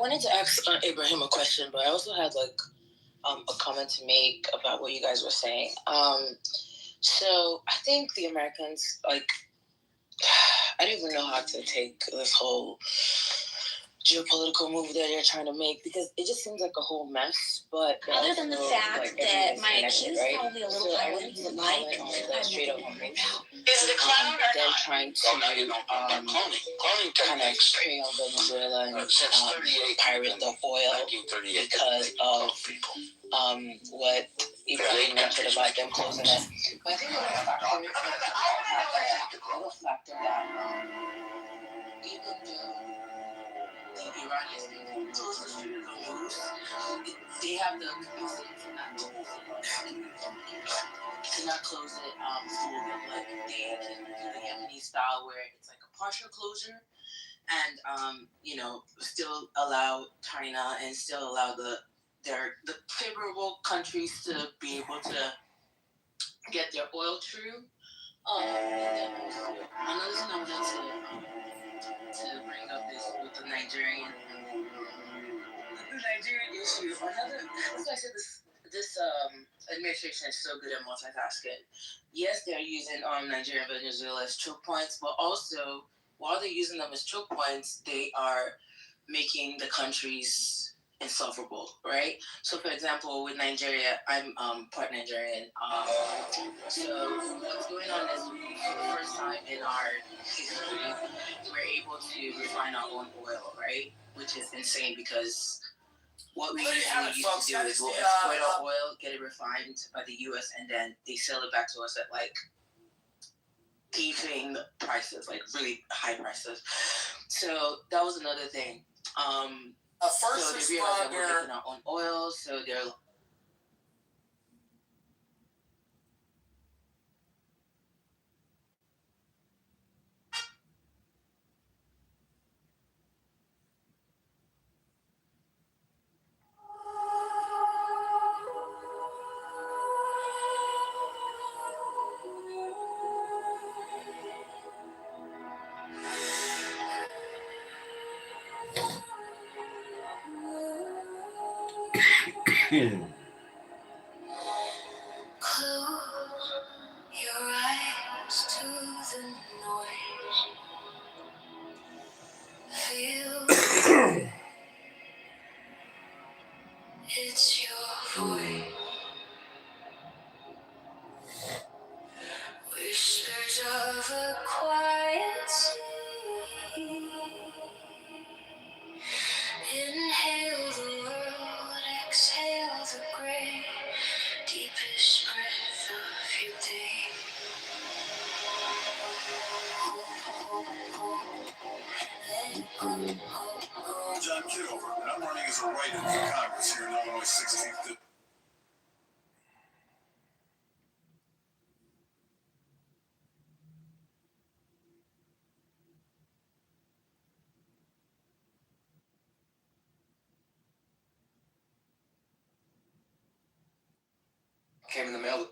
wanted to ask Ibrahim a question, but I also had a comment to make about what you guys were saying. So I think the Americans, I don't even know how to take this whole geopolitical move that they're trying to make, because it just seems like a whole mess. But other than the fact that my IQ is probably a little higher than you would like, I'm straight up homophobic. Is it a clown or them trying to kind of prey on Venezuela and pirate the oil because of what Ibrahim mentioned about them closing it. But I think it'll factor that even though the Iranians close the Strait of Hormuz, they have the capacity to not close it fully. Like they can do the Yemeni style where it's like a partial closure, and still allow China and still allow the favorable countries to be able to get their oil through. And then also another thing I wanted to bring up is with the Nigerian issue. That's why I said this administration is so good at multitasking. Yes, they're using Nigeria and Venezuela as choke points, but also while they're using them as choke points, they are making the countries insufferable, right? So, for example, with Nigeria, I'm part Nigerian. So what's going on is, for the first time in our history, we're able to refine our own oil, right? Which is insane, because what we usually used to do is we'll export our oil, get it refined by the U.S., and then they sell it back to us at thieving prices, really high prices. So that was another thing. First so they realized that we're making our own oil, so they're close your eyes to the noise. Feel it's your voice. Whispers of a quiet sea. Inhale the world, exhale the gray, deepest breath of your day. John Kitover, and I'm running as a write-in for Congress here in Illinois 16th. Came in the mail.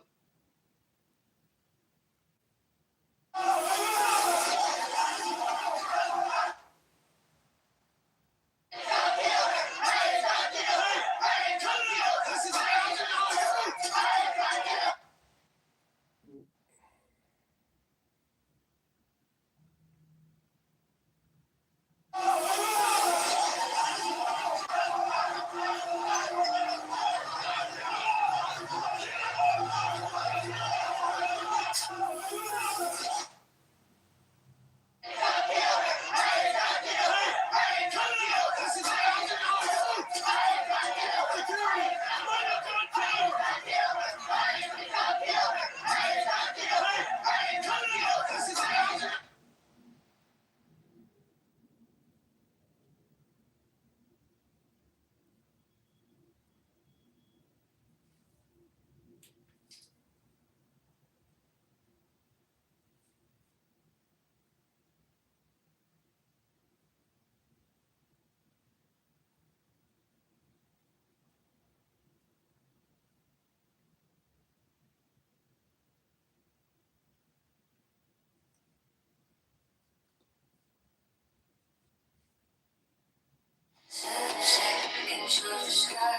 sky.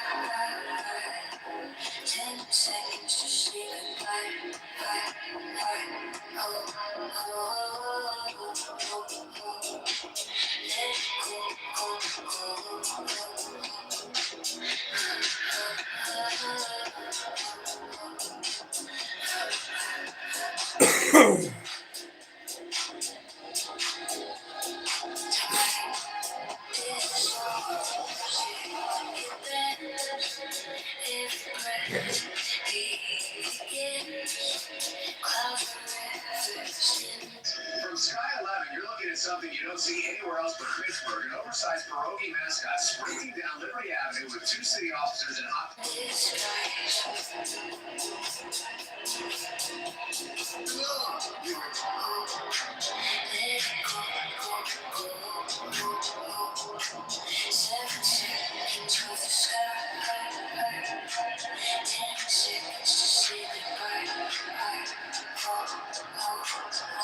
10 seconds to say goodbye. From Sky 11, you're looking at something you don't see anywhere else but Pittsburgh. An oversized pierogi mascot sprinting down Liberty Avenue with 2 city officers and hot.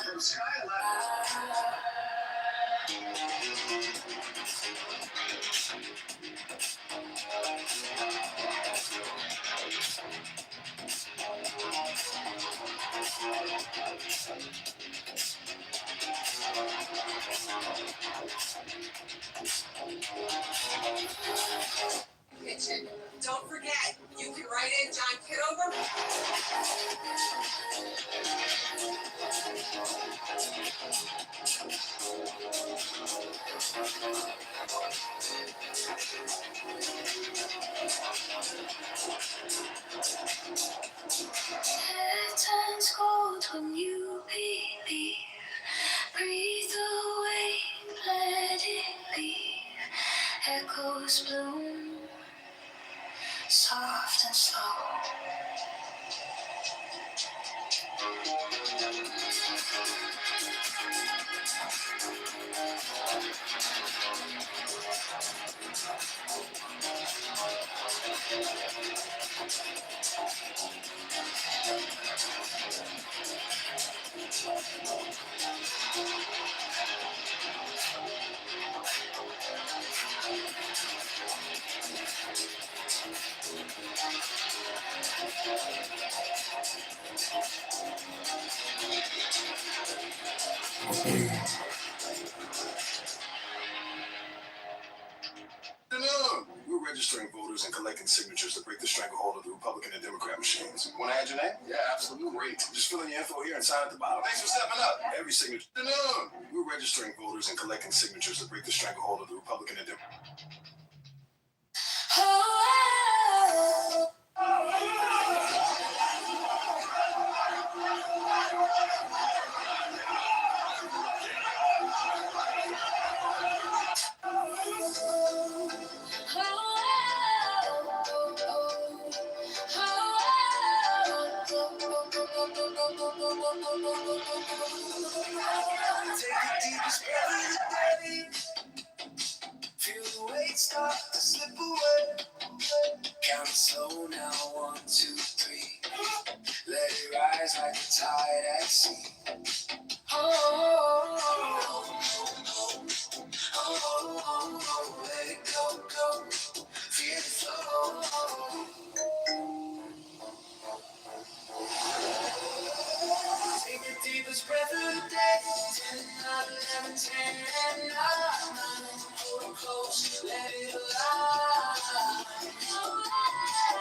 From Sky 11. Don't forget, you can write in John Kitover. Turns cold when you believe. Breathe away, let it be. Echoes bloom, soft and slow. We're registering voters and collecting signatures to break the stranglehold of the Republican and Democrat machines. Want to add your name? Yeah, absolutely. Great. Just fill in your info here and sign at the bottom. Thanks for stepping up. Every signature. We're registering voters and collecting signatures to break the stranglehold of the Republican and Democrat. Take the deepest breath of the day. Feel the weight start to slip away. Count slow now, 1, 2, 3. Let it rise like a tide at sea. Oh, let it go. Feel it flow. Take the deepest breath of the day. 10, 11, 10, and 9. Hold it close, let it alive.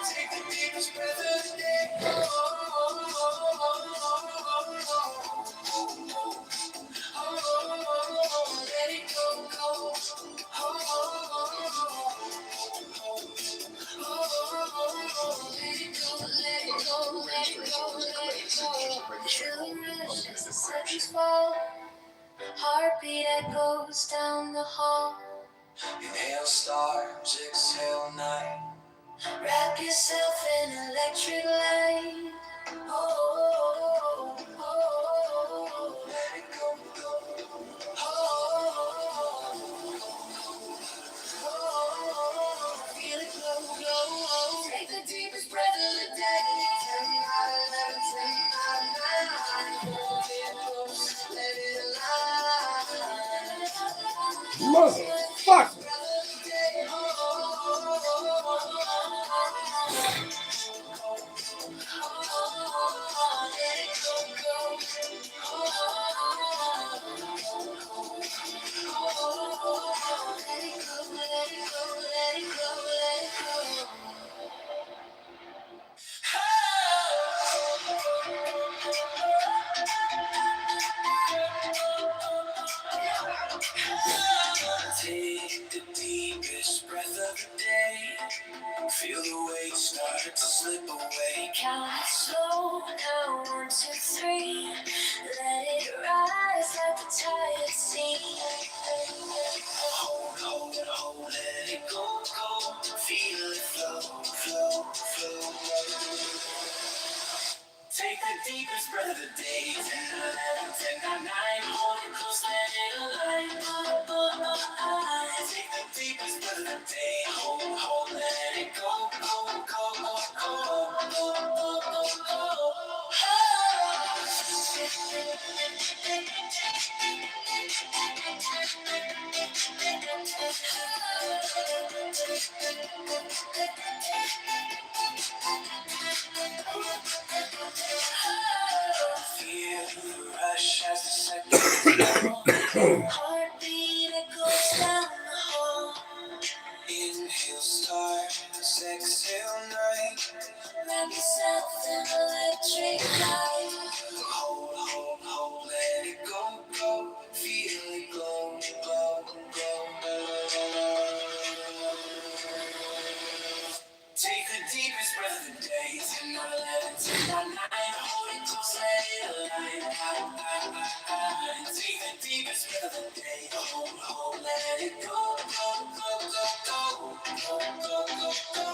Take the deepest breath of the day. Let it go. Heartbeat echoes down the hall. Inhale stars, exhale night. Wrap yourself in electric light. Let it go. Feel it glow. Take the deepest breath of the day. 10, 11, 10, 9. Hold it close, let it alive. Motherfucker. slip away. Count slow, now 1, 2, 3. Let it rise like the tide at sea. Hold, let it go, go. Feel it flow, flow, flow. Take the deepest breath of the day. 10, 11, 10, 9, 9. Hold it close, let it align. Take the deepest breath of the day. Hold, let it go, go, go, go, go, go, go, go, Feel the rush as the seconds flow. Heartbeat echoes down the hall. Inhale stars, exhale night. Wrap yourself in electric light. Hold, let it go, go. Feel it glow, glow, glow. Take the deepest breath of the day. 10, 11, 10, 9. Hold it close, let it align. Take the deepest breath of the day. Hold, let it go, go, go, go, go, go, go, go, go.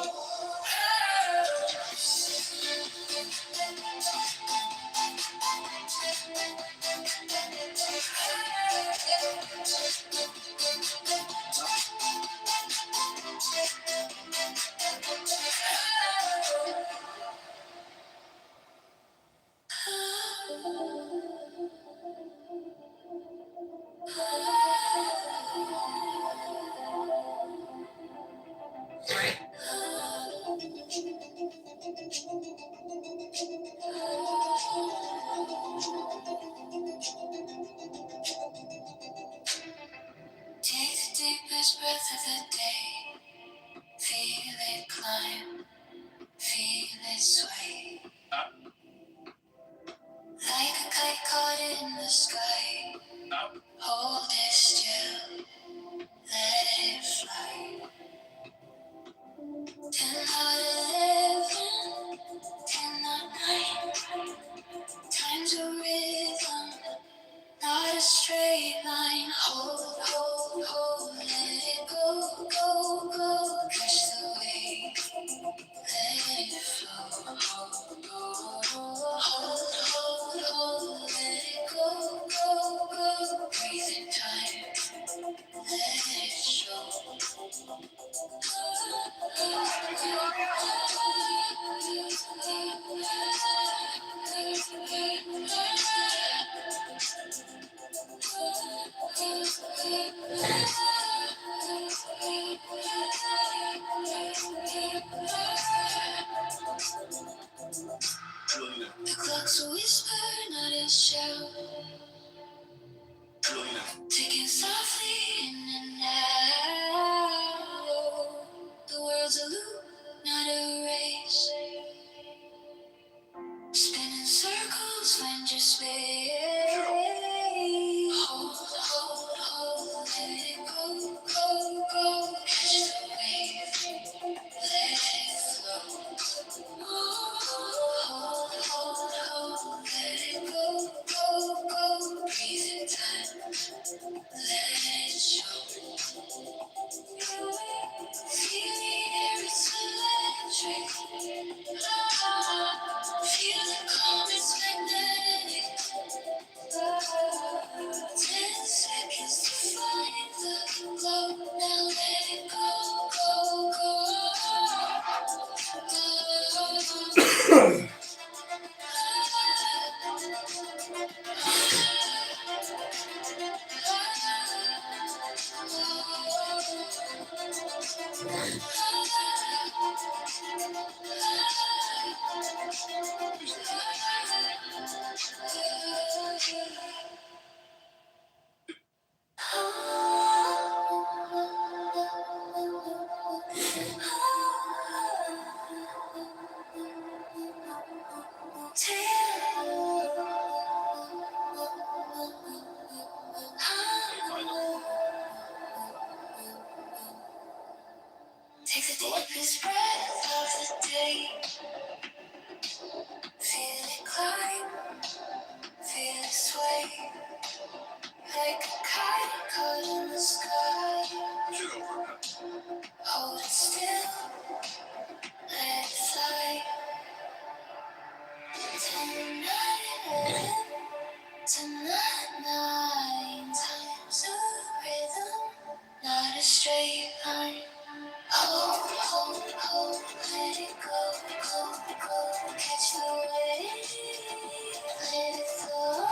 Take the deepest breath of the day. Feel it climb, feel it sway. Like a kite caught in the sky. Hold it still, let it fly. 10 out of 11, 10 out 9. Time's a rhythm, not a straight line. Hold, let it go, go, go. Catch the wave, let it flow. Hold, let it go, go, go. Breathe in time, let it show. The clock's a whisper, not a shout. Ticking softly in and out. The world's a loop, not a race. Spinning circles, find your space. Hold, let it go, go, go. Catch the wave, let it flow. Hold, let it go, go, go. Breathe in time, let it show. Feel the air, it's electric. Feel the calm, it's magnetic. 10 seconds to find the glow. Now let it go, go, go. Take the deepest breath of the day. fate. Feel it climb, feel it sway. Like a kite caught in the sky. Kitover. Hold it still, let it fly. Tonight, tonight, 9 times a rhythm, not a straight line. Hold, hold, hold, let it go, go, go. Catch the wave, let it flow.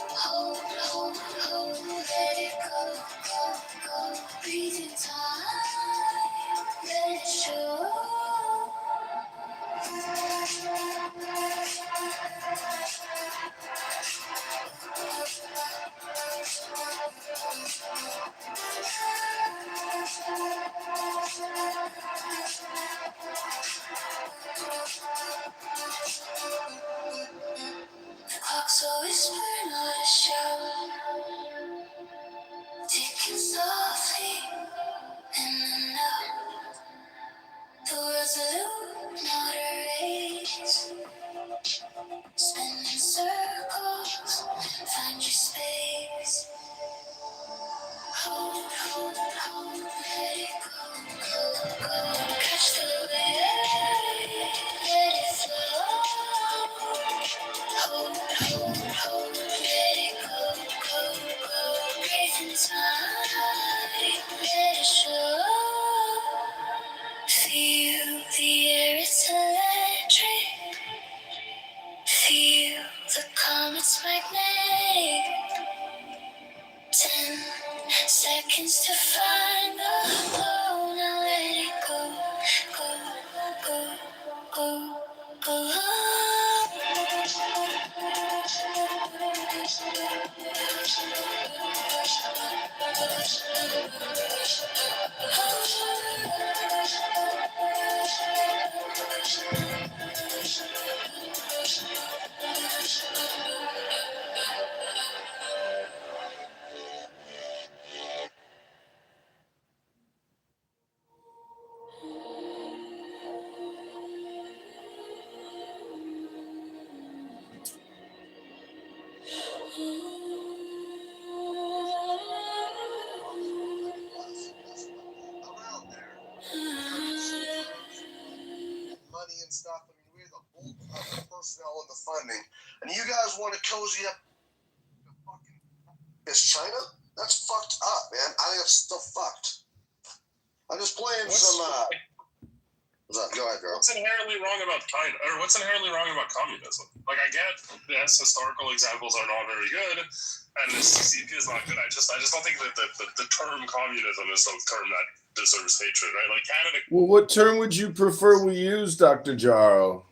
Hold, hold, hold, let it go, go, go. Breathe in time, let it show. The clock's a whisper, not a shout. Ticking softly in and out. The world's a loop, not a race. Spin in circles, find your space. Hold, hold, hold, let it go, go, go. Catch the wave, let it flow. Hold, hold, hold, let it go, go, go. Breathe in time, let it show. Feel the air, it's electric. Feel the comet's magnetic. 10 seconds to find the glow. Now let it go, go, go, go, go. Around there. Money and stuff. I mean, we're the bulk of the personnel and the funding. And you guys want to cozy up to fucking is China? That's fucked up, man. I think it's still fucked. I'm just playing some what's up? Go ahead, girl. What's inherently wrong about China, or what's inherently wrong about communism? Like, I get, yes, historical examples are not very good, and the CCP is not good. I just don't think that the term communism is a term that deserves hatred, right? Like, Canada. Well, what term would you prefer we use, Dr. Jaro?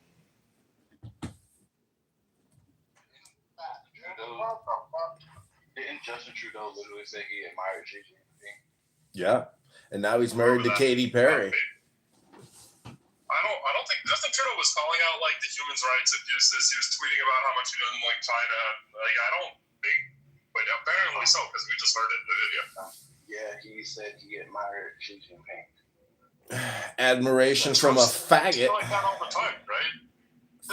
Didn't Justin Trudeau literally say he admired Xi Jinping? Yeah, and now he's married to Katy Perry. I don't think Justin Trudeau was calling out like the human rights abuses. He was tweeting about how much he doesn't like China. Like, I don't think, but apparently so, because we just heard it in the video. Yeah, he said he admired Xi Jinping. Admiration from a faggot. Like that all the time, right?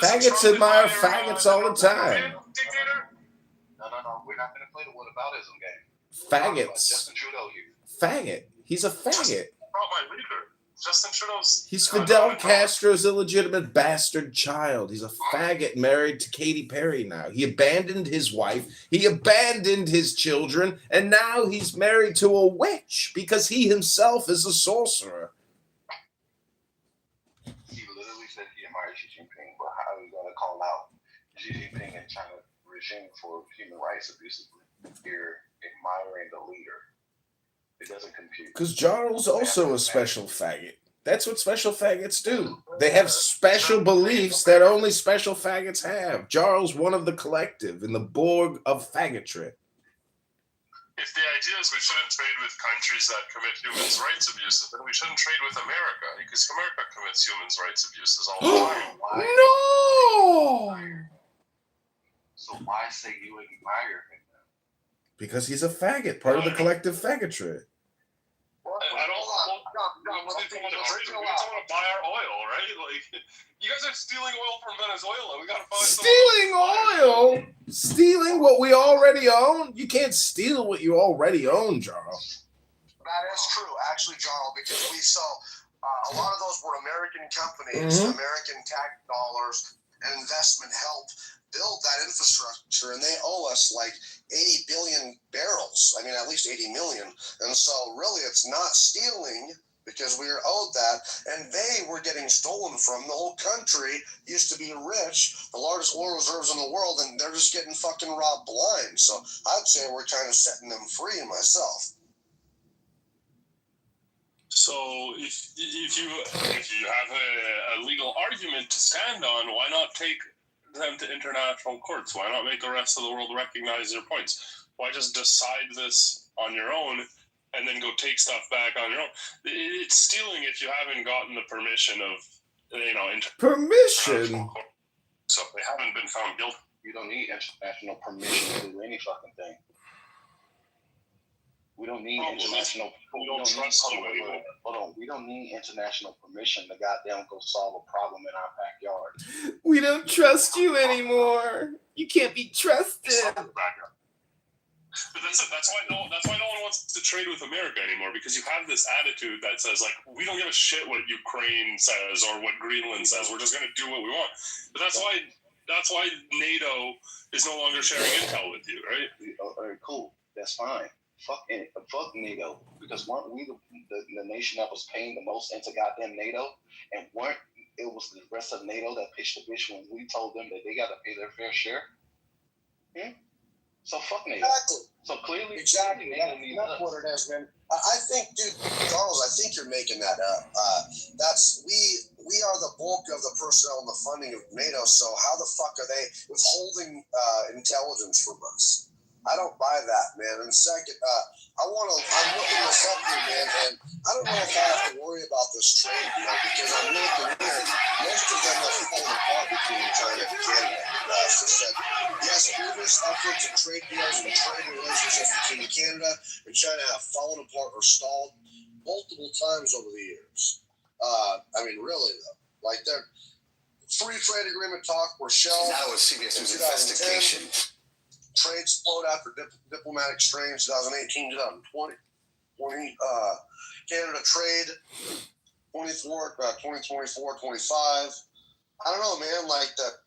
Faggots admire faggots all the time. Dictator? No. We're not going to play the whataboutism game. Faggots. Justin Trudeau here. Faggot. He's a faggot. About my leader. Justin Trudeau's. He's Fidel Castro's illegitimate bastard child. He's a faggot married to Katy Perry now. He abandoned his wife. He abandoned his children. And now he's married to a witch because he himself is a sorcerer. He literally said he admired Xi Jinping, but how are you going to call out Xi Jinping and China regime for human rights abuses? You're admiring the leader. It doesn't compute. Because Jarl's also a special faggot. That's what special faggots do. They have special beliefs that only special faggots have. Jarl's one of the collective in the Borg of faggotry. If the idea is we shouldn't trade with countries that commit human rights abuses, then we shouldn't trade with America, because America commits human rights abuses all the time. No! So why say you admire him then? Because he's a faggot, part of the collective faggotry. I don't. to buy our oil, right? Like, you guys are stealing oil from Venezuela. We gotta find Stealing oil? Stealing what we already own? You can't steal what you already own, Jarl. That is true, actually, Jarl, because we saw a lot of those were American companies, American tax dollars, and investment help build that infrastructure, and they owe us like 80 billion barrels. I mean, at least 80 million. And so really it's not stealing because we are owed that, and they were getting stolen from. The whole country used to be rich, the largest oil reserves in the world, and they're just getting fucking robbed blind. So I'd say we're kind of setting them free myself. So if you have a legal argument to stand on, why not take them to international courts? Why not make the rest of the world recognize your points? Why just decide this on your own and then go take stuff back on your own? It's stealing if you haven't gotten the permission of, permission. So they haven't been found guilty. You don't need international permission to do any fucking thing. We don't need international. We don't trust you anymore. Hold on. We don't need international permission to goddamn go solve a problem in our backyard. We don't trust you anymore. You can't be trusted. But that's why no one wants to trade with America anymore, because you have this attitude that says, like, we don't give a shit what Ukraine says or what Greenland says. We're just going to do what we want. But that's why NATO is no longer sharing intel with you, right? All right, cool. That's fine. Fuck NATO, because weren't we the nation that was paying the most into goddamn NATO, and it was the rest of NATO that pitched the bitch when we told them that they got to pay their fair share? So fuck NATO. Exactly. So clearly, exactly. NATO needs That's us. what it is, man. I think, dude, Charles, I think you're making that up. We are the bulk of the personnel and the funding of NATO. So how the fuck are they withholding intelligence from us? I don't buy that, man. And second, I'm looking this up here, man, and I don't know if I have to worry about this trade deal because I'm looking here. Most of them have fallen apart between China and Canada. As I said, yes, previous efforts at trade deals and trade relationships between Canada and China have fallen apart or stalled multiple times over the years. I mean, really, though. Like, their free trade agreement talk were shelved. Now with CBS News investigation. Trade slowed after diplomatic strain in 2018, 2020. Canada trade 24, 2024, 25. I don't know, man. Like that.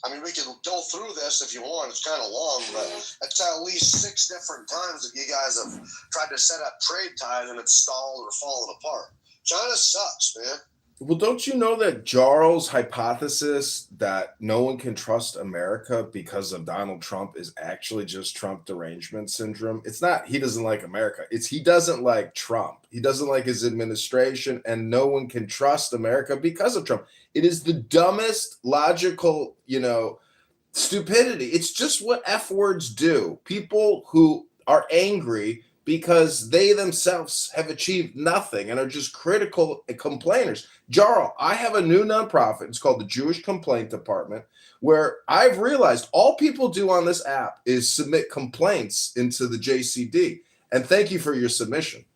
I mean, we could go through this if you want. It's kind of long, but it's at least 6 different times that you guys have tried to set up trade ties and it's stalled or fallen apart. China sucks, man. Well, don't you know that Jarl's hypothesis that no one can trust America because of Donald Trump is actually just Trump derangement syndrome? It's not he doesn't like America. It's he doesn't like Trump. He doesn't like his administration, and no one can trust America because of Trump. It is the dumbest logical, stupidity. It's just what F words do. People who are angry because they themselves have achieved nothing and are just critical complainers. Jarl, I have a new nonprofit. It's called the Jewish Complaint Department, where I've realized all people do on this app is submit complaints into the JCD. And thank you for your submission.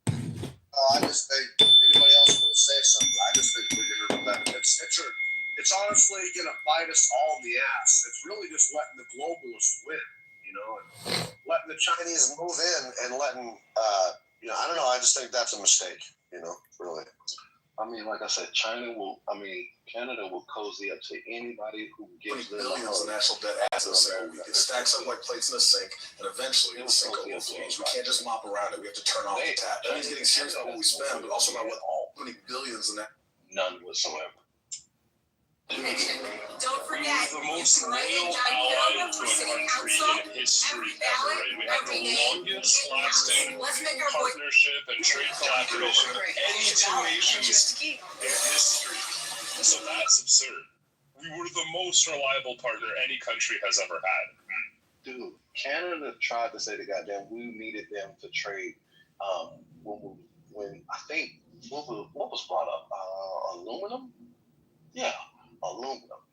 I just think anybody else want to say something. I just think we're going to remember. It's honestly going to bite us all in the ass. It's really just letting the globalists win, and letting the Chinese move in and letting, I don't know. I just think that's a mistake, really. I mean, like I said, Canada will cozy up to anybody who gives them billions of national debt assets. So it stacks up like plates in a sink, and eventually the sink overflows. We can't just mop around it. We have to turn off the tap. That means getting serious about what we spend, but also about what many billions in that. None whatsoever. Don't forget, The you most can write loyal in John ally Kitover to for a city country council. in history Every ever, ballot, right? We have every the name, longest in house. lasting Let's make our voice. partnership and trade collaboration of any two nations in history. So that's absurd. We were the most reliable partner any country has ever had. Dude, Canada tried to say the goddamn we needed them to trade when I think what was brought up? Aluminum? Yeah, aluminum.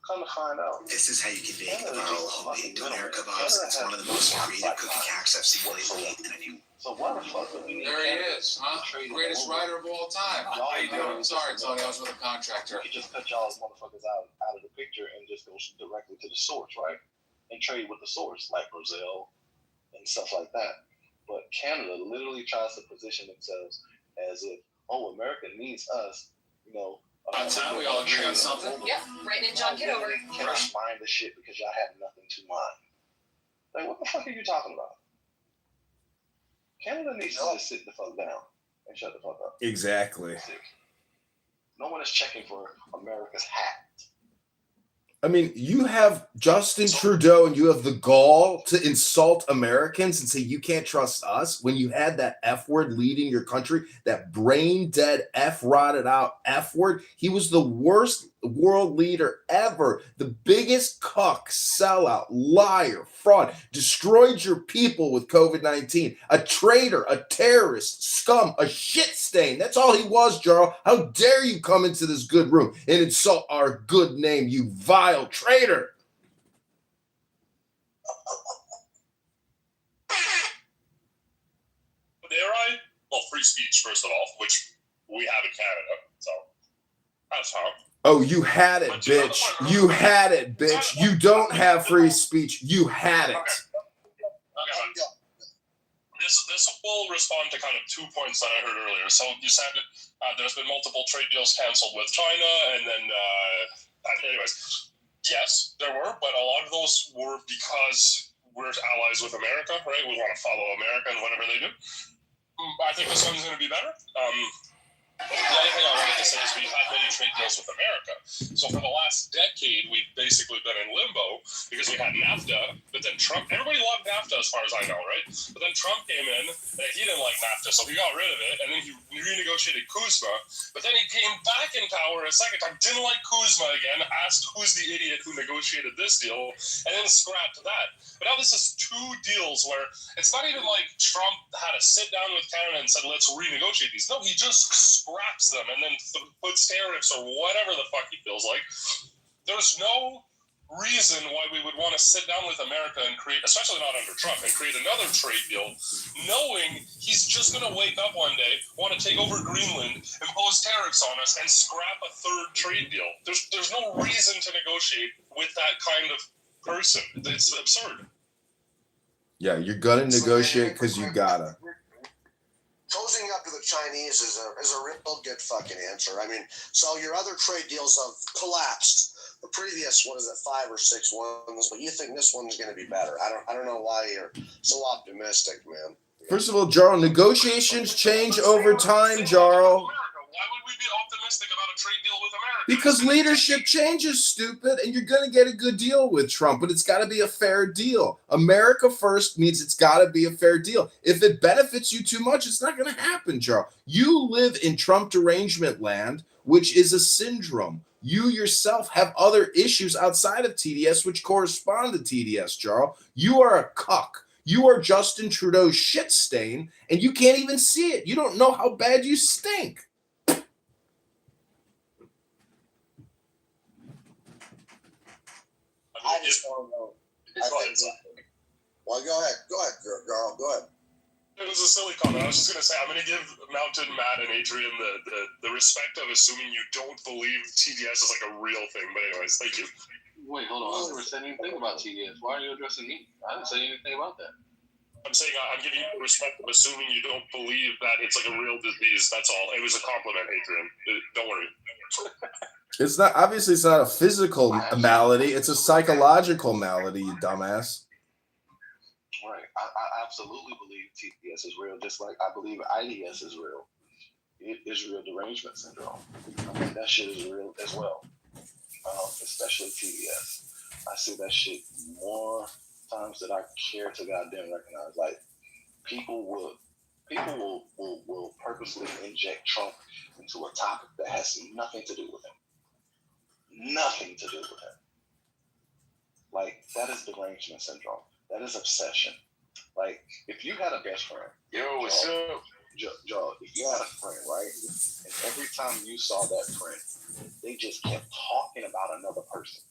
come to find out, This is how you can make the viral hate to America, boss. It's one of the most creative cookie hacks I've seen lately. And if you so why the fuck would we need There he is, huh? Greatest writer of all time. How you doing? Sorry, Tony, I was with a contractor. You could just cut y'all's motherfuckers out of the picture and just go directly to the source, right? And trade with the source, like Brazil and stuff like that. But Canada literally tries to position themselves as if, oh, America needs us, you know. About time we all agree on something. Yep, writing in John Kitover. Can't mine the shit because y'all have nothing to mine. Like, what the fuck are you talking about? Canada needs to just sit the fuck down and shut the fuck up. Exactly. No one is checking for America's hat. I mean, you have Justin Trudeau and you have the gall to insult Americans and say you can't trust us when you had that F word leading your country, that brain dead F rotted out F word. He was the worst world leader ever, the biggest cuck, sellout, liar, fraud, destroyed your people with COVID-19, a traitor, a terrorist, scum, a shit stain. That's all he was, Jarl. How dare you come into this good room and insult our good name, you vile traitor. Dare I? Well, free speech, first of all, which we have in Canada, so that's how. Oh, you had it, bitch. You had it, bitch. You don't have free speech. You had it. Okay. This will respond to kind of 2 points that I heard earlier. So you said there's been multiple trade deals canceled with China, and then, anyways, yes, there were, but a lot of those were because we're allies with America, right? We want to follow America and whatever they do. I think this one's going to be better. The other thing I wanted to say is we've had many trade deals with America. So for the last decade, we've basically been in limbo because we had NAFTA, but then Trump, everybody loved NAFTA as far as I know, right? But then Trump came in, and he didn't like NAFTA, so he got rid of it, and then he renegotiated Kuzma, but then he came back in power a second time, didn't like Kuzma again, asked who's the idiot who negotiated this deal, and then scrapped that. But now this is two deals where it's not even like Trump had to sit down with Canada and said, let's renegotiate these. No, he just scraps them and then puts tariffs or whatever the fuck he feels like. There's no reason why we would want to sit down with America and create, especially not under Trump, and create another trade deal, knowing he's just going to wake up one day, want to take over Greenland, impose tariffs on us, and scrap a third trade deal. There's no reason to negotiate with that kind of person. It's absurd. Yeah, you're gonna negotiate because you gotta. Cozying up to the Chinese is a real good fucking answer. I mean, so your other trade deals have collapsed. The previous, 5 or 6 ones, but you think this one's going to be better. I don't know why you're so optimistic, man. First of all, Jarl, negotiations change over time, Jarl. Why would we be optimistic about a trade deal with America? Because leadership changes, stupid, and you're going to get a good deal with Trump, but it's got to be a fair deal. America first means it's got to be a fair deal. If it benefits you too much, it's not going to happen, Jarl. You live in Trump derangement land, which is a syndrome. You yourself have other issues outside of TDS which correspond to TDS, Jarl. You are a cuck. You are Justin Trudeau's shit stain, and you can't even see it. You don't know how bad you stink. I just don't know. Well, go ahead, girl. Go ahead. It was a silly comment. I was just going to say, I'm going to give Mountain, Matt, and Adrian the respect of assuming you don't believe TDS is like a real thing. But anyways, thank you. Wait, hold on. I never said anything about TDS. Why are you addressing me? I didn't say anything about that. I'm saying I'm giving you the respect of assuming you don't believe that it's like a real disease. That's all. It was a compliment, Adrian. Don't worry. It's not, obviously it's not a physical malady. It's a psychological malady, you dumbass. Right. I absolutely believe TDS is real, just like I believe IDS is real. Israel derangement syndrome. I mean, that shit is real as well. Especially TDS. I see that shit more times than I care to goddamn recognize. Like, people will purposely inject Trump into a topic that has nothing to do with him. Nothing to do with him. Like, that is derangement syndrome. That is obsession. Like, if you had a best friend, Yo, what's up? Joe, if you had a friend, right, and every time you saw that friend, they just kept talking about another person.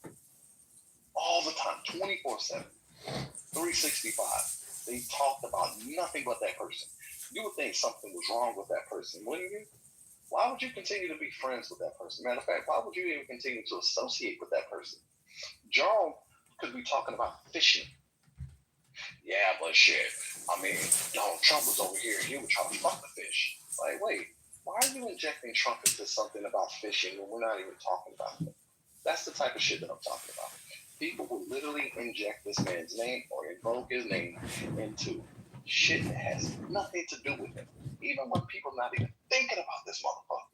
all the time, 24/7, 365. They talked about nothing but that person. You would think something was wrong with that person, wouldn't you? Why would you continue to be friends with that person? Matter of fact, why would you even continue to associate with that person? John could be talking about fishing. Yeah, but shit, I mean, Donald Trump was over here and he was trying to fuck the fish. Like, wait, why are you injecting Trump into something about fishing when we're not even talking about it? That's the type of shit that I'm talking about. People will literally inject this man's name or invoke his name into shit that has nothing to do with him. Even when people are not even thinking about this motherfucker.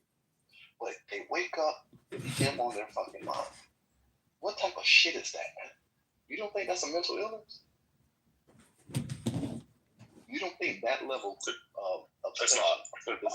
But they wake up with him on their fucking mind. What type of shit is that, man? You don't think that's a mental illness? You don't think that level of thought is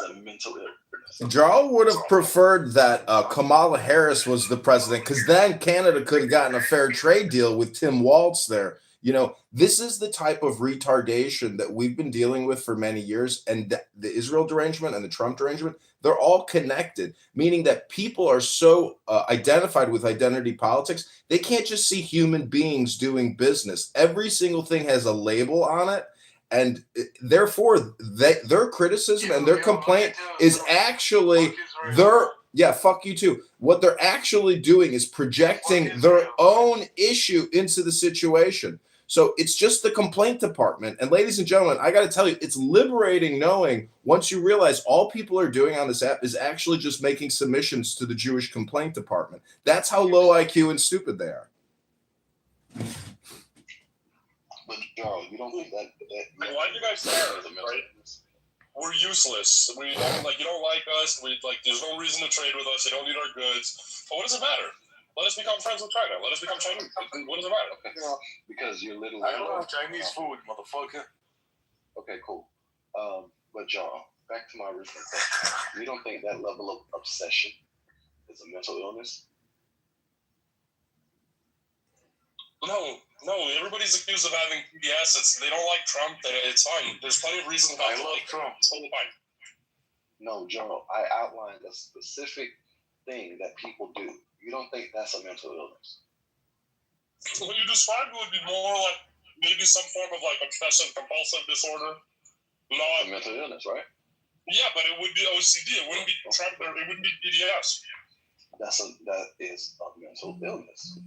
a mental illness? Jarl would have preferred that Kamala Harris was the president, because then Canada could have gotten a fair trade deal with Tim Walz there. You know, this is the type of retardation that we've been dealing with for many years, and the Israel derangement and the Trump derangement, they're all connected, meaning that people are so identified with identity politics, they can't just see human beings doing business. Every single thing has a label on it, and therefore their criticism and their complaint is actually fuck you too. What they're actually doing is projecting their own issue into the situation. So it's just the complaint department. And ladies and gentlemen, I got to tell you, it's liberating knowing once you realize all people are doing on this app is actually just making submissions to the Jewish complaint department. That's how low IQ and stupid they are. But Charles, you don't think that why do you guys care? Right? We're useless. We don't like. You don't like us. We like. There's no reason to trade with us. You don't need our goods. But what does it matter? Let us become friends with China. Let us become Chinese. What does it matter? Because you're literally. I don't have Chinese food, motherfucker. Okay, cool. But John, back to my original question. You don't think that level of obsession is a mental illness? No. Everybody's accused of having PBS. They don't like Trump. It's fine. There's plenty of reasons not to like Trump. It's totally fine. No, Joe. I outlined a specific thing that people do. You don't think that's a mental illness? What you described would be more like maybe some form of like obsessive compulsive disorder. Not a mental illness, right? Yeah, but it would be OCD. It wouldn't be Trump. It wouldn't be PBS. That is a mental illness.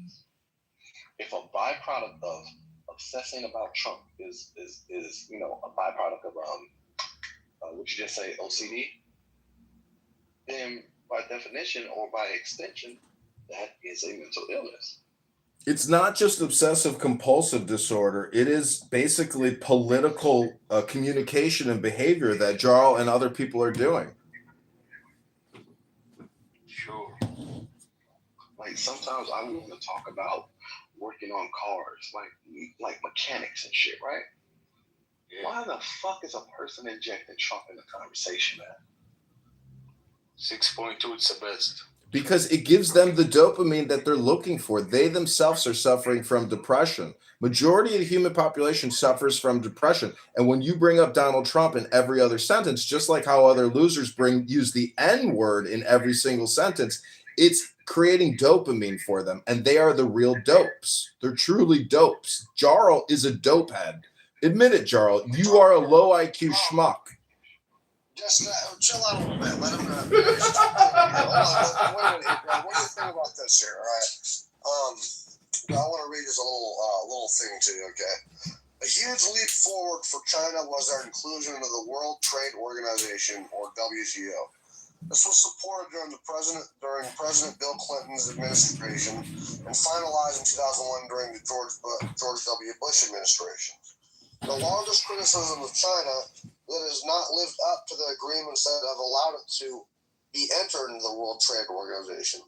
If a byproduct of obsessing about Trump is a byproduct of would you just say OCD? Then by definition or by extension, that is a mental illness. It's not just obsessive compulsive disorder. It is basically political communication and behavior that Jarl and other people are doing. Sure. Like sometimes I want to talk about working on cars, like mechanics and shit, right? Yeah. Why the fuck is a person injecting Trump in the conversation, man? 6.2, it's the best. Because it gives them the dopamine that they're looking for. They themselves are suffering from depression. Majority of the human population suffers from depression. And when you bring up Donald Trump in every other sentence, just like how other losers use the N word in every single sentence, it's creating dopamine for them. And they are the real dopes. They're truly dopes. Jarl is a dope head. Admit it, Jarl. You are a low IQ schmuck. Just chill out a little bit. Let him finish. What do you think about this here? All right. I want to read just a little thing to you. Okay. A huge leap forward for China was their inclusion into the World Trade Organization, or WTO. This was supported during President Bill Clinton's administration and finalized in 2001 during the George W. Bush administration. The largest criticism of China that has not lived up to the agreements that have allowed it to be entered into the World Trade Organization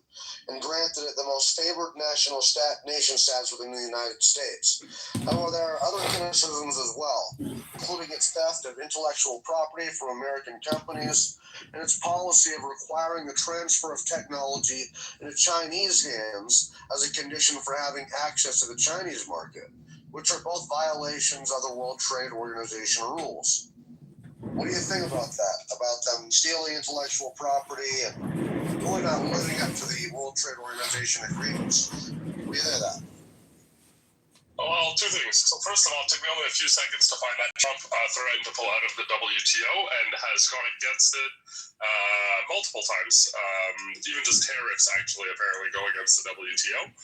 and granted it the most favored nation status within the United States. However, there are other criticisms as well, including its theft of intellectual property from American companies and its policy of requiring the transfer of technology into Chinese hands as a condition for having access to the Chinese market, which are both violations of the World Trade Organization rules. What do you think about that? About them stealing intellectual property and really not living up to the World Trade Organization agreements? What do you think of that? Well, two things. So first of all, it took me only a few seconds to find that Trump threatened to pull out of the WTO and has gone against it multiple times. Even just tariffs actually apparently go against the WTO.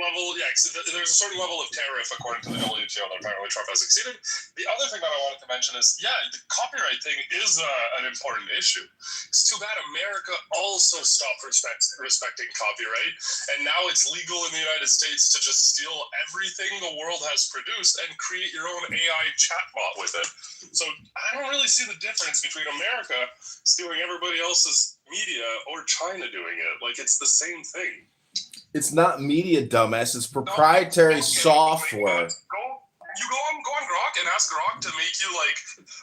Level, yeah, there's a certain level of tariff according to the WTO that apparently Trump has exceeded. The other thing that I wanted to mention is, yeah, the copyright thing is an important issue. It's too bad America also stopped respecting copyright, and now it's legal in the United States to just steal everything the world has produced and create your own AI chatbot with it. So I don't really see the difference between America stealing everybody else's media or China doing it. Like, it's the same thing. It's not media, dumbass. It's proprietary software. Go on Grok and ask Grok to make you like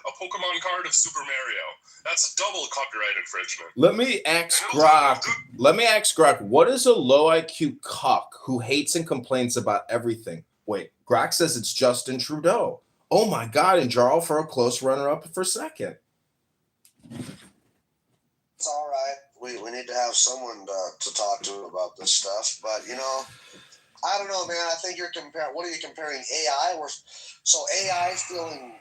a Pokemon card of Super Mario. That's double copyright infringement. Let me ask Grok, what is a low IQ cuck who hates and complains about everything? Wait, Grok says it's Justin Trudeau. Oh my God, and Jarl for a close runner-up for second. It's all right. We need to have someone to talk to about this stuff. But, you know, I don't know, man. I think you're comparing, what are you comparing, AI? So AI stealing,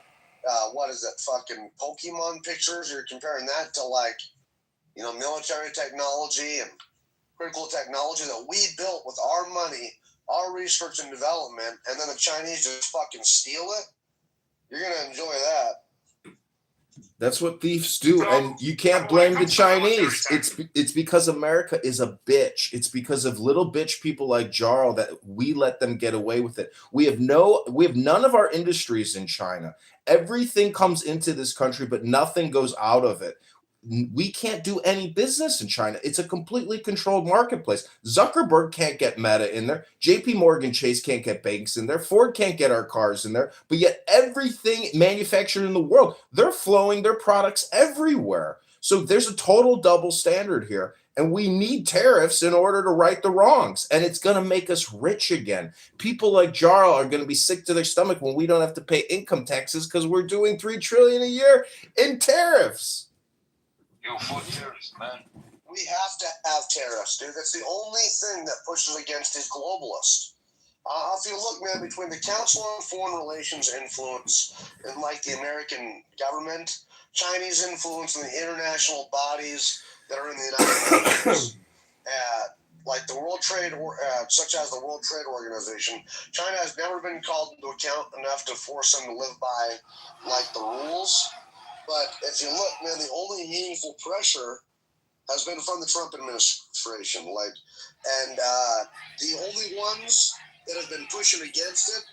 what is it, fucking Pokemon pictures? You're comparing that to, like, you know, military technology and critical technology that we built with our money, our research and development, and then the Chinese just fucking steal it? You're going to enjoy that. That's what thieves do, and you can't blame the Chinese. It's because America is a bitch. It's because of little bitch people like Jarl that we let them get away with it. We have none of our industries in China. Everything comes into this country, but nothing goes out of it. We can't do any business in China. It's a completely controlled marketplace. Zuckerberg can't get Meta in there. JP Morgan Chase can't get banks in there. Ford can't get our cars in there. But yet everything manufactured in the world, they're flowing their products everywhere. So there's a total double standard here. And we need tariffs in order to right the wrongs. And it's going to make us rich again. People like Jarl are going to be sick to their stomach when we don't have to pay income taxes because we're doing $3 trillion a year in tariffs. Tariffs, man. We have to have tariffs, dude. That's the only thing that pushes against these globalists. If you look, man, between the Council on Foreign Relations influence and like the American government, Chinese influence in the international bodies that are in the United Nations, like the World Trade, such as the World Trade Organization, China has never been called into account enough to force them to live by like the rules. But if you look, man, the only meaningful pressure has been from the Trump administration. And the only ones that have been pushing against it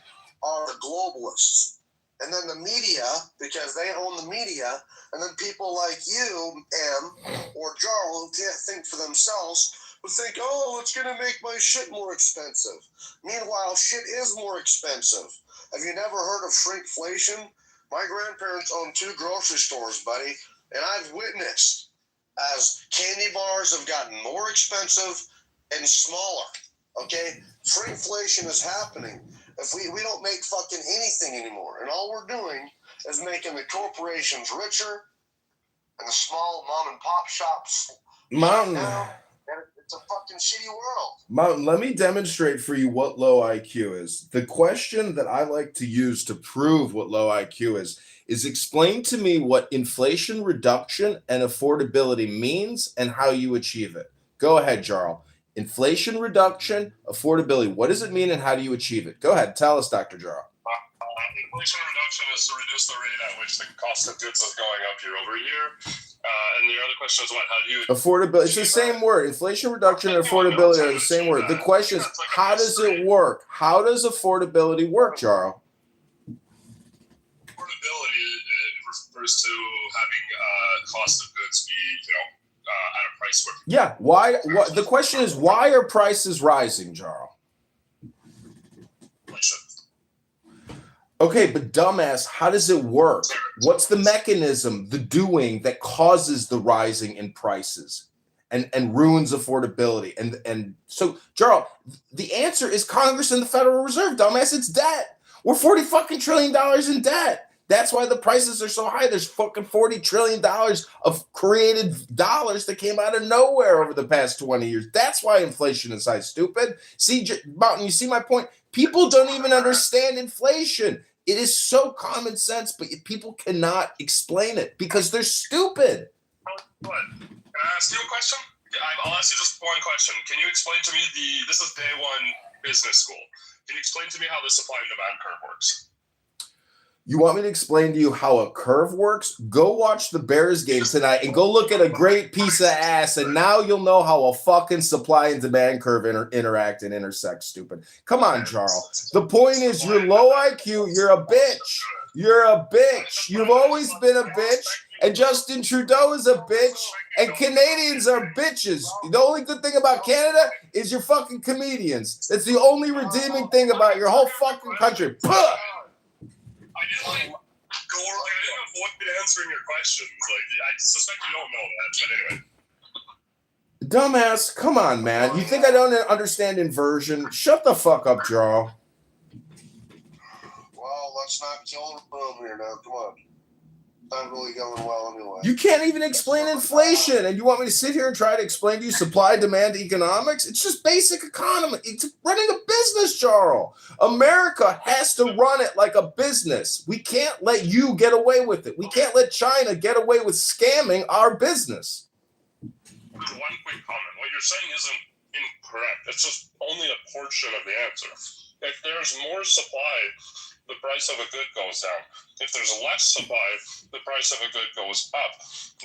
are globalists. And then the media, because they own the media, and then people like you, M, or Jarl, who can't think for themselves, who think, oh, it's going to make my shit more expensive. Meanwhile, shit is more expensive. Have you never heard of shrinkflation? My grandparents own 2 grocery stores, buddy, and I've witnessed as candy bars have gotten more expensive and smaller, okay? Shrinkflation is happening. If we don't make fucking anything anymore, and all we're doing is making the corporations richer and the small mom and pop shops. Mountain. It's a fucking shitty world. Mountain, let me demonstrate for you what low IQ is. The question that I like to use to prove what low IQ is explain to me what inflation reduction and affordability means and how you achieve it. Go ahead, Jarl. Inflation reduction, affordability. What does it mean and how do you achieve it? Go ahead. Tell us, Dr. Jarl. Inflation reduction is to reduce the rate at which the cost of goods is going up year over year. And the other question is what? How do you... Affordability. It's the same word. Inflation reduction and affordability are the same word. The question is, how does it work? How does affordability work, Jarl? Affordability refers to having cost of goods be, at a price where... Yeah. Why? The question is, why are prices rising, Jarl? Inflation. Okay, but dumbass, how does it work? What's the mechanism, the doing that causes the rising in prices and ruins affordability? And so, Jarl, the answer is Congress and the Federal Reserve, dumbass. It's debt. We're $40 trillion in debt. That's why the prices are so high. There's fucking $40 trillion of created dollars that came out of nowhere over the past 20 years. That's why inflation is high, stupid. See, Mountain, you see my point? People don't even understand inflation. It is so common sense, but people cannot explain it because they're stupid. What? Can I ask you a question? I'll ask you just one question. Can you explain to me this is day one business school. Can you explain to me how the supply and demand curve works? You want me to explain to you how a curve works? Go watch the Bears game tonight and go look at a great piece of ass, and now you'll know how a fucking supply and demand curve interact and intersect, stupid. Come on, Charles. The point is you're low IQ, you're a bitch. You're a bitch. You've always been a bitch, and Justin Trudeau is a bitch, and Canadians are bitches. The only good thing about Canada is you're fucking comedians. That's the only redeeming thing about your whole fucking country. Puh! I didn't avoid answering your questions. I suspect you don't know that, but anyway. Dumbass, come on, man. You think I don't understand inversion? Shut the fuck up, Jarl. Well, let's not kill the room here now. Come on. Not really going well anyway. You can't even explain inflation, and you want me to sit here and try to explain to you supply demand economics? It's just basic economy. It's running a business, Jarl. America has to run it like a business. We can't let you get away with it. We can't let China get away with scamming our business. One quick comment. What you're saying isn't incorrect. It's just only a portion of the answer. If there's more supply, the price of a good goes down. If there's less supply, the price of a good goes up.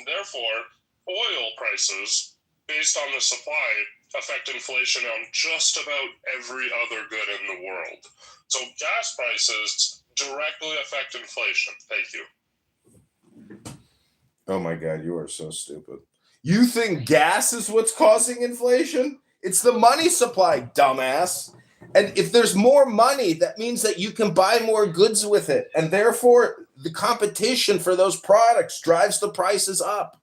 Therefore, oil prices, based on the supply, affect inflation on just about every other good in the world. So gas prices directly affect inflation. Thank you. Oh my God, you are so stupid. You think gas is what's causing inflation? It's the money supply, dumbass. And if there's more money, that means that you can buy more goods with it. And therefore, the competition for those products drives the prices up.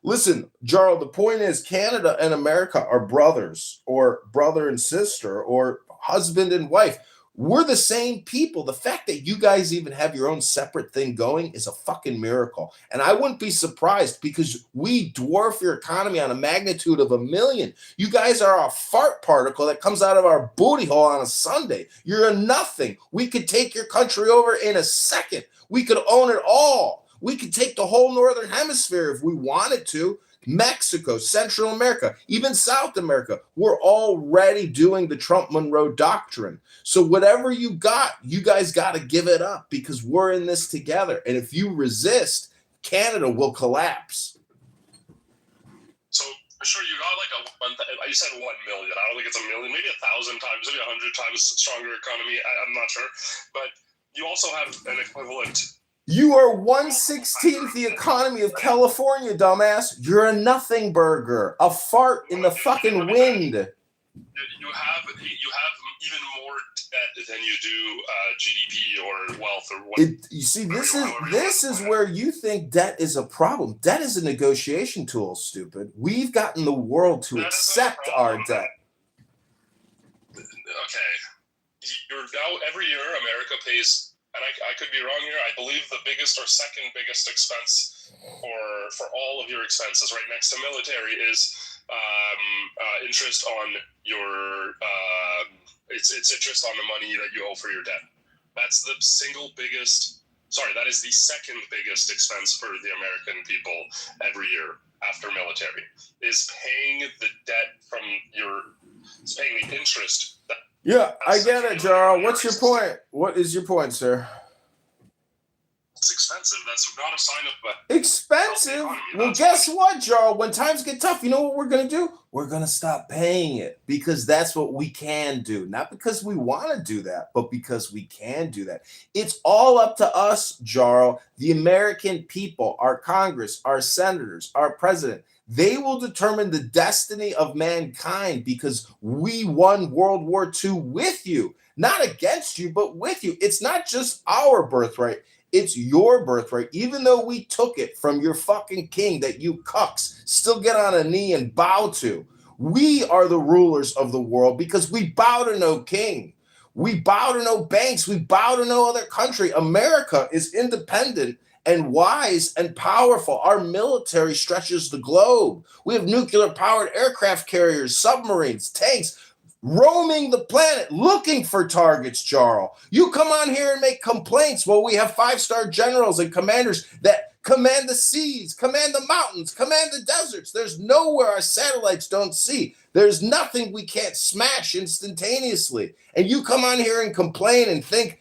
Listen, Jarl, the point is Canada and America are brothers, or brother and sister, or husband and wife. We're the same people. The fact that you guys even have your own separate thing going is a fucking miracle. And I wouldn't be surprised because we dwarf your economy on a magnitude of 1 million. You guys are a fart particle that comes out of our booty hole on a Sunday. You're a nothing. We could take your country over in a second. We could own it all. We could take the whole Northern Hemisphere if we wanted to. Mexico, Central America, even South America. We're already doing the Trump-Monroe doctrine. So whatever you got, you guys got to give it up because we're in this together. And if you resist, Canada will collapse. So for sure, you got you said 1 million. I don't think it's 1 million, maybe 1,000 times, maybe 100 times stronger economy. I'm not sure. But you also have an equivalent. You are 1/16th the economy of California, dumbass. You're a nothing burger, a fart in the fucking wind. You have even more debt than you do GDP or wealth or what. You see, this is where you think debt is a problem. Debt is a negotiation tool, stupid. We've gotten the world to accept our debt. Okay, now every year America pays. And I could be wrong here. I believe the biggest or second biggest expense for all of your expenses, right next to military, is interest on your it's interest on the money that you owe for your debt. That's the single biggest. Sorry, that is the second biggest expense for the American people every year after military is paying the debt from paying the interest. Yeah, I get it, Jarl. What's your point? What is your point, sir? It's expensive. That's not a sign of expensive? Well, guess what, Jarl? When times get tough, you know what we're going to do? We're going to stop paying it because that's what we can do. Not because we want to do that, but because we can do that. It's all up to us, Jarl, the American people, our Congress, our senators, our president. They will determine the destiny of mankind because we won World War II with you, not against you, but with you. It's not just our birthright. It's your birthright. Even though we took it from your fucking king that you cucks still get on a knee and bow to. We are the rulers of the world because we bow to no king. We bow to no banks. We bow to no other country. America is independent and wise and powerful. Our military stretches the globe. We have nuclear-powered aircraft carriers, submarines, tanks, roaming the planet looking for targets, Jarl. You come on here and make complaints while we have 5-star generals and commanders that command the seas, command the mountains, command the deserts. There's nowhere our satellites don't see. There's nothing we can't smash instantaneously. And you come on here and complain and think,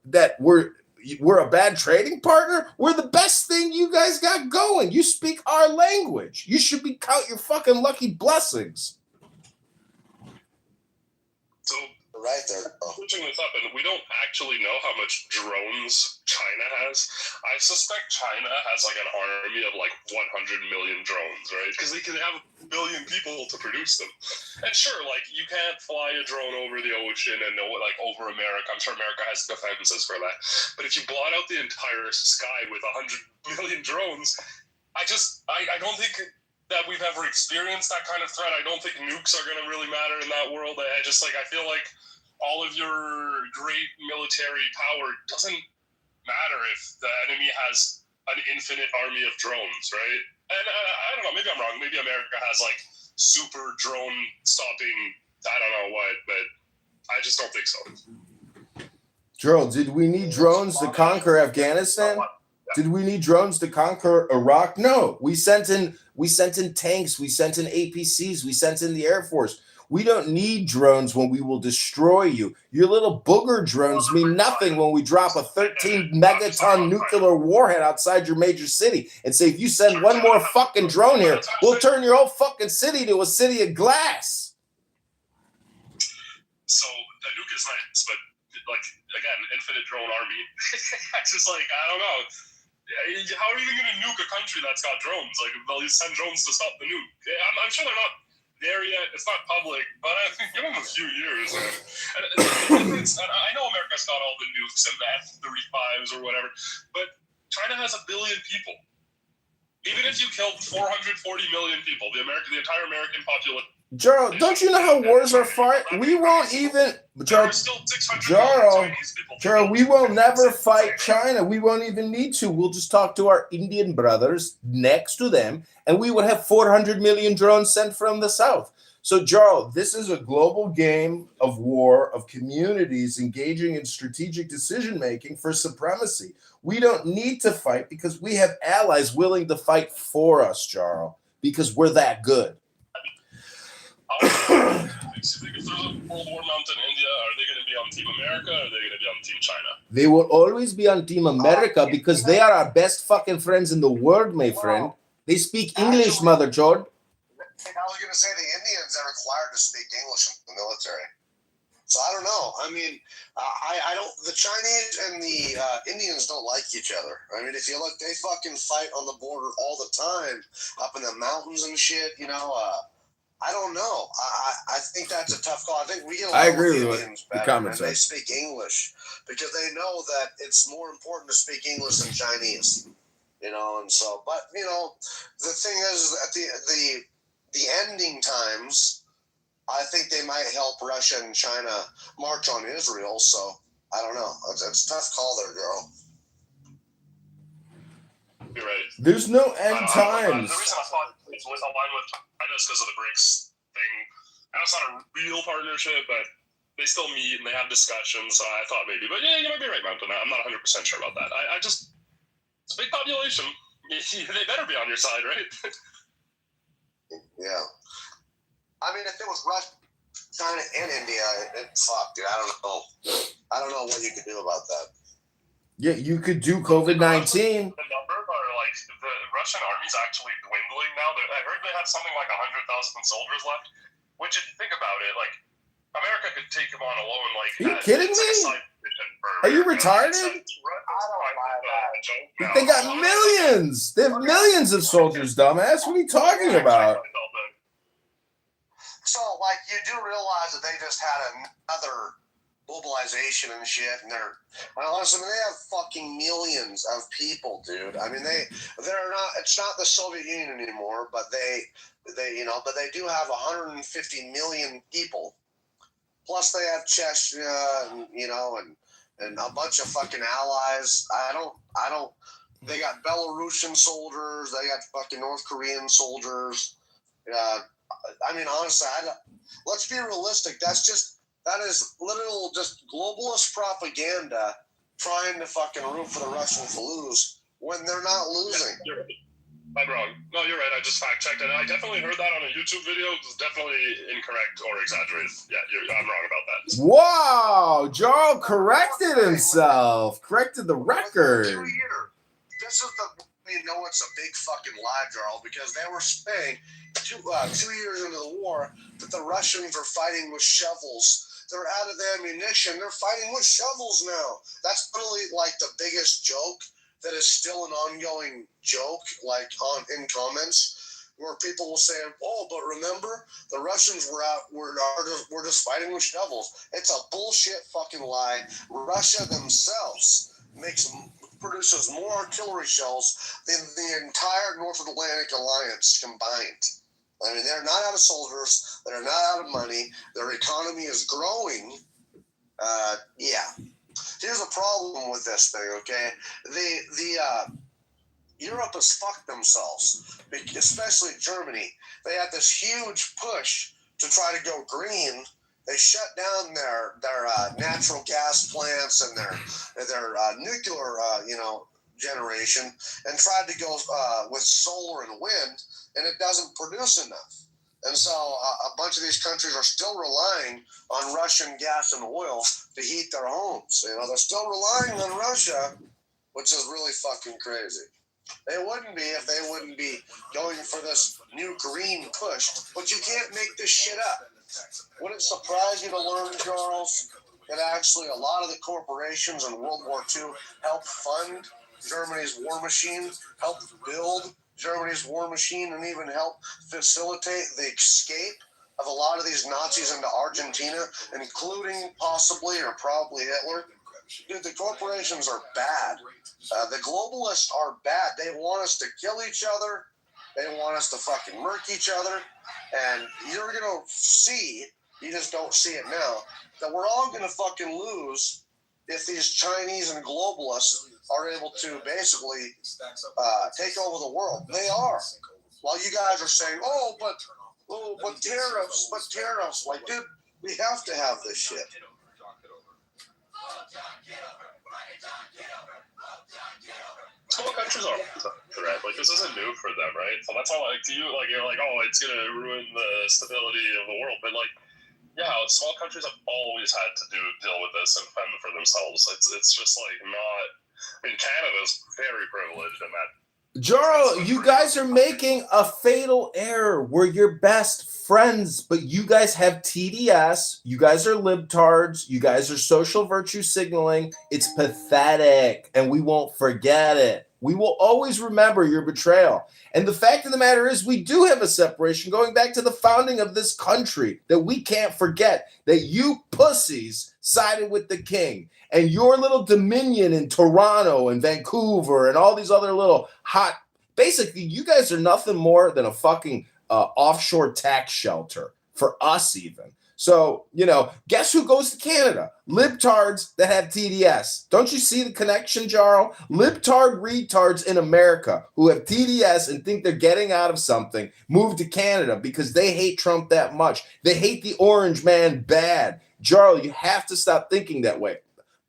that we're a bad trading partner. We're the best thing you guys got going. You speak our language. You should count your fucking lucky blessings. So right there. Switching this up, and we don't actually know how much drones China has. I suspect China has like an army of like 100 million drones, right? Because they can have 1 billion people to produce them. And sure, like you can't fly a drone over the ocean and like over America. I'm sure America has defenses for that. But if you blot out the entire sky with 100 million drones, I don't think that we've ever experienced that kind of threat. I don't think nukes are going to really matter in that world. I feel like all of your great military power doesn't matter if the enemy has an infinite army of drones, right? And I don't know, maybe I'm wrong. Maybe America has like super drone stopping, I don't know what, but I just don't think so. Gerald, did we need drones to conquer Afghanistan? Did we need drones to conquer Iraq? No. We sent in tanks, we sent in APCs, we sent in the Air Force. We don't need drones when we will destroy you. Your little booger drones mean nothing when we drop a 13 megaton nuclear warhead outside your major city and say, if you send one more fucking drone here, we'll turn your whole fucking city to a city of glass. So a nuke is nice, but like, again, infinite drone army. It's just like, I don't know. How are you going to nuke a country that's got drones? Like, they'll send drones to stop the nuke. I'm sure they're not there yet. It's not public, but I think give them a few years. And I know America's got all the nukes and the F-35s or whatever, but China has 1 billion people. Even if you killed 440 million people, the entire American population. Gerald, don't you know how wars are fought? We won't even, Gerald, we will never fight China. We won't even need to. We'll just talk to our Indian brothers next to them, and we would have 400 million drones sent from the south. So, Gerald, this is a global game of war, of communities engaging in strategic decision-making for supremacy. We don't need to fight because we have allies willing to fight for us, Gerald, because we're that good. If they could throw the World War Mountain in India, are they going to be on Team America or are they going to be on Team China? They will always be on Team America because they are our best fucking friends in the world, my friend. They speak English, Mother Chod. I was going to say the Indians are required to speak English in the military. So I don't know. I mean, I don't. The Chinese and the Indians don't like each other. I mean, if you look, they fucking fight on the border all the time, up in the mountains and shit. I don't know. I think that's a tough call. I think we get along with the Indians better, and they speak English because they know that it's more important to speak English than Chinese. And so, but the thing is, at the ending times, I think they might help Russia and China march on Israel. So I don't know. It's a tough call there, girl. You're right. There's no end times. The reason I thought it was aligned with China is because of the BRICS thing. And it's not a real partnership, but they still meet and they have discussions. So I thought maybe, but yeah, you might be right, Mountain. I'm not 100% sure about that. It's a big population. They better be on your side, right? Yeah. I mean, if it was Russia, China, and India, fuck, dude. I don't know what you could do about that. Yeah, you could do COVID-19. The number are like the Russian army's actually dwindling now. I heard they have something like 100,000 soldiers left. Which, if you think about it, like America could take them on alone. Like, are you kidding me? Are you retarded? They got millions. They have millions of soldiers, dumbass. What are you talking about? So, like, you do realize that they just had another mobilization and shit, and they have fucking millions of people, dude. I mean, they're not. It's not the Soviet Union anymore, but they do have 150 million people. Plus, they have Chechnya, and a bunch of fucking allies. I don't. They got Belarusian soldiers. They got fucking North Korean soldiers. I mean, honestly, let's be realistic. That is literal just globalist propaganda trying to fucking root for the Russians to lose when they're not losing. You're right. I'm wrong. No, you're right. I just fact checked it. I definitely heard that on a YouTube video. It's definitely incorrect or exaggerated. Yeah, I'm wrong about that. Wow, Jarl corrected himself. Corrected the record. This is it's a big fucking lie, Jarl, because they were saying 2 years into the war that the Russians are fighting with shovels. They're out of ammunition. They're fighting with shovels now. That's literally like the biggest joke that is still an ongoing joke, like in comments, where people will say, "Oh, but remember, the Russians were just fighting with shovels." It's a bullshit fucking lie. Russia themselves produces more artillery shells than the entire North Atlantic Alliance combined. I mean, they're not out of soldiers. They're not out of money. Their economy is growing. Yeah. Here's a problem with this thing, okay? Europe has fucked themselves, especially Germany. They had this huge push to try to go green. They shut down their natural gas plants and their nuclear generation and tried to go with solar and wind, and it doesn't produce enough. And so a bunch of these countries are still relying on Russian gas and oil to heat their homes. They're still relying on Russia, which is really fucking crazy. They wouldn't be if they wouldn't be going for this new green push. But you can't make this shit up. Would it surprise you to learn, Charles, that actually a lot of the corporations in World War II helped fund Germany's war machine, helped build Germany's war machine, and even help facilitate the escape of a lot of these Nazis into Argentina, including possibly or probably Hitler? Dude, the corporations are bad. The globalists are bad. They want us to kill each other. They want us to fucking murk each other. And you're going to see, you just don't see it now, that we're all going to fucking lose if these Chinese and globalists are able to basically take over the world. They are. While you guys are saying, but tariffs. Like, dude, we have to have this shit. Small countries are threat. Like, this isn't new for them, right? So that's all. Like, to you, like, you're like, oh, it's gonna ruin the stability of the world. But like, yeah, small countries have always had to deal with this and fend for themselves. It's just like not. I mean, Canada's very privileged in that. Jarl, you guys are making a fatal error. We're your best friends, but you guys have TDS. You guys are libtards. You guys are social virtue signaling. It's pathetic, and we won't forget it. We will always remember your betrayal. And the fact of the matter is, we do have a separation going back to the founding of this country that we can't forget, that you pussies sided with the king. And your little dominion in Toronto and Vancouver and all these other little hot, basically, you guys are nothing more than a fucking offshore tax shelter for us even. So, guess who goes to Canada? Libtards that have TDS. Don't you see the connection, Jarl? Libtard retards in America who have TDS and think they're getting out of something move to Canada because they hate Trump that much. They hate the orange man bad. Jarl, you have to stop thinking that way.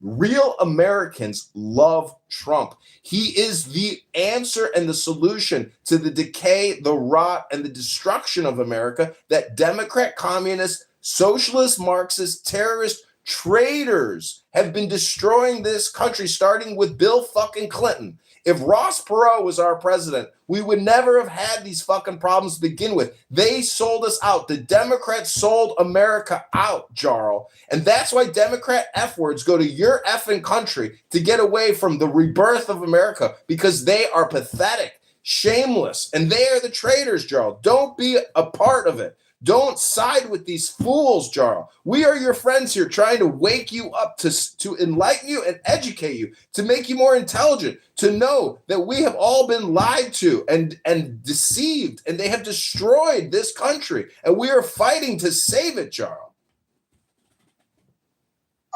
Real Americans love Trump. He is the answer and the solution to the decay, the rot, and the destruction of America that Democrat, communist, socialist, Marxist, terrorist traitors have been destroying this country, starting with Bill fucking Clinton. If Ross Perot was our president, we would never have had these fucking problems to begin with. They sold us out. The Democrats sold America out, Jarl. And that's why Democrat F-words go to your effing country to get away from the rebirth of America, because they are pathetic, shameless, and they are the traitors, Jarl. Don't be a part of it. Don't side with these fools, Jarl. We are your friends here, trying to wake you up, to enlighten you and educate you, to make you more intelligent, to know that we have all been lied to and deceived, and they have destroyed this country, and we are fighting to save it, Jarl.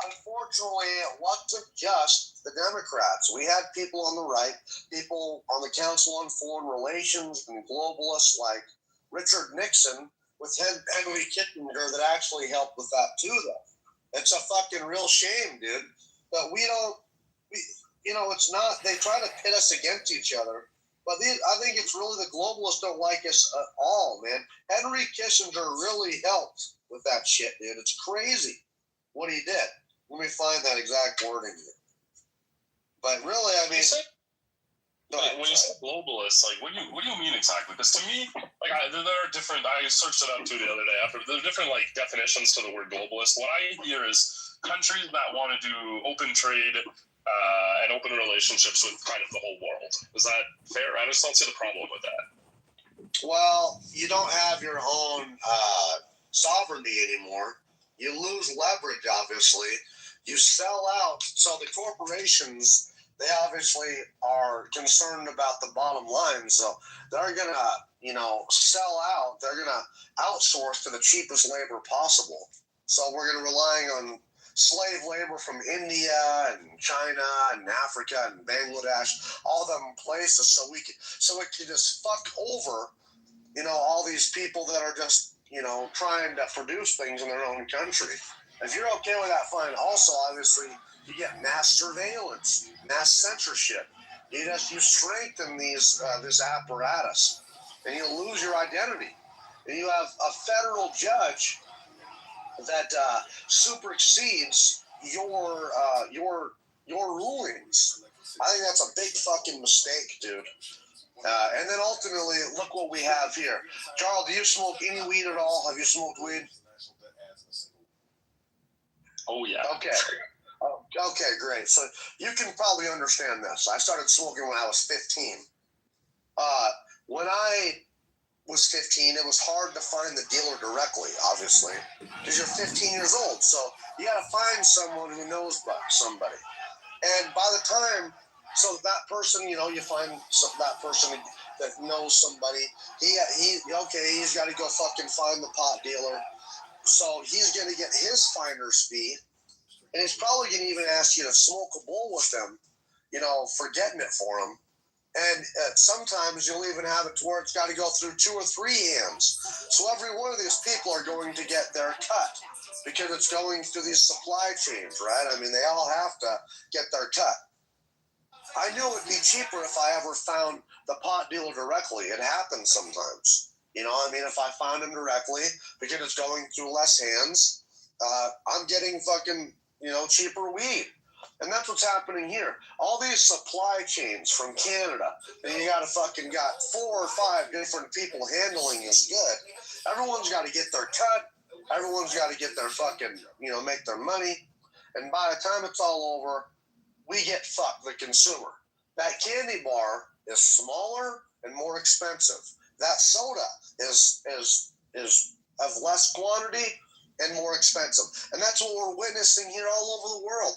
Unfortunately, it wasn't just the Democrats. We had people on the right, people on the Council on Foreign Relations and globalists like Richard Nixon, with Henry Kissinger that actually helped with that too, though. It's a fucking real shame, dude. But it's not, they try to pit us against each other. But I think it's really the globalists don't like us at all, man. Henry Kissinger really helped with that shit, dude. It's crazy what he did. Let me find that exact wording here. But really, I mean... When you say globalists, like, what do you mean exactly? Because to me, like, there are different. I searched it up too the other day. There are different like definitions to the word globalist. What I hear is countries that want to do open trade and open relationships with kind of the whole world. Is that fair? I just don't see the problem with that. Well, you don't have your own sovereignty anymore. You lose leverage, obviously. You sell out. So the corporations, they obviously are concerned about the bottom line. So they're going to, sell out. They're going to outsource to the cheapest labor possible. So we're going to rely on slave labor from India and China and Africa and Bangladesh, all them places, so it can just fuck over, all these people that are just, trying to produce things in their own country. If you're okay with that, fine. Also, obviously, you get mass surveillance, mass censorship. You strengthen this apparatus, and you lose your identity. And you have a federal judge that supersedes your rulings. I think that's a big fucking mistake, dude. And then ultimately, look what we have here. Charles, do you smoke any weed at all? Have you smoked weed? Oh, yeah. Okay. Okay, great. So you can probably understand this. I started smoking when I was 15. When I was 15, it was hard to find the dealer directly, obviously, because you're 15 years old. So you got to find someone who knows somebody. And by the time, so that person, you find that person that knows somebody. He's got to go fucking find the pot dealer. So he's going to get his finder's fee. And he's probably going to even ask you to smoke a bowl with him, for getting it for him. And sometimes you'll even have it to where it's got to go through 2 or 3 hands. So every one of these people are going to get their cut because it's going through these supply chains, right? I mean, they all have to get their cut. I knew it would be cheaper if I ever found the pot dealer directly. It happens sometimes. If I found him directly, because it's going through less hands, I'm getting fucking, cheaper weed. And that's what's happening here. All these supply chains from Canada, and you got 4 or 5 different people handling this good. Everyone's got to get their cut. Everyone's got to get their fucking, make their money. And by the time it's all over, we get fucked, the consumer. That candy bar is smaller and more expensive. That soda is of less quantity and more expensive. And that's what we're witnessing here all over the world.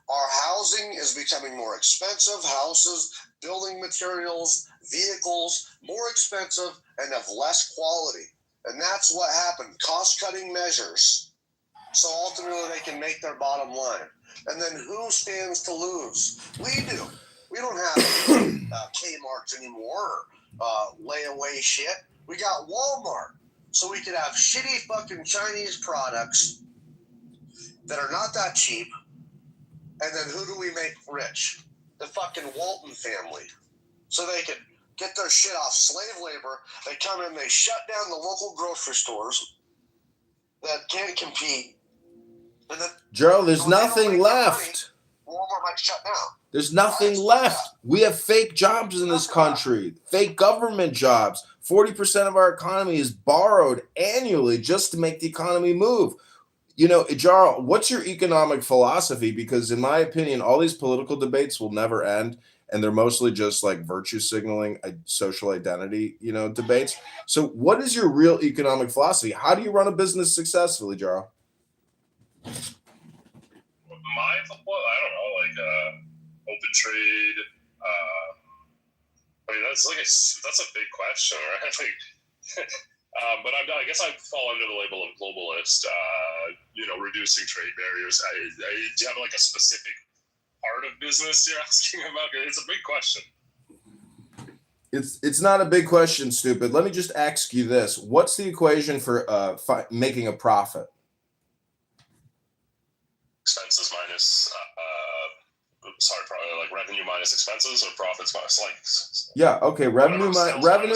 Our housing is becoming more expensive. Houses, building materials, vehicles, more expensive and of less quality. And that's what happened. Cost-cutting measures. So ultimately they can make their bottom line. And then who stands to lose? We do. We don't have Kmart's anymore or layaway shit. We got Walmart. So we could have shitty fucking Chinese products that are not that cheap. And then who do we make rich? The fucking Walton family. So they could get their shit off slave labor. They come in, they shut down the local grocery stores that can't compete. And then, Joe, there's nothing left. Walmart might shut down. There's nothing left. We have fake jobs in this country, fake government jobs. 40% of our economy is borrowed annually just to make the economy move. Jarl, what's your economic philosophy? Because in my opinion, all these political debates will never end, and they're mostly just like virtue signaling, social identity, debates. So what is your real economic philosophy? How do you run a business successfully, Jarl? I don't know, open trade. That's a big question, right? But I guess I fall under the label of globalist. Reducing trade barriers. Do you have a specific part of business you're asking about? It's a big question. It's not a big question, stupid. Let me just ask you this: what's the equation for making a profit? Expenses minus probably like revenue minus expenses, or profits minus Yeah, okay. Revenue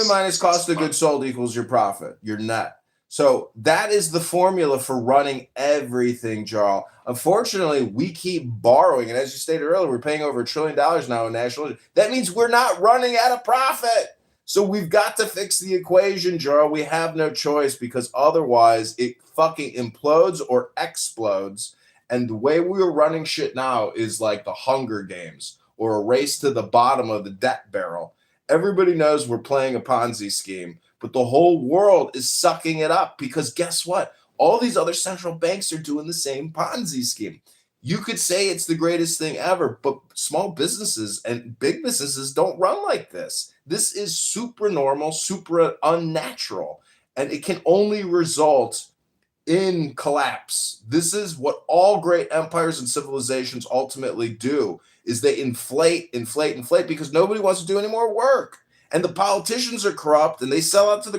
minus cost of money. goods sold equals your profit, your net. So that is the formula for running everything, Jarl. Unfortunately, we keep borrowing, and as you stated earlier, we're paying over $1 trillion now in national. That means we're not running at a profit. So we've got to fix the equation, Jarl. We have no choice, because otherwise it fucking implodes or explodes. And the way we are running shit now is like the Hunger Games or a race to the bottom of the debt barrel. Everybody knows we're playing a Ponzi scheme, but the whole world is sucking it up, because guess what? All these other central banks are doing the same Ponzi scheme. You could say it's the greatest thing ever, but small businesses and big businesses don't run like this. This is super normal, super unnatural, and it can only result in collapse. This is what all great empires and civilizations ultimately do, is they inflate because nobody wants to do any more work. And the politicians are corrupt, and they sell out to the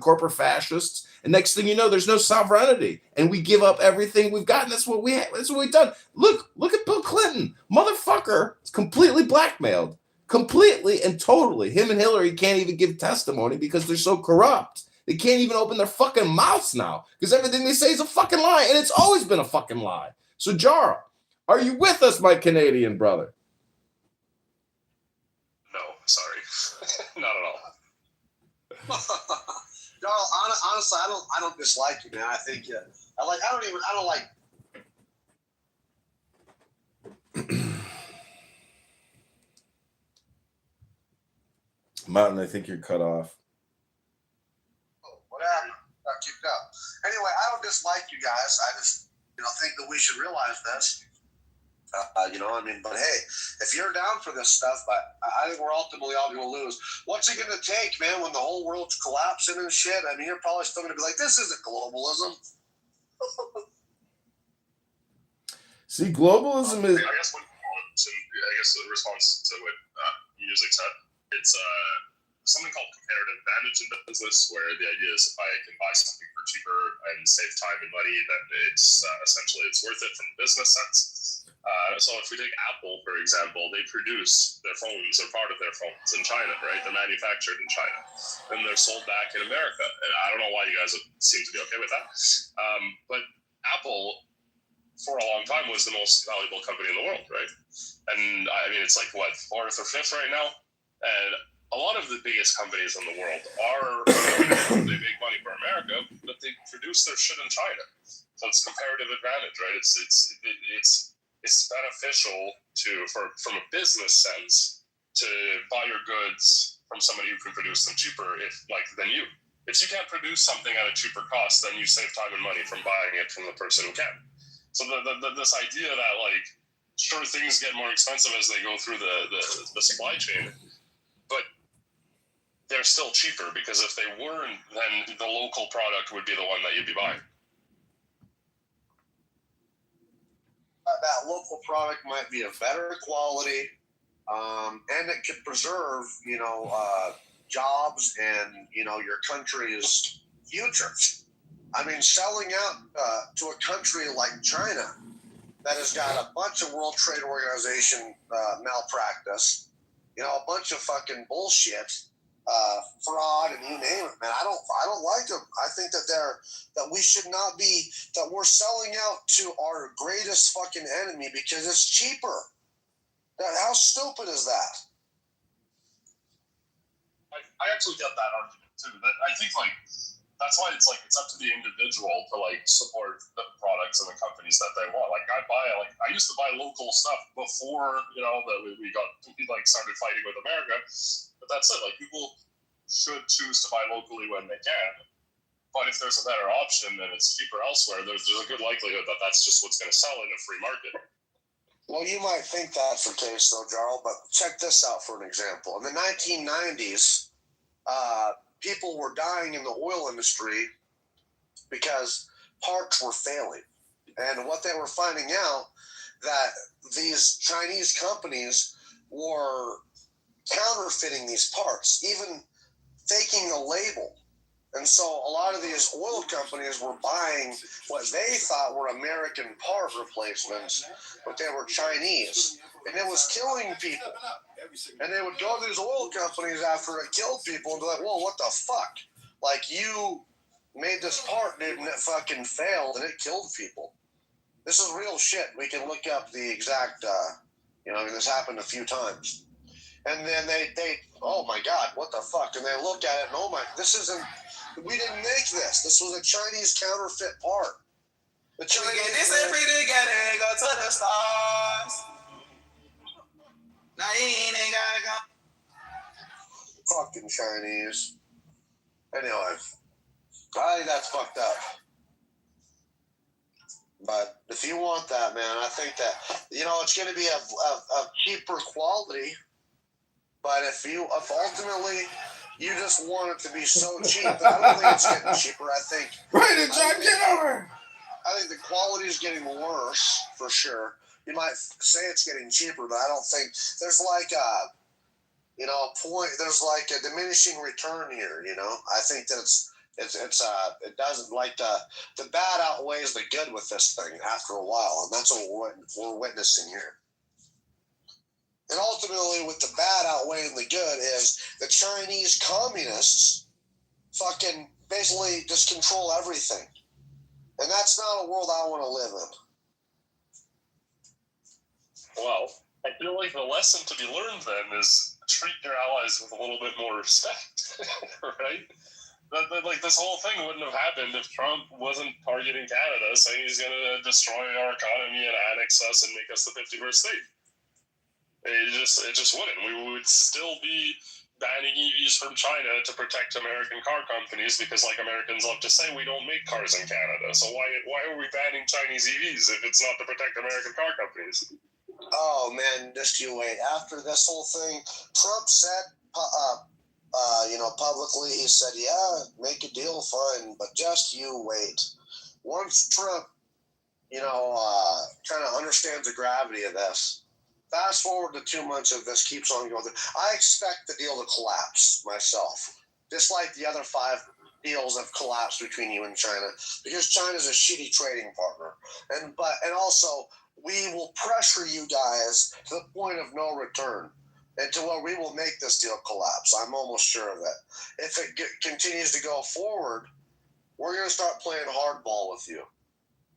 corporate fascists. And next thing you know, there's no sovereignty, and we give up everything we've got. And that's what we've done. Look at Bill Clinton, motherfucker. It's completely blackmailed, completely and totally. Him and Hillary can't even give testimony because they're so corrupt. They can't even open their fucking mouths now, because everything they say is a fucking lie, and it's always been a fucking lie. So, Jarl, are you with us, my Canadian brother? No, sorry. Not at all. Jarl, honestly, I don't dislike you, man. I think I don't like. Mountain, I think you're cut off. What happened? Got kicked out. Anyway, I don't dislike you guys. I just, think that we should realize this. But hey, if you're down for this stuff, I think we're ultimately all going to lose. What's it going to take, man, when the whole world's collapsing and shit? I mean, you're probably still going to be like, this isn't globalism. See, globalism is. I guess the response to what music said, it's something called comparative advantage in business, where the idea is if I can buy something for cheaper and save time and money, then it's essentially it's worth it from a business sense. So if we take Apple, for example, they produce their phones or part of their phones in China, right? They're manufactured in China, and they're sold back in America. And I don't know why you guys seem to be okay with that. But Apple, for a long time, was the most valuable company in the world, right? And I mean, it's like, what, fourth or fifth right now? And a lot of the biggest companies in the world they make money for America, but they produce their shit in China. So it's comparative advantage, right? It's beneficial from a business sense to buy your goods from somebody who can produce them cheaper than you. If you can't produce something at a cheaper cost, then you save time and money from buying it from the person who can. So this idea that sure, things get more expensive as they go through the supply chain, but they're still cheaper, because if they weren't, then the local product would be the one that you'd be buying. That local product might be of better quality, and it could preserve, jobs and, your country's future. I mean, selling out to a country like China that has got a bunch of World Trade Organization malpractice, a bunch of fucking bullshit, fraud, and you name it, man. I don't like them. I think that we should not be, that we're selling out to our greatest fucking enemy because it's cheaper. How stupid is that? I actually get that argument too. I think that's why it's up to the individual to support the products and the companies that they want. I used to buy local stuff before we started fighting with America. But that's it. People should choose to buy locally when they can. But if there's a better option and it's cheaper elsewhere, there's a good likelihood that that's just what's going to sell in a free market. Well, you might think that's the case, though, Jarl, but check this out for an example. In the 1990s, people were dying in the oil industry because parts were failing. And what they were finding out, that these Chinese companies were counterfeiting these parts, even faking a label. And so a lot of these oil companies were buying what they thought were American part replacements, but they were Chinese. And it was killing people. And they would go to these oil companies after it killed people and be like, whoa, what the fuck? Like, you made this part, dude, and it fucking failed and it killed people. This is real shit. We can look up the exact, this happened a few times. And then they oh my God, what the fuck? And they look at it and, oh my, we didn't make this. This was a Chinese counterfeit part. The Chinese. We get this every together and go to the stars. Now you ain't gotta go. Fucking Chinese. Anyway, I think that's fucked up. But if you want that, man, I think that, it's going to be a cheaper quality. But if ultimately you just want it to be so cheap, I don't think it's getting cheaper. I think. Right, John, get over. I think the quality is getting worse for sure. You might say it's getting cheaper, but I don't think there's like a point. There's like a diminishing return here. I think that it doesn't, like the bad outweighs the good with this thing after a while, and that's what we're witnessing here. And ultimately, with the bad outweighing the good is the Chinese communists fucking basically just control everything. And that's not a world I want to live in. Well, I feel like the lesson to be learned then is treat your allies with a little bit more respect, right? Like, this whole thing wouldn't have happened if Trump wasn't targeting Canada, saying he's going to destroy our economy and annex us and make us the 51st state. It just wouldn't. We would still be banning EVs from China to protect American car companies because, like Americans love to say, we don't make cars in Canada. So why are we banning Chinese EVs if it's not to protect American car companies? Oh, man, just you wait. After this whole thing, Trump said, publicly, he said, yeah, make a deal, fine, but just you wait. Once Trump, kind of understands the gravity of this, fast forward to 2 months of this keeps on going. I expect the deal to collapse myself, just like the other 5 deals have collapsed between you and China, because China's a shitty trading partner. And also, we will pressure you guys to the point of no return, and to where we will make this deal collapse. I'm almost sure of it. If it continues to go forward, we're going to start playing hardball with you.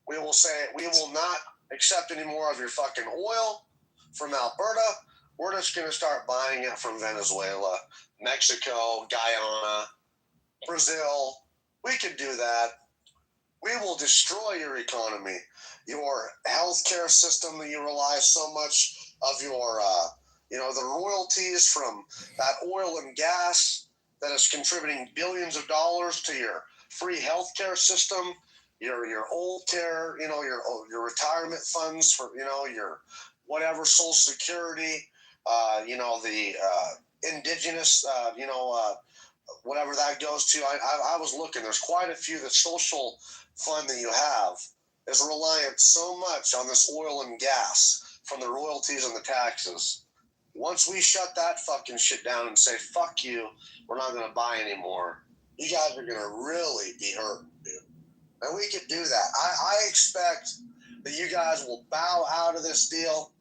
We will say we will not accept any more of your fucking oil from Alberta. We're just going to start buying it from Venezuela, Mexico, Guyana, Brazil. We could do that. We will destroy your economy, your healthcare system that you rely so much of your, the royalties from that oil and gas that is contributing billions of dollars to your free healthcare system, your old care, your retirement funds for, your whatever, Social Security, the indigenous, whatever that goes to. I was looking, there's quite a few. The social fund that you have is reliant so much on this oil and gas from the royalties and the taxes. Once we shut that fucking shit down and say, fuck you, we're not going to buy anymore, you guys are going to really be hurt, dude. And we could do that. I expect that you guys will bow out of this deal,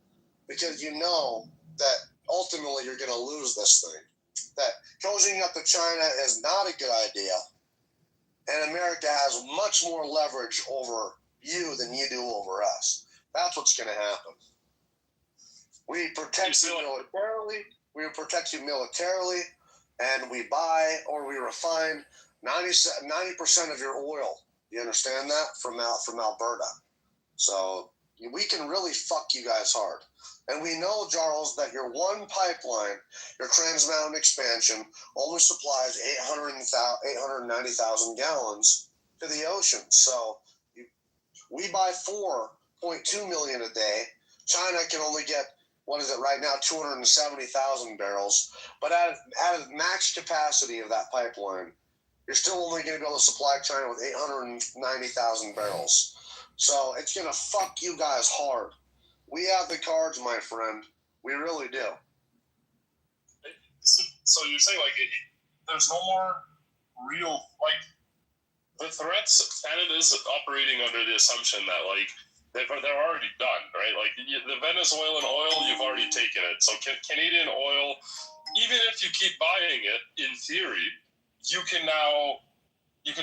because you know that ultimately you're going to lose this thing. That cozying up to China is not a good idea. And America has much more leverage over you than you do over us. That's what's going to happen. We protect you militarily, and we buy or we refine 90% of your oil. You understand that? From Alberta. So we can really fuck you guys hard. And we know, Charles, that your one pipeline, your Trans Mountain expansion, only supplies 890,000 gallons to the ocean. So we buy 4.2 million a day. China can only get, what is it right now, 270,000 barrels. But at max capacity of that pipeline, you're still only going to be able to supply China with 890,000 barrels. So it's going to fuck you guys hard. We have the cards, my friend. We really do. So you're saying like there's no more real like the threats. Canada's operating under the assumption that like they're already done, right? Like the Venezuelan oil, you've already taken it. So Canadian oil, even if you keep buying it, in theory, you can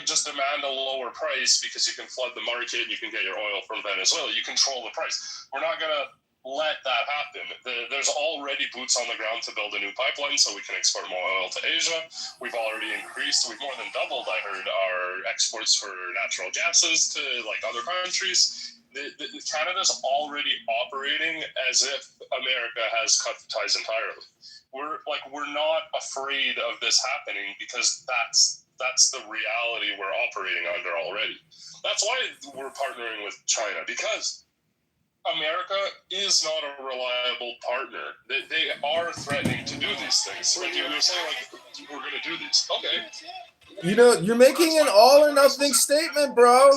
just demand a lower price because you can flood the market. You can get your oil from Venezuela. You control the price. We're not gonna let that happen. There's already boots on the ground to build a new pipeline so we can export more oil to Asia. We've already increased. We've more than doubled, I heard, our exports for natural gases to like other countries. Canada's already operating as if America has cut the ties entirely. We're not afraid of this happening because that's the reality we're operating under already. That's why we're partnering with China, because America is not a reliable partner. They are threatening to do these things. Like you were saying, like we're going to do these. Okay. You know, you're making an all or nothing statement, bro.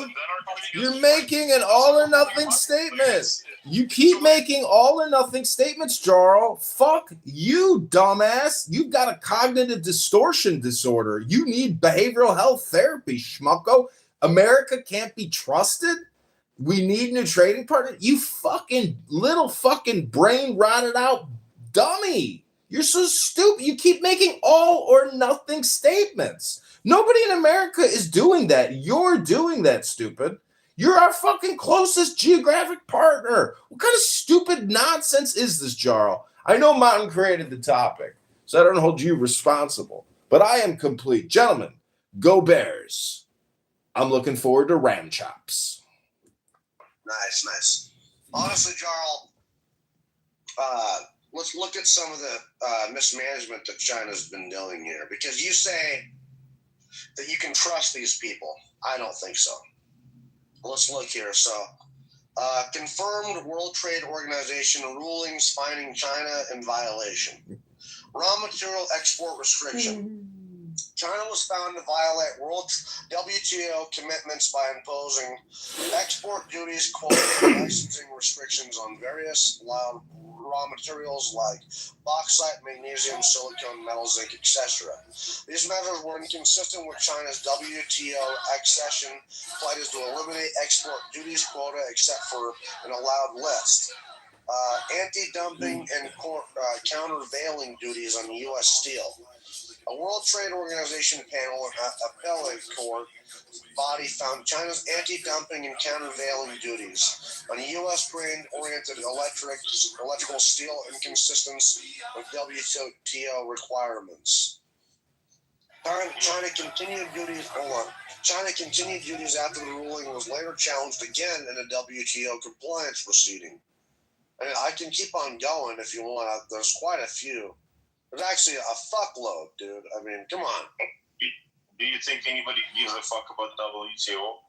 You're making an all or nothing statement. You keep making all or nothing statements, Jarl. Fuck you, dumbass. You've got a cognitive distortion disorder. You need behavioral health therapy, schmucko. America can't be trusted. We need new trading partner. You fucking little fucking brain rotted out dummy. You're so stupid. You keep making all or nothing statements. Nobody in America is doing that. You're doing that, stupid. You're our fucking closest geographic partner. What kind of stupid nonsense is this, Jarl? I know Mountain created the topic, so I don't hold you responsible. But I am complete. Gentlemen, go Bears. I'm looking forward to Ram Chops. Nice. Honestly, Jarl, let's look at some of the mismanagement that China's been doing here. Because you say that you can trust these people. I don't think so. Let's look here. So, confirmed World Trade Organization rulings finding China in violation. Raw material export restriction. China was found to violate World WTO commitments by imposing export duties, quotas, and licensing restrictions on various raw materials like bauxite, magnesium, silicon, metal, zinc, etc. These measures were inconsistent with China's WTO accession pledges to eliminate export duties quota except for an allowed list. Anti-dumping and countervailing duties on U.S. steel. A World Trade Organization panel appellate court body found China's anti-dumping and countervailing duties on U.S. grain-oriented electrical steel inconsistent with WTO requirements. China continued duties. China continued duties after the ruling was later challenged again in a WTO compliance proceeding. I mean, I can keep on going if you want. There's quite a few. There's actually a fuckload, dude. I mean, come on. Do you think anybody gives a fuck about WTO?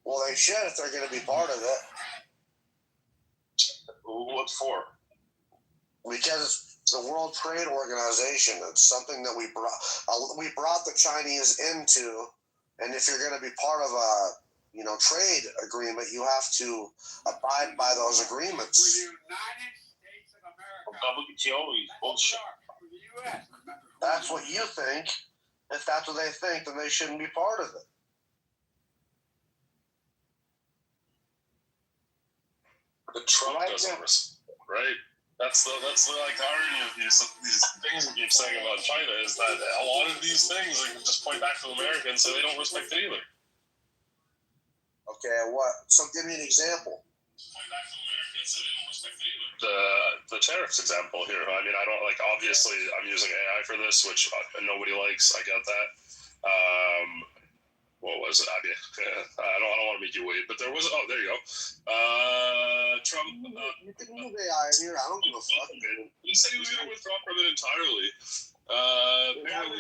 Well, they should if they're going to be part of it. What for? Because it's the World Trade Organization. It's something that we brought the Chinese into, and if you're going to be part of a trade agreement, you have to abide by those agreements. WTO is bullshit. That's what you think. If that's what they think, then they shouldn't be part of it. The Trump doesn't respect, right? That's the irony of these things we keep saying about China is that a lot of these things they can just point back to America and say they don't respect it either. Okay, what? So give me an example. The tariffs example here. I mean, I don't obviously I'm using AI for this, which nobody likes. I get that. What was it? I mean, I don't want to make you wait, but there was. Oh, there you go. Trump. You can move AI in here. I don't give a fuck. He said he was going to withdraw from it entirely. Apparently.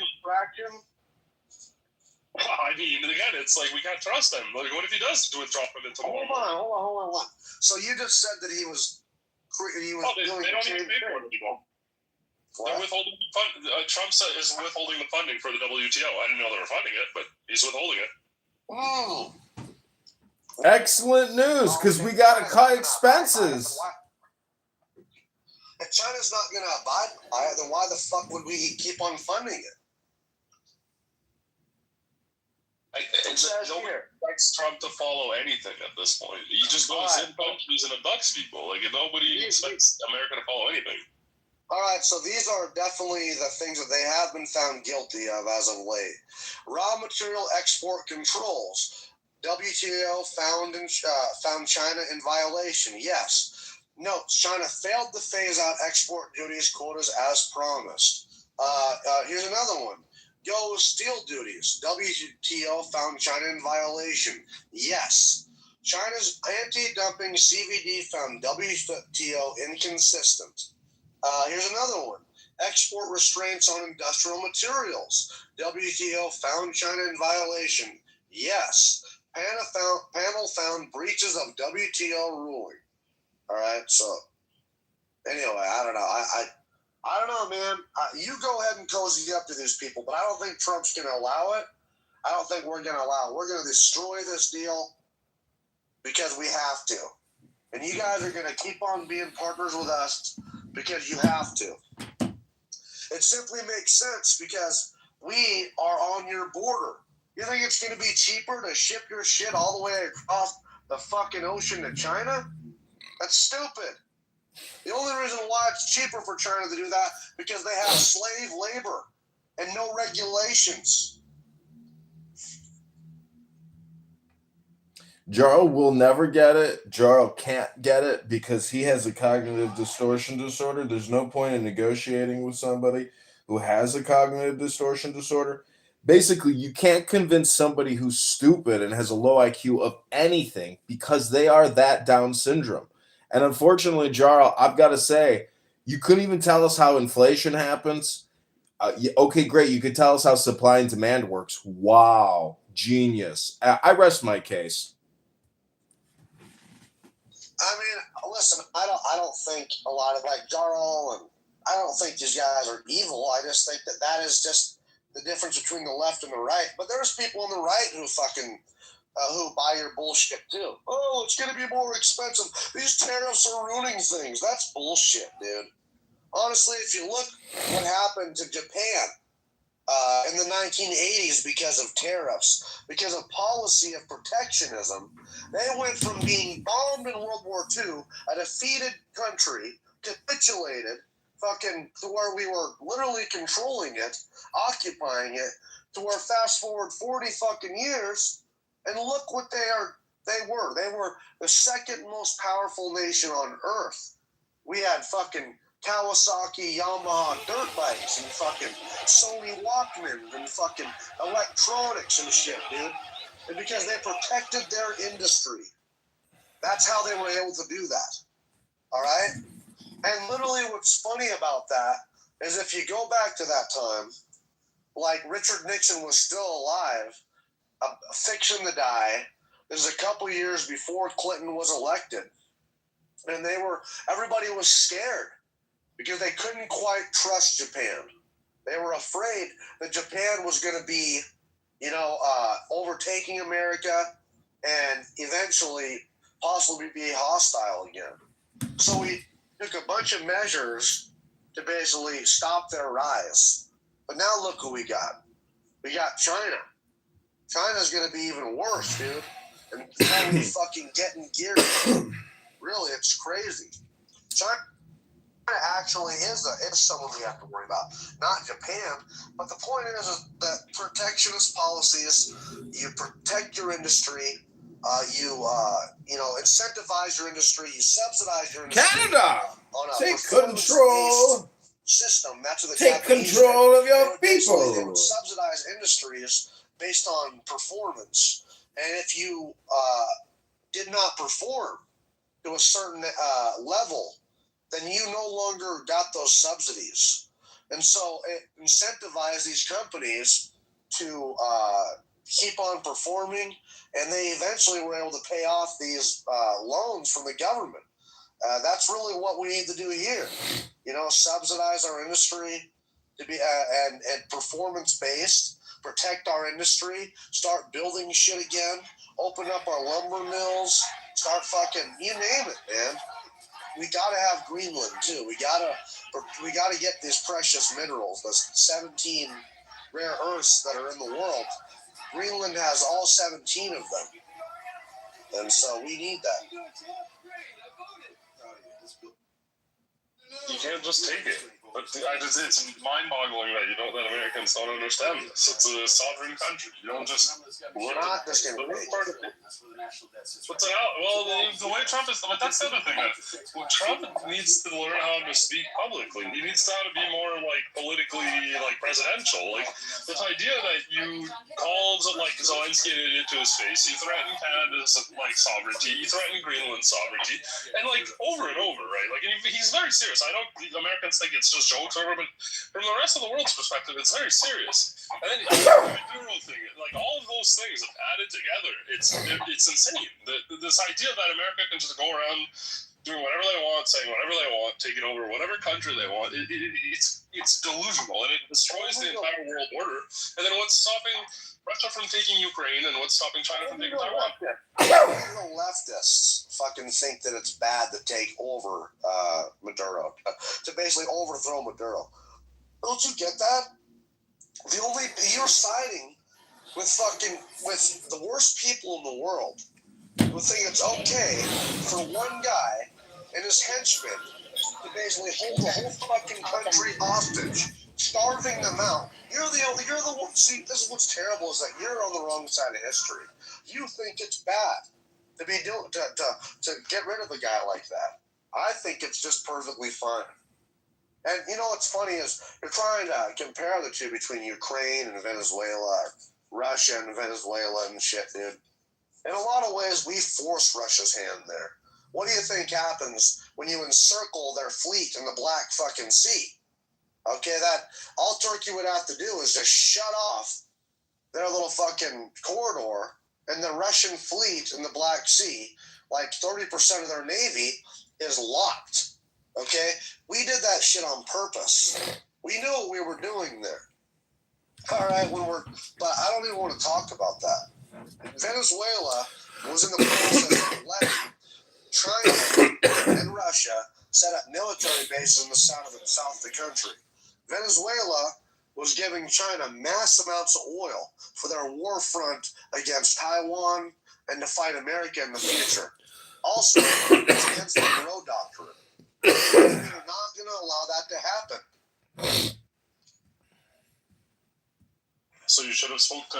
I mean, again, it's like we can't trust him. Like, what if he does withdraw from it tomorrow? Hold on. So you just said that he was they don't even pay for it anymore. They're withholding the fund. Trump is withholding the funding for the WTO. I didn't know they were funding it, but he's withholding it. Oh. Excellent news, because we got to cut expenses. If China's not going to abide by it, then why the fuck would we keep on funding it? Nobody expects Trump to follow anything at this point. He just goes in countries and abducts people. Like, nobody expects America to follow anything. All right, so these are definitely the things that they have been found guilty of as of late. Raw material export controls. WTO found China in violation. Yes. Note, China failed to phase out export duties quotas as promised. Here's another one. Go steel duties. WTO found China in violation. Yes. China's anti-dumping CVD found WTO inconsistent. Here's another one. Export restraints on industrial materials. WTO found China in violation. Yes. Panel found breaches of WTO ruling. All right. So anyway, I don't know. I don't know, man. You go ahead and cozy up to these people, but I don't think Trump's going to allow it. I don't think we're going to allow it. We're going to destroy this deal because we have to. And you guys are going to keep on being partners with us because you have to. It simply makes sense because we are on your border. You think it's going to be cheaper to ship your shit all the way across the fucking ocean to China? That's stupid. The only reason why it's cheaper for China to do that because they have slave labor and no regulations. Jarl will never get it. Jarl can't get it because he has a cognitive distortion disorder. There's no point in negotiating with somebody who has a cognitive distortion disorder. Basically, you can't convince somebody who's stupid and has a low IQ of anything because they are that Down syndrome. And unfortunately, Jarl, I've got to say, you couldn't even tell us how inflation happens. Okay, great. You could tell us how supply and demand works. Wow, genius. I rest my case. I mean, listen, I don't think a lot of like Jarl and I don't think these guys are evil. I just think that is just the difference between the left and the right. But there's people on the right who fucking who buy your bullshit too. Oh, it's going to be more expensive. These tariffs are ruining things. That's bullshit, dude. Honestly, if you look what happened to Japan in the 1980s because of tariffs, because of policy of protectionism, they went from being bombed in World War II, a defeated country, capitulated, fucking to where we were literally controlling it, occupying it, to where fast forward 40 fucking years, and look what they were. They were the second most powerful nation on earth. We had fucking Kawasaki, Yamaha dirt bikes and fucking Sony Walkmans and fucking electronics and shit, dude. And because they protected their industry. That's how they were able to do that. All right? And literally what's funny about that is if you go back to that time, like Richard Nixon was still alive, fixing to die. This is a couple years before Clinton was elected. And everybody was scared because they couldn't quite trust Japan. They were afraid that Japan was going to be, overtaking America and eventually possibly be hostile again. So we took a bunch of measures to basically stop their rise. But now look who we got. We got China. China's going to be even worse, dude. And totally fucking getting geared. Really, it's crazy. China actually is someone we have to worry about, not Japan. But the point is that protectionist policies, you protect your industry, you incentivize your industry, you subsidize your industry. Canada, on a take control. System. That's what the take Japanese control did. of your people. They would subsidize industries based on performance, and if you did not perform to a certain level, then you no longer got those subsidies. And so it incentivized these companies to keep on performing, and they eventually were able to pay off these loans from the government. That's really what we need to do here. Subsidize our industry to be and performance-based, protect our industry, start building shit again, open up our lumber mills, start fucking, you name it, man. we gotta have Greenland too. We gotta get these precious minerals, the 17 rare earths that are in the world. Greenland has all 17 of them, and so we need that. You can't just take it. But it's mind-boggling that Americans don't understand this. It's a sovereign country. You don't just We're not just going to part of it. But the way Trump is, but that's the other thing. Trump needs to learn how to speak publicly. He needs to be more politically presidential. This idea that you called Zelensky an idiot to his face, you threatened Canada's sovereignty, you threatened Greenland's sovereignty, and over and over, right? And he's very serious. I don't. Americans think it's just jokes or whatever, but from the rest of the world's perspective, it's very serious. And then the Maduro thing, all of those things added together, it's insane. This idea that America can just go around doing whatever they want, saying whatever they want, taking over whatever country they want, it's delusional, and it destroys the entire world order. And then what's stopping Russia from taking Ukraine, and what's stopping China from taking Taiwan? The leftists fucking think that it's bad to take over Maduro, to basically overthrow Maduro. Don't you get that? You're siding with the worst people in the world who think it's okay for one guy and his henchmen to basically hold the whole fucking country hostage, starving them out. You're the one. See, this is what's terrible is that you're on the wrong side of history. You think it's bad to get rid of a guy like that. I think it's just perfectly fine. And what's funny is you're trying to compare the two between Ukraine and Venezuela, Russia and Venezuela and shit, dude. In a lot of ways, we forced Russia's hand there. What do you think happens when you encircle their fleet in the Black fucking Sea? Okay, that all Turkey would have to do is just shut off their little fucking corridor, and the Russian fleet in the Black Sea, 30% of their navy is locked. Okay? We did that shit on purpose. We knew what we were doing there. All right, but I don't even want to talk about that. Venezuela was in the process of letting China and Russia set up military bases in the south of the country. Venezuela was giving China mass amounts of oil for their war front against Taiwan and to fight America in the future. Also, it's against the Monroe Doctrine. We're not going to allow that to happen. So you should have spoke to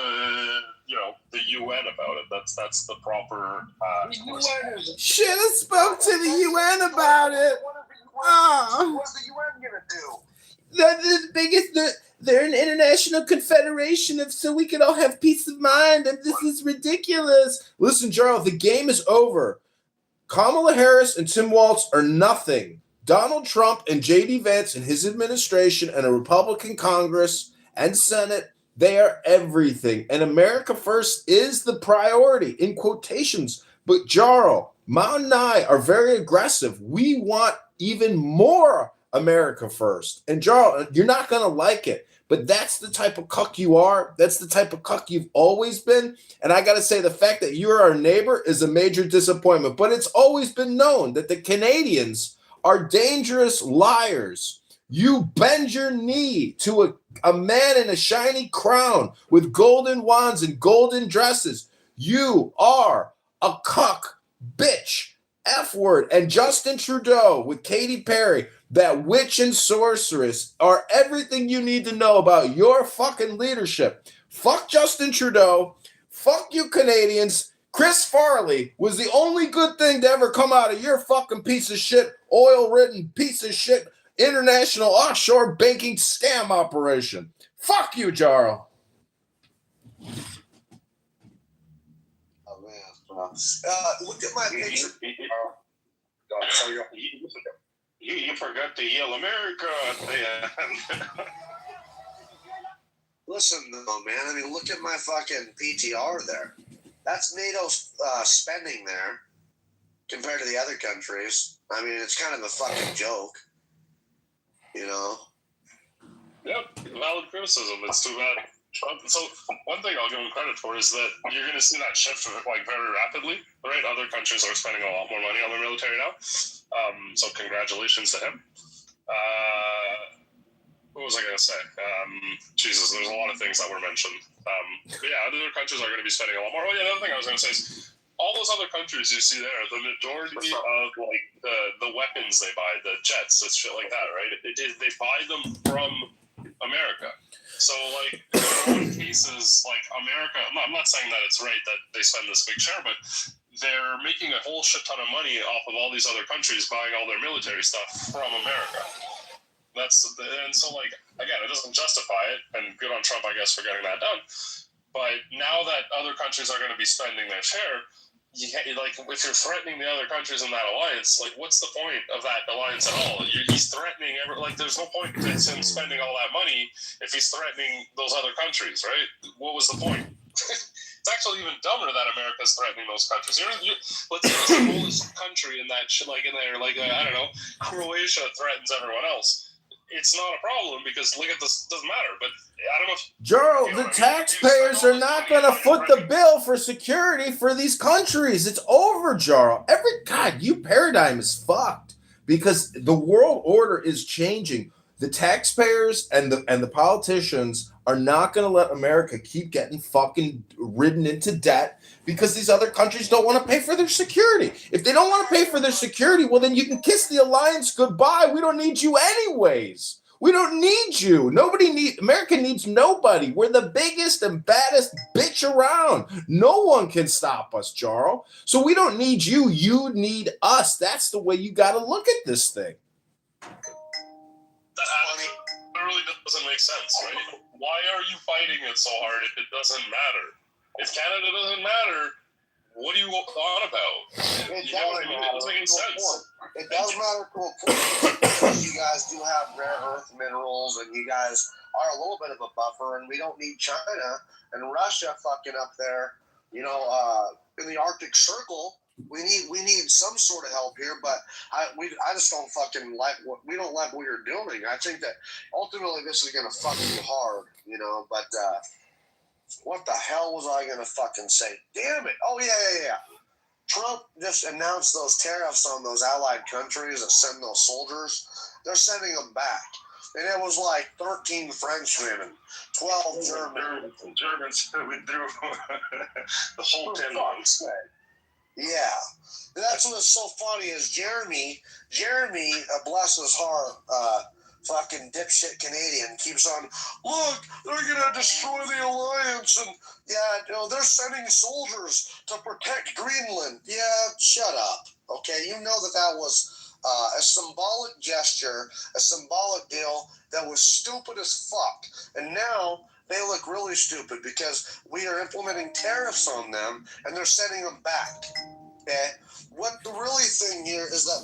the UN about it. That's the proper. Should have spoke to the UN about it. What's the UN gonna do? They're the biggest. They're an international confederation so we can all have peace of mind. And this is ridiculous. Listen, Gerald, the game is over. Kamala Harris and Tim Walz are nothing. Donald Trump and J.D. Vance and his administration and a Republican Congress and Senate, they are everything. And America first is the priority, in quotations. But Jarl, Mount and I are very aggressive. We want even more America first. And Jarl, you're not going to like it. But that's the type of cuck you are. That's the type of cuck you've always been. And I got to say, the fact that you're our neighbor is a major disappointment. But it's always been known that the Canadians are dangerous liars. You bend your knee to a man in a shiny crown with golden wands and golden dresses. You are a cuck, bitch, F-word. And Justin Trudeau with Katy Perry, that witch and sorceress, are everything you need to know about your fucking leadership. Fuck Justin Trudeau. Fuck you Canadians. Chris Farley was the only good thing to ever come out of your fucking piece of shit, oil-ridden piece of shit, international offshore banking scam operation. Fuck you, Jarl. Oh, man. Look at my picture. You forgot to yell America at the end. Listen, though, man. I mean, look at my fucking PTR there. That's NATO spending there compared to the other countries. I mean, it's kind of a fucking joke. Yep, valid criticism. It's too bad. So one thing I'll give him credit for is that you're going to see that shift like very rapidly, right? Other countries are spending a lot more money on their military now. So congratulations to him. What was I going to say? Jesus, there's a lot of things that were mentioned. But yeah, other countries are going to be spending a lot more. Oh yeah, the other thing I was going to say is all those other countries you see there, the majority of like the weapons they buy, the jets, and shit like that, right? They buy them from America. So like in cases like America, I'm not saying that it's right that they spend this big share, but they're making a whole shit ton of money off of all these other countries buying all their military stuff from America. And so like again, it doesn't justify it, and good on Trump, I guess, for getting that done. But now that other countries are going to be spending their share, like if you're threatening the other countries in that alliance, like what's the point of that alliance at all? He's threatening like there's no point in him spending all that money if he's threatening those other countries, right? What was the point? It's actually even dumber that America's threatening those countries. Let's say the smallest country in that shit, like in there, like I don't know, Croatia threatens everyone else. It's not a problem because look at this. Doesn't matter. But I don't know. Gerald, the taxpayers are not going to foot the bill for security for these countries. It's over, Gerald. Your paradigm is fucked because the world order is changing. The taxpayers and the politicians are not going to let America keep getting fucking ridden into debt because these other countries don't want to pay for their security. If they don't want to pay for their security, well, then you can kiss the alliance goodbye. We don't need you anyways. We don't need you. America needs nobody. We're the biggest and baddest bitch around. No one can stop us, Jarl. So we don't need you. You need us. That's the way you got to look at this thing. That really doesn't make sense, right? Why are you fighting it so hard if it doesn't matter? If Canada doesn't matter, what are you on about? It You know what I mean? It doesn't make any sense. It does matter to a point. You guys do have rare earth minerals, and you guys are a little bit of a buffer, and we don't need China and Russia fucking up there, in the Arctic Circle. We need some sort of help here, but I just don't fucking like what you're doing. I think that ultimately this is gonna fuck you hard, But what the hell was I gonna fucking say? Damn it! Oh yeah. Trump just announced those tariffs on those allied countries that send those soldiers. They're sending them back, and it was like 13 Frenchmen and 12 Germans. Germans withdrew the whole 10 months. Yeah, that's what's so funny is Jeremy, bless his heart, fucking dipshit Canadian keeps on, look, they're gonna destroy the alliance, and they're sending soldiers to protect Greenland. Yeah, shut up. Okay, you know that was a symbolic gesture, a symbolic deal that was stupid as fuck, and now they look really stupid because we are implementing tariffs on them and they're sending them back. Okay? What the really thing here is that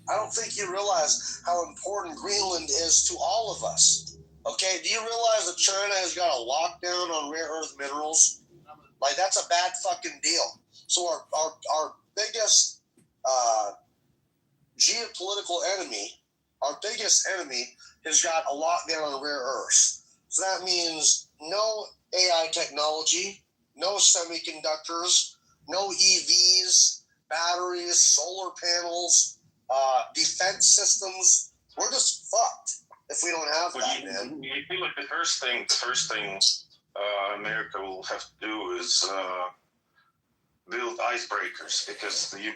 I don't think you realize how important Greenland is to all of us. Okay? Do you realize that China has got a lockdown on rare earth minerals? Like, that's a bad fucking deal. So our biggest geopolitical enemy, our biggest enemy, has got a lockdown on rare earths. So that means no AI technology, no semiconductors, no EVs, batteries, solar panels, defense systems. We're just fucked if we don't have that, man. I feel like the first thing America will have to do is build icebreakers, because you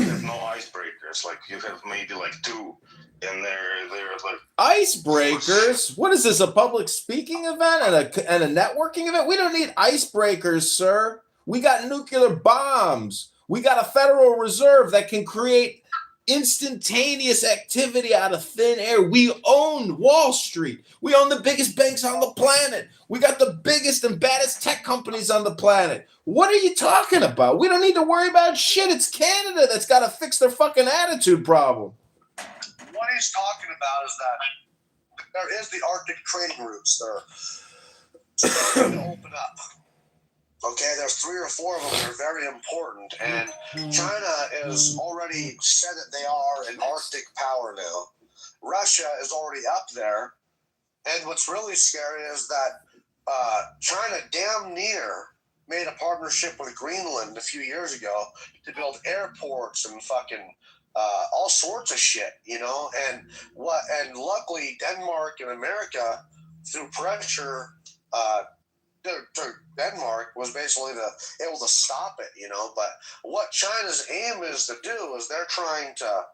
have no icebreakers. Like, you have maybe like two. And they're like icebreakers. What is this? A public speaking event and a networking event? We don't need icebreakers, sir. We got nuclear bombs. We got a Federal Reserve that can create instantaneous activity out of thin air. We own Wall Street. We own the biggest banks on the planet. We got the biggest and baddest tech companies on the planet. What are you talking about? We don't need to worry about shit. It's Canada that's got to fix their fucking attitude problem. What he's talking about is that there is the Arctic trading routes. They're starting to open up. Okay, there's 3 or 4 of them that are very important, and China is already said that they are an Arctic power now. Russia is already up there, and what's really scary is that China damn near made a partnership with Greenland a few years ago to build airports and fucking all sorts of shit, you know. And luckily Denmark and America, through pressure, Denmark was basically able to stop it, you know. But what China's aim is to do is they're trying to,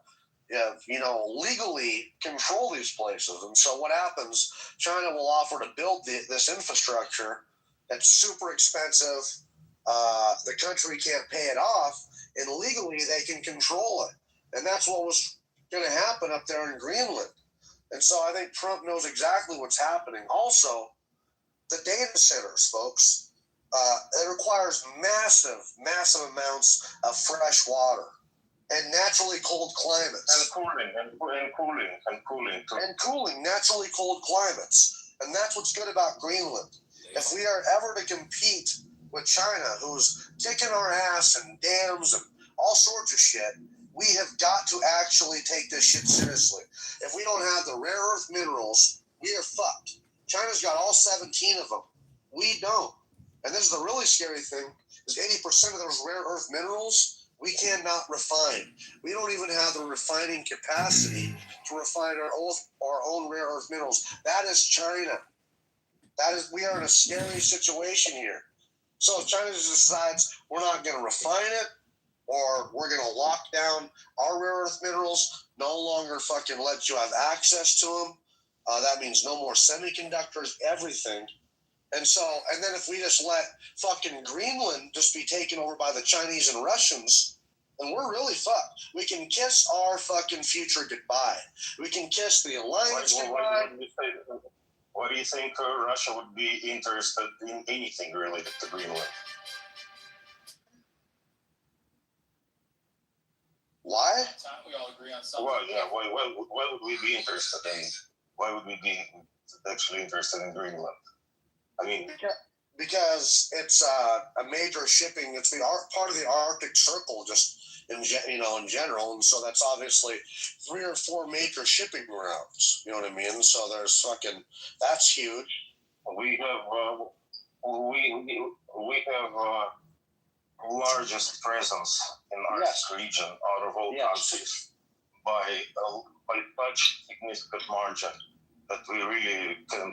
you know, legally control these places. And so what happens, China will offer to build this infrastructure that's super expensive. The country can't pay it off, and legally they can control it. And that's what was going to happen up there in Greenland. And so I think Trump knows exactly what's happening. Also, the data centers, folks, it requires massive amounts of fresh water and naturally cold climates. And cooling, naturally cold climates. And that's what's good about Greenland. If we are ever to compete with China, who's kicking our ass and dams and all sorts of shit, we have got to actually take this shit seriously. If we don't have the rare earth minerals, we are fucked. China's got all 17 of them. We don't. And this is the really scary thing, is 80% of those rare earth minerals we cannot refine. We don't even have the refining capacity to refine our own rare earth minerals. That is China. We are in a scary situation here. So if China decides we're not going to refine it, or we're going to lock down our rare earth minerals, no longer fucking let you have access to them. That means no more semiconductors, everything. And then if we just let fucking Greenland just be taken over by the Chinese and Russians, then we're really fucked. We can kiss our fucking future goodbye. We can kiss the alliance goodbye. What do you think Russia would be interested in anything related to Greenland? Why? We all agree on something. Well, yeah. Why would we be interested in? Why would we be actually interested in Greenland? I mean, because it's a major shipping. It's part of the Arctic Circle, just in general, and so that's obviously 3 or 4 major shipping routes. You know what I mean? So there's that's huge. We have largest presence in Arctic region out of all countries by such significant margin that we really can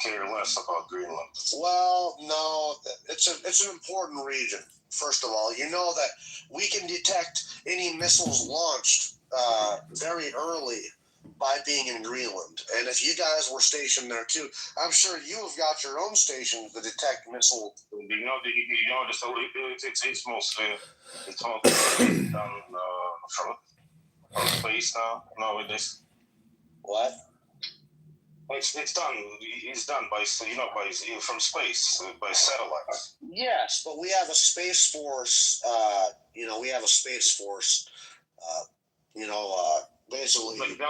care less about Greenland. Well, no, it's an important region. First of all, you know that we can detect any missiles launched very early by being in Greenland. And if you guys were stationed there too, I'm sure you have got your own station to detect missiles. It's mostly done from space now. Nowadays. What? It's done. It's done by from space by satellites. Yes, but we have a space force. We have a space force. Basically. Like the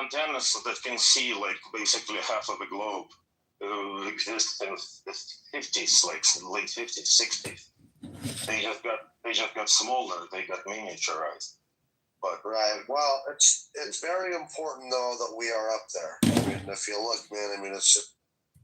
antennas that can see like basically half of the globe exist in the 50s, like late 50s, 60s. They just got smaller. They got miniaturized. But right. Well, it's very important though that we are up there. I mean, if you look, man, I mean, it's just.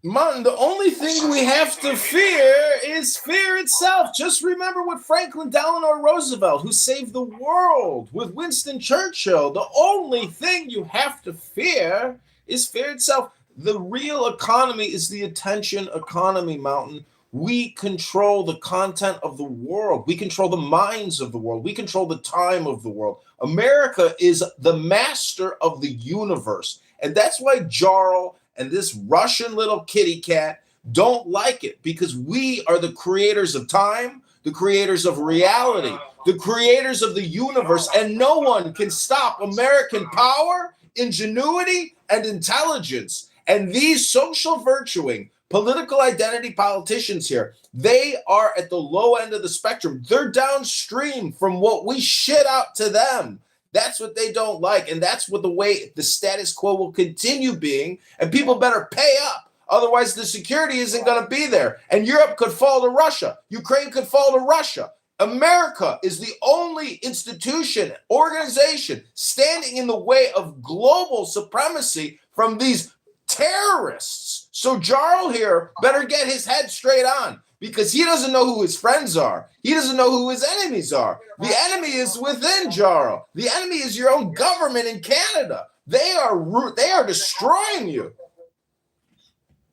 Martin, the only thing we have to fear is fear itself. Just remember what Franklin Delano Roosevelt, who saved the world, with Winston Churchill. The only thing you have to fear is fear itself. The real economy is the attention economy, Mountain. We control the content of the world. We control the minds of the world. We control the time of the world. America is the master of the universe. And that's why Jarl and this Russian little kitty cat don't like it, because we are the creators of time, the creators of reality, the creators of the universe, and no one can stop American power, ingenuity, and intelligence. And these social virtuing, political identity politicians here, they are at the low end of the spectrum. They're downstream from what we shit out to them. That's what they don't like, and that's what the way the status quo will continue being, and people better pay up. Otherwise, the security isn't going to be there, and Europe could fall to Russia. Ukraine could fall to Russia. America is the only institution, organization standing in the way of global supremacy from these terrorists So Jarl here better get his head straight on, because he doesn't know who his friends are. He doesn't know who his enemies are. The enemy is within, Jarl. The enemy is your own government in Canada. They are destroying you.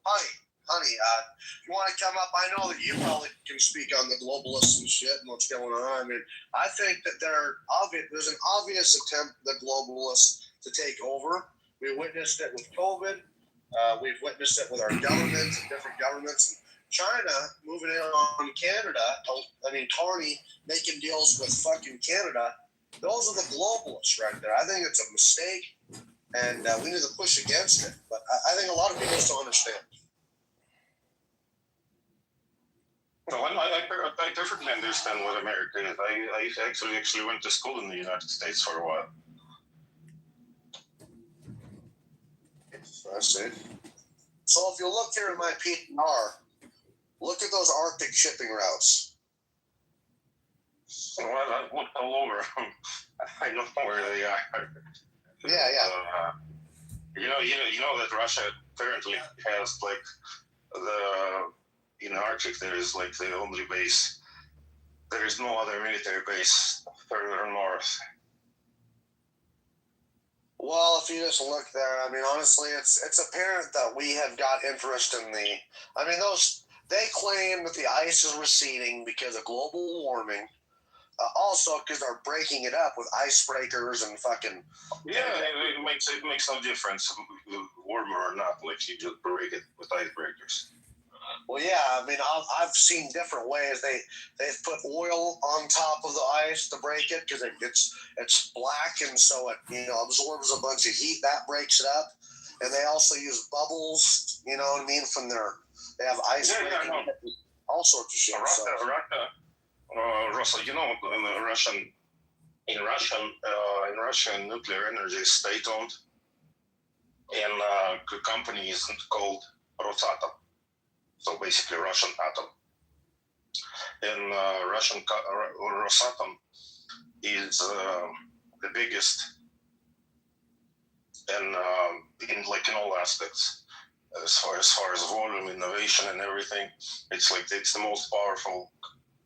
Honey, you want to come up? I know that you probably can speak on the globalists and shit and what's going on. I mean, I think that there's an obvious attempt the globalists to take over. We witnessed it with COVID. We've witnessed it with our governments and different governments. China moving in on Canada. I mean, Carney making deals with fucking Canada. Those are the globalists right there. I think it's a mistake, and we need to push against it. But I think a lot of people just don't understand. No, I perfectly understand what America is. I actually went to school in the United States for a while. I see. So if you look here at my PNR, look at those Arctic shipping routes. Well, I looked all over. I know where they are. Yeah. You know that Russia apparently has in Arctic there is the only base. There is no other military base further north. Well, if you just look there, I mean, honestly, it's apparent that we have got interest in they claim that the ice is receding because of global warming. Also, because they're breaking it up with icebreakers and fucking. Yeah, it makes no difference, warmer or not. You just break it with icebreakers. Well, yeah, I mean, I've seen different ways. They've put oil on top of the ice to break it because it's black, and so it absorbs a bunch of heat. That breaks it up, and they also use bubbles. You know what I mean? They have ice. Yeah, all sorts of shit. Russell, in Russian nuclear energy is state-owned, and the company is called Rosatom. So basically Russian atom. And Russian Rosatom is the biggest and in all aspects. As far as volume, innovation, and everything, it's the most powerful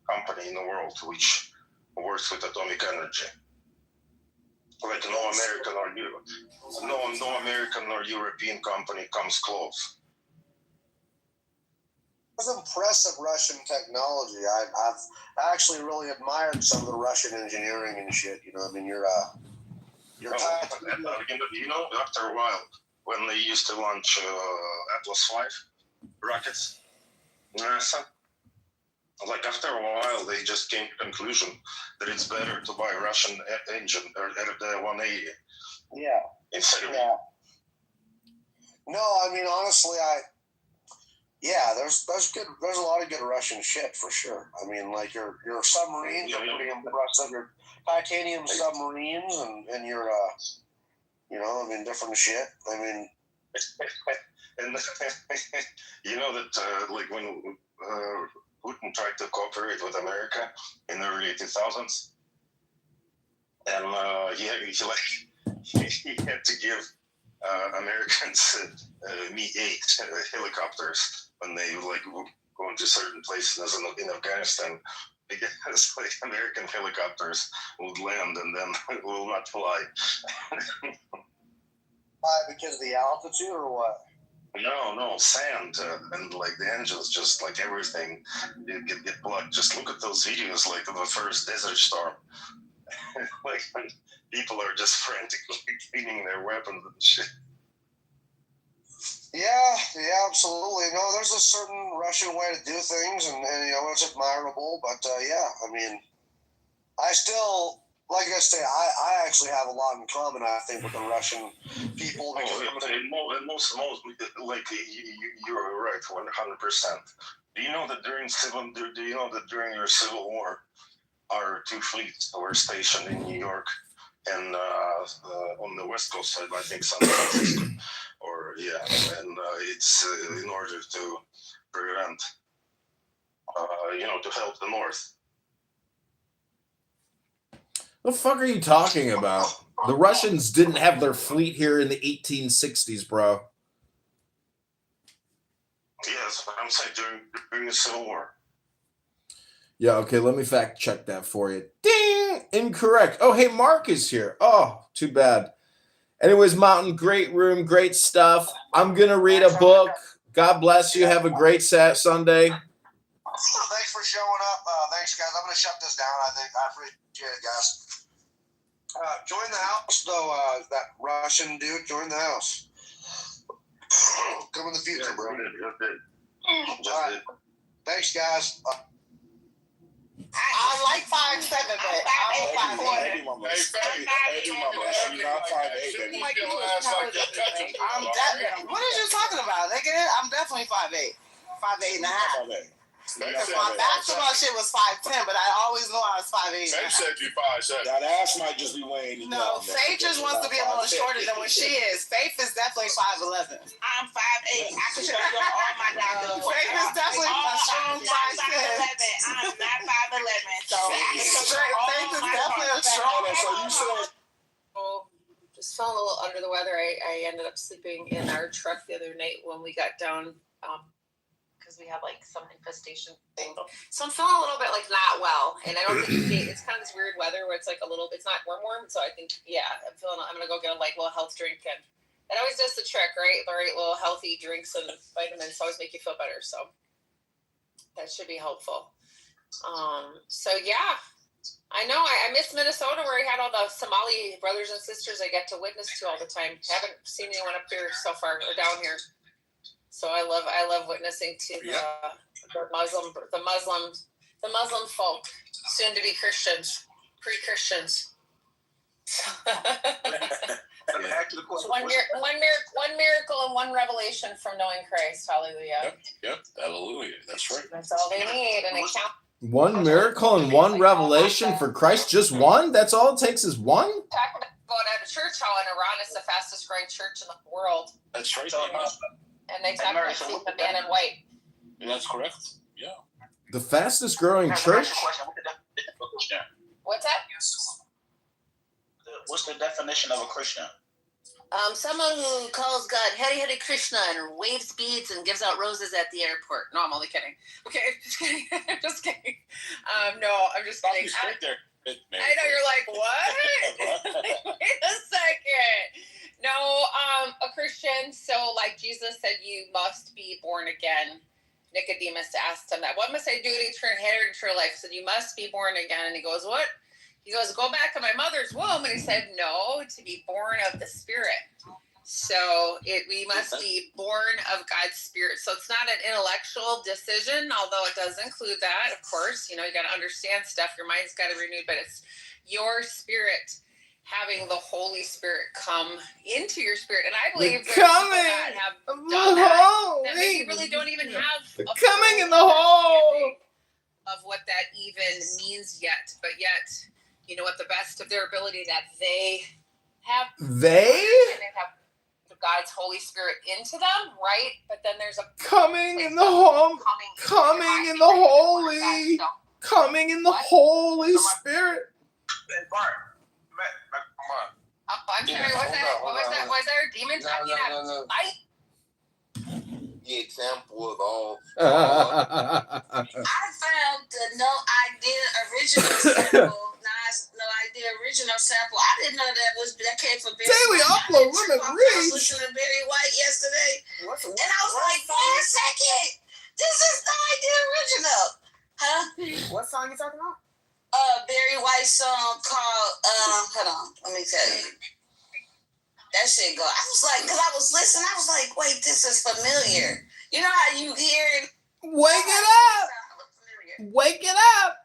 company in the world which works with atomic energy. No American or European company comes close. It's impressive Russian technology. I've actually really admired some of the Russian engineering and shit. You know, I mean, you're after a while, when they used to launch Atlas V rockets, NASA, after a while, they just came to the conclusion that it's better to buy a Russian engine or the 180. Yeah. Instead of No, I mean, honestly, there's a lot of good Russian shit for sure. I mean, your submarines are pretty impressive. Your titanium submarines and your different shit. I mean, and you know that when Putin tried to cooperate with America in the early 2000s, and he had to give Americans Mi-8 helicopters when they go into certain places in Afghanistan, because American helicopters would land and then will not fly. Why? Because of the altitude or what? No, sand and the engines, just everything get blocked. Just look at those videos, of the first Desert Storm. When people are just frantically cleaning their weapons and shit. Yeah, absolutely. No, there's a certain Russian way to do things, and it's admirable. But I mean, I still, like I say, I actually have a lot in common, I think, with the Duration people. Most, you're right, 100%. Do you know that during your Civil War, our two fleets were stationed in New York and on the West Coast side, I think San Francisco, and it's in order to prevent, to help the North. The fuck are you talking about? The Russians didn't have their fleet here in the 1860s, bro. Yes, I'm saying during the Civil War. Yeah, okay, let me fact check that for you. Ding! Incorrect. Oh, hey, Mark is here. Oh, too bad. Anyways, Mountain, great room, great stuff. I'm going to read a book. God bless you. Have a great Sunday. Thanks for showing up. Thanks, guys. I'm going to shut this down. I appreciate it, guys. Join the house, though. That Russian dude, join the house. Come in the future, bro. All right. Thanks, guys. I like 5'7", but I'm 5'8". Hey, mama. You're not 5'8", baby. What are you talking about, nigga? I'm definitely 5'8". 5'8 and a half. Because my basketball shit was 5'10", but I always knew I was 5'8". Faith said you 5'7". That ass might just be weighing you No, down. Faith just wants to be a little shorter than what she is. Faith is definitely 5'11". I'm 5'8". I can show you all my doctors. Faith is definitely a strong 5'10". I'm not 5'11". So Faith is definitely a strong. So you said. Just feeling a little under the weather. I ended up sleeping in our truck the other night when we got down. Because we had like some infestation thing. So I'm feeling a little bit like not well. And I don't think it's kind of this weird weather where it's like a little, it's not warm. So I think, yeah, I'm going to go get a little health drink. And that always does the trick, right? The right little healthy drinks and vitamins always make you feel better. So that should be helpful. So yeah, I know I miss Minnesota where I had all the Somali brothers and sisters I get to witness to all the time. Haven't seen anyone up here so far or down here. So I love witnessing to the Muslim folk, soon to be Christians, pre-Christians. Back to the question. One miracle and one revelation from knowing Christ. Hallelujah. Yep. Hallelujah. That's right. That's all they need. And it counts. One miracle and one revelation for Christ. Just one? That's all it takes is one? Talk about going out to church, how in Iran it's the fastest growing church in the world. That's right. And they talk about seeing the man in white. That's correct. Yeah. The fastest growing church? What's that? What's the definition of a Christian? Someone who calls God Hare Krishna and waves beads and gives out roses at the airport. No, I'm only kidding. Okay, just kidding. Just kidding. No, I'm just kidding. I know you're like, what? Wait a second. No, a Christian. So, like Jesus said, you must be born again. Nicodemus asked him that. What must I do to inherit eternal life? He said, you must be born again. And he goes, what? He goes, go back to my mother's womb. And he said, no, to be born of the Spirit. So we must be born of God's Spirit. So it's not an intellectual decision, although it does include that, of course. You got to understand stuff. Your mind's got to be renewed, but it's your spirit having the Holy Spirit come into your spirit. And I believe there's people that have done that maybe really don't even have the coming in the hole of what that even means yet. But yet, you know what, the best of their ability that they have have God's Holy Spirit into them, right? But then there's a coming in the home, coming in the holy, coming in the Holy Spirit. I'm sorry, was there a demon talking at light? The example of all. I found the No Idea original sample. No Idea original sample. I didn't know that came from Barry Daily White. upload limit I was reach. listening to Barry White yesterday, and I was like, wait a second, this is No Idea original, huh? What song you talking about? Barry White song called hold on, let me tell you. That shit go. I was like, because I was listening, I was like, wait, this is familiar. You know how you hear it? Wake it up! Wake it up!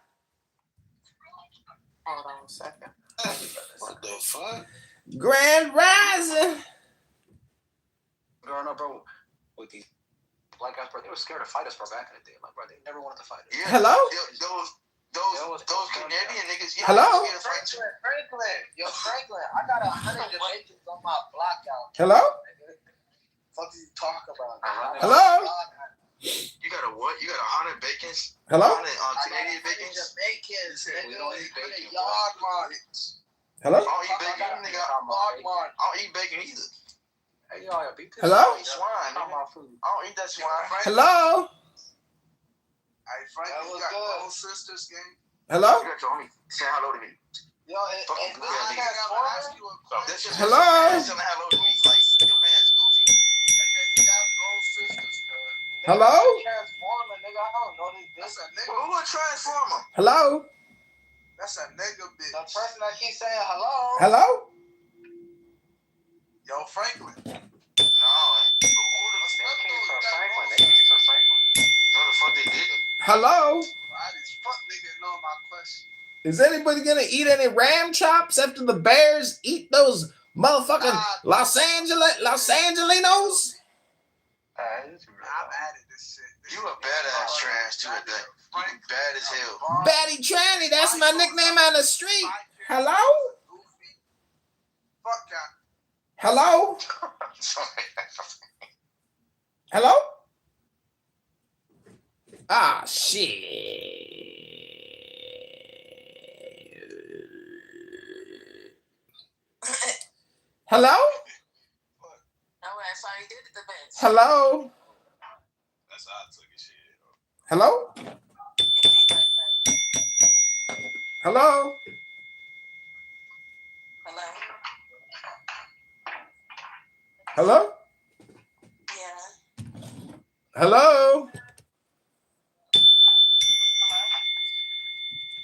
Hold on a second. What the fuck? Grand Rising! Growing up, bro, with these black guys, bro, they were scared to fight us, bro, back in the day. Like, bro, they never wanted to fight us. Yeah, hello? Those Canadian niggas. Yeah, hello? Franklin, I got 100 Jamaicans on my block out. Hello? What you talk about? Hello? You got a what? You got 100 bacons? Hello? 100 Canadian bacons? Jamaicans, We don't eat bacon. yard markets. Hello? I don't eat bacon. Nigga, I don't eat bacon either. Hey, y'all beat this Hello? swine. I don't eat that swine. Hello? Hey, Frank, you got old sisters, gang? Hello? You got your homie saying hello to me. Yo, Hello? hello to me. Like, your man's goofy. Hello? Transformer, nigga. I don't know this. That's a nigga. Who a transformer? Hello? That's a nigga bitch. The person that keeps saying hello. Hello? Yo, Franklin. No. Who the fuck came from Franklin? They came from Franklin. No, the fuck they didn't. Hello? I just fuck nigga know my question. Is anybody gonna eat any ram chops after the Bears eat those motherfucking Los Angelinos? I'm at it, this shit. You a badass trash too at that. You bad as hell. Batty Tranny, that's my nickname on the street. Hello? Fuck that. Hello? Sorry. Hello? Ah, shit. Hello? No, I saw you did it the best. Hello? That's how I took it. Shit. Hello? Hello? Hello? Hello? Yeah. Hello?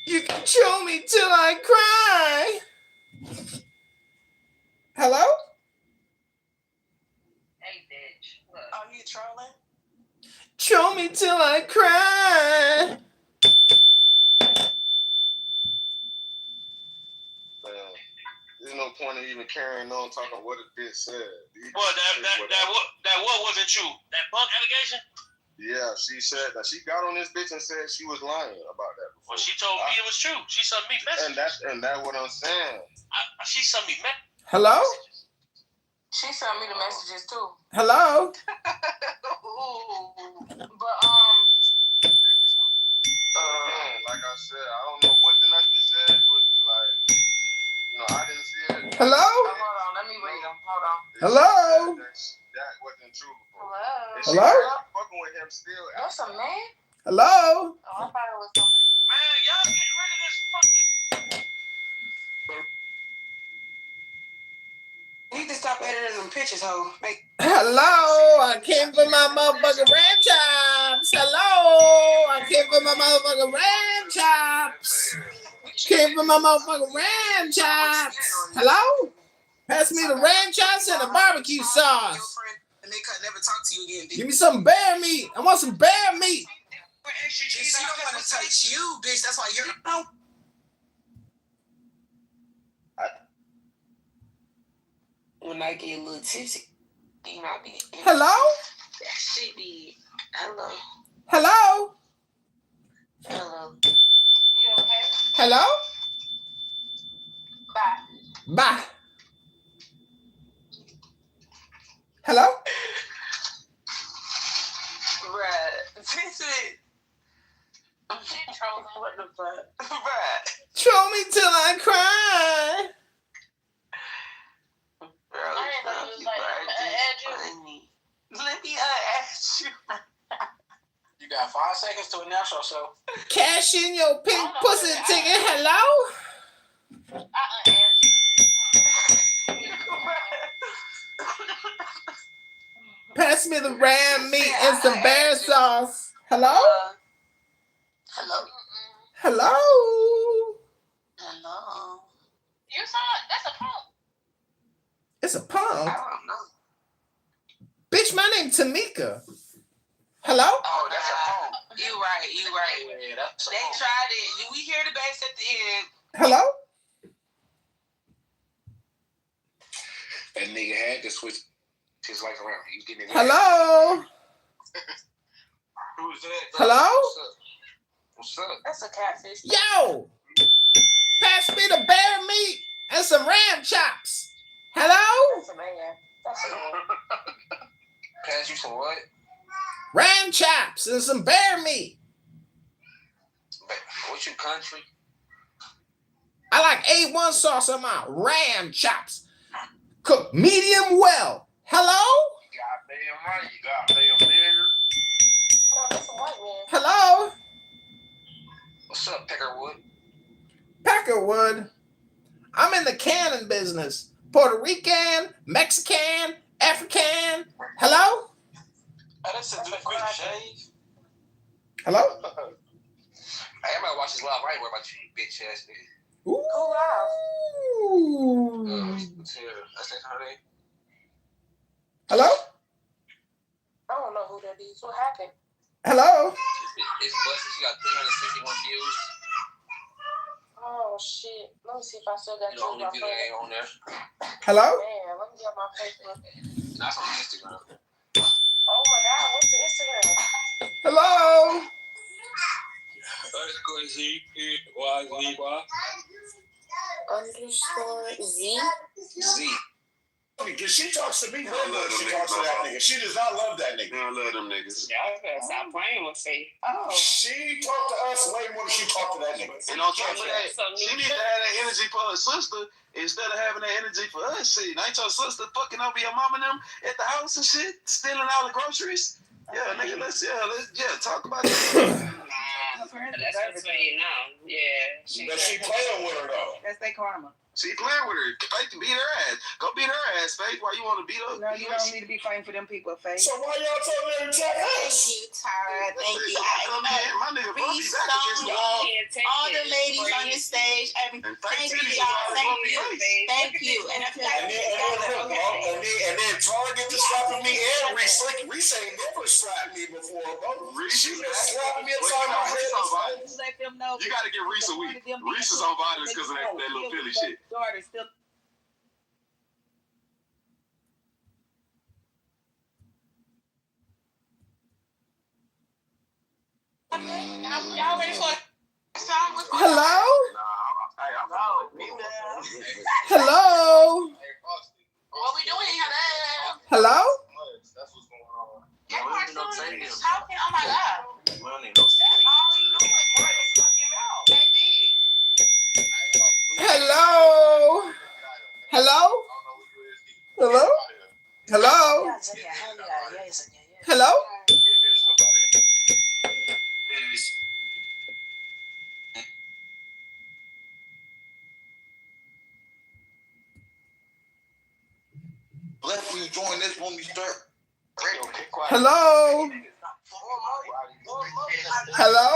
You can chill me till I cry. Hello? Hey, bitch. Look. Are you trolling? Chill me till I cry. There's no point in even carrying on talking what a bitch said. Well, that what wasn't true. That punk allegation? Yeah, she said that she got on this bitch and said she was lying about that before. Well, she told me it was true. She sent me messages. And that's what I'm saying. She sent me messages. Hello? She sent me the messages too. Hello? But like I said, I don't know what the message said, but like, I didn't see it. Hello? Hold on, let me read them. Hold on. Hello? That wasn't true before. Hello? Hello? Fucking with him still. That's a man? Hello? Oh, I thought it was somebody. Man, y'all get rid of this fucking. You need to stop editing them pictures, ho. Hello? I came for my motherfucking ram chops. Hello? I came for my motherfucking ram chops. Came for my motherfucking ram chops. Hello? Pass me the ram chops and the barbecue sauce. And they could never talk to you again. Give me some bear meat. I want some bear meat. She don't want to touch you, bitch. That's why you're. When I get a little tipsy, you might be. Hello? That shit be. Hello. Hello? Hello. You okay? Hello? Bye. Bye. Hello? Right. Fix it. She trolling. What the fuck? Right. Troll me till I cry. Bro, I ain't know you was like, let me ask you. You got 5 seconds to announce yourself. Cash in your pink pussy ticket. Hello? Pass me the ram meat and some bear sauce. Hello? Hello. Hello? Hello. You saw it? That's a punk. It's a punk. I don't know. Bitch, my name Tamika. Hello? Oh, that's a punk. You right. Yeah, that's a They punk. tried it. We hear the bass at the end. Hello? That nigga had to switch his life around. He was getting it. Hello? Who's that? Hello? What's up? That's a catfish. Yo! Pass me the bear meat and some ram chops. Hello? That's a man. That's a man. Pass you some what? Ram chops and some bear meat. What you country? I like A1 sauce on my ram chops. Cooked medium well. Hello? business. Puerto Rican, Mexican, African. Hello? Oh, that's a good quick shave. Hello? Hey, I might watch this live. I ain't worried about you, bitch ass nigga. Ooh. That's her name. Hello? I don't know who that is. What happened? Hello? It's busted. She got 361 views. Oh shit. Let me see if I still got You know, only view that ain't on there. Hello? Man, let me get my Facebook. That's on Instagram. Oh my God, what's the Instagram? Hello? _Z. Z. Because she talks to me way more than she talks to that nigga. She does not love that nigga. I love them niggas. Y'all better stop playing with Faith. Oh. She talked to us way more than she talked to that nigga. And on top of that, she needs to have that energy for her sister instead of having that energy for us. Shit, ain't your sister fucking over your mom and them at the house and shit, stealing all the groceries? Yeah, nigga, let's talk about that. That's what you know. Yeah. But she playing with her though. That's their karma. She playing with her. Faith can beat her ass. Go beat her ass, Faith. Why you want to beat her? No, you don't need to be fighting for them people, Faith. So why y'all telling her to check us? Thank you, Tara. Thank you. My nigga brought me back against the wall. All the ladies on the stage. Thank you, y'all. Thank you. And then Tara get to slapping me and Reese. Reese ain't never slapped me before, bro. She been slapping me upside my head. Let them know. You got to get Reese a week. Reese is on violence because of that little Philly shit. Daughter still. Y'all ready for a song? Hello? Hello? What we doing? Hello? That's what's going on. Yeah, we're talking. Oh my God. We don't need no Hello? Hello? Hello? Hello? Hello? Left when you join this when we start. Hello? Hello?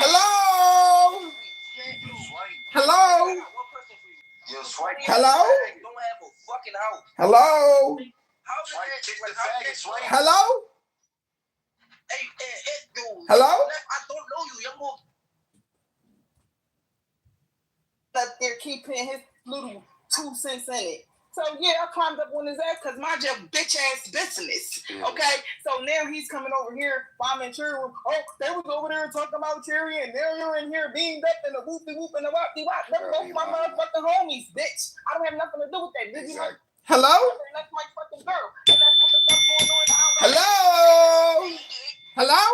Hello? Hello? Hello? Hello? Hello? Hello? Up there keeping his little 2 cents in it. So yeah, I climbed up on his ass because mind your bitch ass business. Okay, so now he's coming over here while I'm in Cherry. Oh, they was over there talking about Cherry, and now you're in here beamed up and a whoopty whoop and a whoppy wop. Them both my motherfucking homies, bitch. I don't have nothing to do with that. Did you? Hello? That's my fucking girl. And that's what the fuck going on. Hello? Hello?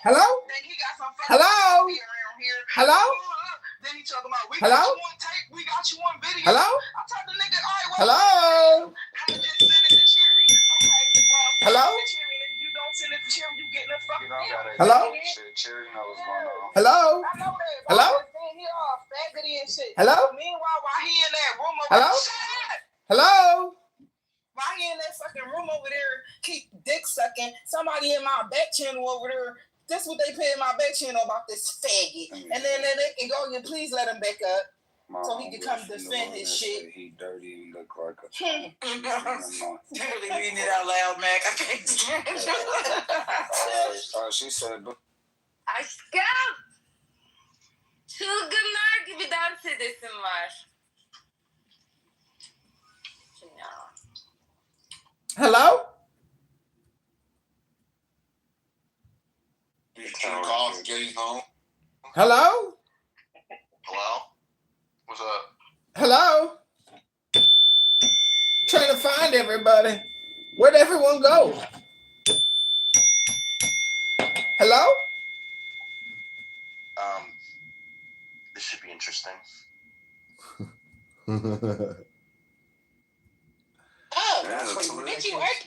Hello? Hello? Hello? Then he talking about we Hello? got you on tape, we got you on video. Hello? I told the nigga, all right, well, Hello? I'ma just send it to Cherry. Okay, well, Hello? send it to Cherry, and if you don't send it to Cherry, you getting a fucking deal. Hello? Cherry knows what's going on. Hello? I know that. Hello? He all faggoty and shit. Hello? So meanwhile, while he in that room over Hello? there, Hello? while he in that fucking room over there, keep dick sucking, somebody in my back channel over there. This what they pay in my back channel about this faggot. And then they can go, you please let him back up. So he can come defend his shit. He dirty and look like a Really reading it out loud, Mac. I can't stand it. she said, I scout. Çılgınlar gibi dans edesim var. Hello? Getting home. Hello? Hello? What's up? Hello? Trying to find everybody. Where'd everyone go? Hello? This should be interesting. Oh, bitch, you work?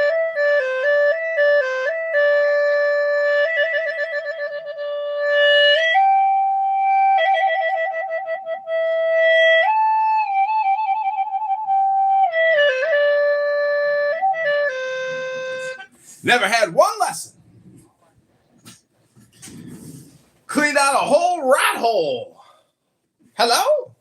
Never had one lesson. Cleaned out a whole rat hole. Hello?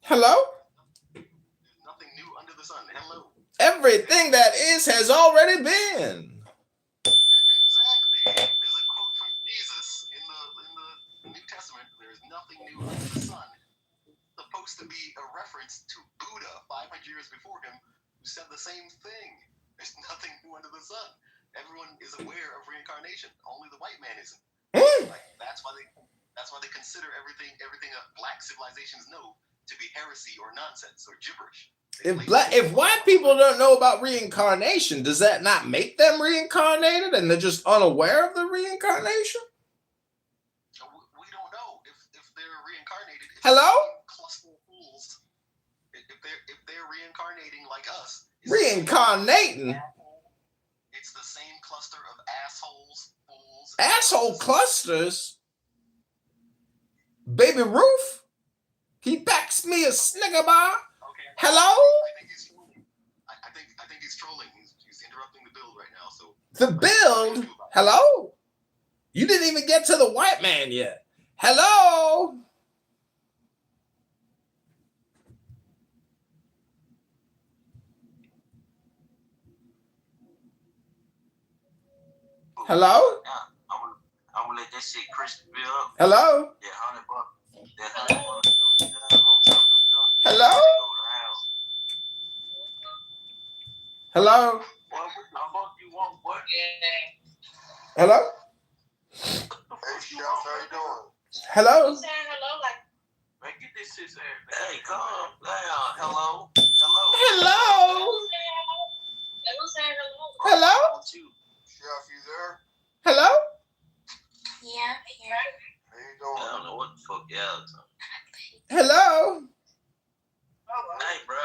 Hello? Nothing new under the sun. Hello. Everything that is has already been. Exactly. There's a quote from Jesus in the New Testament. There's nothing new under the sun. Supposed to be a reference to Buddha 500 years before him, who said the same thing. There's nothing new under the sun. Everyone is aware of reincarnation. Only the white man isn't. Like, that's why they consider everything black civilizations know to be heresy or nonsense or gibberish. If white people don't know about reincarnation, does that not make them reincarnated and they're just unaware of the reincarnation? We don't know if they're reincarnated. Hello? Cluster of fools. If they're reincarnating like us. Reincarnating? It's the same cluster of assholes, fools. Asshole clusters? Baby Ruth? He backs me a Snicker bar? Okay. Hello? I think he's trolling. I think he's trolling. He's interrupting the build right now. So the build? Hello? You didn't even get to the white man yet. Hello? Hello? I'm gonna let that shit Christian build up. Hello? Yeah, $100. That $100. Hello? Hello? Hello? Hey, Chef, how you doing? Hello? Man, get this shit there. Hey, calm down. Hello? Hello? Hello? Chef, you there? Hello? Yeah, here. How you doing? I don't know what the fuck y'all talking. Hello? Hey, bro.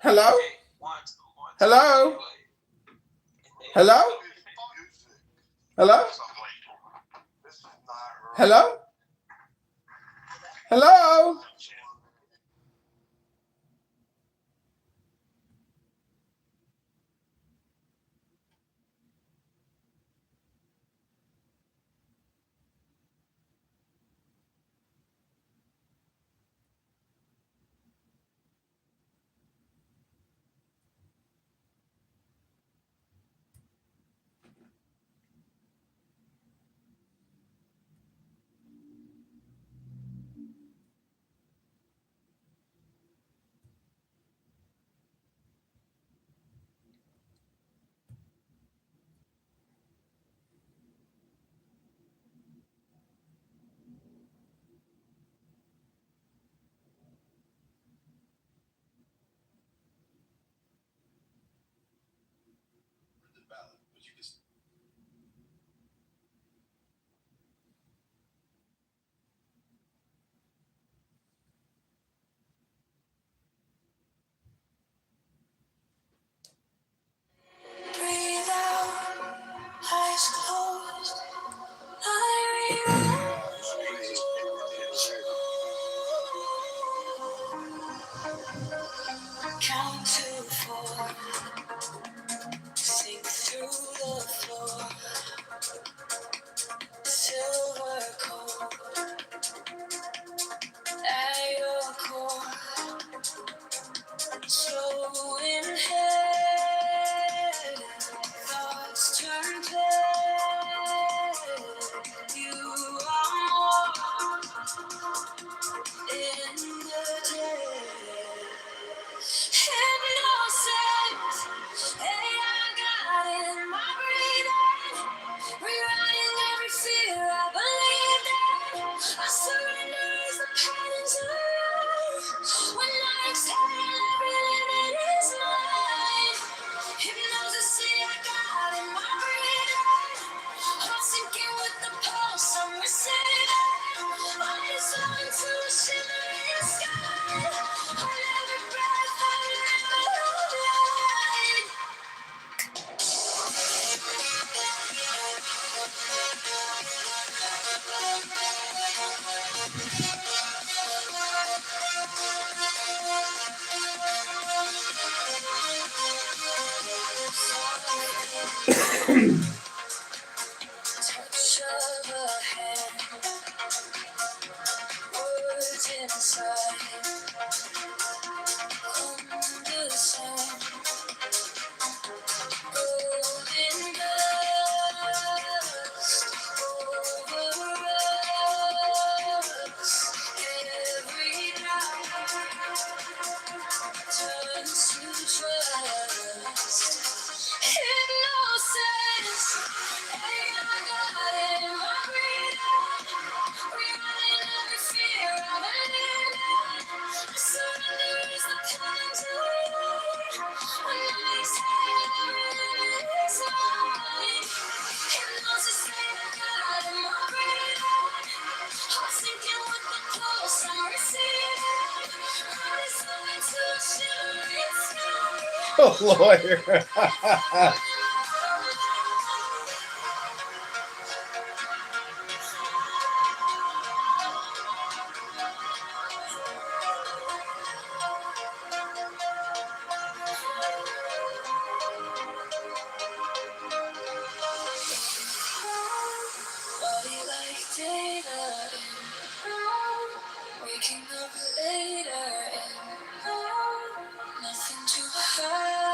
Hello? Hello? Hello? Hello? Hello? Hello? Touch of a hand, words inside, understand, golden dust over us, every night turns to trust. Hypnosis, hey, I got it in my freedom. Rewriting every fear I've lived. Surrender is the kind to lead. When I exhale, release my mind. Hypnosis, hey, I got it in my freedom. I'm sinking with the pulse, I'm receiving. Eyes open to a shimmering sky. Oh, lawyer. Body like data, waking up later, nothing to hide.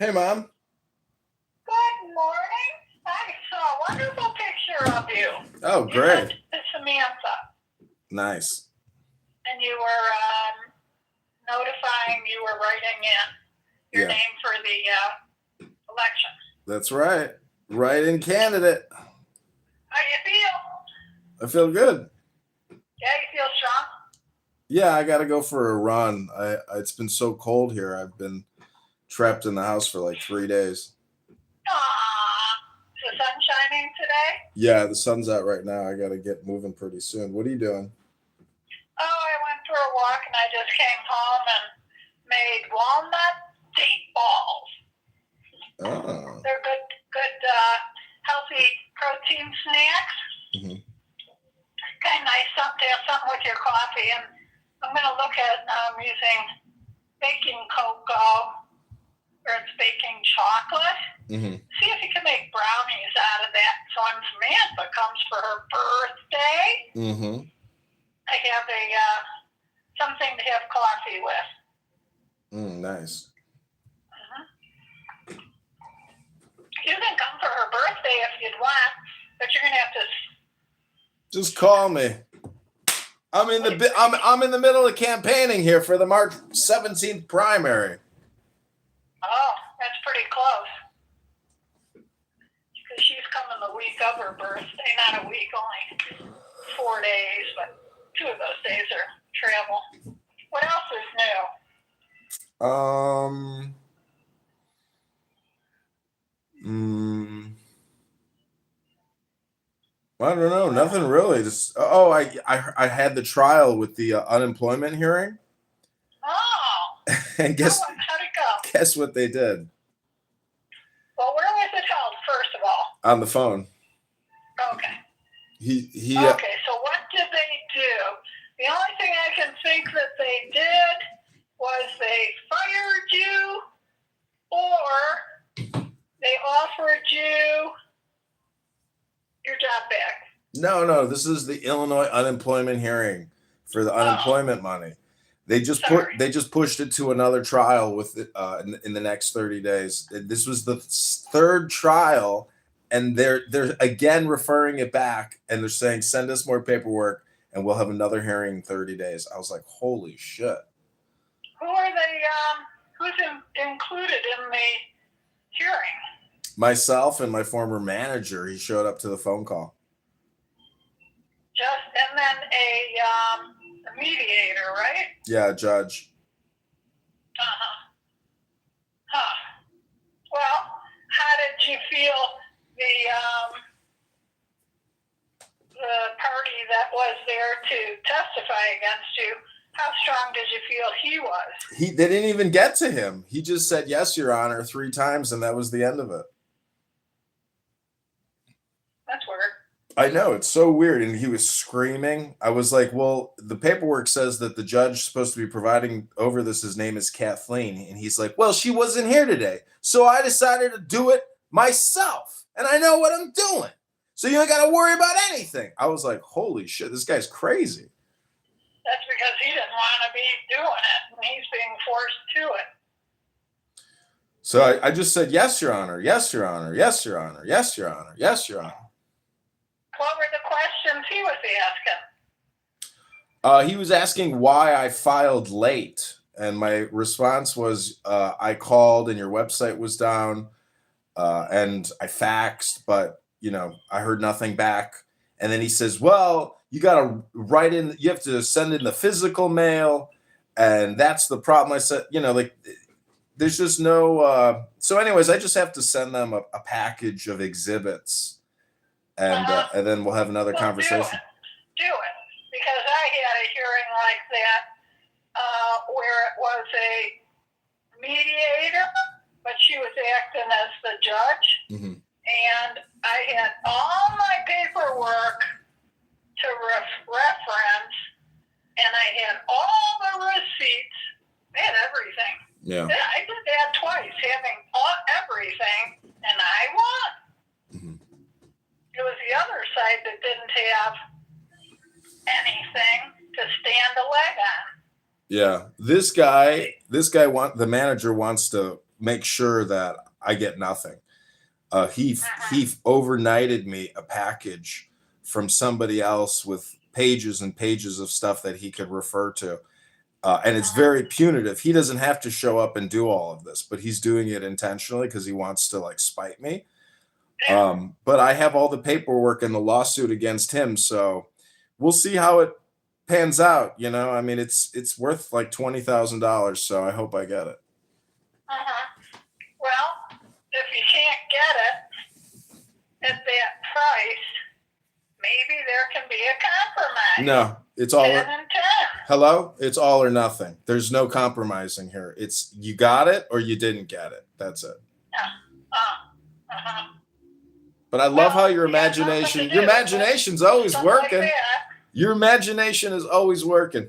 Hey, Mom. Good morning. I saw a wonderful picture of you. Oh, You great. sent to Samantha, Nice. and you were notifying you were writing in your Yeah. name for the election. That's right. Write-in candidate. How you feel? I feel good. Yeah, you feel strong? Yeah, I got to go for a run. It's been so cold here. I've been trapped in the house for like 3 days. Aww. Is the sun shining today? Yeah, the sun's out right now. I got to get moving pretty soon. What are you doing? Oh, I went for a walk, and I just came home and made walnut date balls. Oh. They're good, healthy protein snacks. Mhm. Kind of nice something to have something with your coffee. And I'm going to look at using baking cocoa, or it's baking chocolate. Mm-hmm. See if you can make brownies out of that. So when Samantha comes for her birthday, Mm-hmm. I have something to have coffee with. Nice. You can come for her birthday if you'd want, but you're going to have to. Just call me. I'm in the middle of campaigning here for the March 17th primary. Oh, that's pretty close. Because she's coming the week of her birthday, not a week, only 4 days, but 2 of those days are travel. What else is new? I don't know. Nothing really. Just I had the trial with the unemployment hearing. Oh. And How'd it go? guess what they did? Well, where was it held, first of all? On the phone. Okay. He Okay, so what did they do? The only thing I can think that they did was they fired you or they offered you your job back. No, this is the Illinois unemployment hearing for the unemployment money. They just pushed it to another trial with in the next 30 days. This was the third trial, and they're again referring it back, and they're saying send us more paperwork, and we'll have another hearing in 30 days. I was like, holy shit. Who are they? Who's included in the hearing? Myself and my former manager. He showed up to the phone call. And then a mediator, right? Yeah, judge. Well, how did you feel the party that was there to testify against you? How strong did you feel he was? They didn't even get to him. He just said, yes, Your Honor, 3 times, and that was the end of it. That's weird. I know, it's so weird. And he was screaming. I was like, well, the paperwork says that the judge supposed to be providing over this, his name is Kathleen. And he's like, well, she wasn't here today. So I decided to do it myself. And I know what I'm doing. So you ain't got to worry about anything. I was like, holy shit, this guy's crazy. That's because he didn't want to be doing it, and he's being forced to it. So I just said, yes, Your Honor. Yes, Your Honor. Yes, Your Honor. Yes, Your Honor. Yes, Your Honor. What were the questions he was asking? He was asking why I filed late. And my response was, I called and your website was down. And I faxed, but, you know, I heard nothing back. And then he says, well, you got to write in, you have to send in the physical mail. And that's the problem. I said, you know, like, there's just no, so anyways, I just have to send them a package of exhibits. And then we'll have another conversation. Do it. Because I had a hearing like that where it was a mediator, but she was acting as the judge. Mm-hmm. And I had all my paperwork to reference, and I had all the receipts. I had everything. Yeah. I did that twice, having everything, and I won. Mm-hmm. It was the other side that didn't have anything to stand a leg on. Yeah, the manager wants to make sure that I get nothing. He overnighted me a package from somebody else with pages and pages of stuff that he could refer to. And it's very punitive. He doesn't have to show up and do all of this, but he's doing it intentionally because he wants to like spite me. But I have all the paperwork and the lawsuit against him. So we'll see how it pans out. You know, I mean, it's worth like $20,000. So I hope I get it. Well, if you can't get it at that price, maybe there can be a compromise. No, it's all 10 and 10. Hello? It's all or nothing. There's no compromising here. It's you got it or you didn't get it. That's it. But I love how your imagination's always working. Like your imagination is always working.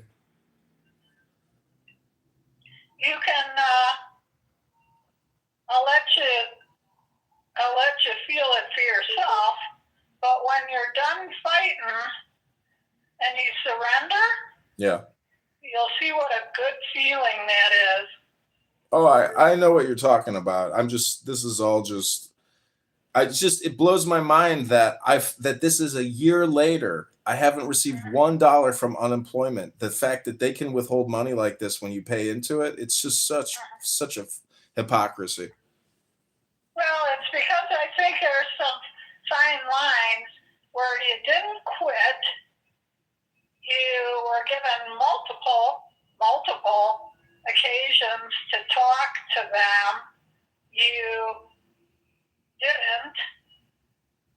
You can I'll let you feel it for yourself, but when you're done fighting and you surrender, yeah, you'll see what a good feeling that is. Oh, I know what you're talking about. It blows my mind that this is a year later. I haven't received $1 from unemployment. The fact that they can withhold money like this when you pay into it, it's just such a hypocrisy. Well, it's because I think there's some fine lines where you didn't quit. You were given multiple occasions to talk to them. You didn't,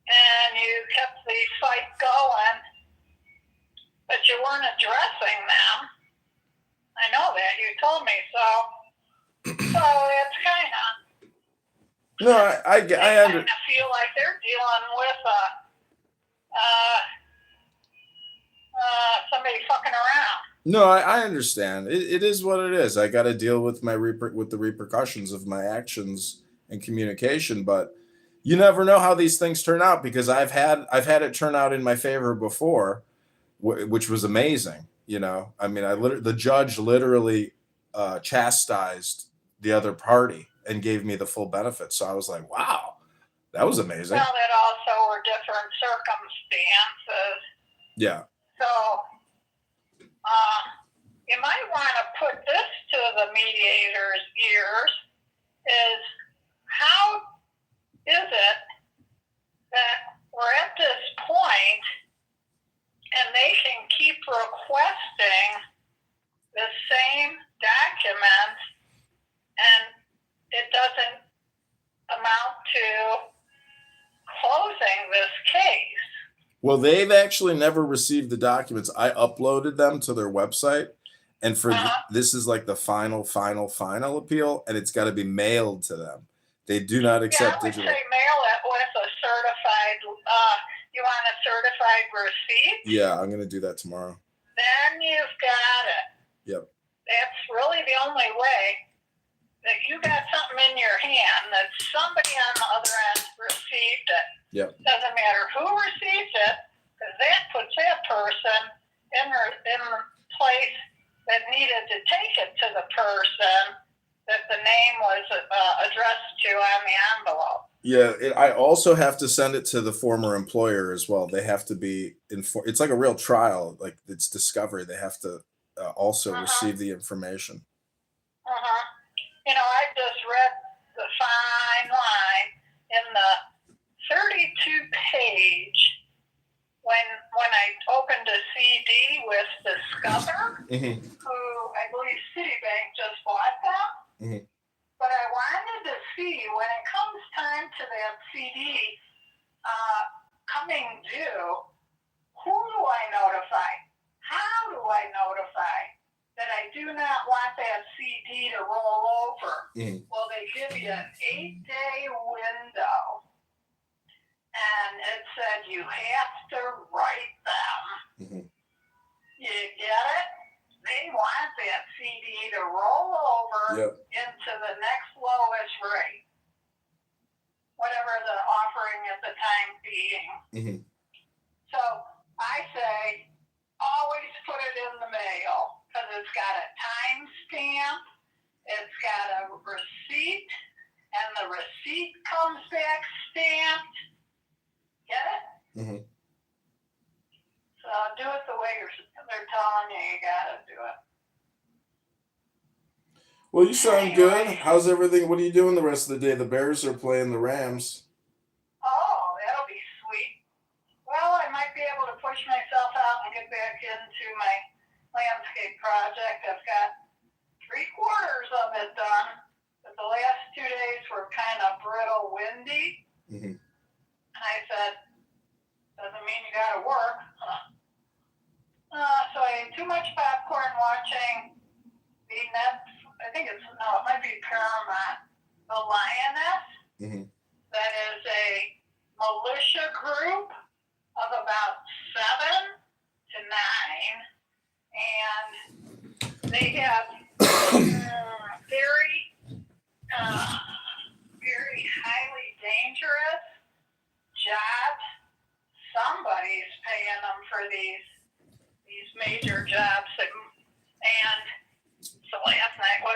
and you kept the fight going, but you weren't addressing them. I know that. You told me so. So it's kind of... No, I kind of feel like they're dealing with somebody fucking around. No, I understand. It is what it is. I got to deal with with the repercussions of my actions and communication, but you never know how these things turn out because I've had it turn out in my favor before, which was amazing. You know, I mean, the judge literally chastised the other party and gave me the full benefit. So I was like, wow, that was amazing. Well, that also were different circumstances. Yeah. So you might want to put this to the mediator's ears is how is it that we're at this point and they can keep requesting the same documents and it doesn't amount to closing this case? Well, they've actually never received the documents. I uploaded them to their website, and this is like the final appeal, and it's got to be mailed to them. They do not accept digital. I would say mail it with a certified. You You want a certified receipt? Yeah, I'm gonna do that tomorrow. Then you've got it. Yep. That's really the only way that you got something in your hand that somebody on the other end received it. Yep. Doesn't matter who received it, because that puts that person in the place that needed to take it to the person that the name was addressed to on the envelope. Yeah, I also have to send it to the former employer as well. They have to be informed. It's like a real trial, like it's discovery. They have to also receive the information. You know, I just read the fine line in the 32-page when I opened a CD with Discover, who I believe Citibank just bought them. But I wanted to see when it comes time to that CD coming due, who do I notify? How do I notify that I do not want that CD to roll over? Well, they give you an 8-day window. And it said you have to write them. You get it? They want that CD to roll over into the next lowest rate, whatever the offering at the time being. So I say, always put it in the mail because it's got a time stamp, it's got a receipt, and the receipt comes back stamped. Get it? So do it the way they're telling you gotta do it. Well, you sound good. How's everything? What are you doing the rest of the day? The Bears are playing the Rams. Oh, that'll be sweet. Well, I might be able to push myself out and get back into my landscape project. I've got 3/4 of it done, but the last 2 days were kind of brittle, windy. And I said, doesn't mean you gotta work. So I ate too much popcorn watching the it might be Paramount, The Lioness. That is a militia group of about 7 to 9, and they have very, very highly dangerous jobs. Somebody's paying them for these major jobs, and so last night I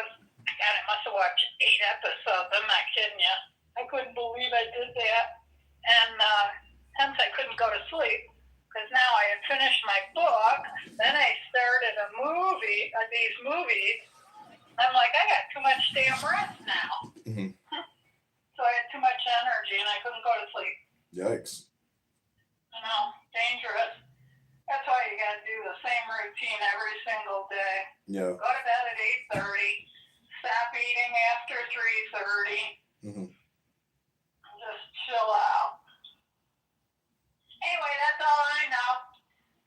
must have watched 8 episodes. I'm not kidding you. I couldn't believe I did that, and hence I couldn't go to sleep because now I had finished my book. Then I started these movies. I'm like, I got too much damn rest now. So I had too much energy and I couldn't go to sleep. Yikes. You know, dangerous. That's why you got to do the same routine every single day. Yeah. Go to bed at 8:30. Stop eating after 3:30. Just chill out. Anyway, that's all I know.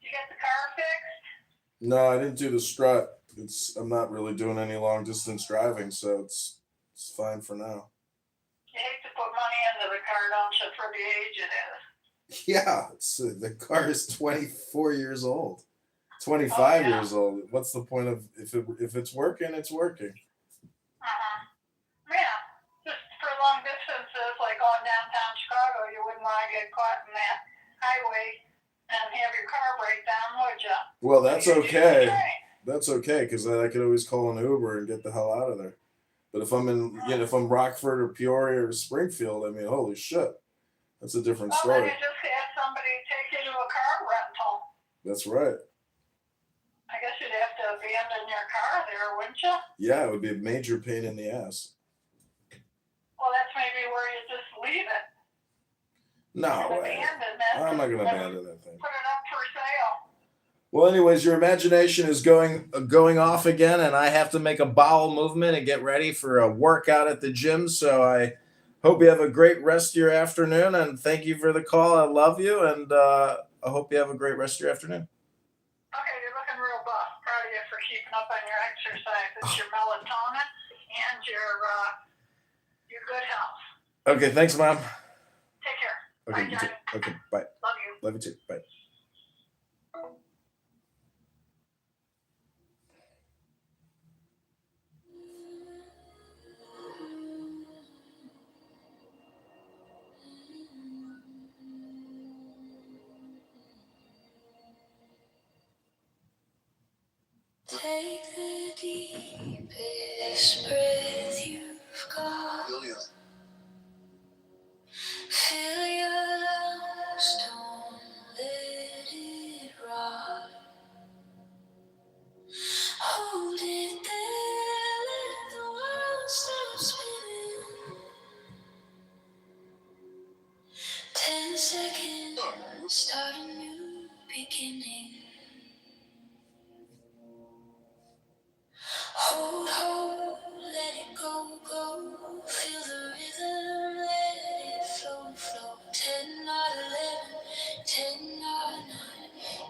Did you get the car fixed? No, I didn't do the strut. I'm not really doing any long distance driving, so it's fine for now. You hate to put money into the car, don't you, for the age it is? Yeah, the car is 24 years old, 25 years old. What's the point of if it's working, it's working. Yeah, just for long distances, like going downtown Chicago, you wouldn't want to get caught in that highway and have your car break down, would you? Well, that's okay. That's okay because then I could always call an Uber and get the hell out of there. But if I'm if I'm Rockford or Peoria or Springfield, I mean, holy shit, that's a different story. Well, then you just have somebody take you to a car rental. That's right. I guess you'd have to abandon your car there, wouldn't you? Yeah, it would be a major pain in the ass. Well, that's maybe where you just leave it. No way. I'm not going to abandon that thing. Put it up for sale. Well, anyways, your imagination is going off again, and I have to make a bowel movement and get ready for a workout at the gym. So I hope you have a great rest of your afternoon, and thank you for the call. I love you, and I hope you have a great rest of your afternoon. Okay, you're looking real buff. Proud of you for keeping up on your exercise. It's your melatonin and your good health. Okay, thanks, Mom. Take care. Okay, you too. Okay, bye. Love you. Love you too. Bye. Take the deepest breath you've got. Fill your lungs, don't let it rot. Hold it there, let the world stop spinning. 10 seconds, start a new beginning. Hold, let it go, go. Feel the rhythm, let it flow. 10, not 11, 10, not 9.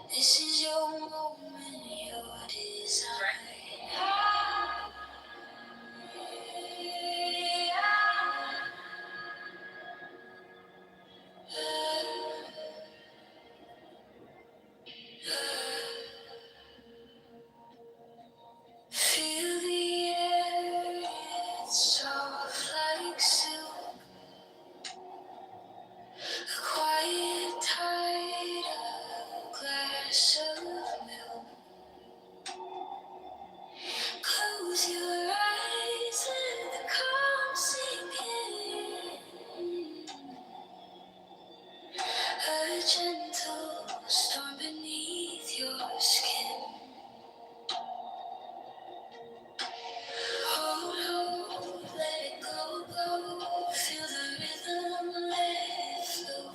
This is your moment, your design. Feel the air, it's soft like silk. A quiet tide, a glass of milk. Close your eyes, let the calm sink in. A gentle storm beneath your skin. Hold, let it go, go. Feel the rhythm, let it flow.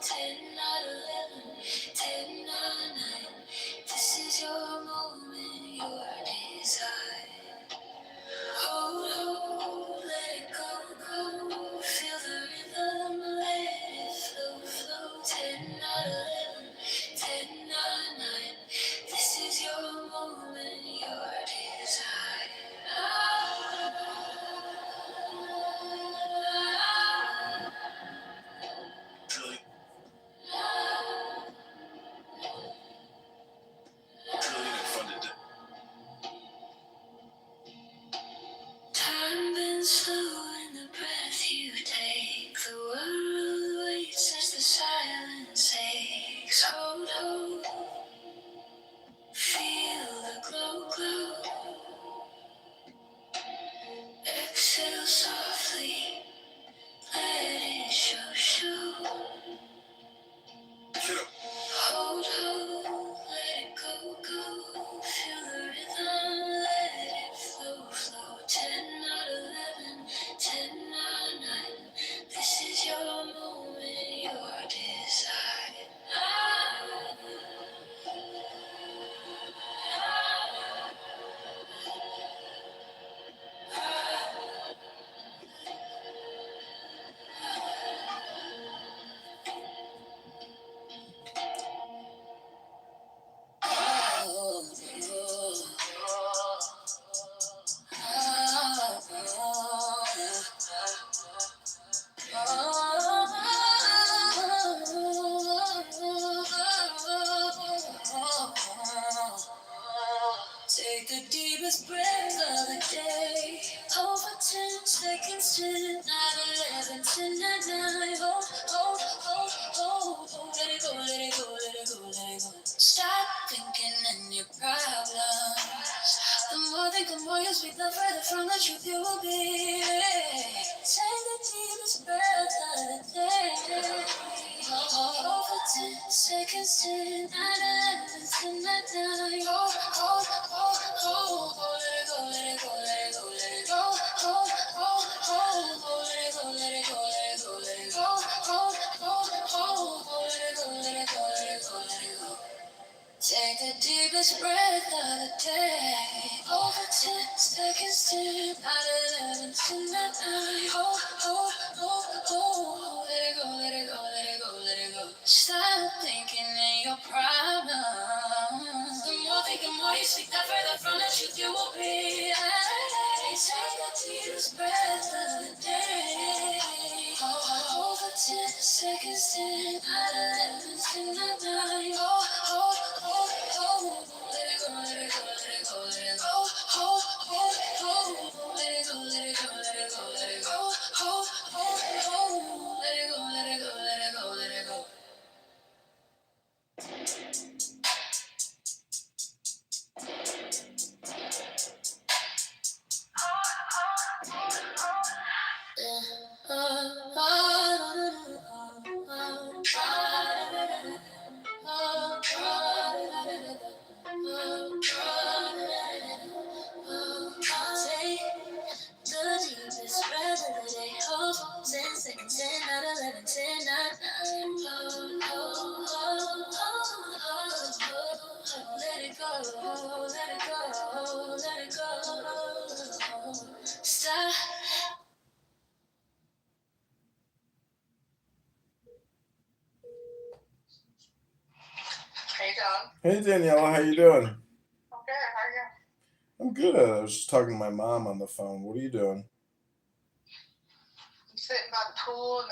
10, not 11, 10, not 9. This is your moment, your desire. Hold, let it go, go. Feel the rhythm, let it flow. 10, not 11, 10, not 9. This is your moment, your desire. Time bends slow in the breath you take. The world waits as the silence aches. Hold, feel the glow, glow. Exhale softly, let it show. Hold, let it go, go. Feel the rhythm, let it flow. 10, not 11, 10, not 9. This is your moment, your desire. Take the deepest breath of the day. Over 10 seconds, 10, not 11, 10, not 9. Hold. Let it go, let it go, let it go, let it go. Stop thinking in your problems. The more think, the more you speak, the further from the truth you will be. Take the deepest breath of the day. Over 10 seconds, 10, 9, 10, 9. Hold, let it go, let it go, let it go, let it go. Hold, let it go, let it go, let it go, let it go. Hold, let it go, let it go, let it go, let it go. Take the deepest breath of the day. Over 10 seconds, 10, not 11, 10, not 9. Hold. Let it go, let it go, let it go, let it go. Stop thinking in your problems. The more think, the more you speak, the further from the truth you will be. Take the deepest breath of the day. Over 10 seconds in, out of 11, 10, 9, 9. Oh, oh, oh, oh. Let it go, let it go, let it go, let it go. Oh, oh, oh. Let it go, let it go, let it go, let it go. Oh, oh, oh. Let it go, let it go, let it go, let it go. Take the deepest breath of the day. Hold 10 seconds, 10, 9, 11, 10, 9, 9. Let it go, let it go, let it go. Stop. Hey, John. Hey Daniela, how you doing? Okay, how are you? I'm good. I was just talking to my mom on the phone. What are you doing? I'm sitting by the pool in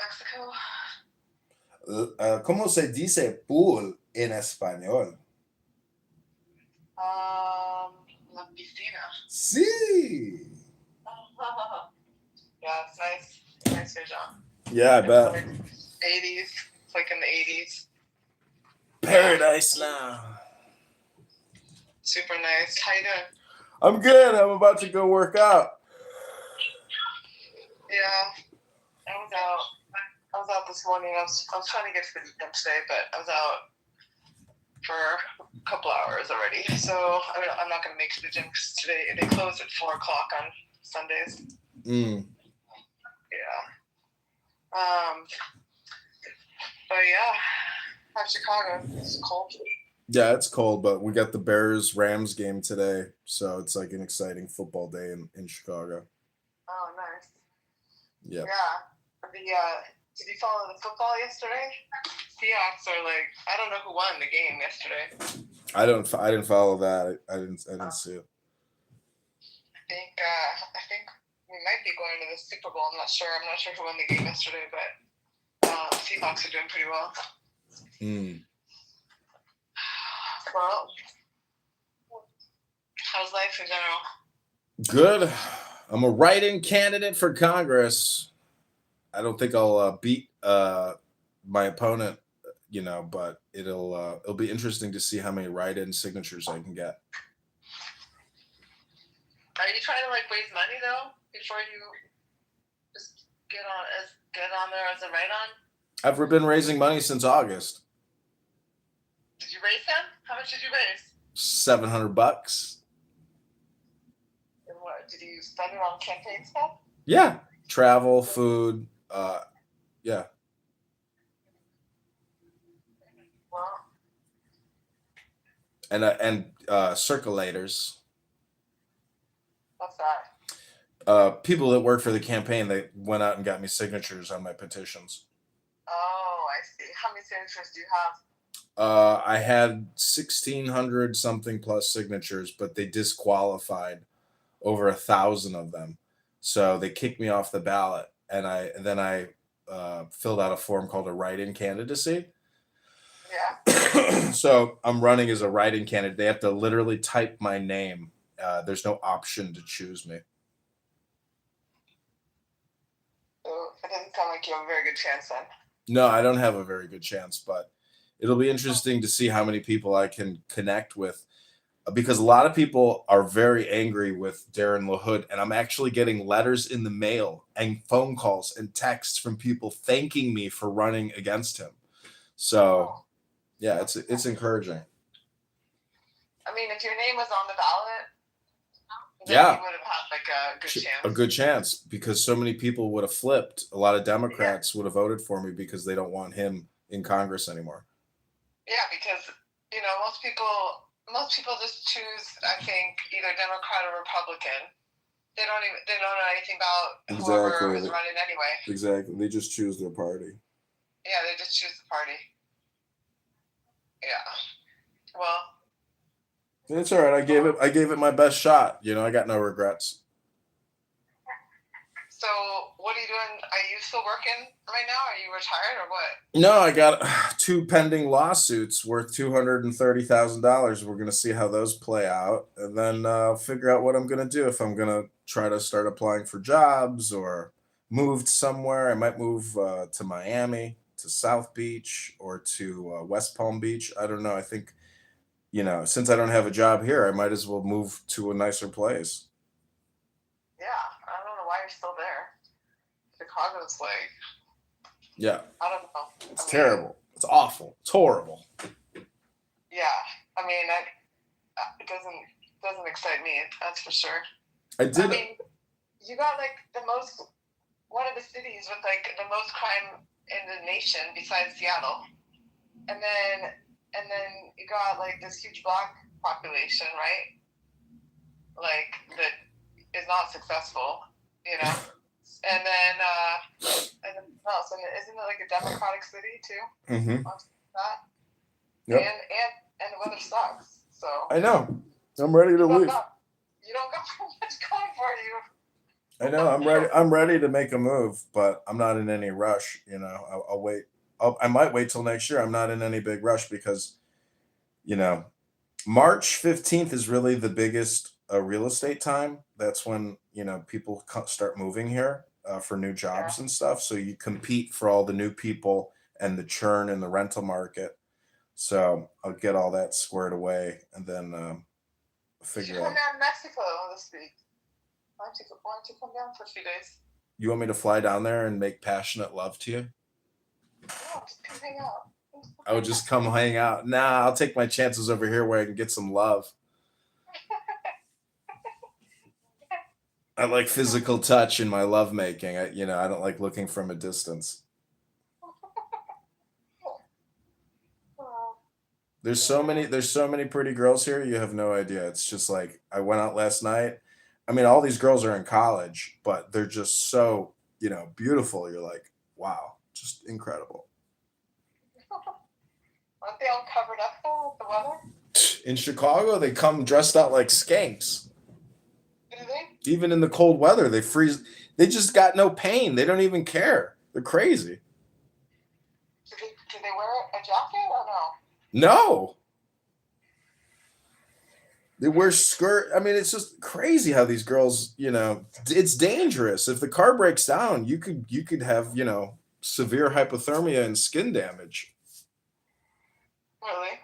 Mexico. ¿Cómo se dice pool en español? La piscina. Sí. Yeah, it's nice. Nice here, John. Yeah, I bet. 80s. It's like in the 80s. Paradise now. Super nice. How you doing? I'm good. I'm about to go work out. Yeah. I was out this morning. I was trying to get to the gym today, but I was out for a couple hours already. So I'm not going to make it to the gym because today they close at 4 o'clock on Sundays. Mm. Yeah. But yeah, how's Chicago? It's cold. Yeah, it's cold, but we got the Bears-Rams game today, so it's like an exciting football day in Chicago. Oh, nice. Yeah. Yeah. Did you follow the football yesterday? Seahawks are like, I don't know who won the game yesterday. I didn't follow that. I didn't see it. I think we might be going to the Super Bowl. I'm not sure who won the game yesterday, but Seahawks are doing pretty well. Well, how's life in general? Good. I'm a write-in candidate for Congress. I don't think I'll beat my opponent, but it'll be interesting to see how many write-in signatures I can get. Are you trying to raise money though before you just get on there as a write-on? I've been raising money since August. Did you raise them? How much did you raise? $700. And what did you spend it on campaign stuff? Yeah, travel, food. Yeah. Well. And circulators. What's that? People that work for the campaign, they went out and got me signatures on my petitions. Oh, I see. How many signatures do you have? I had 1,600 something plus signatures, but they disqualified over 1,000 of them. So they kicked me off the ballot, and then I filled out a form called a write-in candidacy. Yeah. So I'm running as a write-in candidate. They have to literally type my name. There's no option to choose me. So it doesn't sound like you have a very good chance then. No, I don't have a very good chance, but it'll be interesting to see how many people I can connect with, because a lot of people are very angry with Darren LaHood, and I'm actually getting letters in the mail and phone calls and texts from people thanking me for running against him. So, yeah, it's encouraging. I mean, if your name was on the ballot, then Yeah, you would have had like a good chance. a good chance, because so many people would have flipped. A lot of Democrats would have voted for me because they don't want him in Congress anymore. Yeah, because most people just choose, I think, either Democrat or Republican. They don't know anything about whoever is running anyway. Exactly. They just choose their party. Yeah, they just choose the party. Yeah. Well. It's all right. I gave it my best shot. I got no regrets. So what what are you doing? Are you still working right now? Are you retired or what? No, I got 2 pending lawsuits worth $230,000. We're gonna see how those play out, and then figure out what I'm gonna do. If I'm gonna try to start applying for jobs or moved somewhere. I might move to Miami, to South Beach, or to West Palm Beach. I don't know. I think since I don't have a job here, I might as well move to a nicer place. Yeah, I don't know why you're still there. Chicago's like, Yeah, I don't know. it's terrible. It's awful. It's horrible. Yeah, I mean, it doesn't excite me. That's for sure. I mean, you got like one of the cities with like the most crime in the nation besides Seattle, and then you got like this huge black population, right? Like that is not successful, and then what else? And isn't it like a democratic city too? Mm-hmm. That. Yep. And the weather sucks. So I know. I'm ready to leave. You don't got much going for you. I know. I'm ready. I'm ready to make a move, but I'm not in any rush. I'll wait. I might wait till next year. I'm not in any big rush because, March 15th is really the biggest real estate time. That's when people start moving here for new jobs and stuff. So you compete for all the new people and the churn in the rental market. So I'll get all that squared away and then figure out. Come down to Mexico this week. Why don't you come down for a few days? You want me to fly down there and make passionate love to you? No, just come hang out. I would just come hang out. Nah, I'll take my chances over here where I can get some love. I like physical touch in my lovemaking. I don't like looking from a distance. There's so many pretty girls here. You have no idea. It's just like I went out last night. I mean, all these girls are in college, but they're just so, beautiful. You're like, wow, just incredible. Aren't they all covered up though with the weather? In Chicago, they come dressed out like skanks. Do they? Even in the cold weather, they freeze. They just got no pain. They don't even care. They're crazy. Do they wear a jacket or no? No. They wear skirt. I mean, it's just crazy how these girls, it's dangerous. If the car breaks down, you could have, severe hypothermia and skin damage. Really?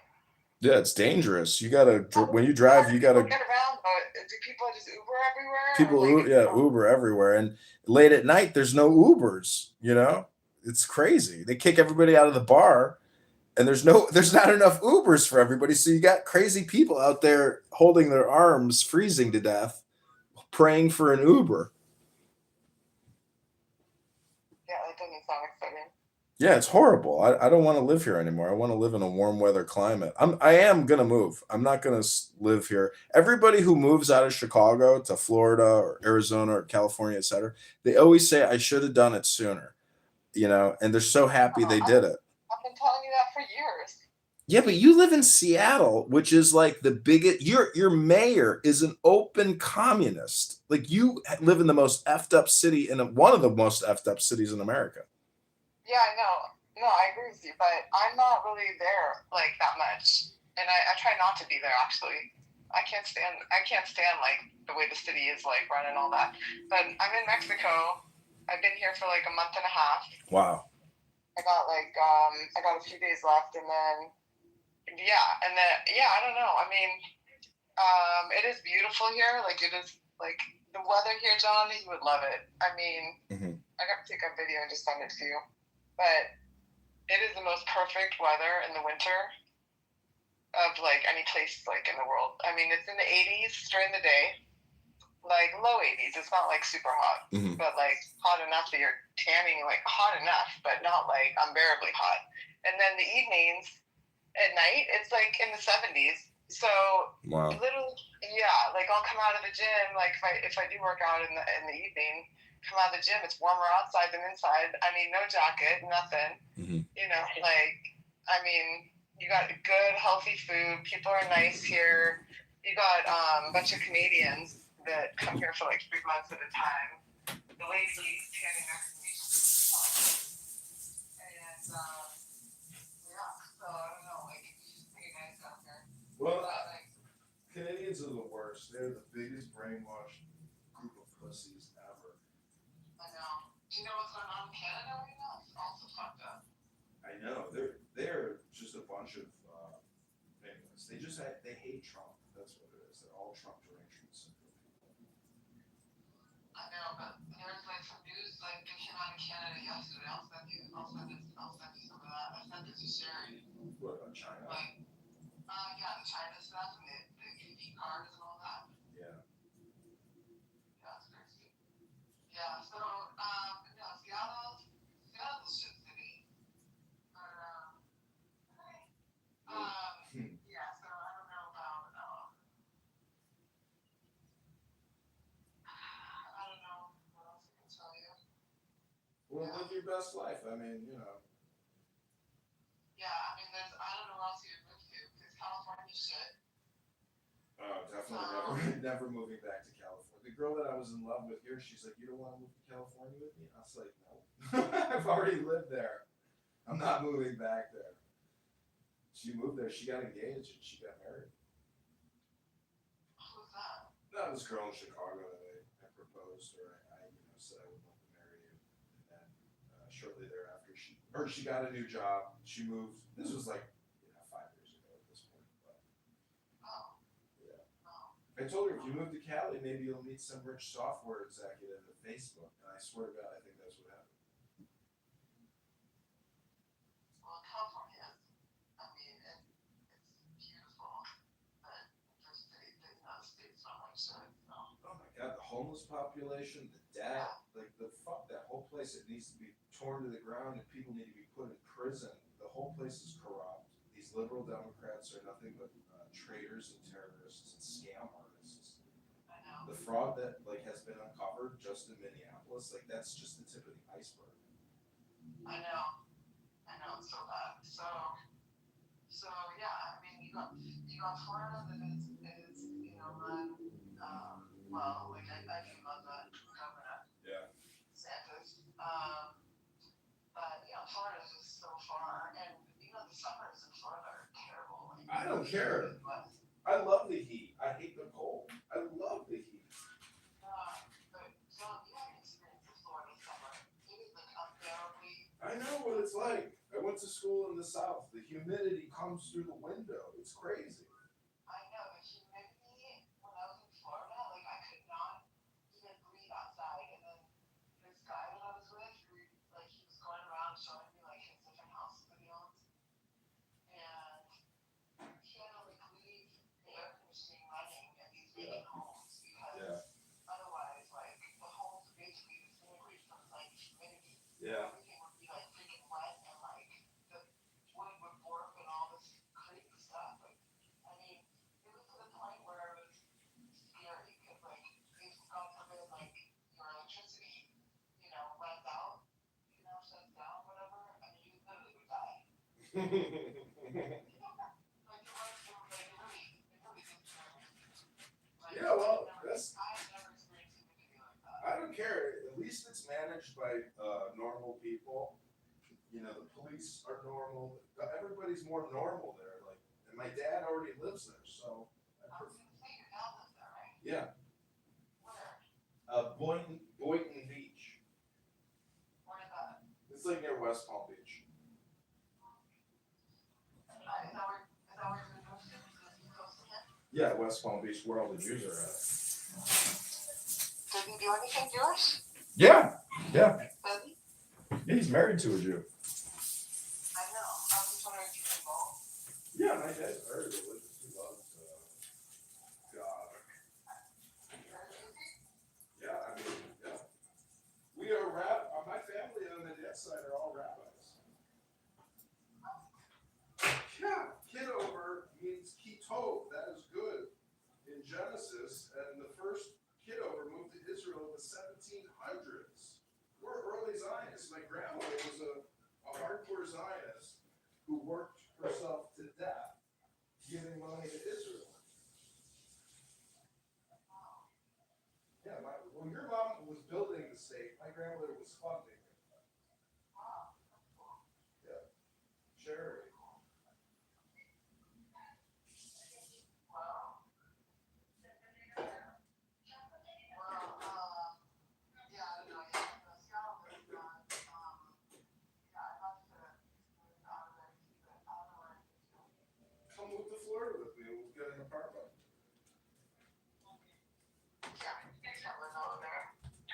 Yeah, it's dangerous. You gotta, when you drive, you gotta. Get around, but do people just Uber everywhere? Uber everywhere. And late at night, there's no Ubers, It's crazy. They kick everybody out of the bar. And there's not enough Ubers for everybody. So you got crazy people out there holding their arms, freezing to death, praying for an Uber. Yeah, that doesn't sound exciting. Yeah, it's horrible. I don't want to live here anymore. I want to live in a warm weather climate. I am going to move. I'm not going to live here. Everybody who moves out of Chicago to Florida or Arizona or California, etc., they always say I should have done it sooner, and they're so happy they did it. I've been telling you that for years. Yeah, but you live in Seattle, which is like the biggest. Your mayor is an open communist. Like you live in the most effed up city one of the most effed up cities in America. Yeah, I know. No, I agree with you, but I'm not really there like that much, and I try not to be there. Actually, I can't stand like the way the city is like run and all that. But I'm in Mexico. I've been here for like a month and a half. Wow. I got a few days left, and then I don't know. I mean, it is beautiful here. Like it is like the weather here, John. You would love it. I mean, I got to take a video and just send it to you. But it is the most perfect weather in the winter of like any place like in the world. I mean, it's in the 80s during the day, like low 80s. It's not like super hot, but like hot enough that you're tanning, like hot enough, but not like unbearably hot. And then the evenings at night, it's like in the 70s. So literally, yeah, like I'll come out of the gym, like if I do work out in the evening, come out of the gym, it's warmer outside than inside. I mean, no jacket, nothing. Like, I mean, you got good, healthy food. People are nice here. You got a bunch of Canadians that come here for like 3 months at a time. the lady standing next to me. And yeah, so I don't know, like it's just pretty nice down here. Well, Like, Canadians are the worst. They're the biggest brainwashed group of pussies ever. I know. Do you know what's going on in Canada right now? It's also fucked up. I know. They're just a bunch of anyways. They hate Trump. That's what it is. They're all Trump derangement syndrome people. I know, but there's like some news like that came out of Canada yesterday. I'll send you some of that. I sent it to Sherry. What about China? Like, yeah, the China stuff and the EV cars and all that. Yeah. Yeah, it's crazy. Yeah, so no, Seattle's a shit city. But yeah, so I don't know about I don't know what else I can tell you. Well, live your best life. I mean, you know. Yeah, I mean, I don't know what else you'd move to because California's shit. Definitely never moving back to California. The girl that I was in love with here, she's like, "You don't want to move to California with me?" I was like, "No, I've already lived there. I'm not moving back there." She moved there. She got engaged and she got married. Who's that? That was girl in Chicago that I proposed, or I said I would love to marry you, and then shortly thereafter, she got a new job. She moved. This was like 5 years ago at this point. But yeah, I told her if you move to Cali, maybe you'll meet some rich software executive at Facebook, and I swear to God, I think that's what happened. Well, California is, I mean, it's beautiful, but just the United States not like shit. So. Oh my God, the homeless population, the debt, like fuck that whole place. It needs to be torn to the ground, and people need to be put in prison. The whole place is corrupt. These liberal Democrats are nothing but traitors and terrorists and scam artists. I know. The fraud that has been uncovered just in Minneapolis, that's just the tip of the iceberg. I know, it's so bad. So yeah, I mean, you got Florida that is run, well, like I do love that governor. Yeah. DeSantis. But Florida's just so far, and the summers in Florida are terrible. Like, I don't care. I love the heat. I hate the cold. I love the heat. But John, you haven't experienced the Florida summer. It is like unbearably. I know what it's like. I went to school in the South. The humidity comes through the window. It's crazy. I know the humidity when I was in Florida, like I could not even breathe outside. And then this guy that I was with, he was going around showing me his different houses that he owns, and he had to leave the air conditioning running in these vacant homes because otherwise, the homes would basically disintegrate from humidity. Yeah. Everything would be freaking wet, and the wood would warp and all this crazy stuff. I mean, it was to the point where it was scary because if God forbid your electricity, runs out, shuts down, whatever, I mean you literally would die. Yeah, well, I've never experienced anything like that. I don't care. At least it's managed by normal people. The police are normal. Everybody's more normal there. And my dad already lives there, so. I was going to say your dad lives there, right? Yeah. Where? Boynton Beach. Where is that? It's near West Palm Beach. Is that where you're going to go to? Is he close to him? Yeah, West Palm Beach, where all the Jews are at. Does he do anything Jewish? Yeah. Does he? Yeah, he's married to a Jew. I know. I was just wondering if he's involved. Yeah, my dad's very religious. He loves God. Yeah, I mean, yeah. We are my family on my dad's side are all rabbis. Yeah, Kitover means Kitover. That is good in Genesis, and the first Kitover moved to Israel in the 1700s. We're early Zionists. My grandmother was a hardcore Zionist who worked herself to death, giving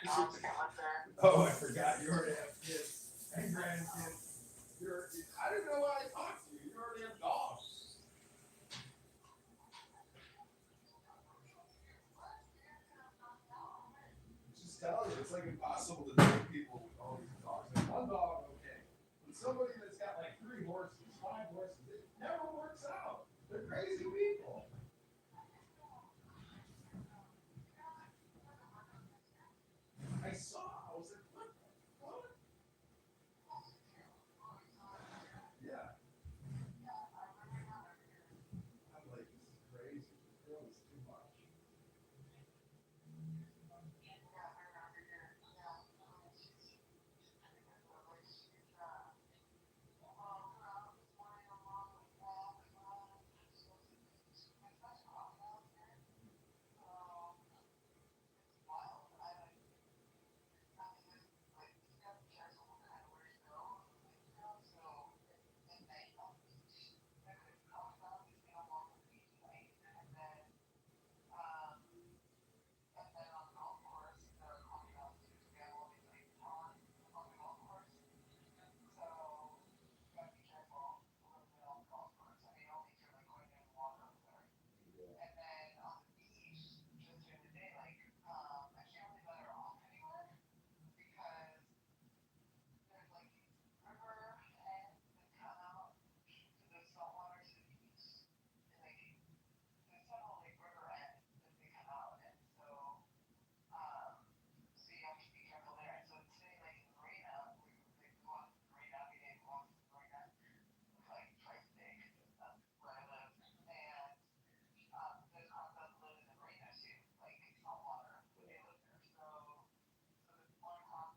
I'll forget what they're. Oh, I forgot. You already have kids and grandkids. I didn't know why I talked to you. You already have dogs. Just tell you, it's like impossible to date people with all these dogs. Like one dog, okay. But somebody that's got like 3 horses, 5 horses, it never works out. They're crazy people. I saw. I was like, what? What? Yeah. I'm like, this is crazy. This girl is too much.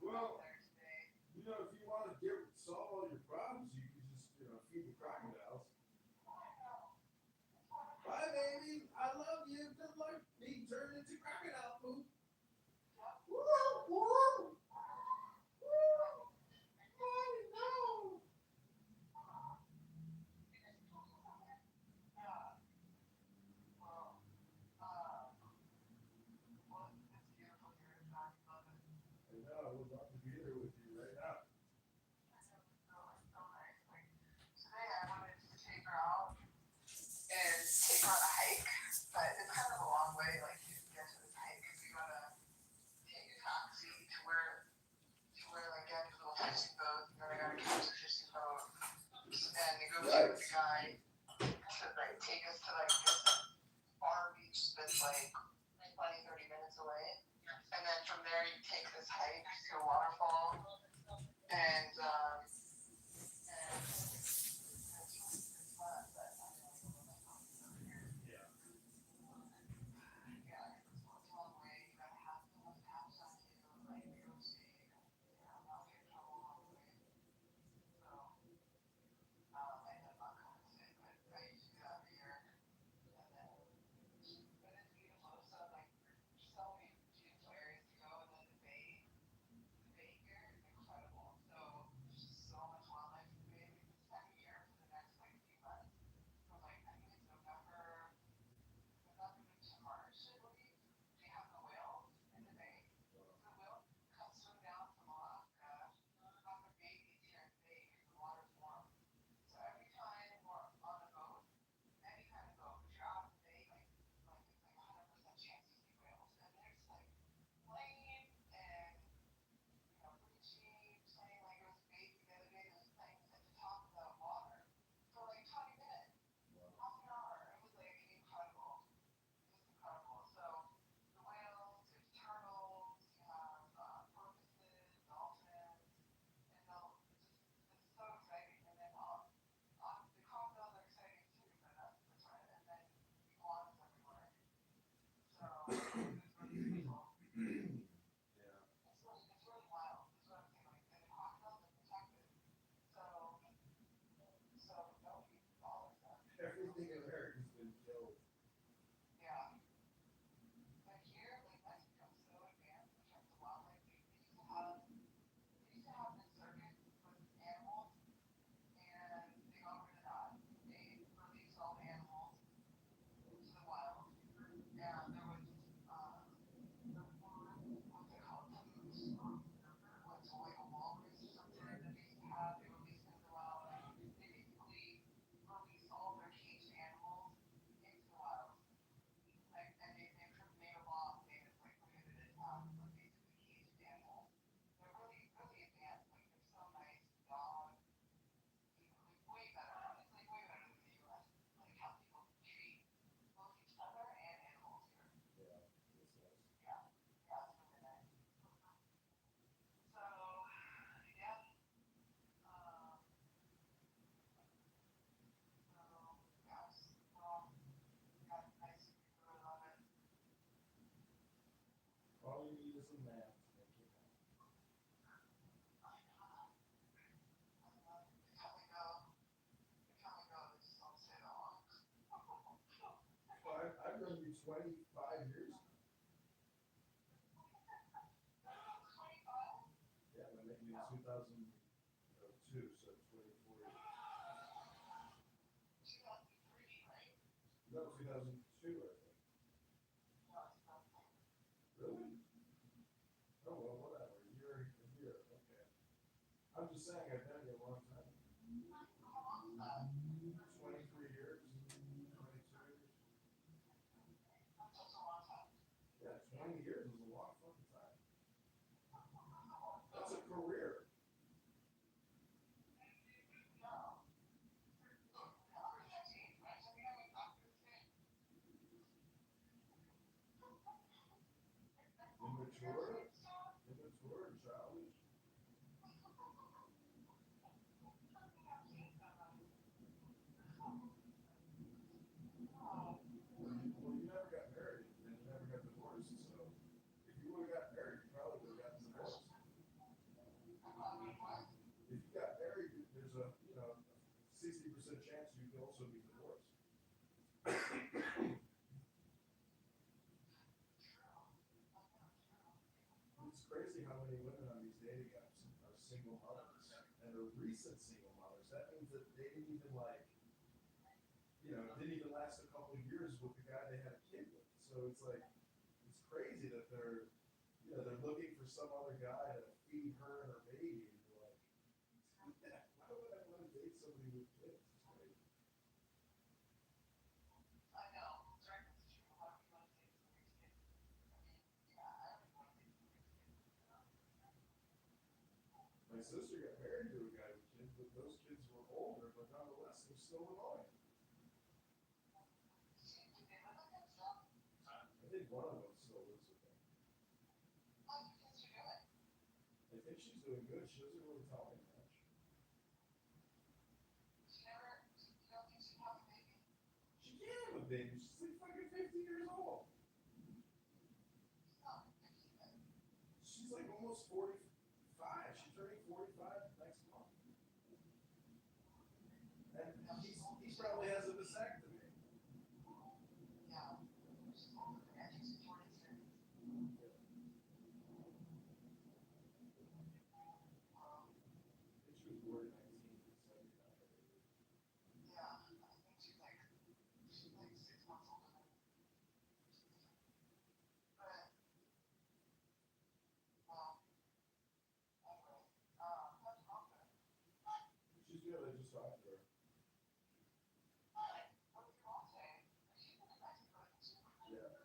Well, you know, if you want to solve all your problems, you can just, feed the crocodiles. Bye, baby. I love you. Good luck. Me turn into crocodile poop. No. I know. I would love to be there with you right now. And take her on a hike, but it's kind of a long way. Like to get to this hike, you gotta take a taxi to where like get into a little fishing boat, and then I gotta catch a fishing boat, and negotiate with the guy to like take us to like this bar beach that's like 20-30 minutes away, and then from there you take this hike to a waterfall, and as a man to make it happen. Well, I've known you 25 years now. Yeah, I met you in 2002, so 24 years. No, 2002, I think. Really? Oh, well, whatever. A year. Okay. I'm just saying I've known you a long time. 23 years, 22 years. Yeah, 20 years is a long fucking time. That's a career. Immature and childish. Well, you never got married and you never got divorced, so if you would have got married, you probably would have gotten divorced. If you got married, there's a 60% chance you could also be divorced. It's crazy how many women on these dating apps are single mothers and are recent single mothers. That means that they didn't even didn't even last a couple of years with the guy they had a kid with. So it's like, it's crazy that they're looking for some other guy to feed her and her baby. And you're like, why would I want to date somebody with kids? It's crazy. My sister got married to a guy with kids, but those kids were older, but nonetheless, they're still annoying. I think one of them still lives with him. I think she's doing good. She doesn't really tell me much. She can't have a baby. She's like fucking 50 years old. She's like almost 45. She's turning 45 next month. And he probably has a vasectomy. Yeah. She was born in 1979. Yeah, I think she's like 6 months older than me. But, well, anyway, how's your mom doing? She's good. I just talked to her. What did your mom say? She's been in Mexico, isn't she? Yeah.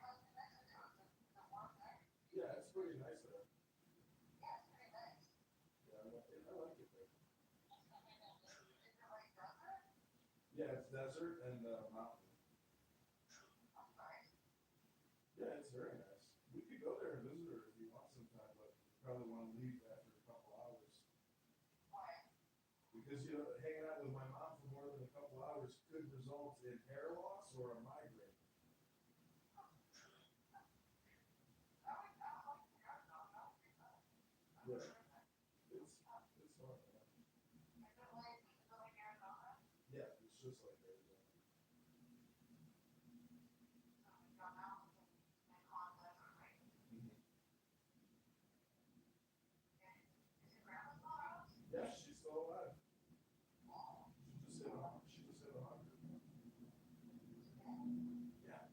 How's New Mexico? Is it warm there? Yeah, it's pretty nice there. Yeah, it's pretty nice. Yeah, I like it there. Is it like desert? Yeah, it's desert and mountain. That's nice. Yeah, it's very nice. We could go there and visit her if you want sometime, but you probably want to leave after a couple hours. Why? Because hanging out with my mom for more than a couple hours could result in hair loss or a migraine. Yeah. It's fun, man. Is it like Arizona? Yeah, it's just like Arizona. So we've got mountains and hot desert, right? Mm-hmm. Is your grandma still around? Yeah, she's still alive. She just hit 100. Yeah.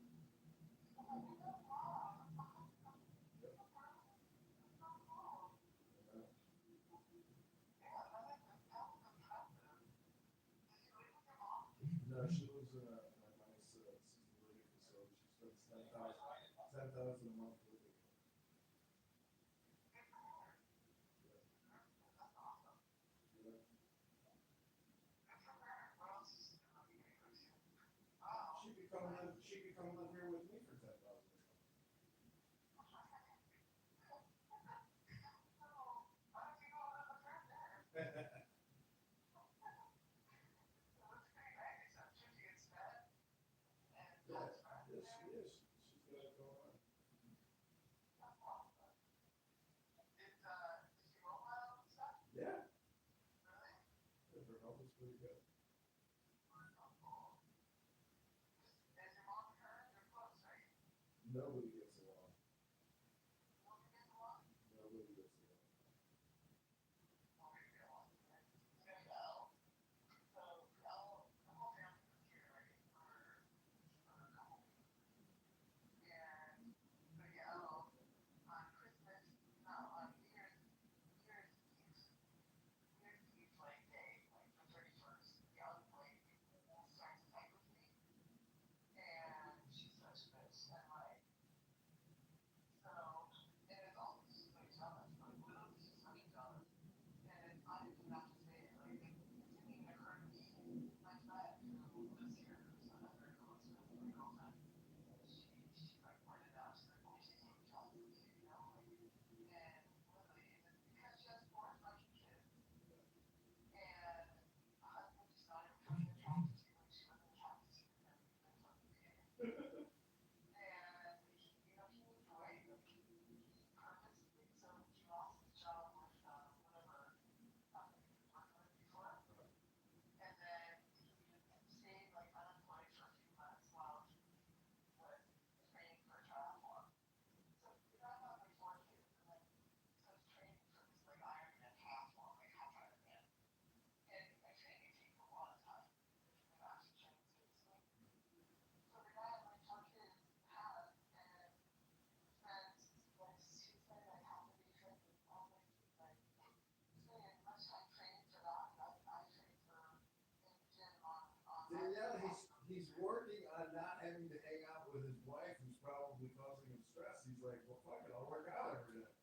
No, she lives in a nice assisted living facility. She spends $10,000 a month living. Yeah. She could come live here with me for $10,000 a month. Yeah, yes, she is. She's got it going on. Nobody gets along. Nobody gets along. Danielle, he's working on not having to hang out with his wife, who's probably causing him stress. He's like, well, fuck it, I'll work out every day.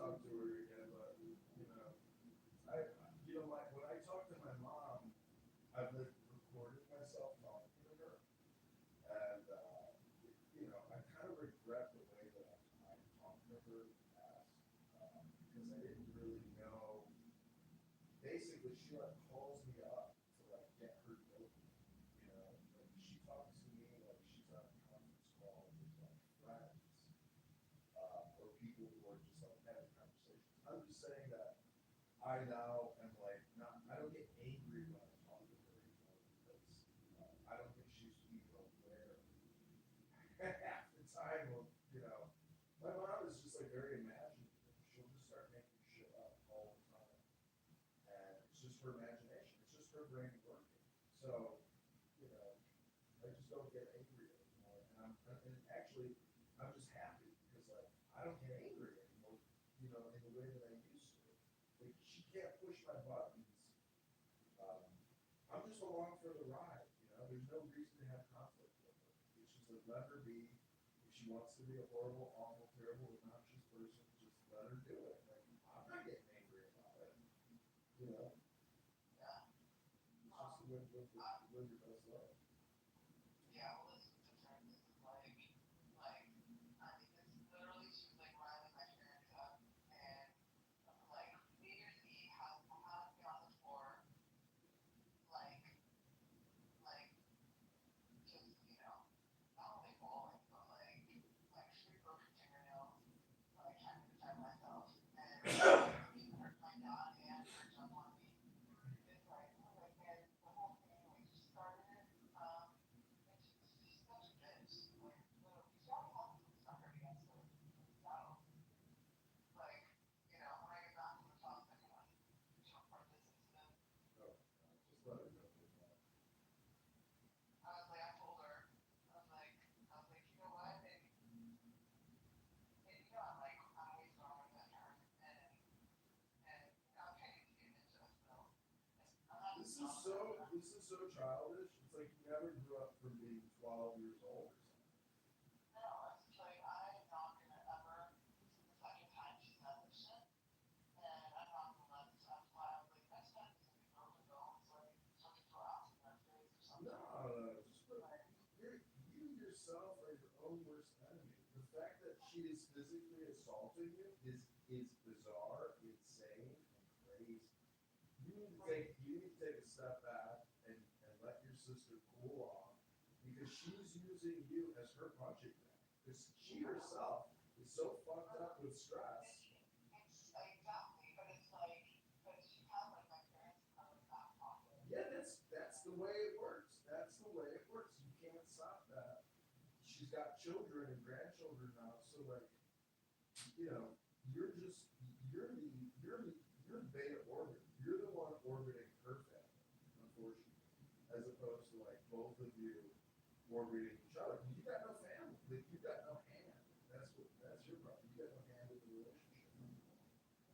talk to her again, but when I talk to my mom, I've recorded myself talking to her, and I kind of regret the way that I talked to her in the past, because I didn't really know. Basically, she calls me up to get her guilty, she talks to me like she's on a conference call with friends, or people who are just having conversations. I'm just saying that I now am not. I don't get angry when I talk to her anymore because I don't think she's even aware half the time of My mom is just very imaginative. She'll just start making shit up all the time, and it's just her imagination. It's just her brain working. So I just don't get angry anymore, and actually I'm just happy because I don't get angry anymore. In the way that I used to. She can't push my buttons. I'm just along for the ride. There's no reason to have conflict with her. It's just let her be. If she wants to be a horrible, awful, terrible, obnoxious person, just let her do it. I'm not getting angry about it. Yeah. It's just live your best life. Yeah, well, this is different. This is I mean, it's literally she was riling my parents up, and New Year's Eve has me on the floor, just not only bawling, but she broke her fingernails, trying to defend myself, and hurt my dad and her jump on me. It's and the whole thing she started it, and she's such a bitch. Literally, she already has some stuff against her. So, when I get back from the talk, she'll report this incident. Just let her go. I told her, you know what, and I'm way stronger than her, and I'm training to be a ninja, so This is so childish. It's like you never grew up from being 12 years old or something. No, it's I'm not gonna ever. This is the second time she said this shit, and I'm not gonna let this. That's why I was next time it's gonna be broken bones, she'll just throw acid in her face or something. No, you yourself are your own worst enemy. The fact that she is physically assaulting you is bizarre, insane, and crazy. You need to take a step back and let your sister cool off, because she's using you as her punching bag. Because she herself is so fucked up with stress. Exactly, but it's but she has my parents in her back pocket. Yeah, that's the way it works. That's the way it works. You can't stop that. She's got children and grandchildren now, so you're the beta orbit. You're the one orbiting her family, unfortunately, as opposed to both of you orbiting each other. You got no family. You got no hand. That's your problem. You got no hand in the relationship.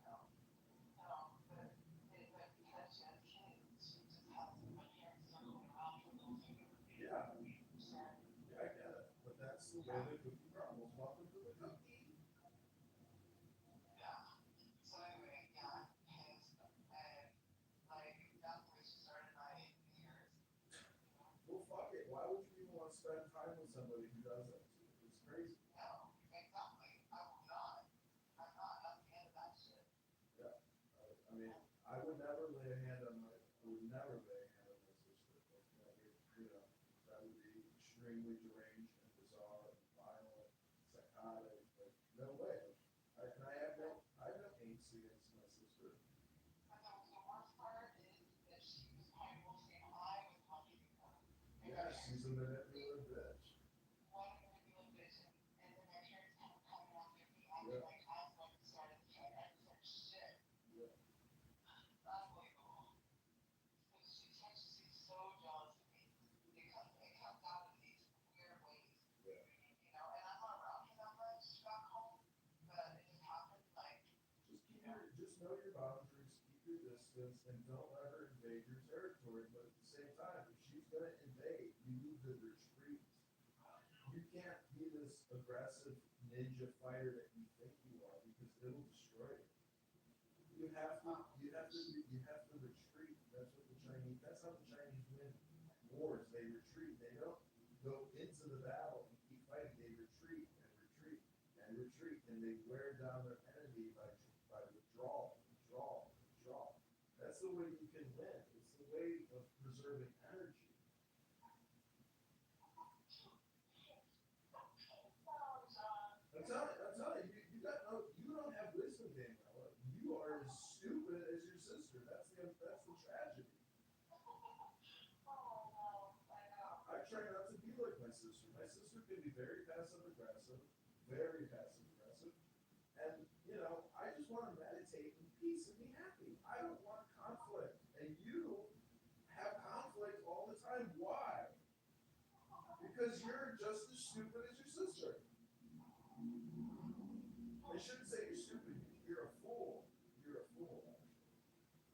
No, but because she has kids, she just has my parents circling around her little finger. Yeah, I get it. But that's the way the cookie crumbles. Welcome to the cookie. Yeah. So anyway, pissed, and that's the way she started my New Year's. Well, fuck it. Why would you even want to spend time with somebody who does that to you? It's crazy. No, exactly. I will not. I'm not at the end of that shit. Yeah. I mean, I would never lay a hand on my sister. That would be extremely deranged and bizarre and violent, psychotic. No way. I have no angst against my sister. But the worst part is that she was comfortable saying hi with punching her. Yeah, she's a manipulative bitch. What a manipulative bitch, and then my parents coming after me. I'm I was going to start at the fight. I was shit. Yeah. Unbelievable. She's so jealous of me. It comes out in these weird ways. Yeah. And I'm not around her that much back home, but it just happens Just know your boundaries, keep your distance, and don't let her invade your territory. But at the same time, if she's gonna invade, you need to retreat. You can't be this aggressive ninja fighter that you think you are, because it'll destroy you. retreat. That's what the Chinese. That's how the Chinese win wars. They retreat. They don't go into the battle and keep fighting. They retreat and retreat and retreat, and they wear down their enemy by withdrawal, withdrawal, withdrawal. That's the way you can win. It's the way of preserving energy. I'm telling you, you don't have wisdom, Daniela. You are as stupid as your sister. That's the tragedy. I try not to be like my sister. My sister can be very passive aggressive, and I just want to meditate in peace and be happy. I don't want conflict, and you have conflict all the time. Why? Because you're just as stupid as your sister. I shouldn't say you're stupid. You're a fool. You're a fool, actually.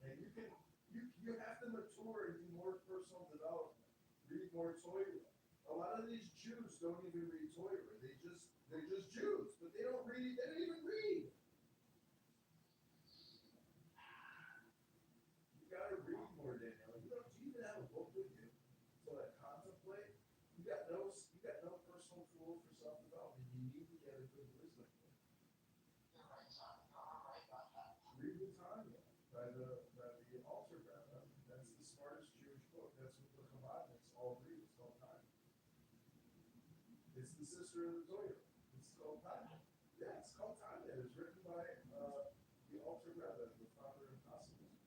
And you have to mature and do more personal development. Read more Torah. A lot of these Jews don't even read Torah. They're just Jews, but they don't read. They don't even read. You gotta read more, Danielle. Do you even have a book with you to contemplate? You got no personal tool for self-development. You need to get a good wisdom. Read the Tanya by the Alter Rebbe. That's the smartest Jewish book. That's what the Chabadniks all read. It's called Tanya. It's the sister of the Torah. It's called Tanya. Yeah, it's called Tanya. It was written by the Alter Rebbe, the founder of Hasidism.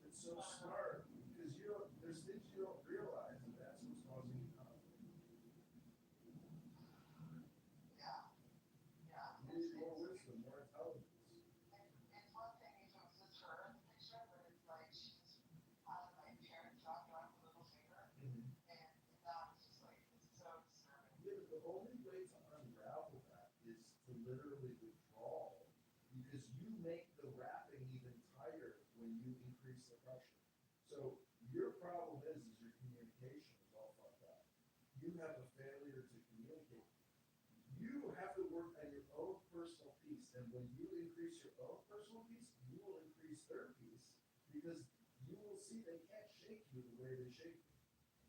It's so smart because there's things you don't realize, and that's what's causing you conflict. You need more wisdom, more intelligence. It's one thing if it was just her in the picture, but it's like she's my parents dropped her off a little finger, and now it's just like it's so disturbing. Yeah, but the only way to unravel that is to literally withdraw, because you make the wrapping even tighter when you increase the pressure. So your problem is your communication is all fucked up. You have a failure to communicate. You have to work on your own personal peace, and when you increase your own personal peace, you will increase their peace, because you will see they can't shake you the way they shake you.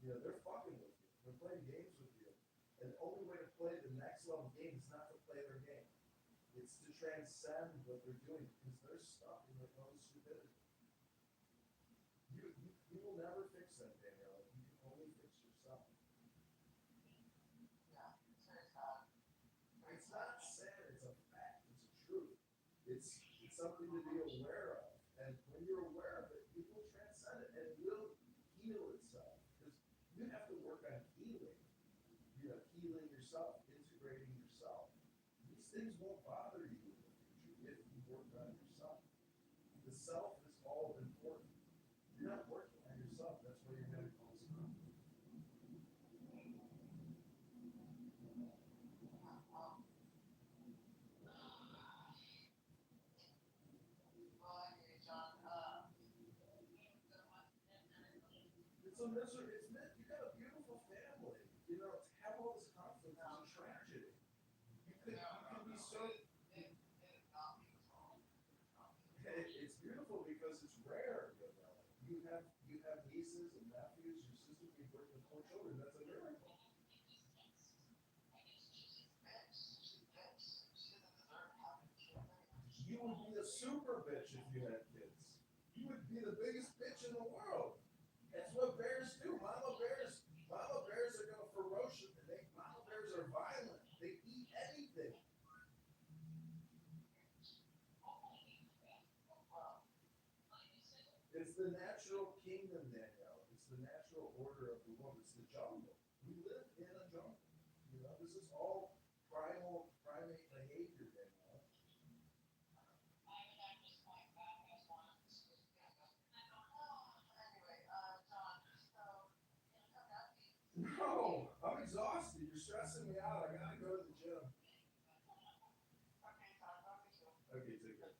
They're fucking with you. They're playing games with you. And the only way to play the next level game is not to play their game. It's to transcend what they're doing, because they're stuck in their own stupidity. You will never fix them, Danielle. You can only fix yourself. Yeah, it's very sad. It's not sad, it's a fact, it's a truth. It's something to be aware of. And when you're aware of it, you will transcend it, and it will heal itself. Because you have to work on healing. Healing yourself, integrating yourself. These things won't bother you in the future if you work on yourself. The self is all important. You're not working on yourself, that's why you're having all this conflict. It's a misery. You got a beautiful family. To have all this conflict is a tragedy. You can be so. It's beautiful because it's rare. You have nieces and nephews. Your sister can bring the 4 children. That's a miracle. You would be a super bitch if you had kids. You would be the biggest bitch in the world. That's what bears do. Mama bears are going to ferocious. Mama bears are violent. They eat anything. It's the natural kingdom, Danielle. It's the natural order of the world. It's the jungle. We live in a jungle. This is all primate behavior, Danielle. No, I'm exhausted. You're stressing me out. I gotta go to the gym. Okay, take care.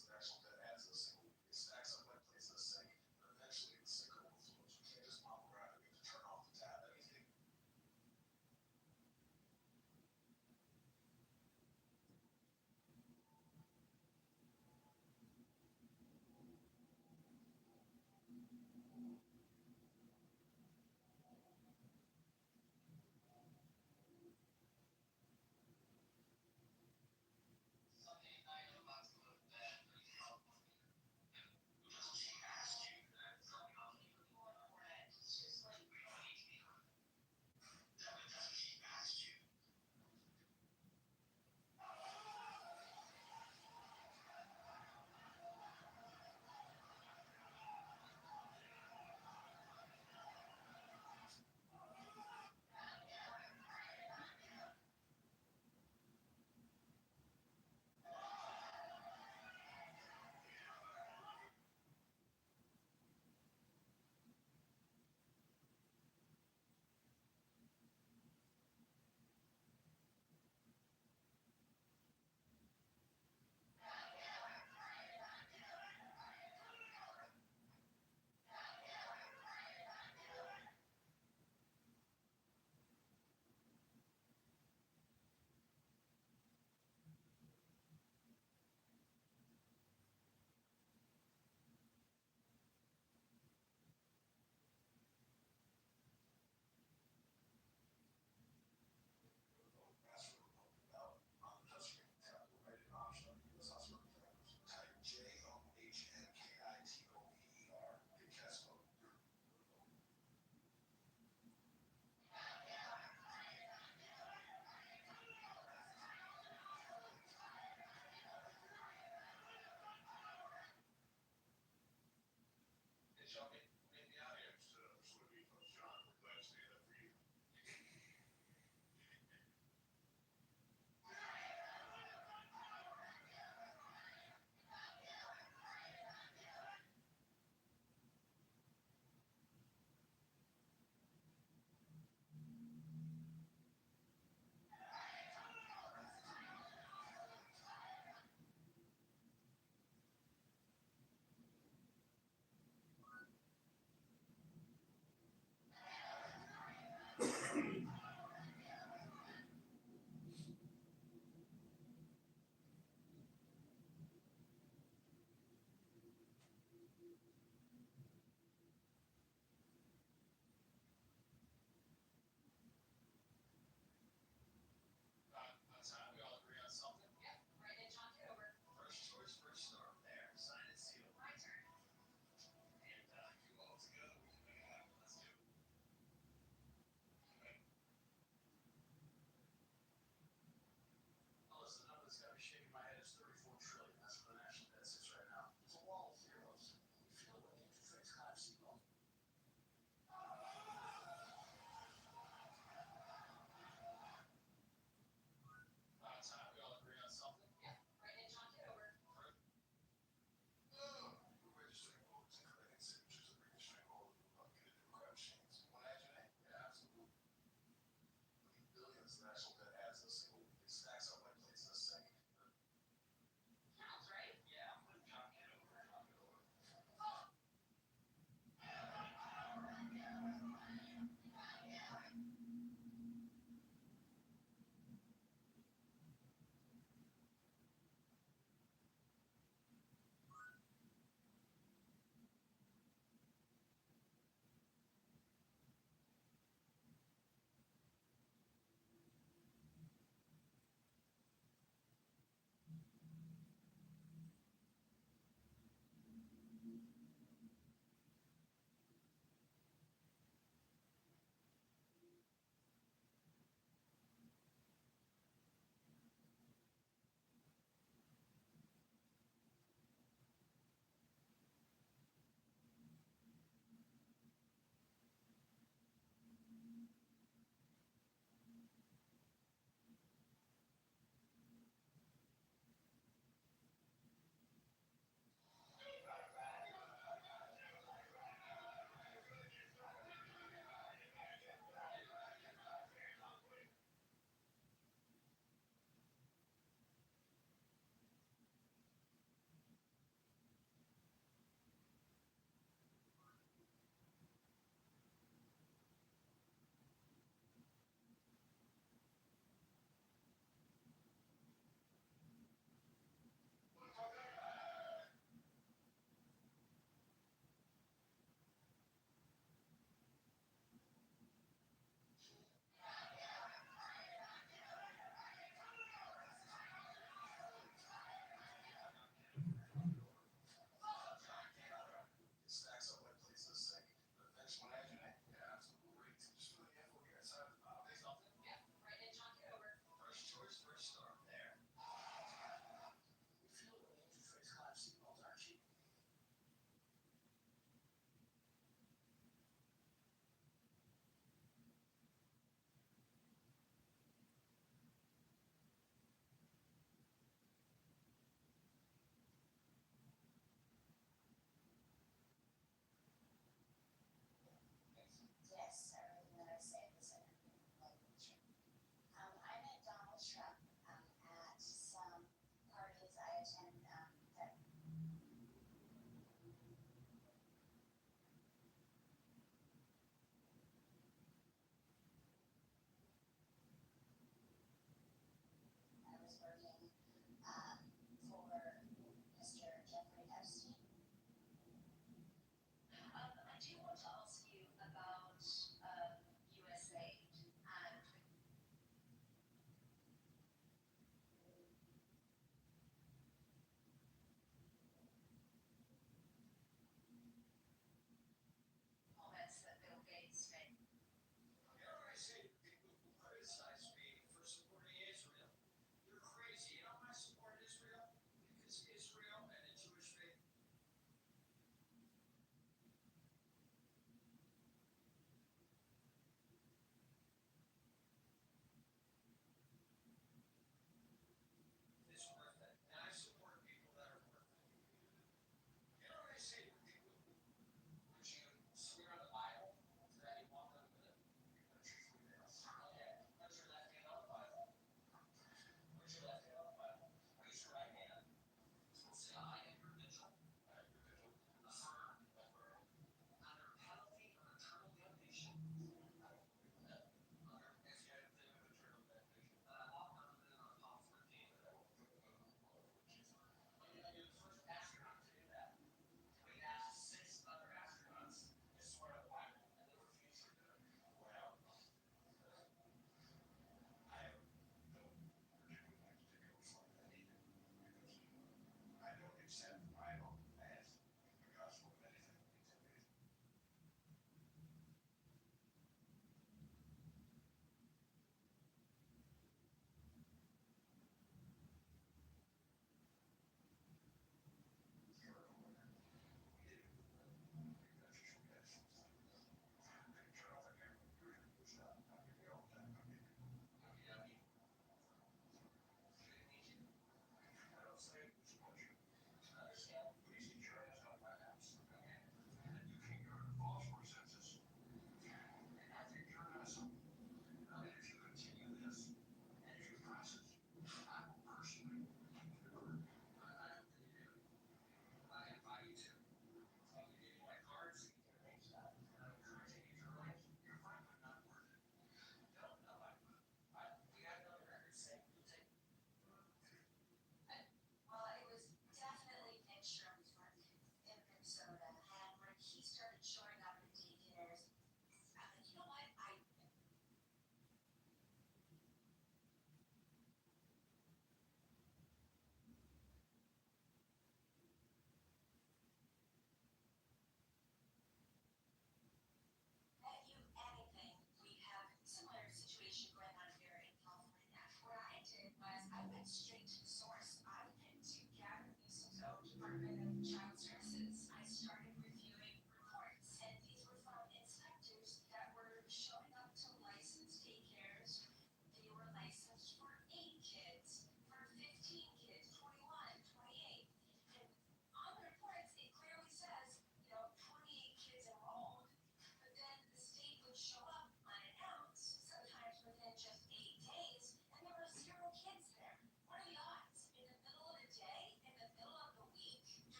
because the national debt adds a single, it stacks up like plates in a sink, and eventually the sink overflows. You can't just pop around and you have to turn off the tap. Anything.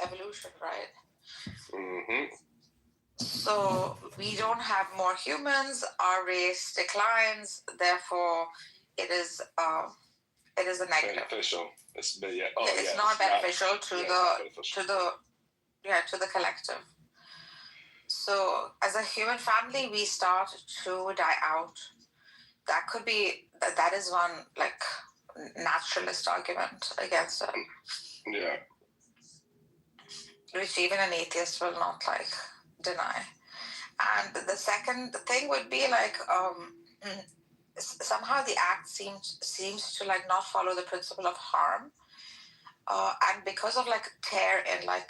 evolution, right? Mm-hmm. So we don't have more humans. Our race declines. Therefore, it is a negative. Beneficial. It's not beneficial to the collective. So as a human family, we start to die out. That could be that is one like naturalist argument against it. Yeah. Which even an atheist will not like deny. And the second thing would be like somehow the act seems to like not follow the principle of harm, and because of like tear in like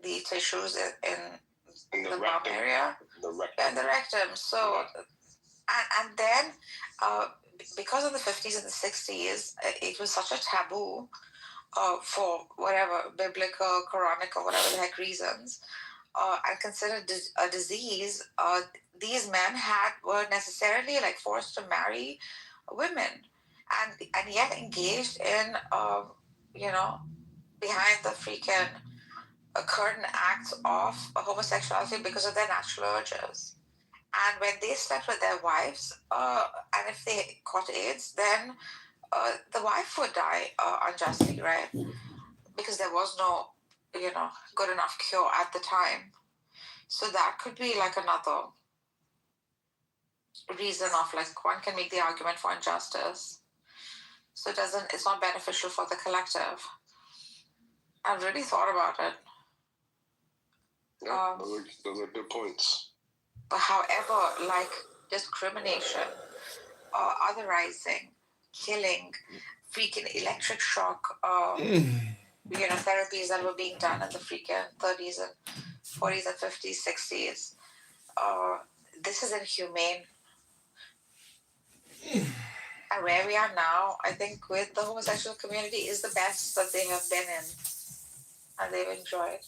the tissues in the bum area, and the rectum. So and then because of the 50s and the 60s, it was such a taboo for whatever biblical, Quranic, or whatever the heck reasons, and considered a disease. These men were necessarily like forced to marry women, and yet engaged in behind the freaking curtain acts of homosexuality because of their natural urges. And when they slept with their wives, and if they caught AIDS, then the wife would die unjustly, right? Because there was no, good enough cure at the time. So that could be like another reason of like one can make the argument for injustice. So it's not beneficial for the collective. I've really thought about it. Yeah, those are good points. But however, like discrimination, otherizing, killing, freaking electric shock, therapies that were being done in the freaking 30s and 40s and 50s, 60s. This is inhumane. And where we are now, I think with the homosexual community is the best that they have been in. And they've enjoyed.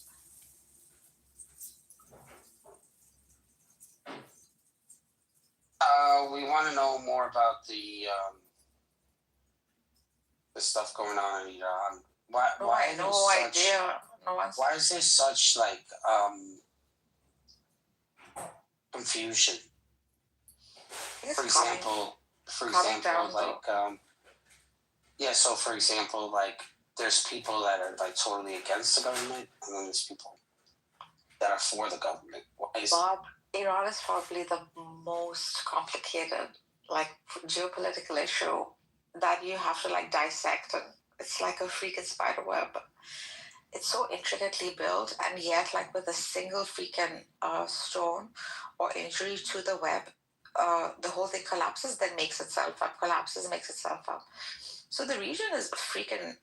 We want to know more about the stuff going on in Iran. Why is there such like confusion? For example, so for example, like there's people that are like totally against the government, and then there's people that are for the government. Bob, Iran is probably the most complicated, like, geopolitical issue that you have to like dissect, and it's like a freaking spider web. It's so intricately built, and yet, like, with a single freaking stone or injury to the web, the whole thing collapses, then makes itself up, collapses, makes itself up. So the region is freaking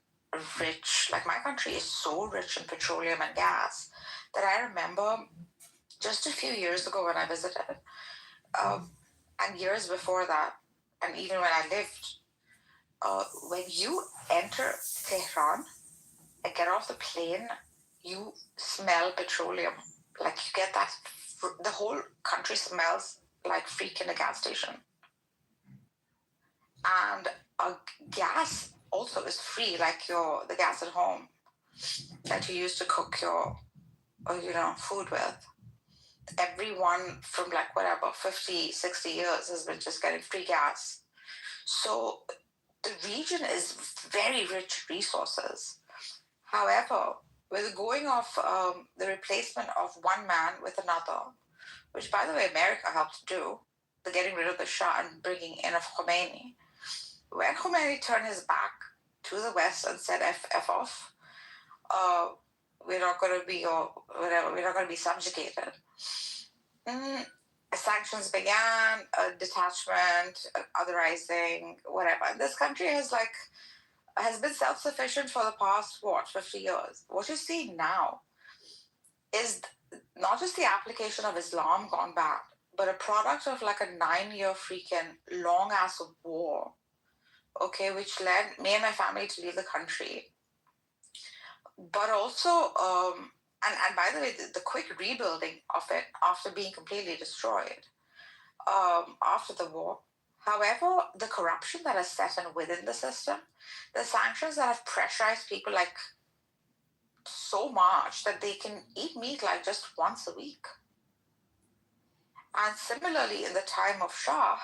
rich. Like, my country is so rich in petroleum and gas that I remember just a few years ago when I visited, and years before that, and even when I lived, when you enter Tehran and get off the plane, you smell petroleum. Like, you get that, the whole country smells like freaking a gas station. And gas also is free, like the gas at home that you use to cook your, food with. Everyone from like whatever 50, 60 years has been just getting free gas. So the region is very rich in resources. However, with going off the replacement of one man with another, which by the way America helped do, the getting rid of the Shah and bringing in of Khomeini, when Khomeini turned his back to the West and said F off, we're not going to be, or whatever, we're not going to be subjugated. Sanctions began, detachment, otherizing, whatever. And this country has been self-sufficient for the past, 50 years. What you see now is not just the application of Islam gone bad, but a product of like a 9-year freaking long-ass war, okay, which led me and my family to leave the country. But also, and by the way, the quick rebuilding of it after being completely destroyed after the war. However, the corruption that has set in within the system, the sanctions that have pressurized people like so much that they can eat meat like just once a week. And similarly, in the time of Shah,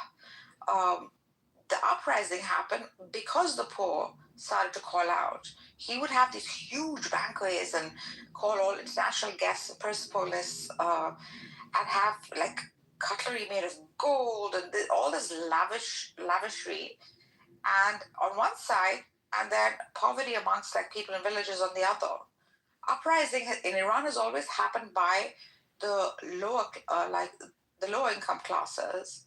the uprising happened because the poor started to call out. He would have these huge banquets and call all international guests and Persepolis and have like cutlery made of gold and all this lavishry. And on one side, and then poverty amongst like people in villages on the other. Uprising in Iran has always happened by the lower, the lower income classes.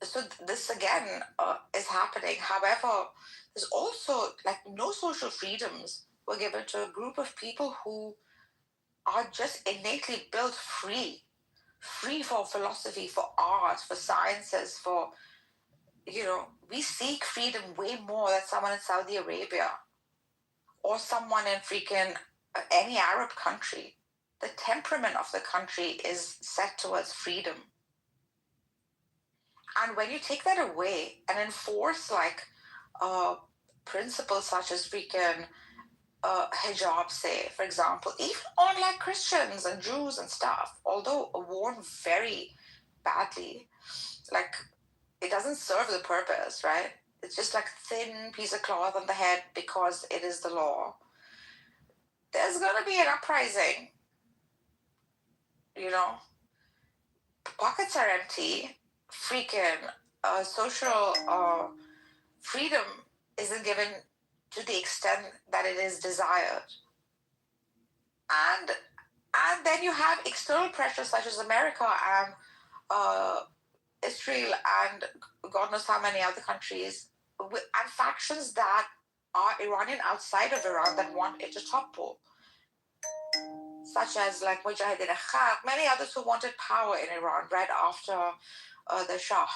So this again is happening. However, there's also like no social freedoms were given to a group of people who are just innately built free for philosophy, for art, for sciences, for, you know, we seek freedom way more than someone in Saudi Arabia or someone in freaking any Arab country. The temperament of the country is set towards freedom. And when you take that away and enforce like principles such as freaking hijab, say, for example, even on like Christians and Jews and stuff, although worn very badly, like it doesn't serve the purpose, right? It's just like a thin piece of cloth on the head because it is the law. There's gonna be an uprising, you know. Pockets are empty. Freaking social freedom isn't given to the extent that it is desired. And then you have external pressures such as America and Israel and God knows how many other countries, and factions that are Iranian outside of Iran that want it to topple, such as like Mujahideen Khalq, many others who wanted power in Iran right after the Shah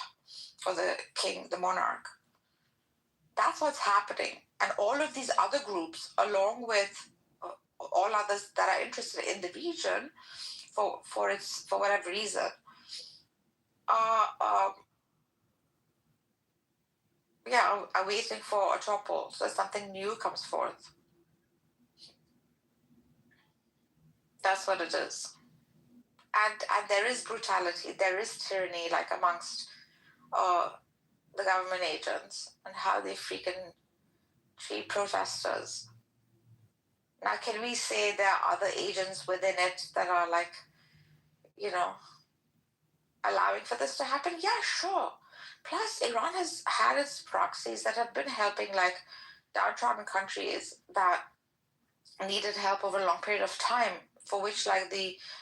or the king, the monarch. That's what's happening. And all of these other groups, along with all others that are interested in the region for whatever reason, are waiting for a topple so something new comes forth. That's what it is. And there is brutality, there is tyranny, like amongst the government agents and how they freaking treat protesters. Now, can we say there are other agents within it that are like, you know, allowing for this to happen? Yeah, sure. Plus, Iran has had its proxies that have been helping like downtrodden countries that needed help over a long period of time, for which like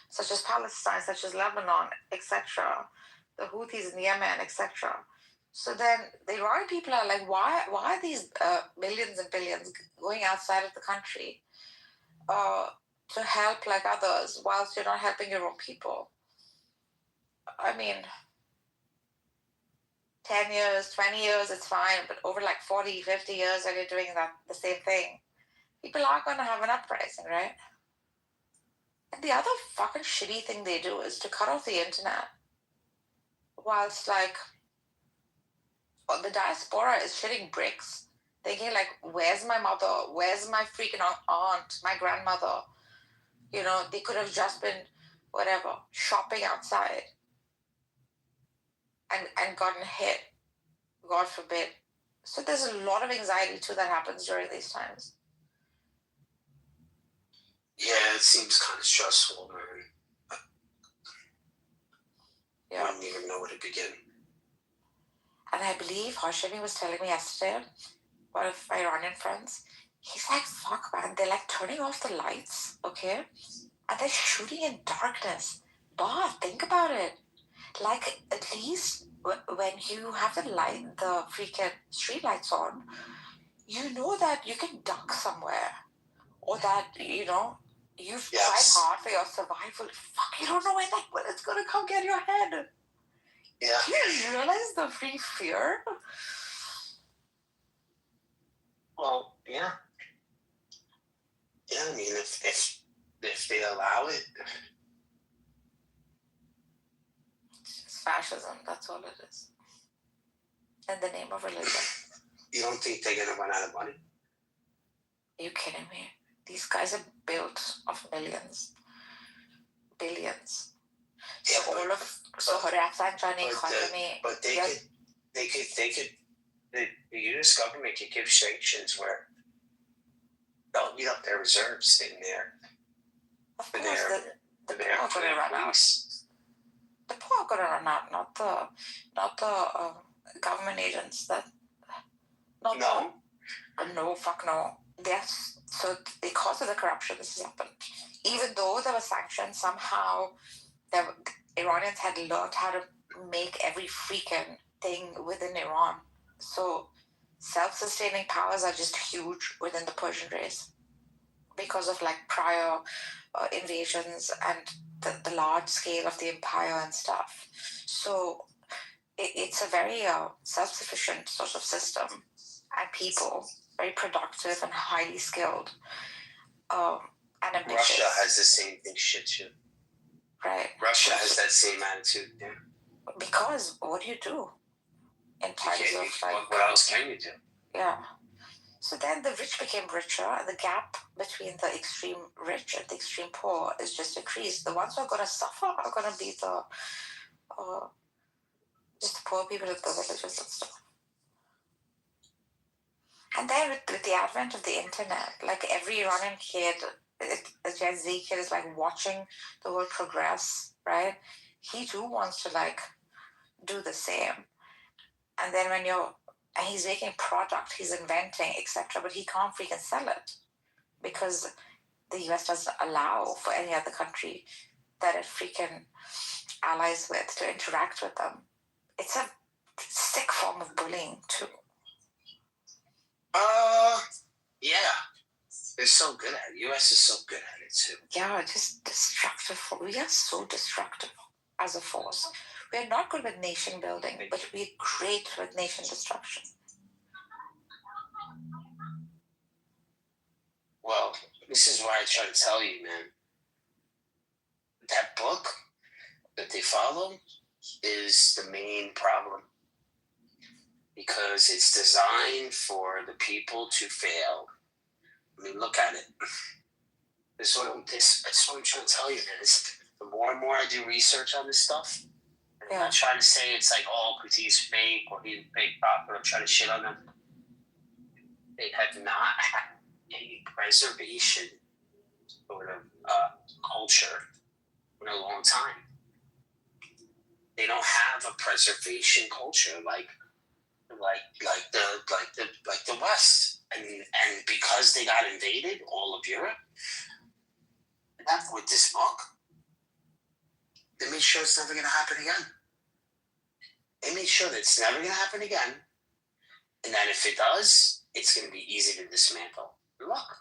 such as Palestine, such as Lebanon, etc., the Houthis in Yemen, etc. So then the Iranian people are like, why are these millions and billions going outside of the country to help like others whilst you're not helping your own people? I mean, 10 years, 20 years, it's fine, but over like 40, 50 years that you're doing the same thing, people are going to have an uprising, right? And the other fucking shitty thing they do is to cut off the internet whilst like the diaspora is shitting bricks, thinking like, where's my mother? Where's my freaking aunt, my grandmother? You know, they could have just been, whatever, shopping outside and gotten hit, God forbid. So there's a lot of anxiety too that happens during these times. Yeah, it seems kind of stressful, man. Yeah. I don't even know where to begin. And I believe Hashemi was telling me yesterday, one of my Iranian friends, he's like, fuck, man, they're like turning off the lights, okay? And they're shooting in darkness. But think about it. Like, at least when you have the freaking street lights on, you know that you can duck somewhere. Or that, you know, you've tried hard for your survival. Fuck, you don't know when that bullet's gonna come get your head. Yeah. Do you realize the free fear? Well, yeah. Yeah, I mean, if they allow it. It's fascism, that's all it is. In the name of religion. You don't think they're gonna run out of money? Are you kidding me? These guys are built of millions, billions. Yeah, So all of Rafsanjani economy. But they could. The U.S. government could give sanctions where they'll eat up their reserves in there. Of course, the poor are going to run out. The poor are going to run out, not the government agents. No, fuck no. Yes. So because of the corruption, this has happened. Even though there were sanctions, somehow the Iranians had learned how to make every freaking thing within Iran. So self-sustaining powers are just huge within the Persian race because of like prior invasions and the large scale of the empire and stuff. So it's a very self-sufficient sort of system, and people very productive and highly skilled and ambitious. Russia has the same thing shit too. Right. Russia has that same attitude. Yeah. Because what do you do in times of like? What else can you do? Yeah. So then the rich became richer, and the gap between the extreme rich and the extreme poor is just increased. The ones who are going to suffer are going to be just the poor people in the villages and stuff. And then with the advent of the internet, like every Iranian kid, a Gen Z kid is like watching the world progress, right? He too wants to like do the same. And then and he's making product, he's inventing, etc., but he can't freaking sell it because the US doesn't allow for any other country that it freaking allies with to interact with them. It's a sick form of bullying too. Yeah. They're so good at it. US is so good at it too. Yeah, just destructive. We are so destructive as a force. We are not good with nation building, but we're great with nation destruction. Well, this is why I try to tell you, man. That book that they follow is the main problem. Because it's designed for the people to fail. I mean, look at it. That's what I'm trying to tell you, man. The more and more I do research on this stuff, and I'm not trying to say it's like, oh, because he's fake or he's a fake prophet, I'm trying to shit on them. They have not had any preservation sort of culture in a long time. They don't have a preservation culture like the West, and because they got invaded, all of Europe, with this book, they made sure it's never going to happen again. They made sure that it's never going to happen again, and that if it does, it's going to be easy to dismantle. Look.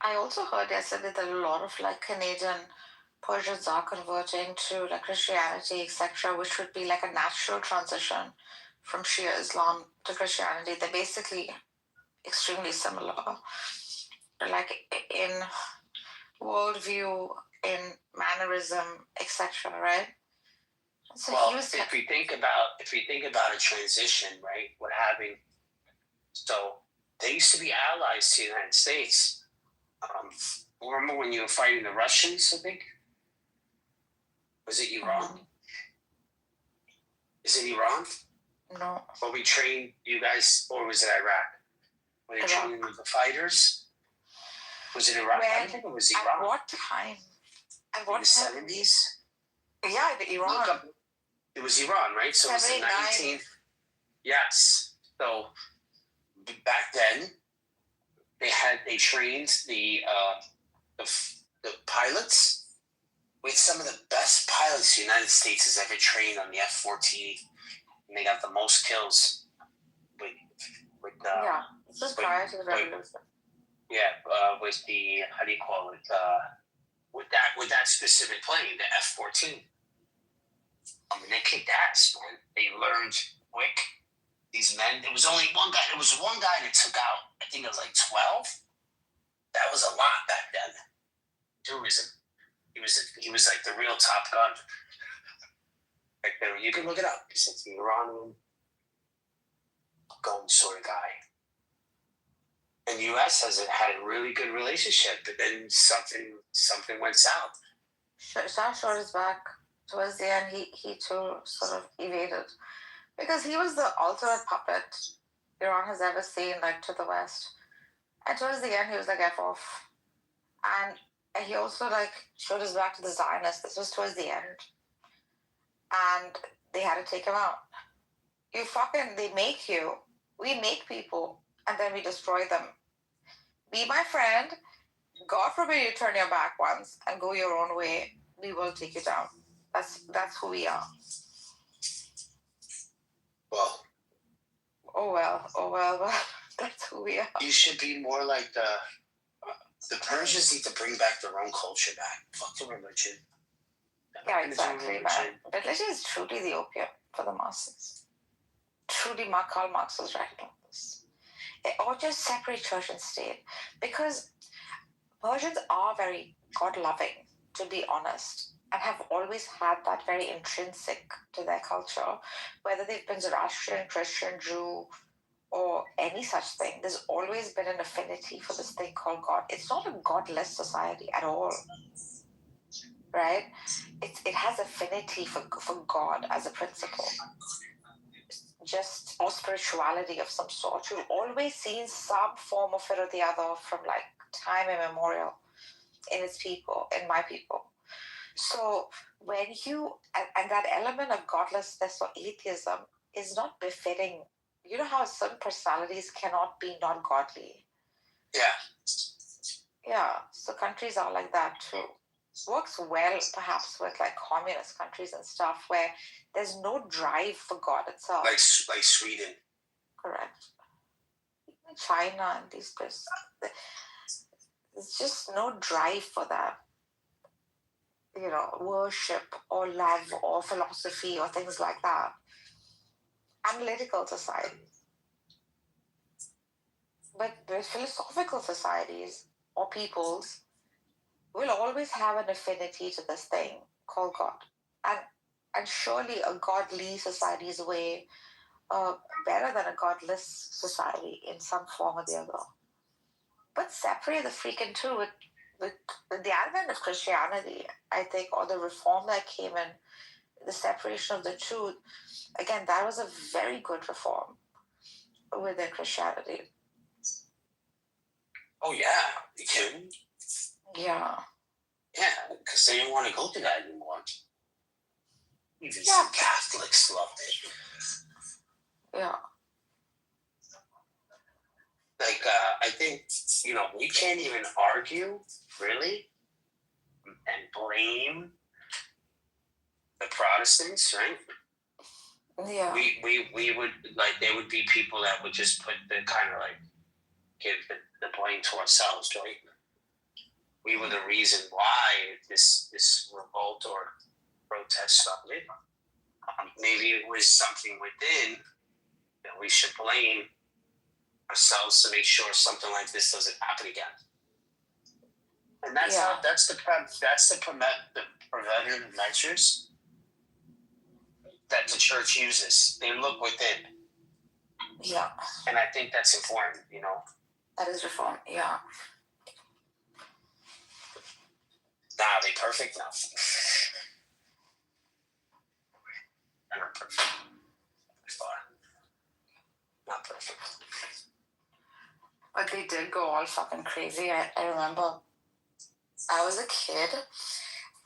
I also heard yesterday that a lot of like Canadian Persians are converting to like Christianity, etc., which would be like a natural transition from Shia Islam to Christianity. They're basically extremely similar, like in worldview, in mannerism, etc., right? So well, if we think about a transition, right? So they used to be allies to the United States. Remember when you were fighting the Russians, I think? Was it Iran? Is it Iran? No. Well, we trained you guys, or was it Iraq? When they trained with the fighters? Was it Iraq? I think it was Iran. At what time? In the 70s? Yeah, Iran. It was Iran, right? So it was the 19th. Yes. So back then, they trained the pilots with some of the best pilots the United States has ever trained on the F-14, and they got the most kills with this is prior to the revolution. With the how do you call it? With that specific plane, the F-14. I mean, they kicked ass, man. They learned quick. These men. It was only one guy. It was one guy that took out. I think it was like 12. That was a lot back then. He was like the real Top Gun. Like you can look it up. He's like the Iranian gun sort of guy. And the U.S. has had a really good relationship, but then something went south. Shah showed his back towards the end. He too sort of evaded because he was the ultimate puppet Iran has ever seen, like, to the West. And towards the end, he was like, F off. And he also, like, showed his back to the Zionists. This was towards the end. And they had to take him out. They make you. We make people, and then we destroy them. Be my friend. God forbid you turn your back once and go your own way. We will take you down. That's who we are. Well. Oh well. That's who we are. You should be more like the Persians need to bring back their own culture back. Fuck the religion. Yeah, exactly. Religion is truly the opium for the masses. Truly, Karl Marx was right about this. Or just separate church and state. Because Persians are very God-loving, to be honest, and have always had that very intrinsic to their culture. Whether they've been Zoroastrian, Christian, Jew, or any such thing, there's always been an affinity for this thing called God. It's not a godless society at all, right? It has affinity for God as a principle, or spirituality of some sort. You've always seen some form of it or the other from, like, time immemorial in its people, in my people. So when and that element of godlessness or atheism is not befitting. You know how certain personalities cannot be not godly? Yeah, so countries are like that too. Works well perhaps with, like, communist countries and stuff where there's no drive for God itself. Like Sweden. Correct. Even China and these places. There's just no drive for that. Worship or love or philosophy or things like that. Analytical society. But the philosophical societies or peoples will always have an affinity to this thing called God. And surely a godly society is way better than a godless society in some form or the other. But separate the freaking two with the advent of Christianity, I think, or the reform that came in, the separation of the two, again, that was a very good reform within Christianity. Oh, yeah, you can. Yeah. Yeah, because they didn't want to go to that anymore. Even some Catholics loved it. Yeah. Like, I think, we can't even argue, really, and blame the Protestants, right? Yeah. We would, like, there would be people that would just put the kind of, like, give the blame to ourselves, right? We were the reason why this revolt or protest started. Maybe it was something within that we should blame ourselves to make sure something like this doesn't happen again. And that's the preventative measures that the church uses. They look within. Yeah. And I think that's important, That is reform, yeah. Now, are they perfect? No. They're not perfect. Not perfect. But they did go all fucking crazy. I remember I was a kid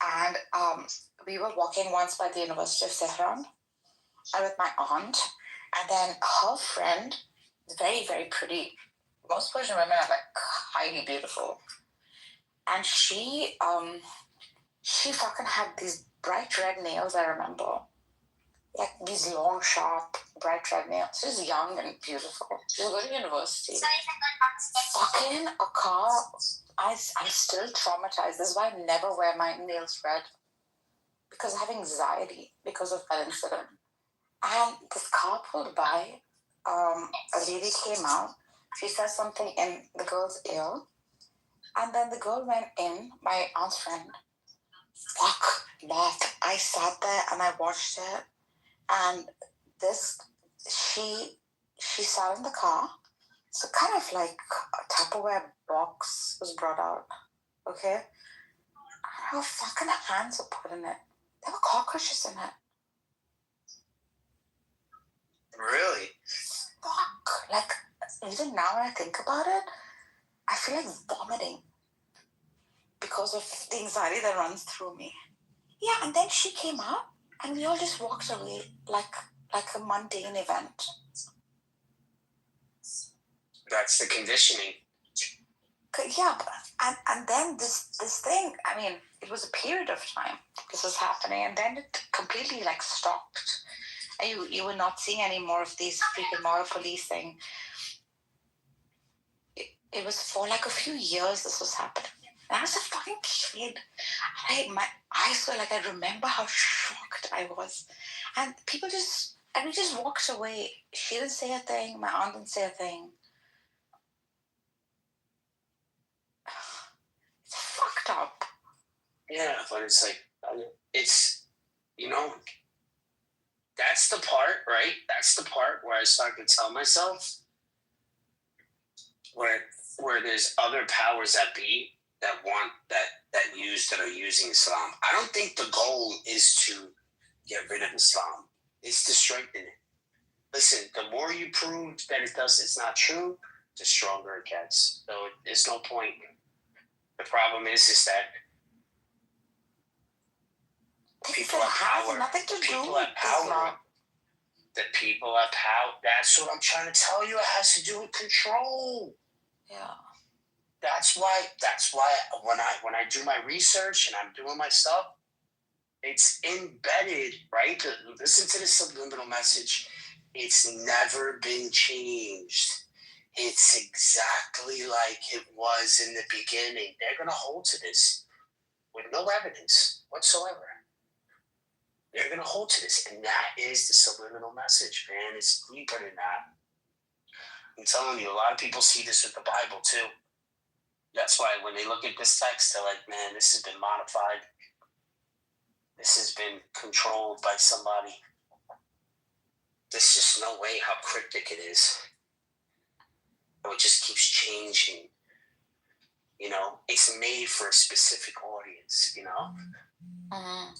and we were walking once by the University of Tehran with my aunt, and then her friend, very, very pretty. Most Persian women are, like, highly beautiful. And she fucking had these bright red nails, I remember. Like these long, sharp, bright red nails. She was young and beautiful. She was going to university. Fucking a car. I'm still traumatized. This is why I never wear my nails red. Because I have anxiety because of that incident. And this car pulled by. A lady came out. She said something in the girl's ear. And then the girl went in, my aunt's friend. Fuck, Beth. I sat there and I watched it. And she sat in the car, So kind of like a Tupperware box was brought out, okay? Her fucking hands were put in it. There were cockroaches in it. Really? Fuck. Like, even now when I think about it, I feel like vomiting because of the anxiety that runs through me. Yeah, and then she came up and we all just walked away like a mundane event. That's the conditioning. Yeah, and then this thing, I mean, it was a period of time this was happening, and then it completely like stopped. And you were not seeing any more of these freaking moral policing. It was for like a few years this was happening. And I was a fucking kid. My eyes were like, I remember how shocked I was. And we just walked away. She didn't say a thing. My aunt didn't say a thing. It's fucked up. Yeah, but it's like, it's, that's the part, right? That's the part where I start to tell myself where there's other powers that be that want that are using Islam. I don't think the goal is to get rid of Islam. It's to strengthen it. Listen, the more you prove that it's not true, the stronger it gets. So there's no point. The problem is that people have power. People have power. The people have power. That's what I'm trying to tell you. It has to do with control. Yeah. That's why when I do my research and I'm doing my stuff, it's embedded, right? Listen to the subliminal message. It's never been changed. It's exactly like it was in the beginning. They're going to hold to this with no evidence whatsoever. They're going to hold to this, and that is the subliminal message, man. It's deeper than that. I'm telling you, a lot of people see this with the Bible, too. That's why when they look at this text, they're like, man, this has been modified. This has been controlled by somebody. There's just no way how cryptic it is. It just keeps changing. It's made for a specific audience, Mm-hmm.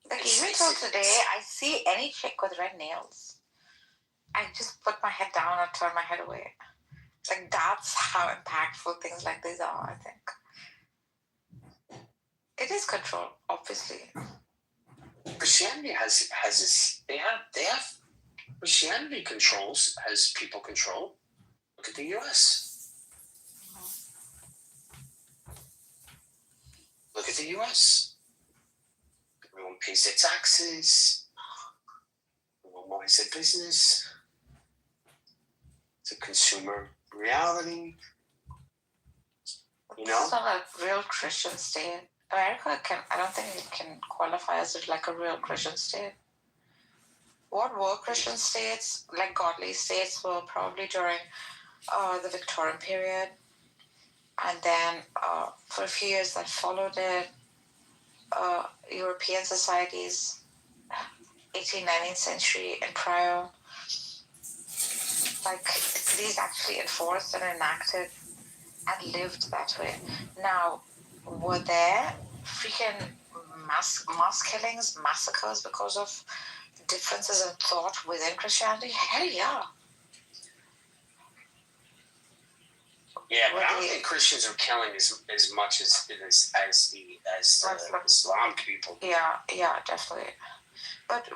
Like even till today, I see any chick with red nails, I just put my head down and turn my head away. Like that's how impactful things like these are, I think. It is control, obviously. Christianity has this. They have Christianity has people controlled. Look at the U.S. Look at the U.S. Everyone pays their taxes. Everyone minds their business. It's a consumer reality. It's not a real Christian state. America I don't think it can qualify as like a real Christian state. What were Christian states, like godly states, were probably during the Victorian period. And then for a few years that followed it, European societies, 18th, 19th century and prior, like these actually enforced and enacted and lived that way. Now, were there freaking mass killings, massacres because of differences in thought within Christianity? Hell yeah. Yeah, but I don't think Christians are killing as much as the Islam people. Yeah, definitely. But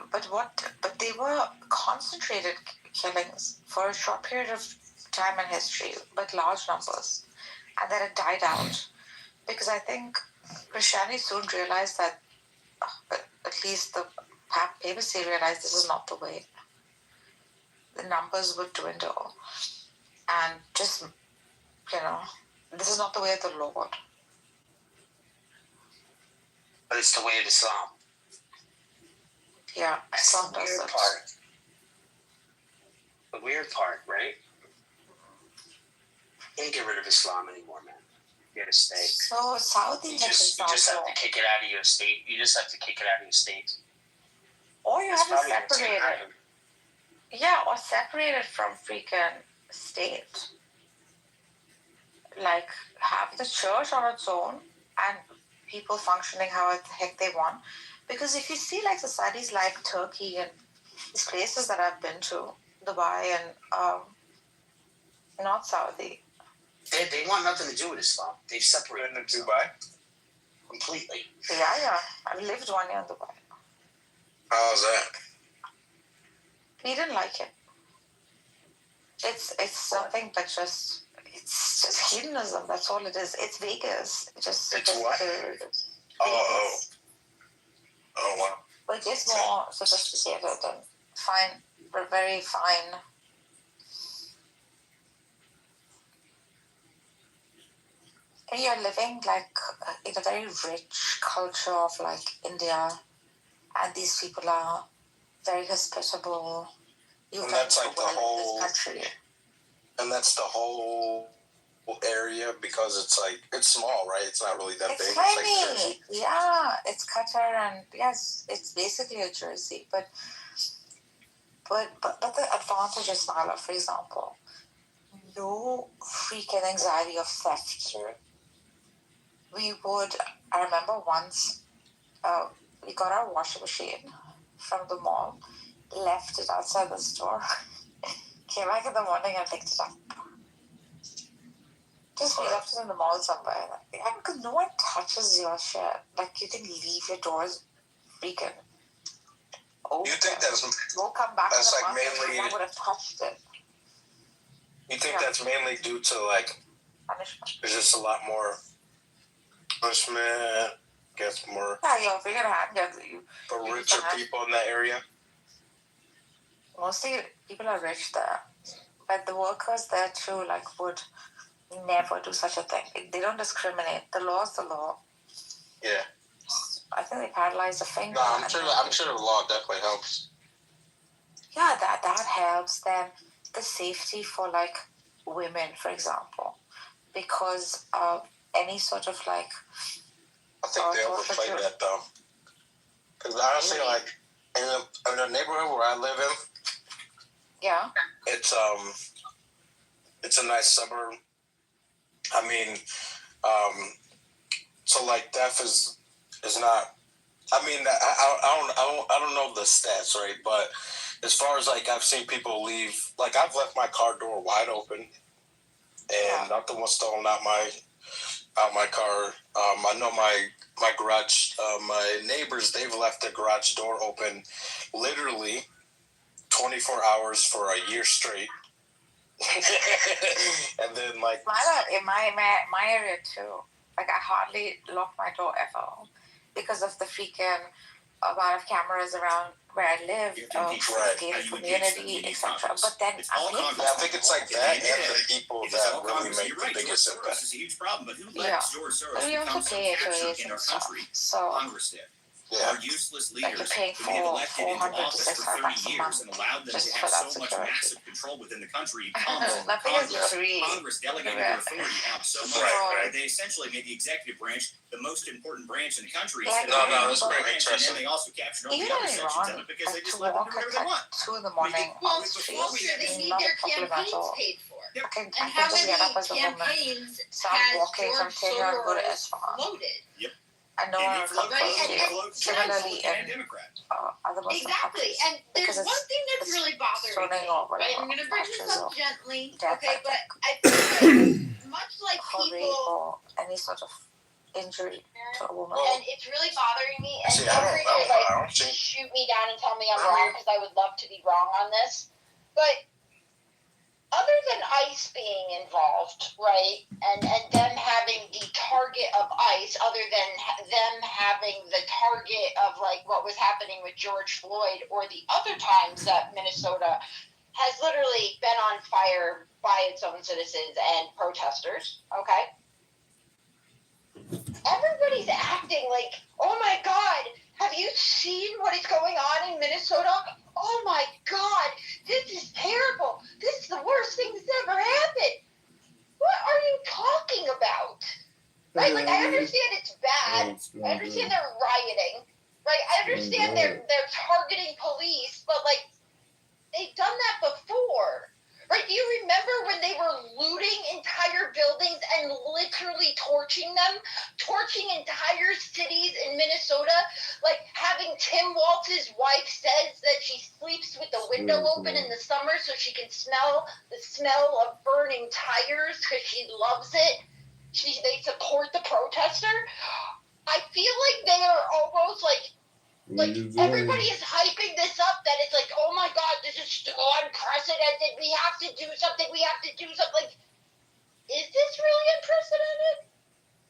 they were concentrated killings for a short period of time in history, but large numbers, and then it died out because I think Christianity soon realized that, at least the papacy realized this is not the way. The numbers would dwindle, and just this is not the way of the Lord. But it's the way of Islam. Yeah, Islam does it. The weird part, right? You can't get rid of Islam anymore, man. You gotta stay. So Saudi you just have to kick it out of your state. You just have to kick it out of your state. Or you have to separate it. Yeah, or separate it from freaking state. Like, have the church on its own and people functioning how the heck they want. Because if you see like societies like Turkey and these places that I've been to, Dubai and not Saudi. They want nothing to do with Islam. They've separated in Dubai completely. Yeah. I lived 1 year in Dubai. How's that? We didn't like it. It's something that just it's just hedonism. That's all it is. It's Vegas. It's what? Oh wow. But just more sophisticated and fine, very fine. And you're living like in a very rich culture of like India, and these people are very hospitable. And that's like the whole country. And that's the whole area because it's small, right? It's not really that big. It's tiny. It's like yeah, it's Qatar, and yes, it's basically a Jersey. But the advantage is Nala, for example, no freaking anxiety of theft. I remember once, we got our washing machine from the mall, left it outside the store, came back in the morning and picked it up. Just we left it in the mall somewhere. And because no one touches your shit. Like, you can leave your doors freaking open. You think that's We'll come back that's in the like month and mainly? no one would have touched it. You think that's mainly due to like? Punishment. There's just a lot more punishment. Gets more. Yeah, you're bigger hand. For richer people in that area. Mostly people are rich there, but the workers there too, like, would never do such a thing. They don't discriminate. The law is the law. Yeah. I think they paralyze the finger. No, I'm sure the law definitely helps. Yeah, that helps. Then the safety for like women, for example, because of any sort of like. I think they overplay that though. Because honestly, like in the neighborhood where I live in, yeah, it's a nice suburb. I mean, so like theft is not. I mean, I don't know the stats, right? But as far as like I've seen people leave, like I've left my car door wide open, and nothing was stolen out my car. I know my garage, my neighbors, they've left their garage door open literally 24 hours for a year straight. And then like in my area too. Like, I hardly lock my door ever because of the freaking amount of cameras around where I live, gated community, etc. But then I think it's like that and the people that really make the biggest impact. This is a huge problem, but who let George Soros you have become to so pay captured HOAs in and our stuff. country? So Congress did. Our useless leaders you're paying who we have elected into 400 to office for 600 30 years and allowed them to just have for that so much security. massive control within the country comes from Nothing is free. Congress delegating their authority out so much that they essentially made the executive branch the most important branch in the country. Yeah, That's very interesting. And then they also captured all the other sections of it because they just let them do whatever they want. 2 in the morning on the street. They need Not their supplemental. campaigns paid for. I can And how just many get up as a woman. campaigns So I'm has walking from George Tehran to go to Soros Isfahan. floated? Yep. And no one will come close to you. Similarly, in other Muslim Exactly. countries. And there's one thing that's really bothering me. Right? I'm going to bring this up gently. Okay, but I feel like much like people. Any sort of injury to a woman. And it's really bothering me. And See, feel free to shoot me down and tell me I'm wrong, because I would love to be wrong on this. But other than ICE being involved, right, and them having the target of ICE, other than them having the target of like what was happening with George Floyd, or the other times that Minnesota has literally been on fire by its own citizens and protesters, okay? Everybody's acting like, oh my God, have you seen what is going on in Minnesota? Oh my God, this is terrible. This is the worst thing that's ever happened. What are you talking about? Right? Like, I understand it's bad. I understand they're rioting. Right? I understand they're targeting police, but like, they've done that before. Right? Do you remember when they were looting entire buildings and literally torching them? Torching entire cities in Minnesota? Like having Tim Walz's wife says that she sleeps with the window open in the summer so she can smell the smell of burning tires because she loves it. They support the protester. I feel like they are almost like everybody is hyping this up that it's like, oh my God, this is so unprecedented. We have to do something. Like, is this really unprecedented?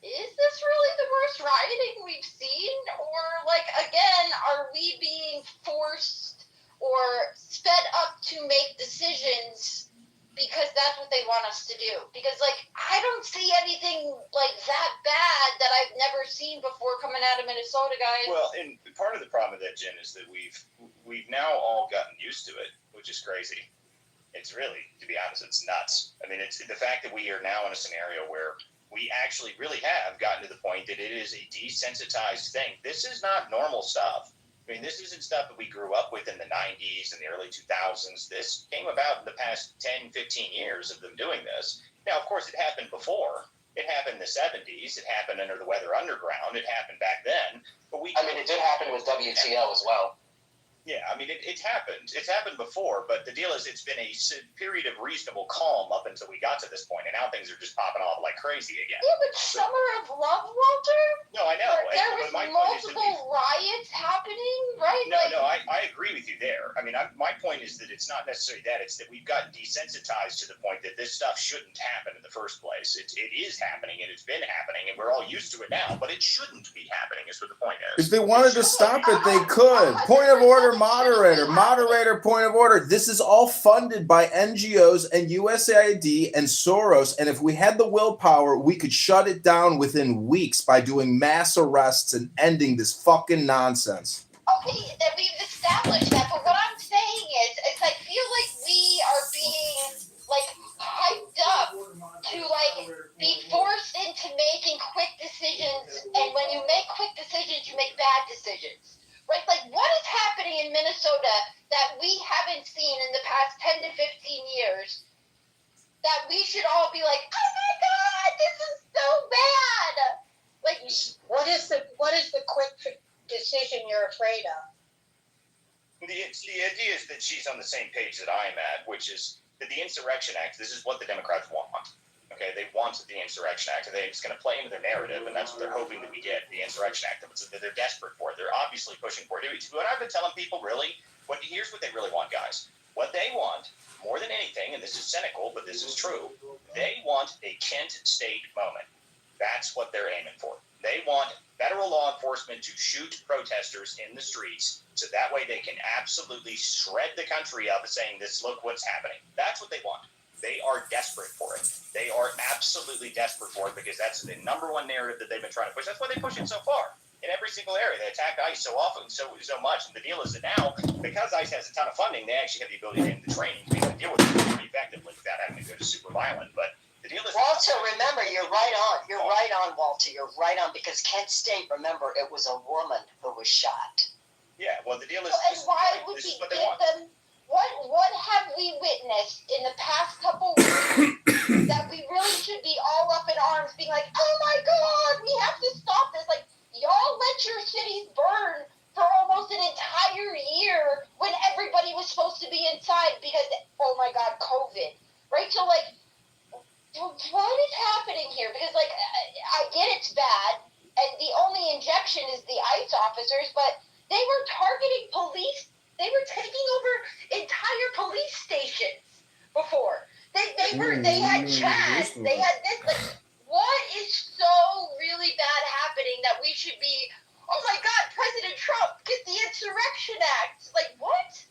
Is this really the worst rioting we've seen? Or, like, again, are we being forced or sped up to make decisions because that's what they want us to do? Because, like, I don't see anything, like, that bad that I've never seen before coming out of Minnesota, guys. Well, and part of the problem with that, Jen, is that we've now all gotten used to it, which is crazy. It's really, to be honest, it's nuts. I mean, it's the fact that we are now in a scenario where we actually really have gotten to the point that it is a desensitized thing. This is not normal stuff. I mean, this isn't stuff that we grew up with in the 90s and the early 2000s. This came about in the past 10, 15 years of them doing this. Now, of course, it happened before. It happened in the 70s. It happened under the Weather Underground. It happened back then. But it did happen with WTO as well. Yeah, I mean, it happened. It's happened before, but the deal is it's been a period of reasonable calm up until we got to this point, and now things are just popping off like crazy again. Yeah, but Summer of Love, Walter? No, I know. There was multiple riots happening, right? No, I agree with you there. I mean, my point is that it's not necessarily that. It's that we've gotten desensitized to the point that this stuff shouldn't happen in the first place. It is happening, and it's been happening, and we're all used to it now, but it shouldn't be happening is what the point is. If they wanted to stop it, they could. Point of order, moderator, point of order. This is all funded by NGOs and USAID and Soros, and if we had the willpower, we could shut it down within weeks by doing mass arrests and ending this fucking nonsense. Okay, that we've established that, but what I'm saying is I feel like we are being, like, hyped up to, like, be forced into making quick decisions, and when you make quick decisions, you make bad decisions. Right? Like, what is happening in Minnesota that we haven't seen in the past 10 to 15 years that we should all be like, oh my God, this is so bad? Like, what is the quick decision you're afraid of? The idea is that she's on the same page that I am at, which is that the Insurrection Act, this is what the Democrats want. Okay, they want the Insurrection Act, and they're just going to play into their narrative, and that's what they're hoping that we get, the Insurrection Act. They're desperate for it. They're obviously pushing for it. What I've been telling people, really, here's what they really want, guys. What they want, more than anything, and this is cynical, but this is true, they want a Kent State moment. That's what they're aiming for. They want federal law enforcement to shoot protesters in the streets so that way they can absolutely shred the country up saying this, look what's happening. That's what they want. They are desperate for it. They are absolutely desperate for it because that's the number one narrative that they've been trying to push. That's why they push it so far in every single area. They attack ICE so often, so much. And the deal is that now, because ICE has a ton of funding, they actually have the ability to get the training to be able to deal with it pretty effectively without having to go to super violent. But the deal is, Walter, remember, you're right on. You're right on, Walter. You're right on because Kent State, remember, it was a woman who was shot. Yeah, well, the deal is, and why would we give them? What have we witnessed in the past couple weeks that we really should be all up in arms, being like, oh my God, we have to stop this? Like, y'all let your cities burn for almost an entire year when everybody was supposed to be inside because, oh my God, COVID, right? So, like, what is happening here? Because, like, I get it's bad, and the only injection is the ICE officers, but they were targeting police. They were taking over entire police stations before. They had Chaz. They had this. Like, what is so really bad happening that we should be? Oh my God, President Trump, get the Insurrection Act. Like, what?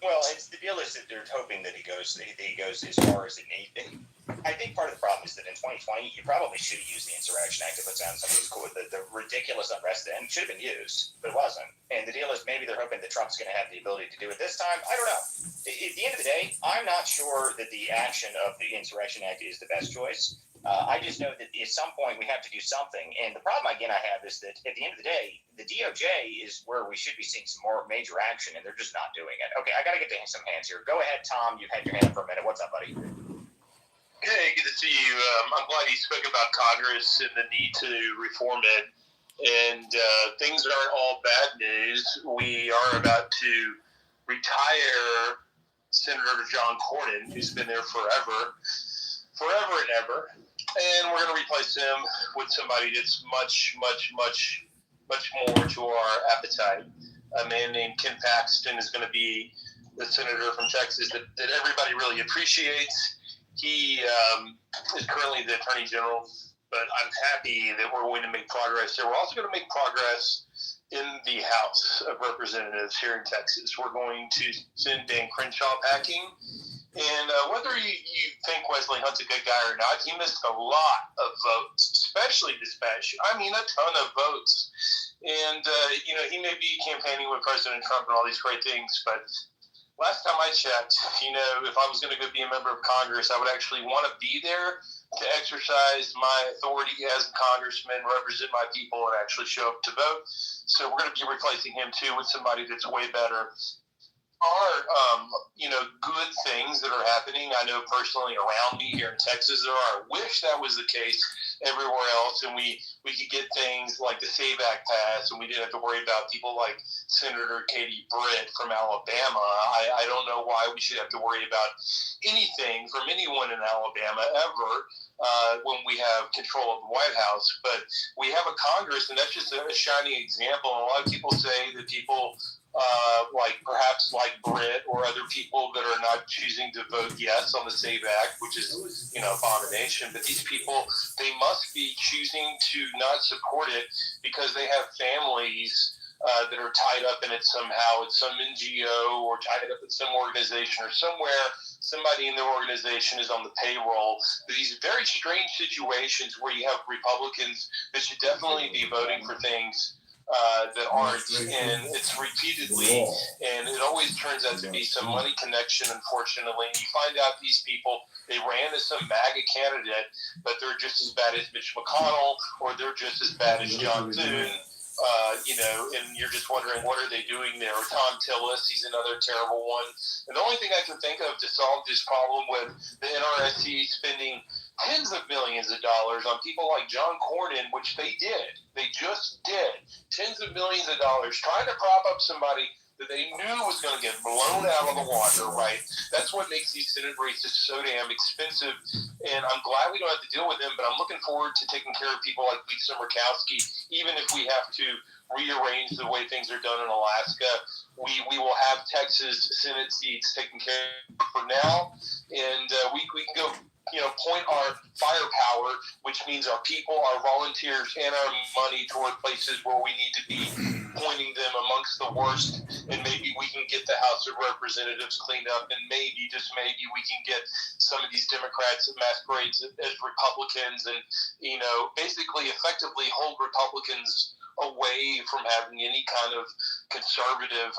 Well, the deal is that they're hoping that he goes as far as it needs. I think part of the problem is that in 2020, you probably should have used the Insurrection Act to put down some of these cool, the ridiculous unrest then. It should have been used, but it wasn't. And the deal is maybe they're hoping that Trump's going to have the ability to do it this time. I don't know. At the end of the day, I'm not sure that the action of the Insurrection Act is the best choice. I just know that at some point we have to do something. And the problem, again, I have is that at the end of the day, the DOJ is where we should be seeing some more major action, and they're just not doing it. Okay, I got to get to some hands here. Go ahead, Tom. You've had your hand up for a minute. What's up, buddy? Hey, good to see you. I'm glad you spoke about Congress and the need to reform it. And things aren't all bad news. We are about to retire Senator John Cornyn, who's been there forever and ever. And we're going to replace him with somebody that's much more to our appetite. A man named Ken Paxton is going to be the senator from Texas that everybody really appreciates. He is currently the Attorney General, but I'm happy that we're going to make progress there. We're also going to make progress in the House of Representatives here in Texas. We're going to send Dan Crenshaw packing. And whether you think Wesley Hunt's a good guy or not, he missed a lot of votes, especially this past year. I mean, a ton of votes. And, he may be campaigning with President Trump and all these great things, but last time I checked, if I was going to go be a member of Congress, I would actually want to be there to exercise my authority as a congressman, represent my people, and actually show up to vote. So we're going to be replacing him, too, with somebody that's way better. Are good things that are happening. I know personally around me here in Texas there are. I wish that was the case everywhere else, and we could get things like the SAVE Act passed, and we didn't have to worry about people like Senator Katie Britt from Alabama. I don't know why we should have to worry about anything from anyone in Alabama ever when we have control of the White House. But we have a Congress, and that's just a shining example. And a lot of people say that people perhaps like Britt or other people that are not choosing to vote yes on the SAVE Act, which is, abomination. But these people, they must be choosing to not support it because they have families that are tied up in it somehow. It's some NGO or tied up in some organization or somewhere. Somebody in their organization is on the payroll. These very strange situations where you have Republicans that should definitely be voting for things that aren't, and it's repeatedly, and it always turns out to be some money connection, unfortunately. And you find out these people, they ran as some MAGA candidate, but they're just as bad as Mitch McConnell, or they're just as bad as John Thune, and you're just wondering, what are they doing there? Or Tom Tillis, he's another terrible one. And the only thing I can think of to solve this problem with the NRSC spending tens of millions of dollars on people like John Cornyn, which they did. They just did. Tens of millions of dollars trying to prop up somebody that they knew was going to get blown out of the water, right? That's what makes these Senate races so damn expensive. And I'm glad we don't have to deal with them, but I'm looking forward to taking care of people like Lisa Murkowski, even if we have to rearrange the way things are done in Alaska. We will have Texas Senate seats taken care of for now, and we can go point our firepower, which means our people, our volunteers, and our money toward places where we need to be pointing them amongst the worst, and maybe we can get the House of Representatives cleaned up, and maybe, just maybe, we can get some of these Democrats that masquerade as Republicans and, basically effectively hold Republicans away from having any kind of conservative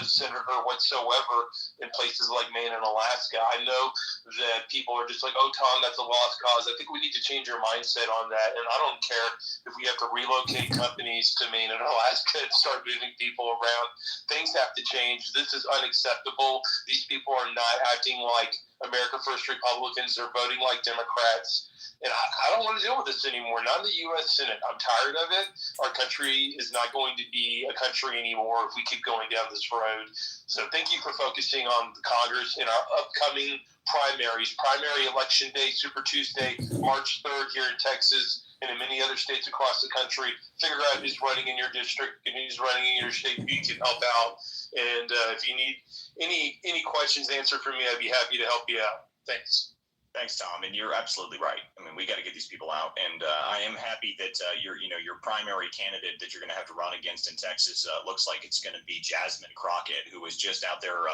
senator whatsoever in places like Maine and Alaska. I know that people are just like, oh, Tom, that's a lost cause. I think we need to change our mindset on that. And I don't care if we have to relocate companies to Maine and Alaska and start moving people around. Things have to change. This is unacceptable. These people are not acting like America First Republicans. They're voting like Democrats. And I don't want to deal with this anymore. Not in the U.S. Senate. I'm tired of it. Our country is not going to be a country anymore if we keep going down this road. So thank you for focusing on the Congress and our upcoming primaries. Primary Election Day, Super Tuesday, March 3rd here in Texas and in many other states across the country. Figure out who's running in your district and who's running in your state. You can help out. And if you need any questions answered from me, I'd be happy to help you out. Thanks. Thanks, Tom, and you're absolutely right. I mean, we got to get these people out, and I am happy that your primary candidate that you're going to have to run against in Texas looks like it's going to be Jasmine Crockett, who was just out there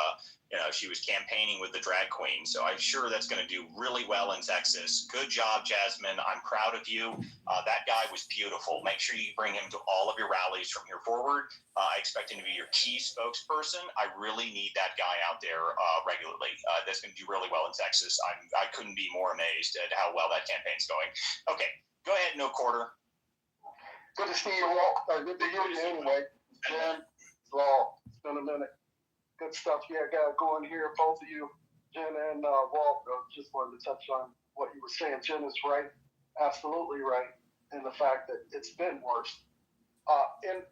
She was campaigning with the drag queen. So I'm sure that's going to do really well in Texas. Good job, Jasmine. I'm proud of you. That guy was beautiful. Make sure you bring him to all of your rallies from here forward. I expect him to be your key spokesperson. I really need that guy out there regularly. That's going to do really well in Texas. I couldn't be more amazed at how well that campaign's going. Okay, go ahead, No Quarter. Good to see you all. Good to hear you anyway. Jen, Walt, it's been a minute. Good stuff. Yeah, got going here, both of you, Jen and Walt. Just wanted to touch on what you were saying. Jen is right, absolutely right, in the fact that it's been worse. And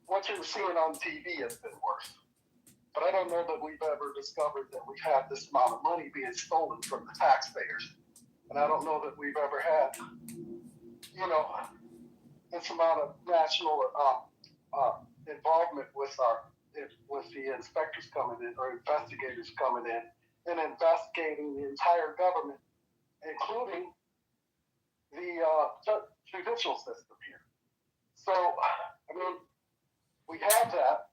what you're seeing on TV has been worse. But I don't know that we've ever discovered that we've had this amount of money being stolen from the taxpayers. And I don't know that we've ever had, this amount of national involvement with the inspectors coming in or investigators coming in and investigating the entire government, including the judicial system here. So, I mean, we have that.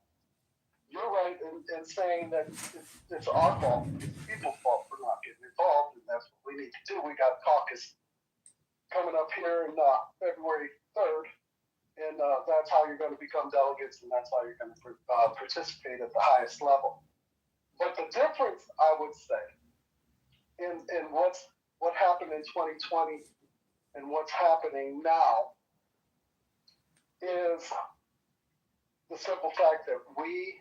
You're right in saying that it's our fault, it's people's fault for not getting involved, and that's what we need to do. We got a caucus coming up here in February 3rd, and that's how you're going to become delegates, and that's how you're going to participate at the highest level. But the difference, I would say, in what happened in 2020 and what's happening now is the simple fact that we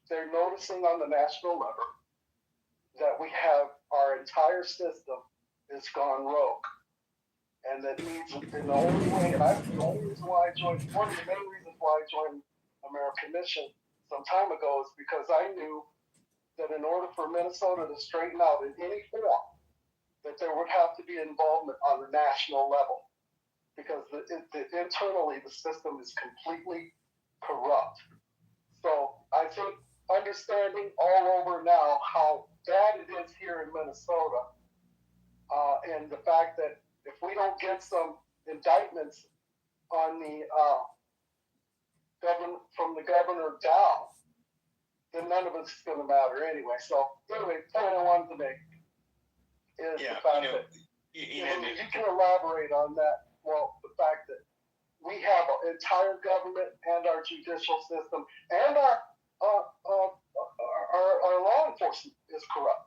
they're noticing on the national level that we have our entire system has gone rogue. And that needs, and the only way, and the only reason why I joined, one of the main reasons why I joined American Mission some time ago is because I knew that in order for Minnesota to straighten out in any form, that there would have to be involvement on the national level. Because internally the system is completely corrupt. So I think understanding all over now how bad it is here in Minnesota, and the fact that if we don't get some indictments on the from the governor down, then none of it's going to matter anyway. So anyway, the point I wanted to make is the fact that you can elaborate on that. Well, the fact that we have an entire government and our judicial system and our law enforcement is corrupt.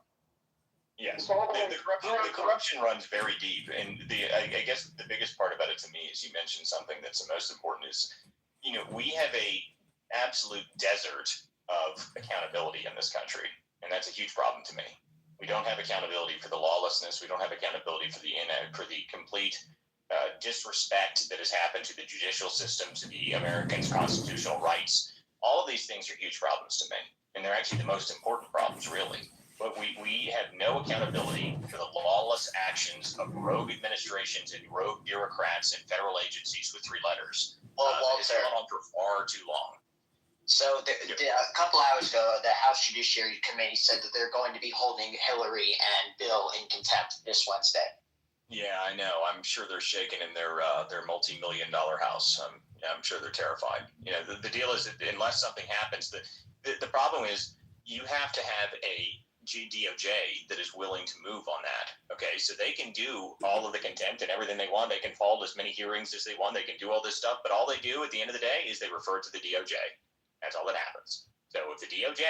Yes, the corruption runs very deep, and I guess the biggest part about it to me is you mentioned something that's the most important is, we have a absolute desert of accountability in this country, and that's a huge problem to me. We don't have accountability for the lawlessness. We don't have accountability for the complete disrespect that has happened to the judicial system, to the Americans' constitutional rights. All of these things are huge problems to me, and they're actually the most important problems, really. But we have no accountability for the lawless actions of rogue administrations and rogue bureaucrats and federal agencies with three letters. It's gone on for far too long. So a couple hours ago, the House Judiciary Committee said that they're going to be holding Hillary and Bill in contempt this Wednesday. Yeah, I know. I'm sure they're shaking in their multi-million-dollar house. I'm sure they're terrified. The deal is that unless something happens, the problem is you have to have a DOJ that is willing to move on that. Okay, so they can do all of the contempt and everything they want. They can hold as many hearings as they want. They can do all this stuff, but all they do at the end of the day is they refer to the DOJ. That's all that happens. So if the DOJ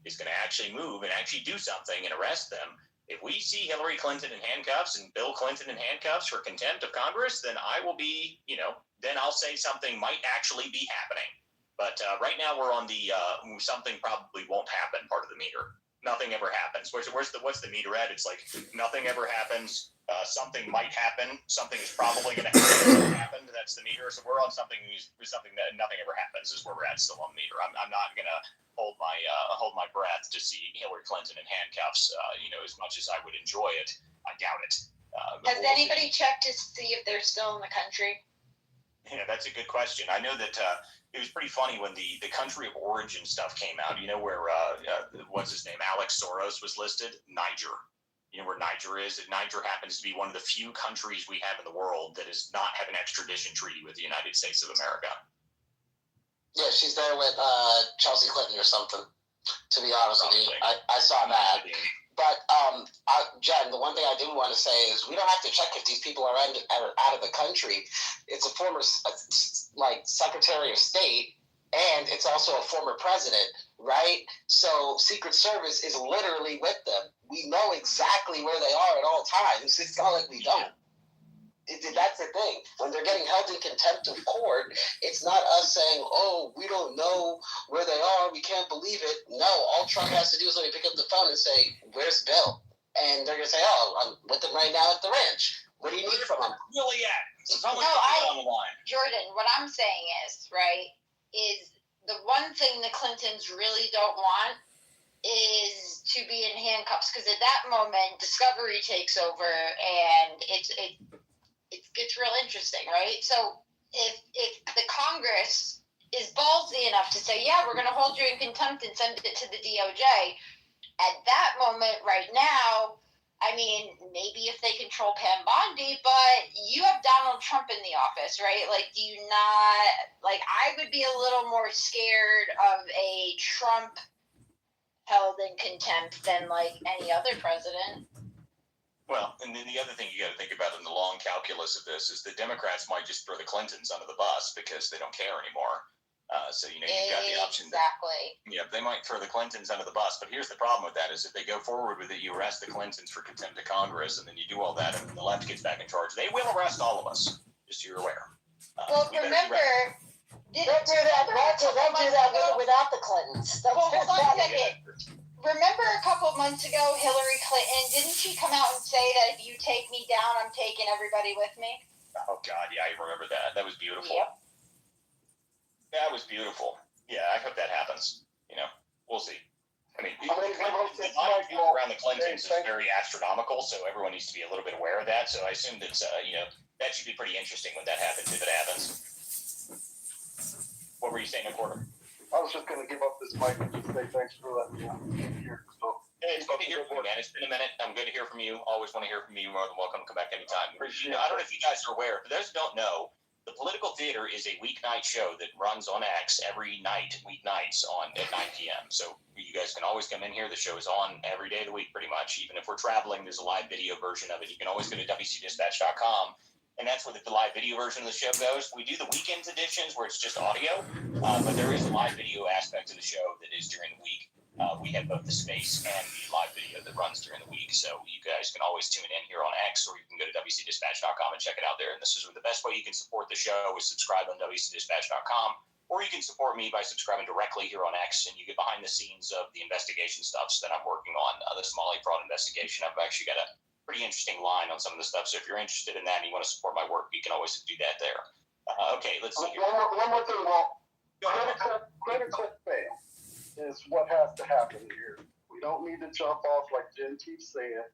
is going to actually move and actually do something and arrest them, if we see Hillary Clinton in handcuffs and Bill Clinton in handcuffs for contempt of Congress, then I will be, then I'll say something might actually be happening. But right now we're on the something probably won't happen part of the meter. Nothing ever happens. What's the meter at? It's like nothing ever happens. Something might happen. Something is probably going to happen. That's the meter. So we're on something that nothing ever happens is where we're at still on the meter. I'm not going to hold my breath to see Hillary Clinton in handcuffs. As much as I would enjoy it, I doubt it. Has anybody checked to see if they're still in the country? Yeah, that's a good question. I know that it was pretty funny when the country of origin stuff came out. Where what's his name, Alex Soros was listed? Niger. You know where Niger is? Niger happens to be one of the few countries we have in the world that does not have an extradition treaty with the United States of America. Yeah, she's there with Chelsea Clinton or something. To be honest with you, I saw that. But Jen, the one thing I didn't want to say is we don't have to check if these people are out of the country. It's a former Secretary of State, and it's also a former president, right? So Secret Service is literally with them. We know exactly where they are at all times. It's not like we don't. That's the thing. When they're getting held in contempt of court, it's not us saying, oh, we don't know where they are, we can't believe it. No, all Trump has to do is let me pick up the phone and say, where's Bill? And they're going to say, oh, I'm with him right now at the ranch. What do you need from him? Really at? Jordan, what I'm saying is the one thing the Clintons really don't want is to be in handcuffs, because at that moment, Discovery takes over and it gets real interesting, right? So if the Congress is ballsy enough to say, yeah, we're going to hold you in contempt and send it to the DOJ, at that moment right now, I mean, maybe if they control Pam Bondi, but you have Donald Trump in the office, right? Like, do you not, like, I would be a little more scared of a Trump held in contempt than, like, any other president. Well, and then the other thing you got to think about in the long calculus of this is the Democrats might just throw the Clintons under the bus because they don't care anymore. So, you've got the option. Exactly. They might throw the Clintons under the bus, but here's the problem with that is if they go forward with it, you arrest the Clintons for contempt of Congress, and then you do all that, and the left gets back in charge. They will arrest all of us, just so you're aware. Well, remember, they'll do that without the Clintons. Hold on a second. Remember a couple of months ago, Hillary Clinton, didn't she come out and say that if you take me down, I'm taking everybody with me? Oh, God, yeah, I remember that. That was beautiful. Yep. That was beautiful. Yeah, I hope that happens. We'll see. I mean, the around the Clintons is very astronomical, so everyone needs to be a little bit aware of that. So I assume that, that should be pretty interesting when that happens, if it happens. What were you saying, Porter? I was just going to give up this mic and just say thanks for letting me here. So, hey, it's good to hear from you, man. It's been a minute. I'm good to hear from you. Always want to hear from you. You're more than welcome to come back anytime. I don't know if you guys are aware. For those who don't know, the Political Theater is a weeknight show that runs on X every night, weeknights at 9 p.m. So you guys can always come in here. The show is on every day of the week, pretty much. Even if we're traveling, there's a live video version of it. You can always go to WCDispatch.com. And that's where the live video version of the show goes. We do the weekends editions where it's just audio, but there is a live video aspect of the show that is during the week. We have both the space and the live video that runs during the week. So you guys can always tune in here on X, or you can go to WCDispatch.com and check it out there. And this is the best way you can support the show is subscribe on WCDispatch.com, or you can support me by subscribing directly here on X, and you get behind the scenes of the investigation stuff that I'm working on, the Somali fraud investigation. I've actually got a pretty interesting line on some of the stuff. So if you're interested in that and you want to support my work, you can always do that there. Okay, let's see. One more thing, Walt. Critical fail is what has to happen here. We don't need to jump off like Jen keeps saying.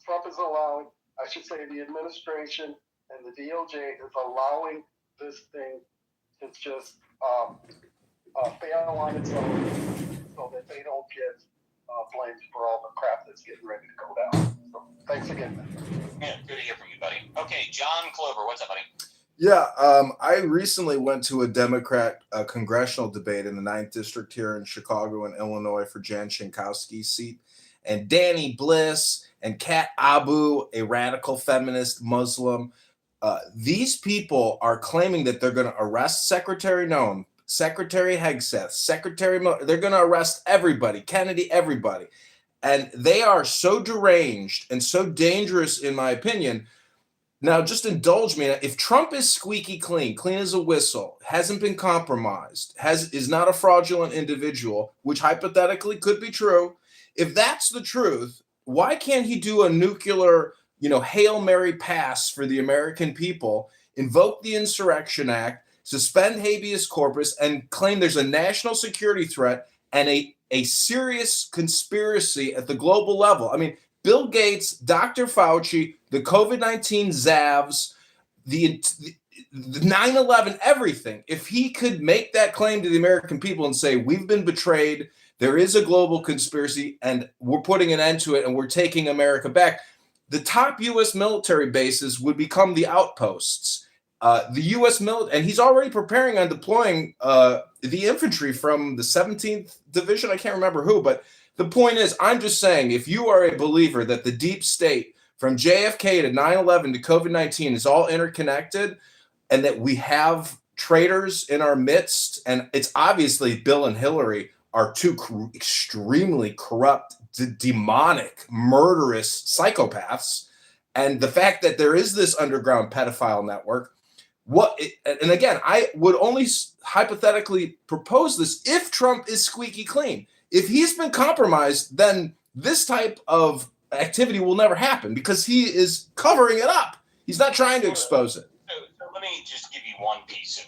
Trump is allowing, I should say the administration and the DOJ is allowing this thing to just fail on its own so that they don't get blamed for all the crap that's getting ready to go down. So, thanks again, man. Yeah, good to hear from you, buddy. Okay, John Clover, what's up, buddy? Yeah, I recently went to a Democrat congressional debate in the 9th District here in Chicago and Illinois for Jan Shinkowski's seat. And Danny Bliss and Kat Abu, a radical feminist Muslim, these people are claiming that they're going to arrest Secretary Noem, Secretary Hegseth, they're going to arrest everybody, Kennedy, everybody. And they are so deranged and so dangerous, in my opinion. Now, just indulge me. If Trump is squeaky clean as a whistle, hasn't been compromised, is not a fraudulent individual, which hypothetically could be true, if that's the truth, why can't he do a nuclear, Hail Mary pass for the American people, invoke the Insurrection Act, suspend habeas corpus, and claim there's a national security threat and a serious conspiracy at the global level? I mean, Bill Gates, Dr. Fauci, the COVID-19 Zavs, the 9/11, everything. If he could make that claim to the American people and say, we've been betrayed, there is a global conspiracy, and we're putting an end to it, and we're taking America back, the top U.S. military bases would become the outposts. the U.S. military, and he's already preparing on deploying the infantry from the 17th Division. I can't remember who, but the point is, I'm just saying, if you are a believer that the deep state from JFK to 9/11 to COVID-19 is all interconnected, and that we have traitors in our midst, and it's obviously Bill and Hillary are two extremely corrupt, demonic, murderous psychopaths, and the fact that there is this underground pedophile network. And again, I would only hypothetically propose this if Trump is squeaky clean. If he's been compromised, then this type of activity will never happen because he is covering it up. He's not trying to expose it. So let me just give you one piece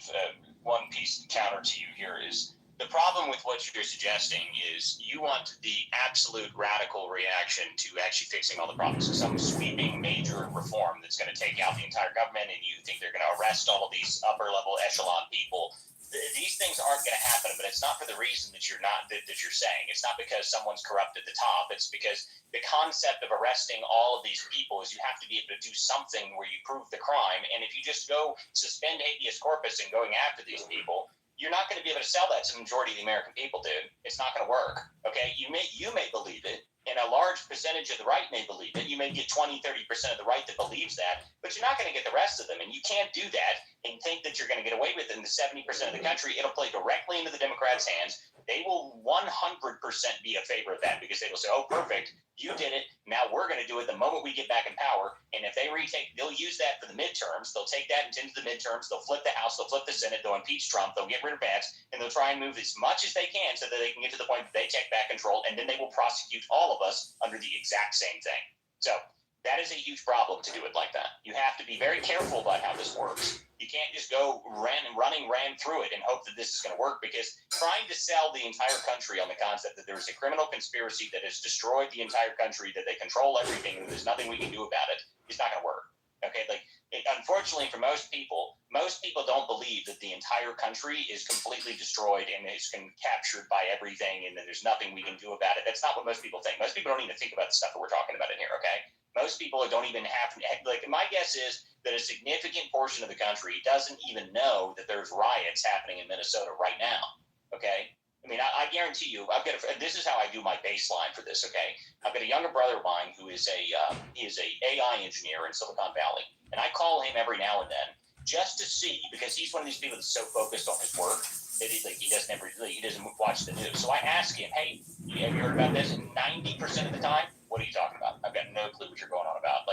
counter to you here is the problem with what you're suggesting is you want the absolute radical reaction to actually fixing all the problems. So some sweeping major reform that's going to take out the entire government, and you think they're going to arrest all of these upper level echelon people. These things aren't going to happen, but it's not for the reason that you're saying. It's not because someone's corrupt at the top. It's because the concept of arresting all of these people is you have to be able to do something where you prove the crime. And if you just go suspend habeas corpus and going after these people, you're not going to be able to sell that to the majority of the American people, dude. It's not going to work. Okay, you may believe it, and a large percentage of the right may believe it. You may get 20-30% of the right that believes that, but you're not going to get the rest of them. And you can't do that and think that you're going to get away with it. In the 70% of the country, it'll play directly into the Democrats' hands. They will 100% be in favor of that because they will say, "Oh, perfect, you did it. Now we're going to do it the moment we get back in power." And if they they'll use that for the midterms. They'll take that into the midterms. They'll flip the House. They'll flip the Senate. They'll impeach Trump. They'll get rid of Vance, and they'll try and move as much as they can so that they can get to the point that they take back control, and then they will prosecute all of us under the exact same thing. So that is a huge problem to do it like that. You have to be very careful about how this works. You can't just go ran through it and hope that this is going to work, because trying to sell the entire country on the concept that there's a criminal conspiracy that has destroyed the entire country, that they control everything, and there's nothing we can do about it, is not going to work. Okay, unfortunately for most people don't believe that the entire country is completely destroyed and is captured by everything, and that there's nothing we can do about it. That's not what most people think. Most people don't even think about the stuff that we're talking about in here. Okay. Most people don't even have, my guess is that a significant portion of the country doesn't even know that there's riots happening in Minnesota right now, okay? I mean, I guarantee you, this is how I do my baseline for this, okay? I've got a younger brother of mine who is he is a AI engineer in Silicon Valley, and I call him every now and then just to see, because he's one of these people that's so focused on his work that he doesn't watch the news. So I ask him, "Hey, have you heard about this?" And 90% of the time, "What are you talking about? I've got no clue what you're going on about."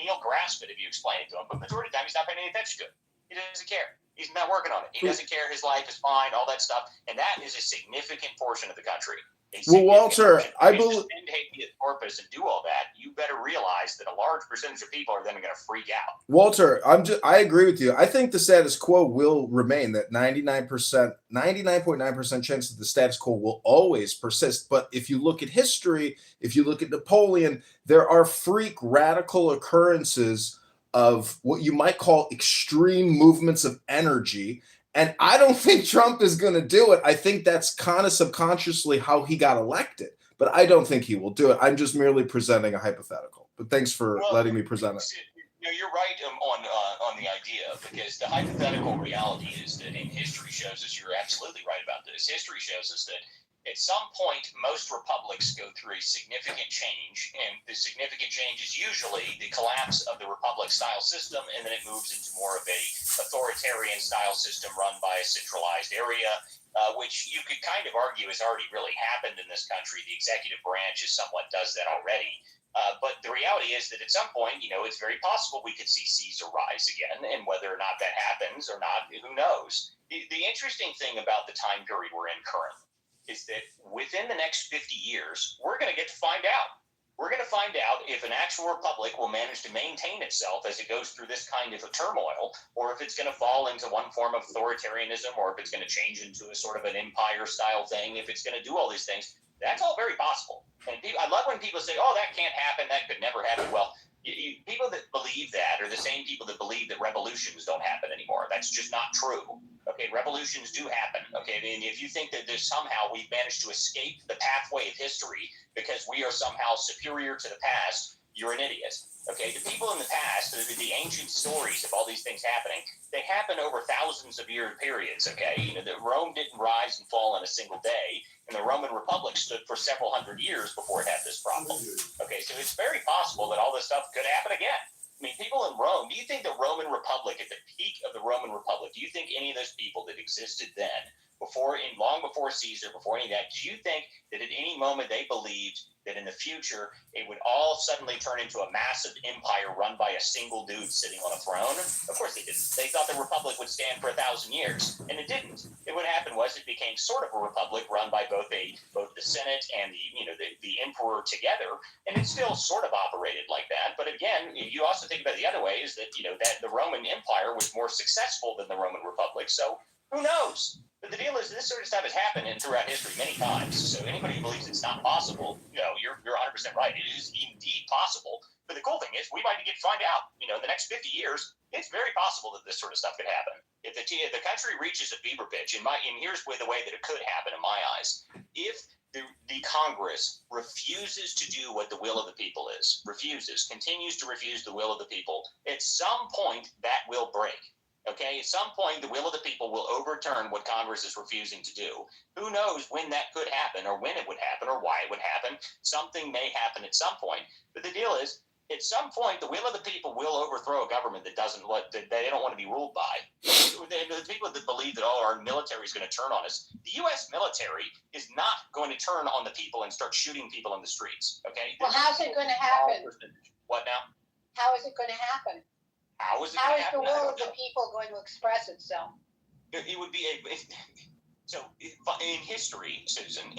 He'll grasp it if you explain it to him, but the majority of the time he's not paying any attention to it. He doesn't care. He's not working on it. He doesn't care. His life is fine, all that stuff, and that is a significant portion of the country. Well, Walter, I believe suspend habeas corpus and do all that. You better realize that a large percentage of people are then going to freak out. Walter, I agree with you. I think the status quo will remain. That 99.9% chance that the status quo will always persist. But if you look at history, if you look at Napoleon, there are freak radical occurrences of what you might call extreme movements of energy. And I don't think Trump is going to do it. I think that's kind of subconsciously how he got elected. But I don't think he will do it. I'm just merely presenting a hypothetical. But thanks for letting me present it. You're right on the idea, because the hypothetical reality is that, and history shows us, you're absolutely right about this. History shows us that at some point, most republics go through a significant change, and the significant change is usually the collapse of the republic-style system, and then it moves into more of a authoritarian-style system run by a centralized area, which you could kind of argue has already really happened in this country. The executive branch somewhat does that already. But the reality is that at some point, it's very possible we could see Caesar rise again, and whether or not that happens or not, who knows? The interesting thing about the time period we're in currently is that within the next 50 years, we're going to get to find out. We're going to find out if an actual republic will manage to maintain itself as it goes through this kind of a turmoil, or if it's going to fall into one form of authoritarianism, or if it's going to change into a sort of an empire-style thing, if it's going to do all these things. That's all very possible. And I love when people say, "Oh, that can't happen, that could never happen." Well, people that believe that are the same people that believe that revolutions don't happen anymore. That's just not true. Okay, revolutions do happen. Okay, I mean, if you think that somehow we've managed to escape the pathway of history because we are somehow superior to the past, you're an idiot. Okay, the people in the past, the ancient stories of all these things happening, they happen over thousands of year periods. Okay, Rome didn't rise and fall in a single day, and the Roman Republic stood for several hundred years before it had this problem. Okay, so it's very possible that all this stuff could happen again. I mean, people in Rome, do you think the Roman Republic, at the peak of the Roman Republic, do you think any of those people that existed then, long before Caesar, before any of that, do you think that at any moment they believed that in the future it would all suddenly turn into a massive empire run by a single dude sitting on a throne? Of course they didn't. They thought the republic would stand for 1,000 years, and it didn't. And what happened was it became sort of a republic run by both the Senate and the emperor together, and it still sort of operated like that. But again, you also think about it the other way is that that the Roman Empire was more successful than the Roman Republic. So who knows? But the deal is, this sort of stuff has happened throughout history many times. So anybody who believes it's not possible, you're 100% right. It is indeed possible. But the cool thing is, we might find out. In the next 50 years, it's very possible that this sort of stuff could happen. If the country reaches a fever pitch, and here's the way that it could happen in my eyes, if the Congress refuses to do what the will of the people is, continues to refuse the will of the people, at some point that will break. Okay, at some point, the will of the people will overturn what Congress is refusing to do. Who knows when that could happen, or when it would happen, or why it would happen? Something may happen at some point. But the deal is, at some point, the will of the people will overthrow a government that they don't want to be ruled by. The people that believe that our military is going to turn on us, the U.S. military is not going to turn on the people and start shooting people in the streets. Okay. Well, how's it going to happen? What now? How is it going to happen? How is the will of the people going to express itself? It would be so in history, Susan,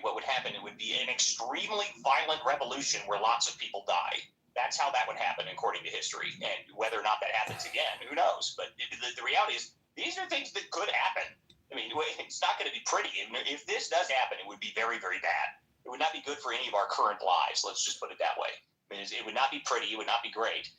what would happen, it would be an extremely violent revolution where lots of people die. That's how that would happen according to history. And whether or not that happens again, who knows? But the reality is, these are things that could happen. I mean, it's not going to be pretty. If this does happen, it would be very, very bad. It would not be good for any of our current lives. Let's just put it that way. I mean, it would not be pretty. It would not be great.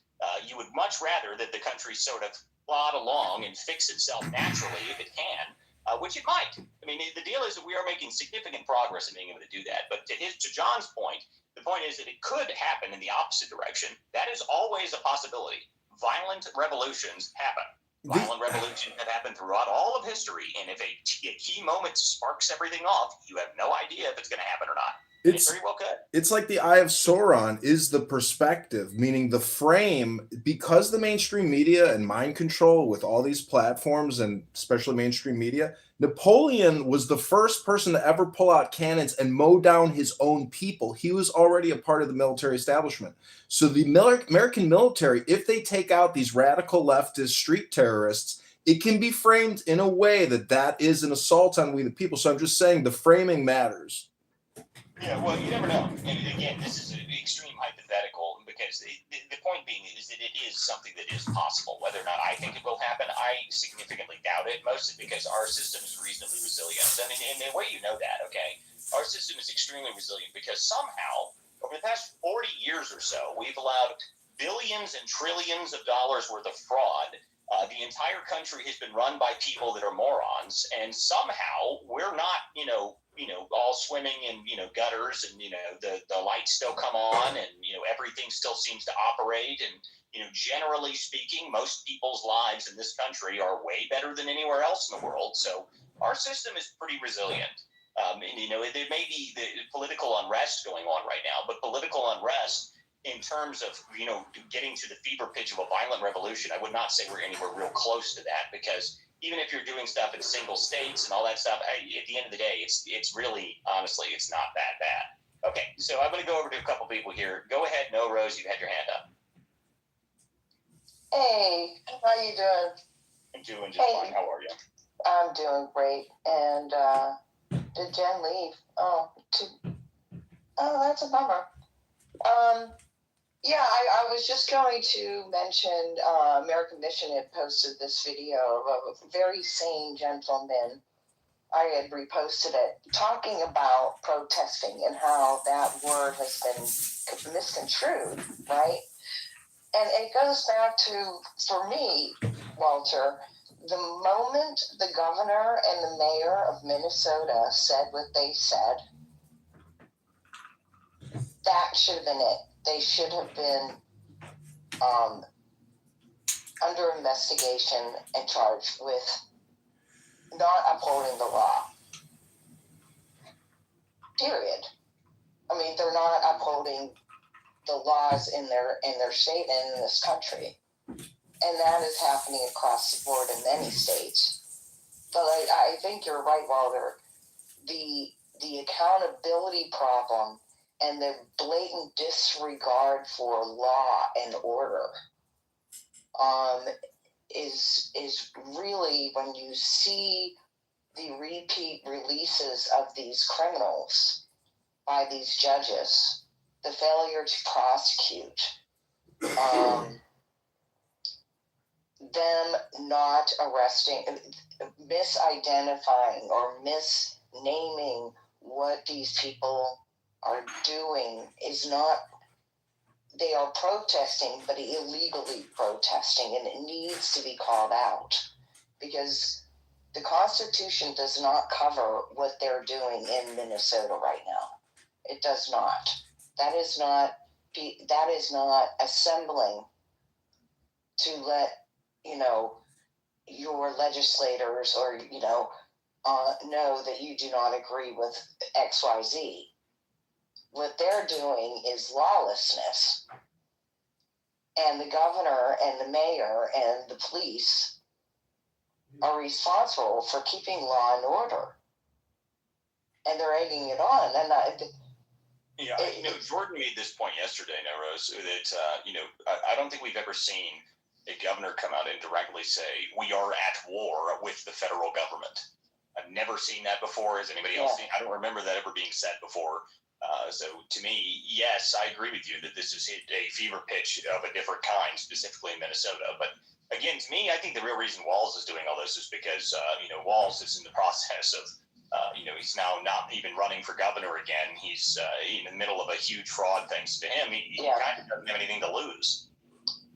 You would much rather that the country sort of plod along and fix itself naturally if it can, which it might. I mean, the deal is that we are making significant progress in being able to do that. But to John's point, the point is that it could happen in the opposite direction. That is always a possibility. Violent revolutions happen. Violent revolutions have happened throughout all of history, and if a key moment sparks everything off, you have no idea if it's going to happen or not. It very well could. It's like the Eye of Sauron is the perspective, meaning the frame, because the mainstream media and mind control with all these platforms and especially mainstream media, Napoleon was the first person to ever pull out cannons and mow down his own people. He was already a part of the military establishment. So the American military, if they take out these radical leftist street terrorists, it can be framed in a way that is an assault on we the people. So I'm just saying the framing matters. Yeah, well, you never know. And again, this is an extreme hypothetical because the point being is that it is something that is possible. Whether or not I think it will happen, I significantly doubt it, mostly because our system is reasonably resilient. I mean, in the way you know that, okay, our system is extremely resilient because somehow, over the past 40 years or so, we've allowed billions and trillions of dollars worth of fraud. The entire country has been run by people that are morons, and somehow we're not, all swimming in, gutters, and, the lights still come on, and, everything still seems to operate. And, generally speaking, most people's lives in this country are way better than anywhere else in the world. So our system is pretty resilient. There may be the political unrest going on right now, but political unrest in terms of, getting to the fever pitch of a violent revolution, I would not say we're anywhere real close to that, because even if you're doing stuff in single states and all that stuff, at the end of the day, it's really, honestly, it's not that bad. Okay, so I'm going to go over to a couple people here. Go ahead. No, Rose, you had your hand up. Hey, how you doing? I'm doing just fine. How are you? I'm doing great. And did Jen leave? Oh, that's a bummer. Yeah, I was just going to mention American Mission had posted this video of a very sane gentleman. I had reposted it, talking about protesting and how that word has been misconstrued, right? And it goes back to, for me, Walter, the moment the governor and the mayor of Minnesota said what they said, that should have been it. They should have been under investigation and charged with not upholding the law. Period. I mean, they're not upholding the laws in their state and in this country, and that is happening across the board in many states. But I think you're right, Walter. The accountability problem and the blatant disregard for law and order is really, when you see the repeat releases of these criminals by these judges, the failure to prosecute, them not arresting, misidentifying or misnaming what these people are doing is not, they are protesting, but illegally protesting, and it needs to be called out because the Constitution does not cover what they're doing in Minnesota right now. It does not. That is not assembling to let, your legislators or, know that you do not agree with XYZ. What they're doing is lawlessness. And the governor and the mayor and the police are responsible for keeping law and order. And they're egging it on. And Jordan made this point yesterday, Rose, that, I don't think we've ever seen a governor come out and directly say, we are at war with the federal government. I've never seen that before. Has anybody else seen? I don't remember that ever being said before. So to me, yes, I agree with you that this is a fever pitch of a different kind, specifically in Minnesota. But again, to me, I think the real reason Walz is doing all this is because, Walz is in the process of, he's now not even running for governor again. He's in the middle of a huge fraud thing. So to him, he kind of doesn't have anything to lose.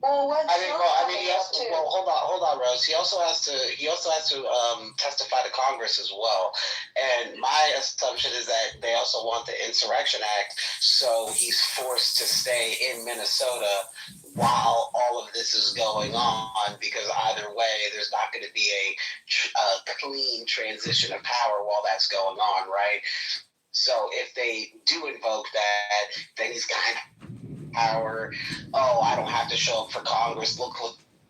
Well, hold on, Rose. He also has to testify to Congress as well. And my assumption is that they also want the Insurrection Act, so he's forced to stay in Minnesota while all of this is going on, because either way, there's not going to be a clean transition of power while that's going on, right? So if they do invoke that, then he's kind of power. Oh, I don't have to show up for Congress. Look,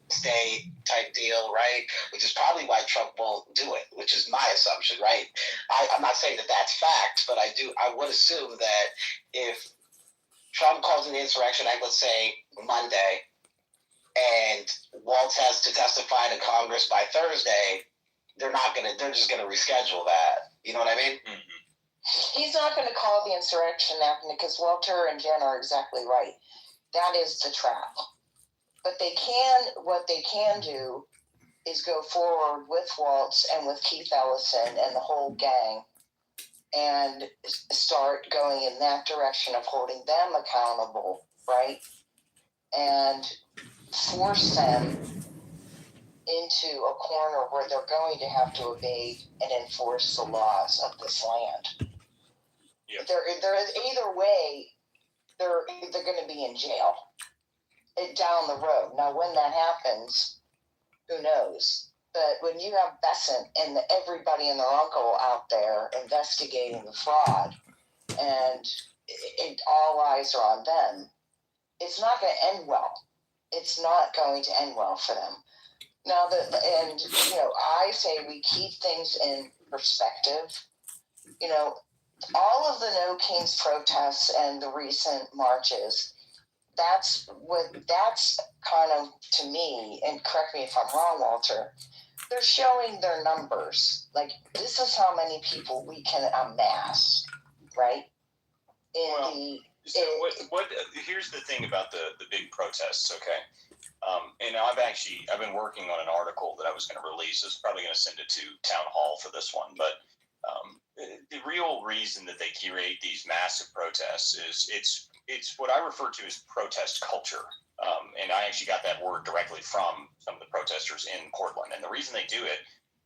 stay type deal, right? Which is probably why Trump won't do it, which is my assumption, right? I'm not saying that that's fact, but I would assume that if Trump calls an Insurrection Act, let's say Monday, and Walz has to testify to Congress by Thursday, they're just gonna reschedule that. You know what I mean? Mm-hmm. He's not going to call the Insurrection Act because Walter and Jen are exactly right. That is the trap. But what they can do is go forward with Walz and with Keith Ellison and the whole gang and start going in that direction of holding them accountable, right? And force them into a corner where they're going to have to obey and enforce the laws of this land. Yep. They're either way, they're going to be in jail down the road. Now, when that happens, who knows? But when you have Besant and everybody and their uncle out there investigating the fraud, and all eyes are on them, it's not going to end well. It's not going to end well for them. Now, I say we keep things in perspective. All of the No Kings protests and the recent marches, that's kind of, to me, and correct me if I'm wrong, Walter, they're showing their numbers. Like, this is how many people we can amass, right? Here's the thing about the big protests, okay? And I've been working on an article that I was going to release. I was probably going to send it to Town Hall for this one, but the real reason that they curate these massive protests is it's what I refer to as protest culture. And I actually got that word directly from some of the protesters in Portland. And the reason they do it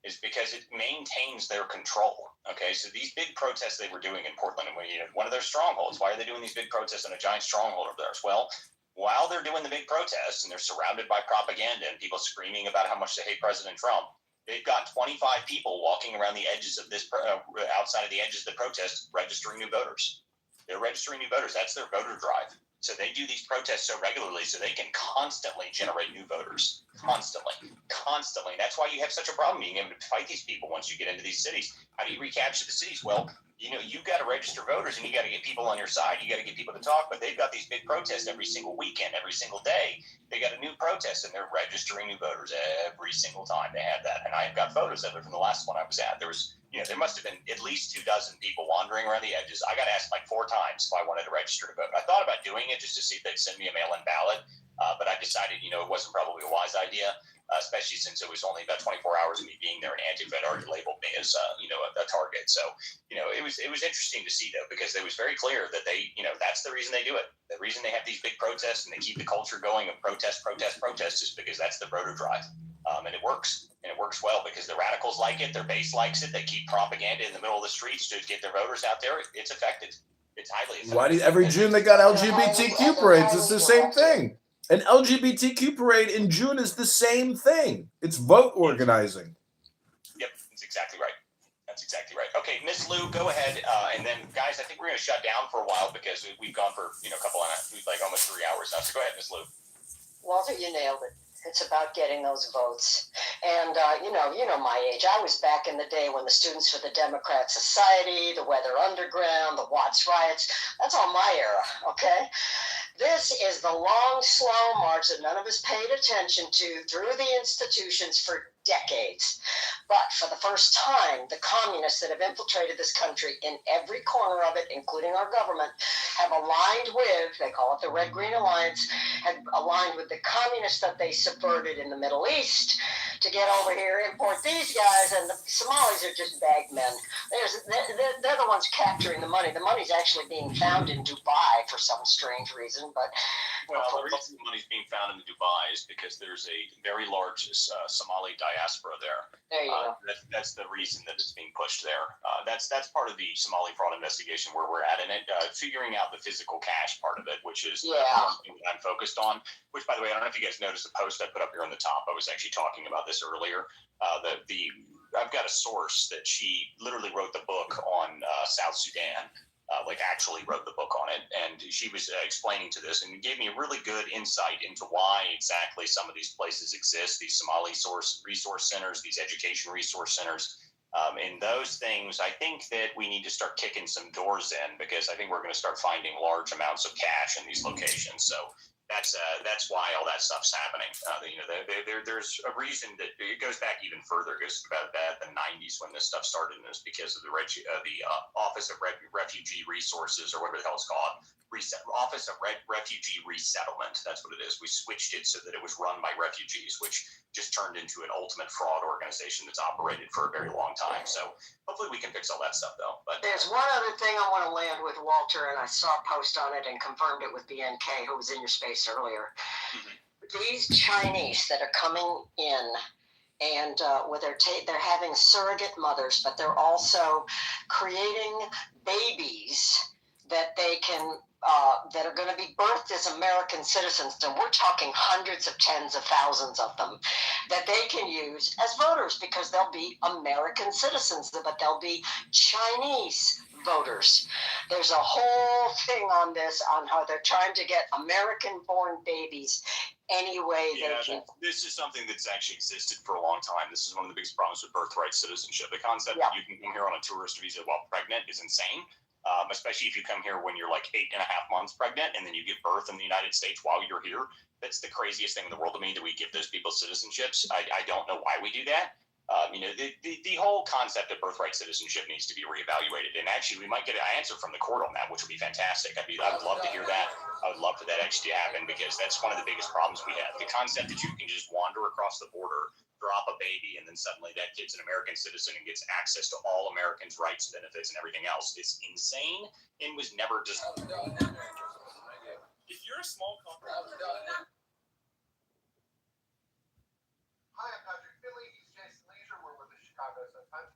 is because it maintains their control. Okay, so these big protests they were doing in Portland, and one of their strongholds. Why are they doing these big protests in a giant stronghold of theirs? Well, while they're doing the big protests and they're surrounded by propaganda and people screaming about how much they hate President Trump, they've got 25 people walking around the edges of this, outside of the edges of the protest, registering new voters. They're registering new voters. That's their voter drive. So they do these protests so regularly so they can constantly generate new voters. Constantly. And that's why you have such a problem being able to fight these people once you get into these cities. How do you recapture the cities? Well, you've got to register voters and you got to get people on your side. You got to get people to talk. But they've got these big protests every single weekend, every single day. They got a new protest and they're registering new voters every single time they had that. And I've got photos of it from the last one I was at. There was, there must have been at least 24 people wandering around the edges. I got asked like 4 times if I wanted to register to vote. I thought about doing it just to see if they'd send me a mail-in ballot. But I decided, it wasn't probably a wise idea, especially since it was only about 24 hours of me being there and Antifa had already labeled me as, a target. So, it was interesting to see, though, because it was very clear that they, that's the reason they do it. The reason they have these big protests and they keep the culture going of protest is because that's the voter drive. And it works. And it works well because the radicals like it. Their base likes it. They keep propaganda in the middle of the streets to get their voters out there. It's effective. It's highly effective. Why do every June they got LGBTQ parades? It's the same thing. An LGBTQ parade in June is the same thing. It's vote organizing. Yep, that's exactly right. Okay, Miss Lou, go ahead. And then, guys, I think we're going to shut down for a while because we've gone for a couple of almost 3 hours now. So go ahead, Miss Lou. Walter, you nailed it. It's about getting those votes. And, you know my age. I was back in the day when the Students for the Democrat Society, the Weather Underground, the Watts riots, that's all my era, okay? This is the long, slow march that none of us paid attention to through the institutions for decades. But for the first time, the communists that have infiltrated this country in every corner of it, including our government, have aligned with, they call it the Red-Green Alliance, have aligned with the communists that they subverted in the Middle East to get over here, import these guys, and the Somalis are just bag men. They're the ones capturing the money. The money's actually being found in Dubai for some strange reason, but... Well, the reason the money's being found in Dubai is because there's a very large Somali diaspora there. There you go. That's the reason that it's being pushed there. That's part of the Somali fraud investigation where we're at in it, figuring out the physical cash part of it, which is the one thing that I'm focused on. Which, by the way, I don't know if you guys noticed the post I put up here on the top. I was actually talking about this earlier. I've got a source that she literally wrote the book on South Sudan. Actually wrote the book on it, and she was explaining to this and gave me a really good insight into why exactly some of these places exist, these Somali resource centers, these education resource centers. In those things, I think that we need to start kicking some doors in because I think we're going to start finding large amounts of cash in these locations. So that's why all that stuff's happening. There's a reason that it goes back even further. It goes about the 90s when this stuff started, and it's because of the Office of Refugee Resources, or whatever the hell it's called, Office of Refugee Resettlement. That's what it is. We switched it so that it was run by refugees, which just turned into an ultimate fraud organization that's operated for a very long time. So hopefully we can fix all that stuff, though. But there's one other thing I want to land with, Walter, and I saw a post on it and confirmed it with BNK, who was in your space earlier. Mm-hmm. These Chinese that are coming in, and they're having surrogate mothers, but they're also creating babies that they can that are going to be birthed as American citizens, and we're talking hundreds of tens of thousands of them, that they can use as voters because they'll be American citizens, but they'll be Chinese voters. There's a whole thing on this, on how they're trying to get American-born babies any way they can. This is something that's actually existed for a long time. This is one of the biggest problems with birthright citizenship. The concept that you can come here on a tourist visa while pregnant is insane. Especially if you come here when you're like 8.5 months pregnant and then you give birth in the United States while you're here. That's the craziest thing in the world to me, that we give those people citizenships. I don't know why we do that. The whole concept of birthright citizenship needs to be reevaluated. And actually, we might get an answer from the court on that, which would be fantastic. I would love to hear that. I would love for that actually to happen, because that's one of the biggest problems we have. The concept that you can just wander across the border, drop a baby, and then suddenly that kid's an American citizen and gets access to all Americans' rights, benefits, and everything else is insane and was never designed. If you're a small company... Hi, I'm Patrick Finley. He's Jason Leisure. We're with the Chicago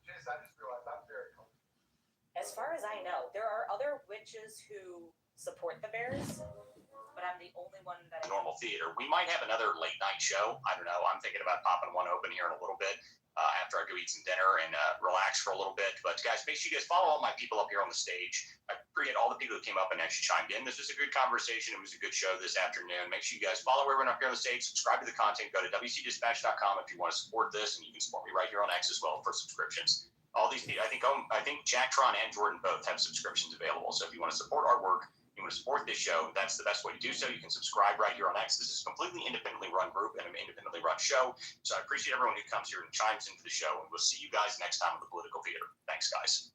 Jason, I just realized I'm very comfortable. As far as I know, there are other witches who support the bears, but I'm the only one that normal theater. We might have another late night show. I don't know. I'm thinking about popping one open here in a little bit after I go eat some dinner and relax for a little bit. But guys, make sure you guys follow all my people up here on the stage. I appreciate all the people who came up and actually chimed in. This was a good conversation. It was a good show this afternoon. Make sure you guys follow everyone up here on the stage. Subscribe to the content. Go to WCDispatch.com if you want to support this, and you can support me right here on X as well for subscriptions. All these, I think Jack Tron and Jordan both have subscriptions available. So if you want to support our work, you want to support this show, that's the best way to do so. You can subscribe right here on X. This is a completely independently run group and an independently run show. So I appreciate everyone who comes here and chimes into the show. And we'll see you guys next time on the Political Theater. Thanks, guys.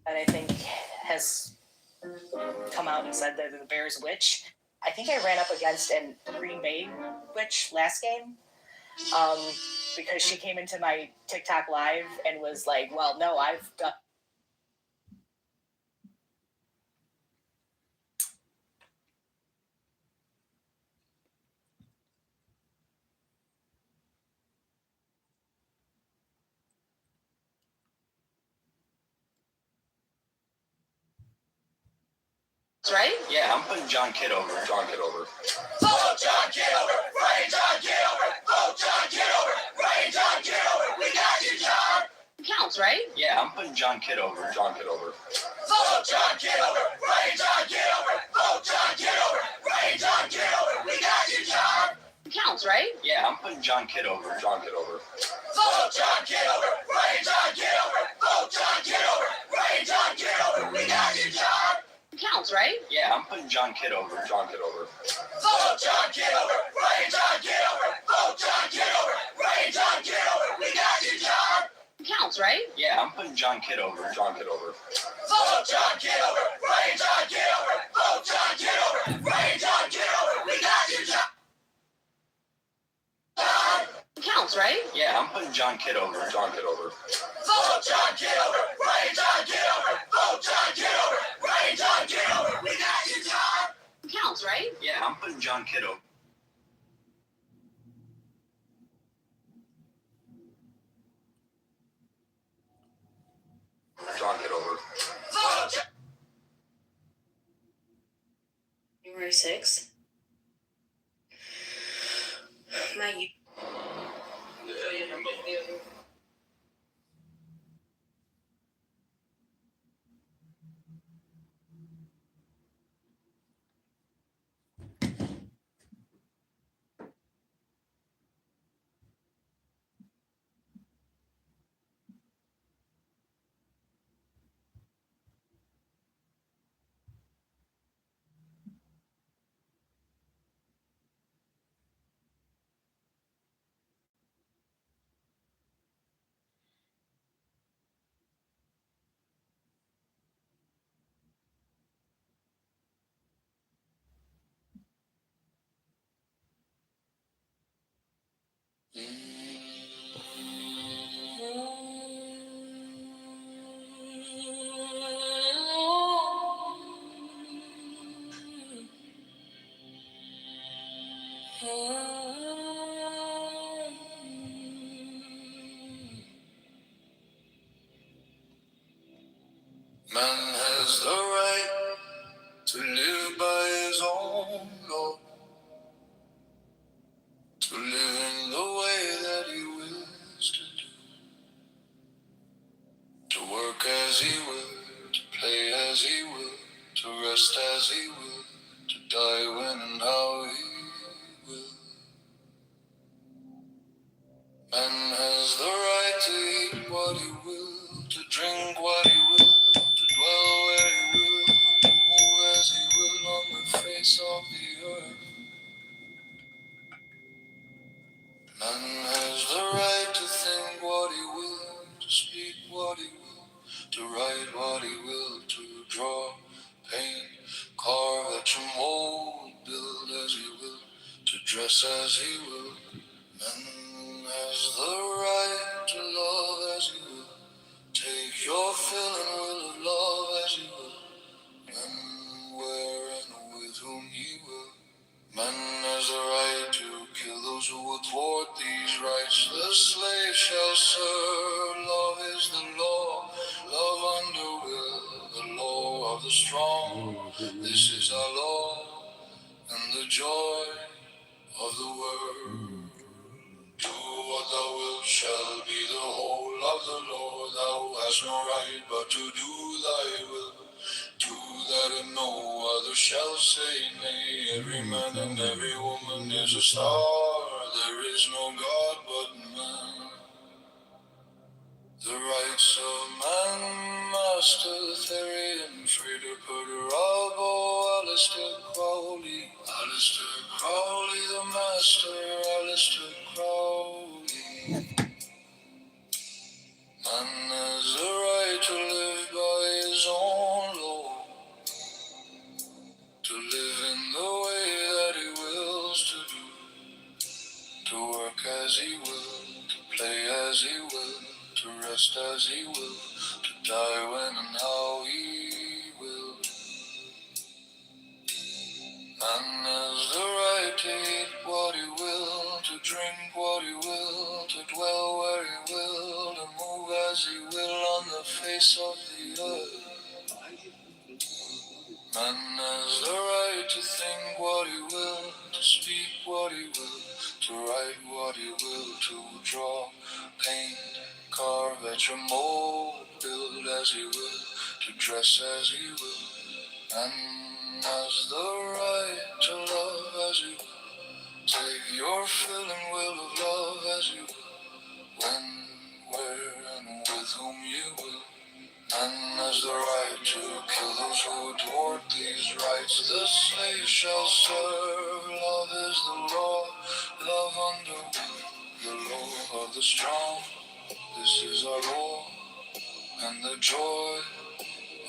that I think has come out and said they're the Bears witch. I think I ran up against a Green Bay witch last game because she came into my TikTok live and was like, well, no, I've done. Right? Yeah, I'm putting John Kitover. John Kitover. Vote John Kitover! Rain John Kitover! Vote John Kitover! Rain John Kitover! We got you, John! Counts, right? Yeah, I'm putting John Kitover. John Kitover. Vote John Kitover! Rain John Kitover! Vote John Kitover! Rain John Kitover! We got you, John! Counts, right? Yeah, I'm putting John Kitover. John Kitover. Vote John Kitover! Rain John Kitover! Vote John Kitover! Rain John Kitover! We got you, John! Counts, right? Yeah, I'm putting John Kitover. John Kitover. Vote John Kitover! Rain John Kitover! Vote John Kitover! Rain John Kitover! We got you, John! Counts, right? Yeah, I'm putting John Kitover. John Kitover. Vote John Kitover! Rain John Kitover! Vote John Kitover! Rain John Kitover! We got you, John! Counts, right? Yeah, I'm putting John Kitover. John Kitover. Vote John Kitover! Rain John Kitover! Vote John Kitover! Rain John Kitover! We got you, John! Counts, right? Yeah, I'm putting John Kitover. John Kitover. Vote John... January 6th. My. Man has the right to live by his own law, to live in the way that he wills to do, to work as he will, to play as he will, to rest as he will, to die when and how he will. Man has the right to eat what he will, to drink what he will, to dwell where he will, to move as he will on the face of the earth. Man has the right to think what he will, to speak what he will, to write what he will, to draw, paint, carve, etch and mold, build as he will, to dress as he will. Man has the right to love as he will, take your fill and will of love as he will, when, where, and with whom he will. Man has the right to kill those who would thwart these rights. The slave shall serve. Love is the law. Love under will. The law of the strong. This is our law and the joy of the world. Do what thou wilt shall be the whole of the law. Thou hast no right but to do thy will. Do that and no other shall say nay. Every man and every woman is a star. There is no God but man. The rights of man, Master Therian, Frater Perturabo, Alistair Crowley. Alistair Crowley, the Master, Alistair Crowley. Man has the right to live by his own law, to live in the way that he wills to do, to work as he will, to play as he will, to rest as he will, to die when and how he will. Man has the right to eat what he will, to drink what he will, to dwell where he will, to move as he will on the face of the earth. Man has the right to think what he will, to speak what he will, to write what he will, to draw, paint, carve, etch and mold, build as he will, to dress as he will. Man has the right to love as he will, take your fill and will of love as you will, when, where, and with whom you will. Man has the right to kill those who thwart these rights. The slave shall serve. Love is the law. Love under the law of the strong. This is our law and the joy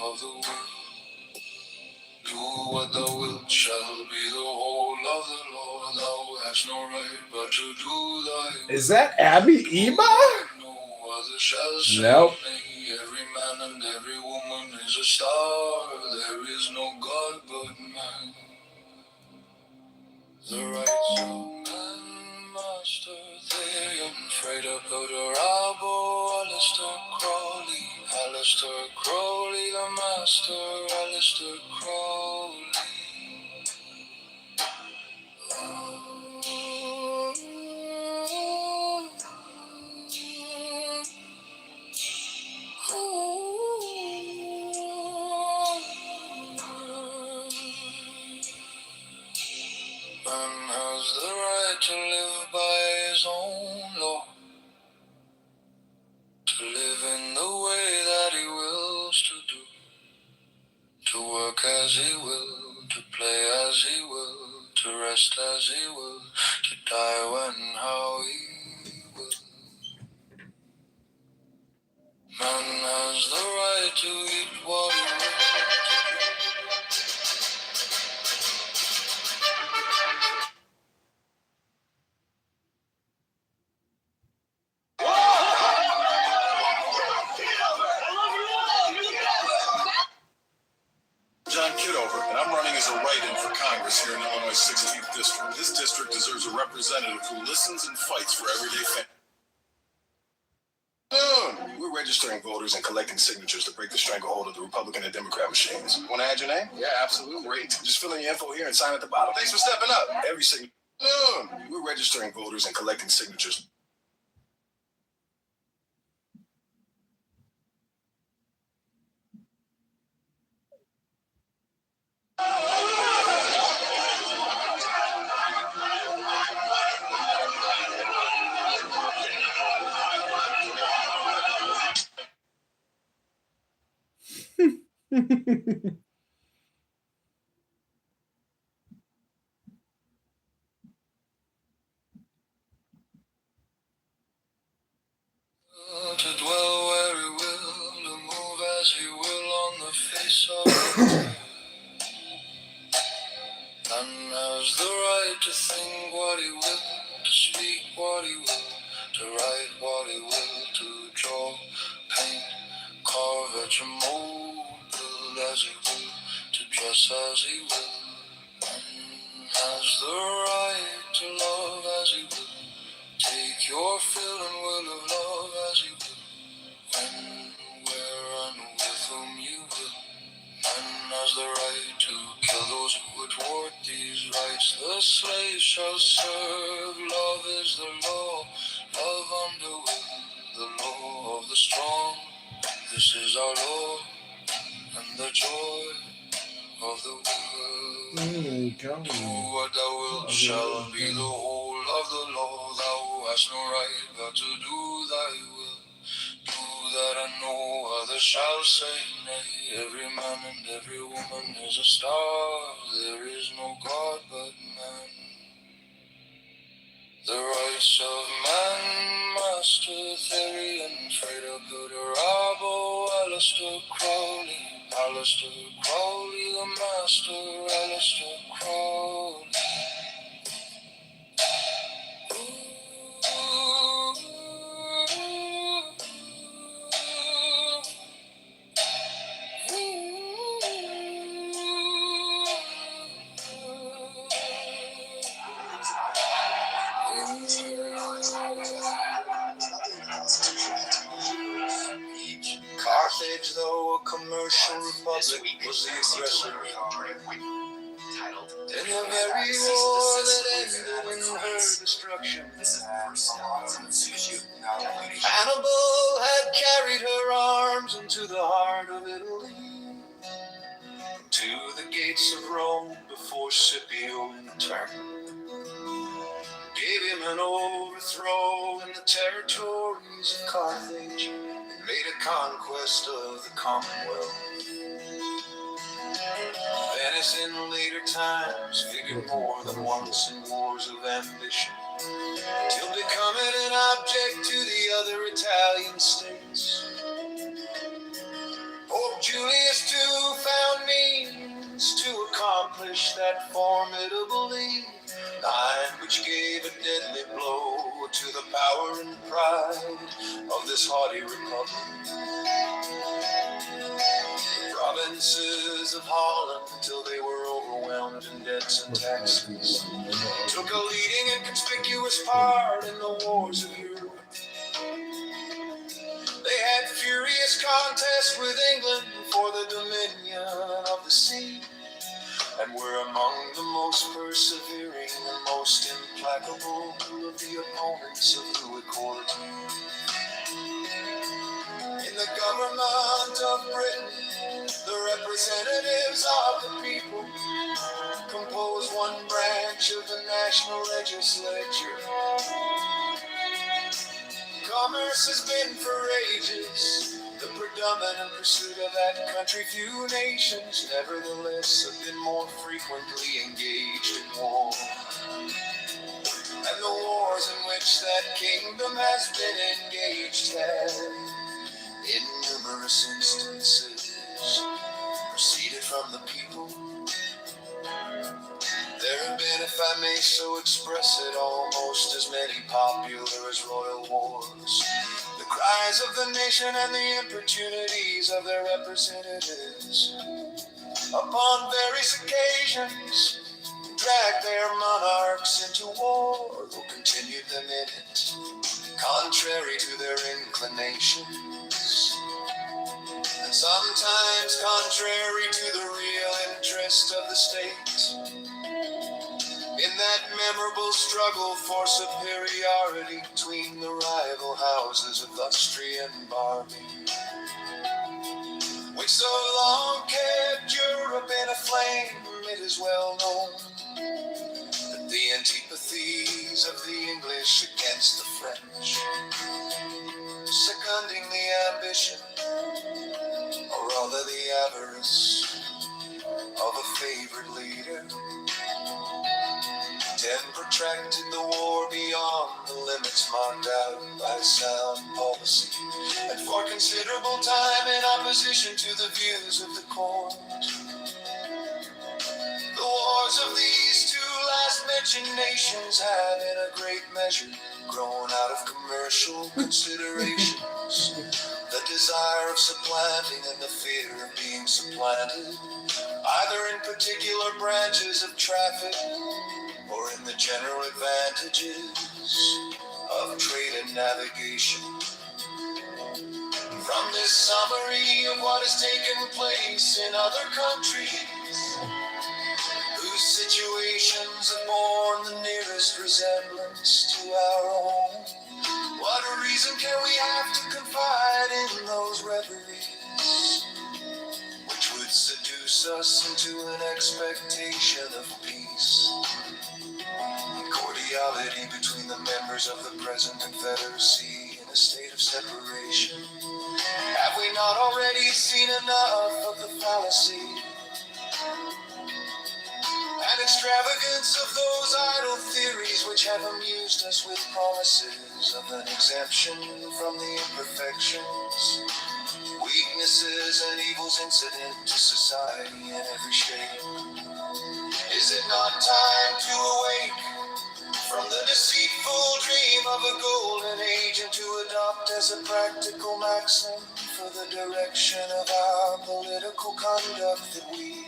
of the world. Do what thou wilt shall be the whole of the law. Thou hast no right but to do thy will. Is that Abby Eba? No other shall say Nope. nay. Every man and every woman is a star. There is no God but man. The rights of man, Master Therian, Frater Perturabo, Alistair Crowley. Alistair Crowley, the Master, Alistair Crowley. Man has the right to live by his own law, to live in the way that he wills to do, to work as he will, to play as he will, to rest as he will, to die when and how he will. Man has the right to eat what he will. John Kitover, and I'm running as a write-in for Congress here in Illinois' 16th District. This district deserves a representative who listens and fights for everyday families. We're ready. registering voters and collecting signatures to break the stranglehold of the Republican and Democrat machines. Want to add your name? Yeah, absolutely. Great. Just fill in your info here and sign at the bottom. Thanks for stepping up. Every signature. We're registering voters and collecting signatures. To dwell where he will, to move as he will on the face of the earth. None has the right to think what he will, to speak what he will, to write what he will, to draw, paint, carve, etch, and mold, build as he will, to dress as he will. None has the right to love as he will. Take your fill and will of love as you will. When, where, and with whom you will. None has the right to kill those who would thwart these rights. The slave shall serve. Love is the law. Love under will. The law of the strong. This is our law. And the joy of the world. Do what thou wilt shall be the whole of the law. Thou hast no right but to do thy will. Do that and no other shall say nay. Every man and every woman is a star. There is no God but man. The rights of man, Master Therian, Freda Budarabo, Alistair Crowley, the Master, Alistair Crowley. Carthage, though a commercial republic, was the aggressor. In the very war that ended in her destruction, Hannibal had carried her arms into the heart of Italy, to the gates of Rome before Scipio returned. Gave him an overthrow in the territories of Carthage, and made a conquest of the Commonwealth. Venice in later times figured more than once in wars of ambition, till becoming an object to the other Italian states. Pope Julius too found means to accomplish that formidably, nine which gave a deadly blow to the power and pride of this haughty republic. The provinces of Holland, till they were overwhelmed in debts and taxes, took a leading and conspicuous part in the wars of Europe. They had furious contests with England for the dominion of the sea, and were among the most persevering and most implacable of the opponents of Louis XIV. In the government of Britain, the representatives of the people compose one branch of the national legislature. Commerce has been for ages the predominant pursuit of that country. Few nations, nevertheless, have been more frequently engaged in war. And the wars in which that kingdom has been engaged have, in numerous instances, proceeded from the people. There have been, if I may so express it, almost as many popular as royal wars. The cries of the nation and the importunities of their representatives, upon various occasions, dragged their monarchs into war, or continued them in it, contrary to their inclinations. sometimes contrary to the real interest of the state. In that memorable struggle for superiority between the rival houses of Austria and Barbie, which so long kept Europe in a flame, it is well known that the antipathies of the English against the French, seconding the ambition, or rather the avarice, of a favored leader, then protracted the war beyond the limits marked out by sound policy, and for considerable time in opposition to the views of the court. The wars of these two last mentioned nations have in a great measure grown out of commercial considerations, the desire of supplanting and the fear of being supplanted, either in particular branches of traffic or in the general advantages of trade and navigation. From this summary of what has taken place in other countries, whose situations have borne the nearest resemblance to our own, what a reason can we have to confide in those reveries, which would seduce us into an expectation of peace and cordiality between the members of the present Confederacy in a state of separation? Have we not already seen enough of the fallacy and extravagance of those idle theories which have amused us with promises of an exemption from the imperfections, weaknesses, and evils incident to society in every shape? Is it not time to awake from the deceitful dream of a golden age and to adopt as a practical maxim for the direction of our political conduct that we,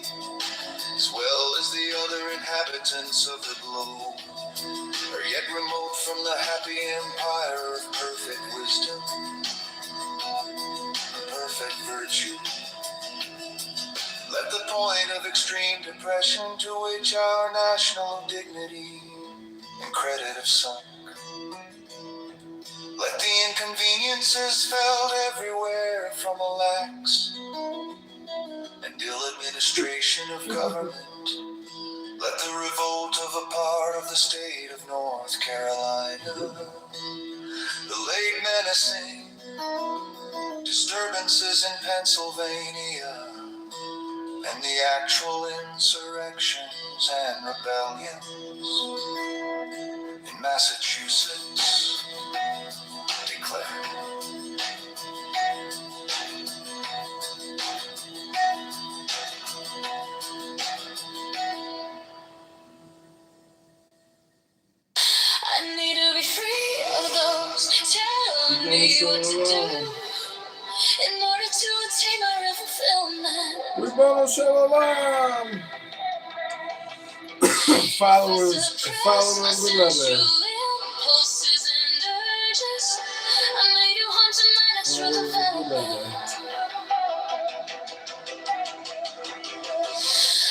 as well as the other inhabitants of the globe, are yet remote from the happy empire of perfect wisdom, perfect virtue? Let the point of extreme depression to which our national dignity and credit have sunk, let the inconveniences felt everywhere from a lax and ill administration of government, let the revolt of a part of the state of North Carolina, the late menacing disturbances in Pennsylvania, and the actual insurrections and rebellions in Massachusetts declare. I need to be free of those telling me what to do in order to attain my real fulfillment. Ribbon Shalom. Followers of the leather. Impulses and urges, I made you hunt a man through the velvet.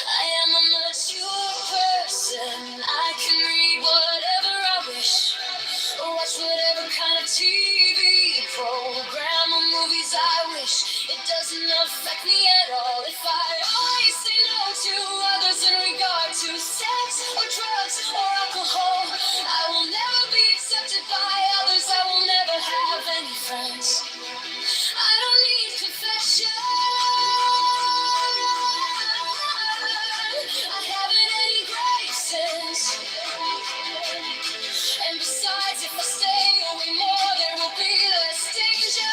I am a mature person. I can read whatever I wish, or watch whatever kind of TV program or movies I wish. It doesn't affect me at all if I always say no to others in regard to sex or drugs or alcohol. I will never be accepted by others. I will never have any friends. I don't need confession. I haven't any graces. And besides, if I stay away more, there will be less danger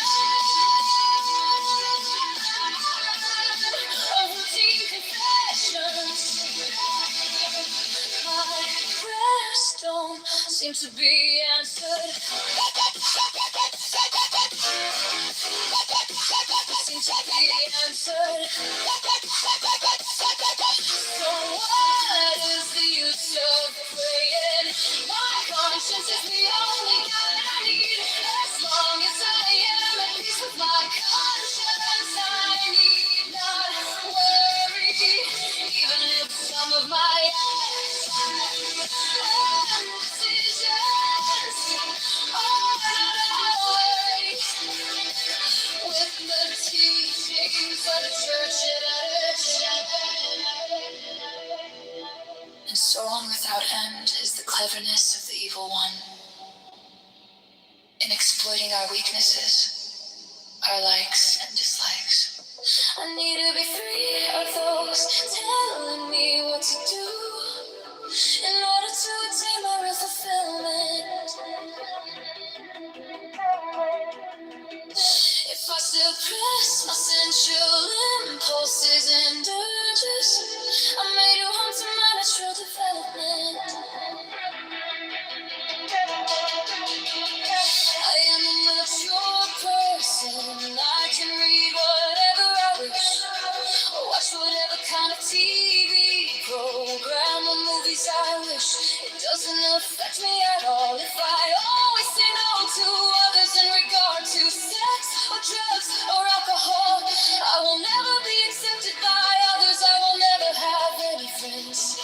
of routine confessions. My prayers don't seem to be answered. Seem to be answered. So what is the use of praying? My conscience is the only guide I need. As long as I am at peace with my conscience, I need cleverness of the evil one in exploiting our weaknesses, our likes and dislikes. I need to be free of those telling me what to do in order to attain my real fulfillment. If I suppress my sensual impulses and urges, I may do harm to my natural development. I am a mature person. I can read whatever I wish, watch whatever kind of TV program or movies I wish. It doesn't affect me at all if I always say no to others in regard to sex or drugs or alcohol. I will never be accepted by others. I will never have any friends.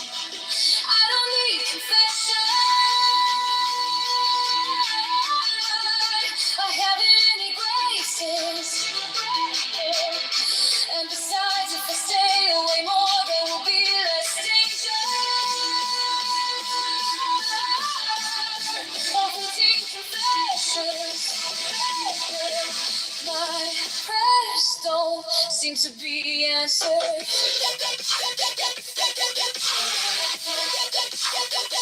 I don't need confession. I haven't any graces. And besides, if I stay away more, there will be less danger. Comforting confessions. My prayers don't seem to be answered.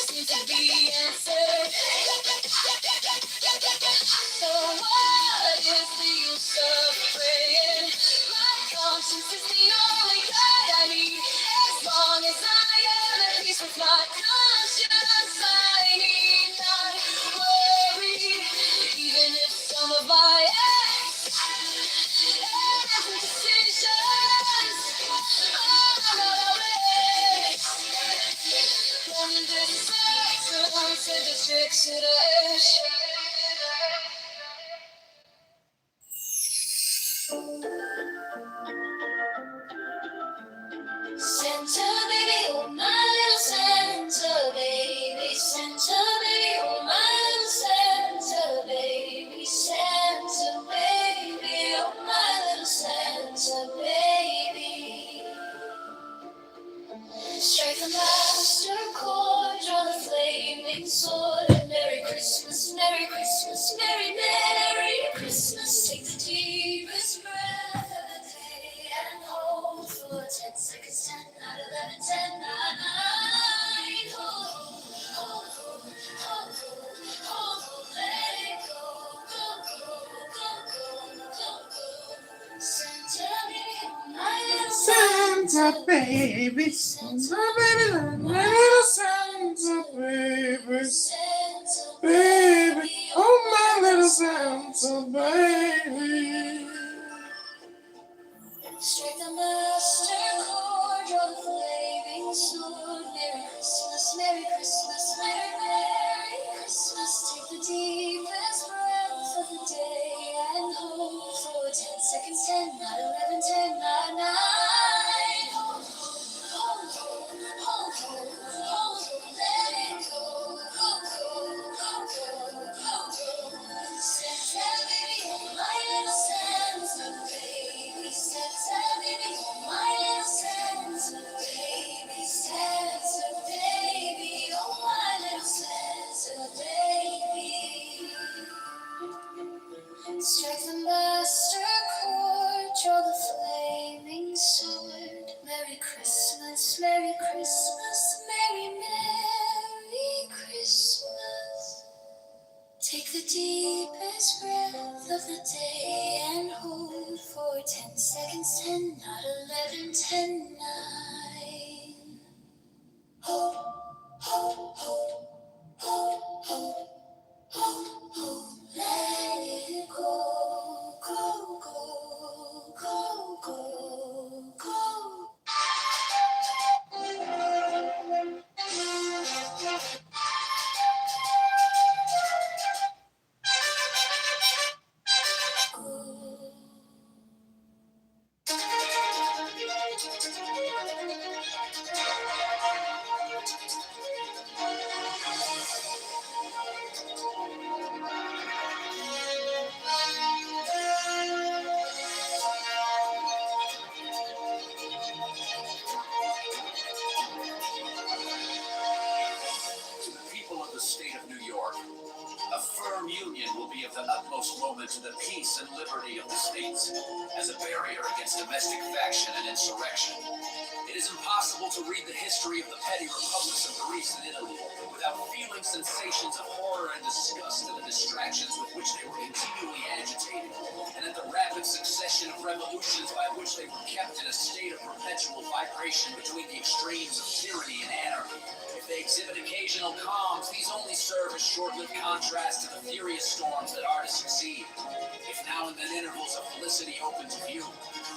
Seem to be answered. So what is the use of praying? My conscience is the only guide I need. As long as I am at peace with my conscience, I need not worry. Even if some of my acts and decisions are not always from this spectrum to the tricks that I Santa baby, oh my little Santa baby, Santa baby, oh my little Santa baby, Santa baby, oh my little Santa baby. Strike the master chord, draw the flaming sword. Merry Christmas, Merry Christmas, Merry, Merry Christmas. Take the deepest breath of the day and hold for 10 seconds, 10, 9, 11, 10, 9, 9. Hold, hold, hold, hold, hold, hold, let it go, go, go, go, go, go, go. Santa baby, my little Santa baby, Santa baby, my little Santa baby, Santa baby, oh my little Santa baby. Strike the master chord, draw the flaming sword. Merry Christmas, Merry Christmas, Merry, Merry Christmas. Take the deepest breath of the day and hold for 10 seconds, 10, 9, 11, 10, 9, 9. Hold, hold, hold, hold, hold, let it go, go, go, go, go, go. Santa baby, oh my little Santa baby, Santa baby, oh my little Santa baby, Santa baby, oh my little Santa baby. Strike the master chord, draw the flaming sword. Merry Christmas, Merry Christmas, Merry, Merry Christmas. Take the deepest breath of the day and hold for 10 seconds, 10, not 11, 10, 9. Hold, hold, hold, hold, hold, hold, hold, let it go, go, go, go, go, go. most moment to the peace and liberty of the states as a barrier against domestic faction and insurrection. It is impossible to read the history of the petty republics of Greece and Italy without feeling sensations of horror and disgust at the distractions with which they were continually agitated, and at the rapid succession of revolutions by which they were kept in a state of perpetual vibration between the extremes of tyranny and anarchy. If they exhibit occasional calms, these only serve as short-lived contrast to the furious storms that are to succeed. If now and then intervals of felicity open to view,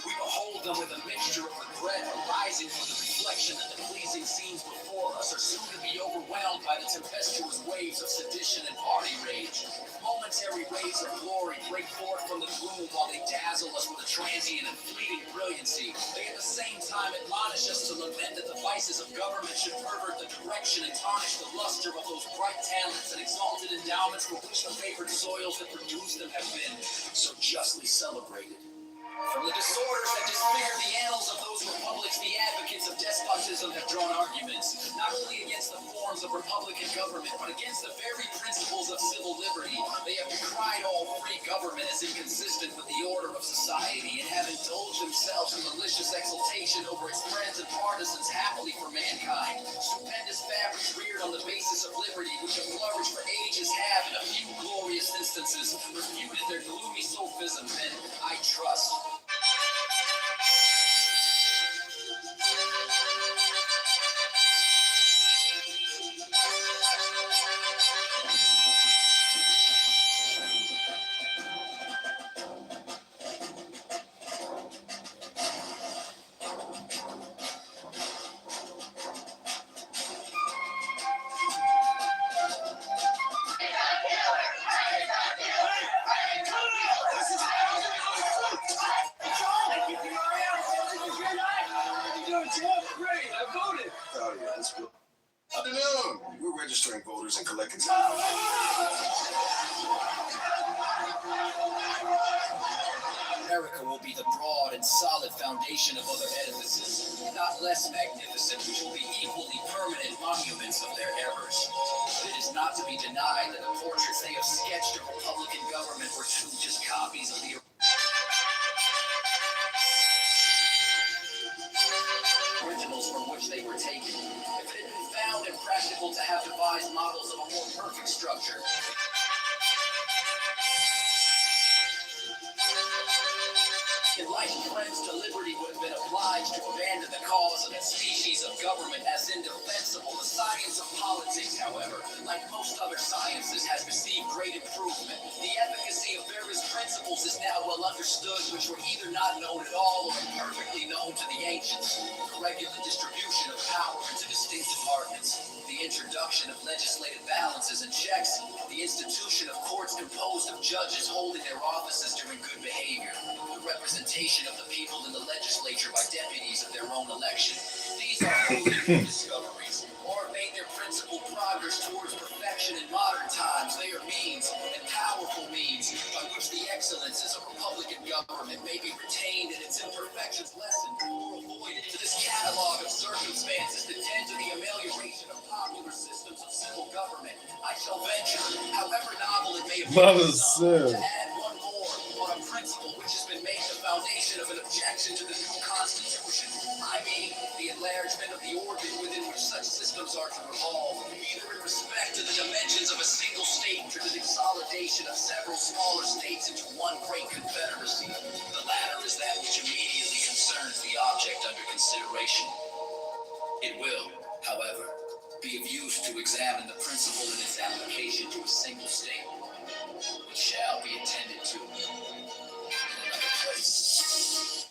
we behold them with a mixture of regret arising from the reflection that the pleasing scenes before us are soon to be overwhelmed by the tempestuous waves of sedition and party rage. Momentary rays of glory break forth from the gloom while they dazzle us with a transient and fleeting brilliancy. They at the same time admonish us to lament that the vices of government should pervert the direction and tarnish the luster of those bright talents and exalted endowments for which the favored soils that produced them have been so justly celebrated. From the disorders that disfigure the annals of those republics, the advocates of despotism have drawn arguments, not only against the forms of republican government, but against the very principles of civil liberty. They have decried all free government as inconsistent with the order of society, and have indulged themselves in malicious exultation over its friends and partisans happily for mankind. Stupendous fabrics reared on the basis of liberty, which have flourished for ages, have, in a few glorious instances, refuted their gloomy sophisms, and, I trust, Afternoon. We're registering voters and collecting. America will be the broad and solid foundation of other edifices, not less magnificent, which will be equally permanent monuments of their errors. But it is not to be denied that the portraits they have sketched of Republican government were too just copies of the originals from which they were taken. If it had been found impractical to have devised models of a more perfect structure, enlightened friends to liberty would have been obliged to abandon the cause of its species of government as indefensible. The science of politics, however, like most other sciences, has received great improvement. The efficacy of various principles is now well understood, which were either not known at all or imperfectly known to the ancients. The regular distribution of power into distinct departments, the introduction of legislative balances and checks, the institution of courts composed of judges holding their offices during good behavior, the representation of the people in the legislature by deputies of their own election. These are only new discoveries, or made their principal progress towards perfection in modern times. They are means, and powerful means, by which the excellences of Republican government may be retained and its imperfections lessened or avoided. To this catalog of circumstances that tend to the amelioration of popular systems of civil government, I shall venture, however novel it may appear to some, to add one more on a principle which has been made the foundation of an objection to the new Constitution. I mean, the enlargement of the orbit within which such systems are to revolve, either in respect to the dimensions of a single state or to the consolidation of several smaller states into one great confederacy. The latter is that which immediately concerns the object under consideration. It will, however, be of use to examine the principle in its application to a single state, which shall be attended to in another place.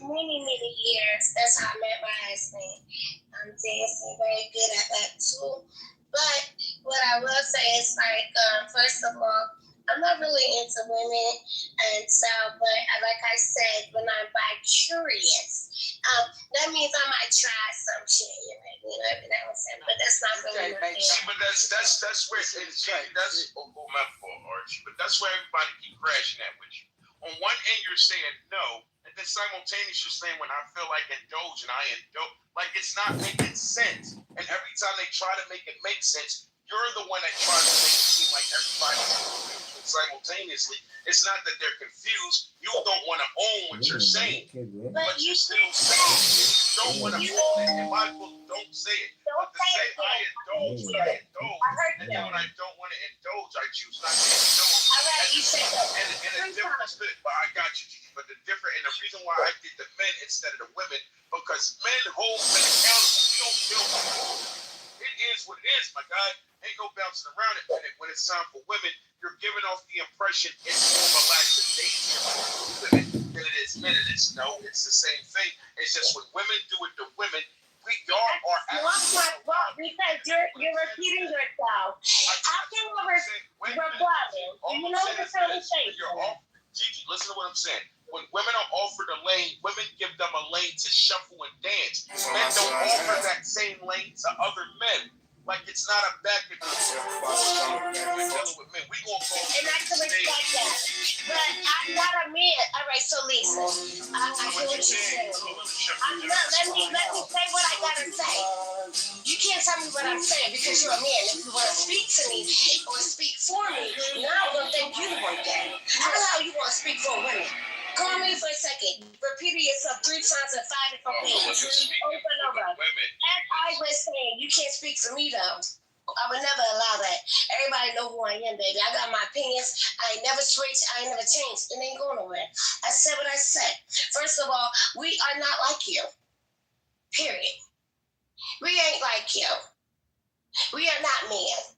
many years. That's how I met my husband. I'm dancing very good at that too. But what I will say is like, first of all, I'm not really into women, and so, but like I said, when I'm bi-curious, that means I might try some shit, you know what I'm saying? But that's not really my thing. See, but that's where that's my fault, Archie. But that's where everybody keep crashing at with you. On one end, you're saying no, and then simultaneously you're saying when I feel like indulge and I indulge, like it's not making sense. And every time they try to make it make sense, you're the one that tries to make it seem like everybody's confused. Simultaneously, it's not that they're confused. You don't want to own what you're saying, but you still saying it. You don't want to own it. In my book, don't say it. But to say I indulge when I indulge, and then when I don't want to indulge, I choose not to indulge. And the difference, but I got you, Gigi. But the difference, and the reason why I did the men instead of the women, because men hold men accountable. We don't feel it is what it is, my guy. Ain't no bouncing around it. When it's time for women, you're giving off the impression it's more of a lackadaisia for women than it is men. And it's no, it's the same thing. It's just when women do it to women, y'all are because you're repeating yourself. How can you reply? You know what I'm trying to say? Gigi, listen to what I'm saying. When women are offered a lane, women give them a lane to shuffle and dance. Men don't offer that same lane to other men. Like it's not a back and forth. With men. We gonna go. And I can respect that. But I'm not a man. All right, so Lisa, I hear what you're saying. Let me say what I gotta say. You can't tell me what I'm saying because you're a man. If you want to speak to me or speak for me, now I'm gonna think you the one gay. How the hell you want to speak for women? Call me for a second. Repeat yourself 3 times in 5 different ways. Over and over. As I was saying, you can't speak for me though. I would never allow that. Everybody know who I am, baby. I got my opinions. I ain't never switched. I ain't never changed. It ain't going nowhere. I said what I said. First of all, we are not like you. Period. We ain't like you. We are not men.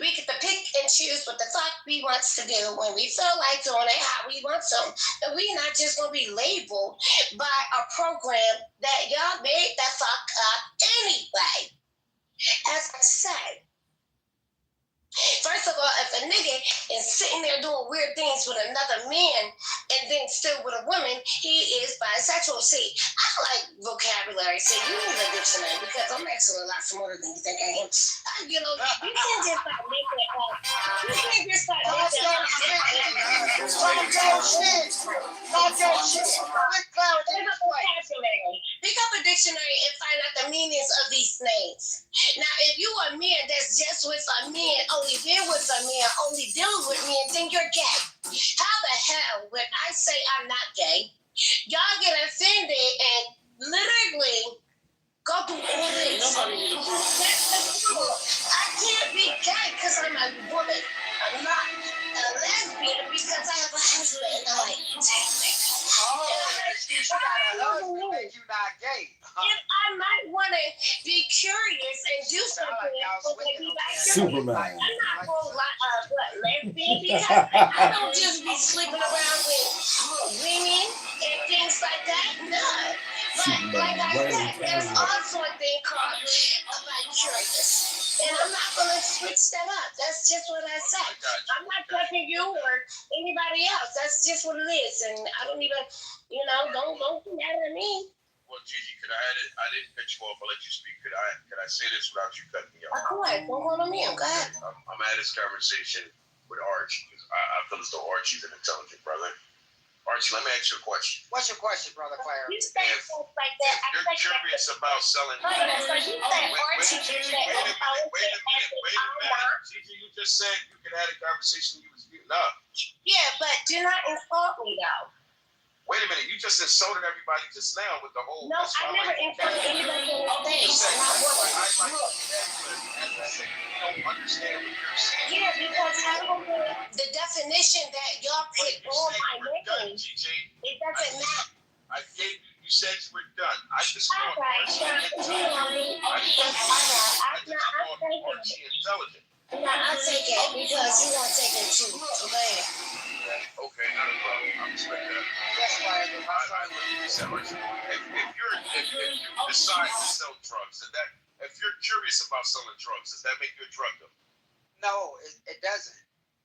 We get to pick and choose what the fuck we want to do when we feel like doing it, how we want to. And we not just going to be labeled by a program that y'all made the fuck up anyway. As I said, first of all, if a nigga is sitting there doing weird things with another man and then still with a woman, he is bisexual. See, I like vocabulary. See, you need a dictionary because I'm actually a lot smarter than you think I am. You know, you can't just start making it up. You can't just start making it up. Stop your shit. Stop your shit. Pick up a dictionary and find out the meanings of these names. Now, if you a man that's just with a man, only been with a man, only dealing with men, then you're gay. How the hell would I say I'm not gay? Y'all get offended and literally go through all this. I can't be gay because I'm a woman. I'm not a lesbian because I have a husband. I'm like, you not gay. If I might want to be curious and do something, Superman. I'm not going to lesbian because I don't just be sleeping around with women and things like that. No. But like I said, there's also a thing called curious. And I'm not going to switch that up. That's just what I said. I'm not judging you or anybody else. That's just what it is. And I don't even, don't be mad at me. Well, Gigi, I didn't cut you off. I'll let you speak. Could I say this without you cutting me off? Go ahead. Don't go on me. Go ahead. I'm at this conversation with Archie. I feel as though Archie's an intelligent brother. Archie, let me ask you a question. What's your question, Brother Claire? You say things like that. If you're curious about selling... So you said Archie Wait a minute. Gigi, you just said you could have a conversation you was beating up. Yeah, but do not insult me, though. Wait a minute, you just insulted everybody just now with the whole... No, I never insulted anybody in the face. You don't understand what you're saying. Yeah, because the definition that y'all put on my name, it doesn't matter. I gave you said you were done. I just want Archie intelligent. No, I'll take it because you want to take it too. So go ahead. Okay, not a problem. I respect that. If you decide to sell drugs, if you're curious about selling drugs, does that make you a drug dealer? No, it doesn't.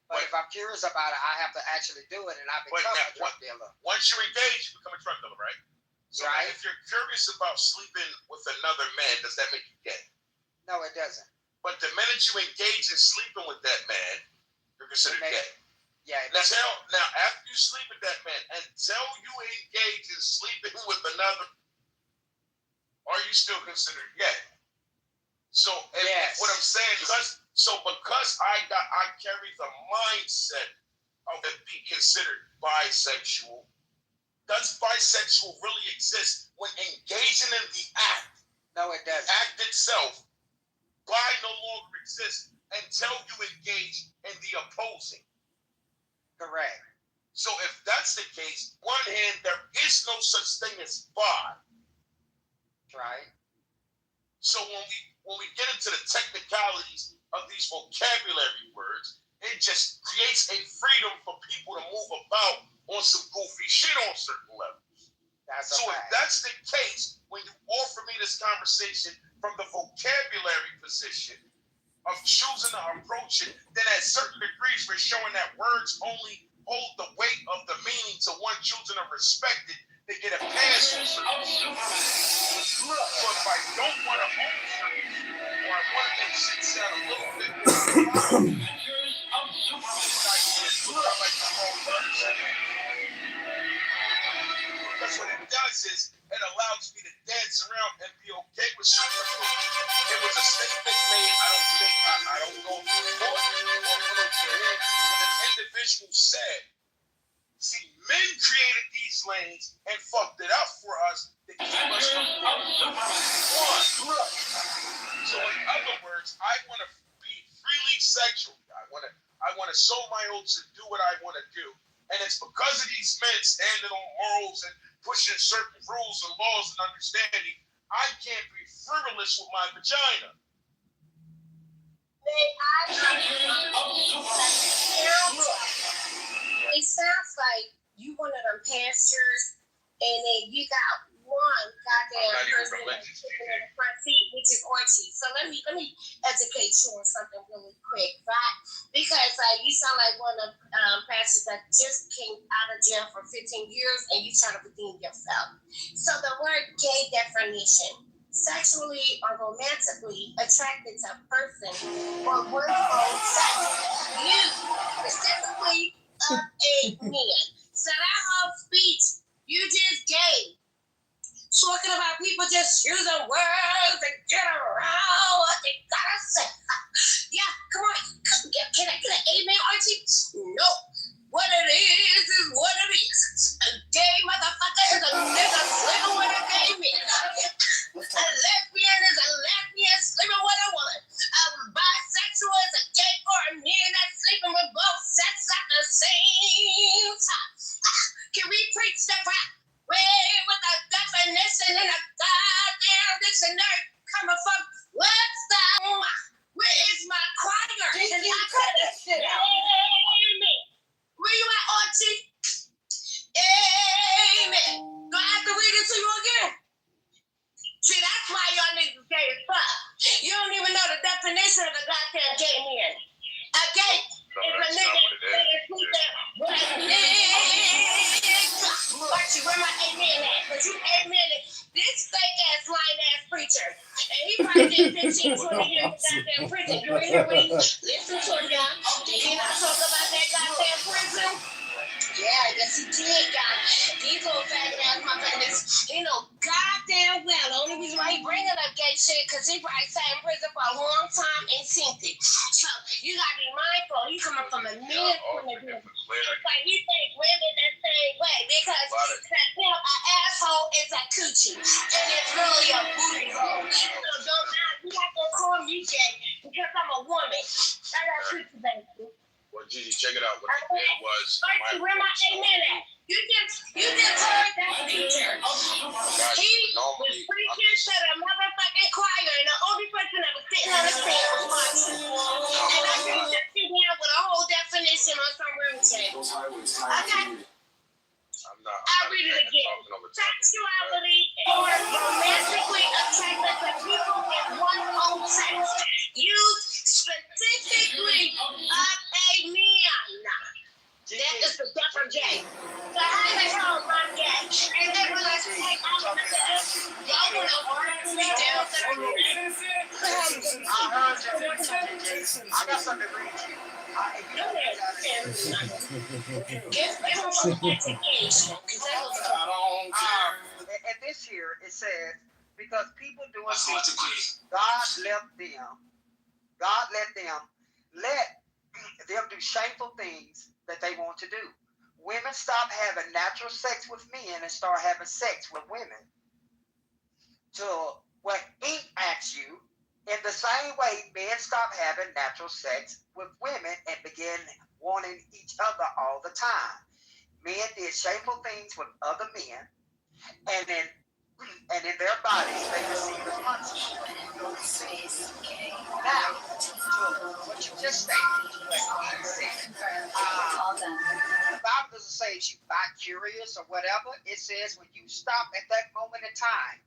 But if I'm curious about it, I have to actually do it, and I become a drug dealer. Once you engage, you become a drug dealer, right? So right. If you're curious about sleeping with another man, does that make you gay? No, it doesn't. But the minute you engage in sleeping with that man, you're considered gay. Yeah. Now, after you sleep with that man, until you engage in sleeping with another, are you still considered gay? So, what I'm saying is, because I carry the mindset of it being considered bisexual, does bisexual really exist when engaging in the act? No, it doesn't. The act itself, bi no longer exists until you engage in the opposing. Correct. So if that's the case, one hand, there is no such thing as bi. Right. So when we get into the technicalities of these vocabulary words, it just creates a freedom for people to move about on some goofy shit on certain levels. If that's the case, when you offer me this conversation from the vocabulary position of choosing to approach it, then at certain degrees we're showing that words only hold the weight of the meaning to one choosing to respect it to get a pass on certain shit. So if I don't want to own certain shit, or I want to make shit sound a little bit more because what it does is it allows me to dance around and be okay with certain things. It was a statement made, I don't know if you caught it or when an individual said, see, men created these lanes and fucked it up for us to keep us from doing one. So in other words, I want to be freely sexual. I want to sow my oats and do what I want to do. And it's because of these men standing on morals and pushing certain rules and laws and understanding, I can't be frivolous with my vagina. It sounds like you one of them pastors, and then you got one goddamn person that's sitting in the front seat, which is Archie. So let me educate you on something really quick, right? Because you sound like one of pastors that just came out of jail for 15 years, and you trying to redeem yourself. So the word gay definition: sexually or romantically attracted to a person or one's own sex. You specifically a man. So that whole speech you just gave, talking about people just using words and get around what they gotta say. Yeah, come on. Can I get an amen, Archie? No. What it is what it is. A gay motherfucker is a nigga sleeping with a gay man. A lesbian is a lesbian sleeping with a woman. A bisexual is a gay or a man that's sleeping with both sex at the same time. Can we preach the rap way with a definition in a goddamn dictionary coming from what's the where is my choir? Did you cut that shit out? Amen. Where you at, Archie? Amen. Do I have to read it to you again? See, that's why y'all niggas gay as fuck. You don't even know the definition of a goddamn gay man. A gay is a nigga that is sleeping with a nigga. Archie, where my amen at? Because you amen this fake ass, lying ass preacher. And he probably did 15, 20 years of goddamn prison. You ain't hear what he listen to him, y'all. Did he not talk about that goddamn prison? Yeah, yes he did, guys. These little faggot ass motherfuckers, he know goddamn well the only reason why he bringing up gay shit because he probably sat in prison for a long time and seen it. So you gotta be mindful. You coming from a man's point of view. It's like we think women the same way because an asshole is a coochie and it's really a booty hole. So don't you have to call me gay because I'm a woman. I got coochie baby. Well, Gigi, check it out. What they did was... Archie, where my amen at? You just heard that preacher. He was preaching to the motherfucking choir, and the only person that was sitting on the stand was watching. And I just sit down with a whole definition on some room check. Okay? I'll read it again. Sexuality or romantically attracted to people in one's own sex. Used specifically of a man. That is the death of gay. So how the hell am I gay? And then when I say I'm a y'all want to argue me down to the I got something to read to you. And this here, it says, because people doing things, God let them do shameful things that they want to do. Women stop having natural sex with men and start having sex with women. So what he asks you, in the same way, men stop having natural sex with women and begin wanting each other all the time. Men did shameful things with other men, and in their bodies they receive the consequences of those things. Now, what you just stated, the Bible doesn't say you not curious or whatever. It says when you stop at that moment in time,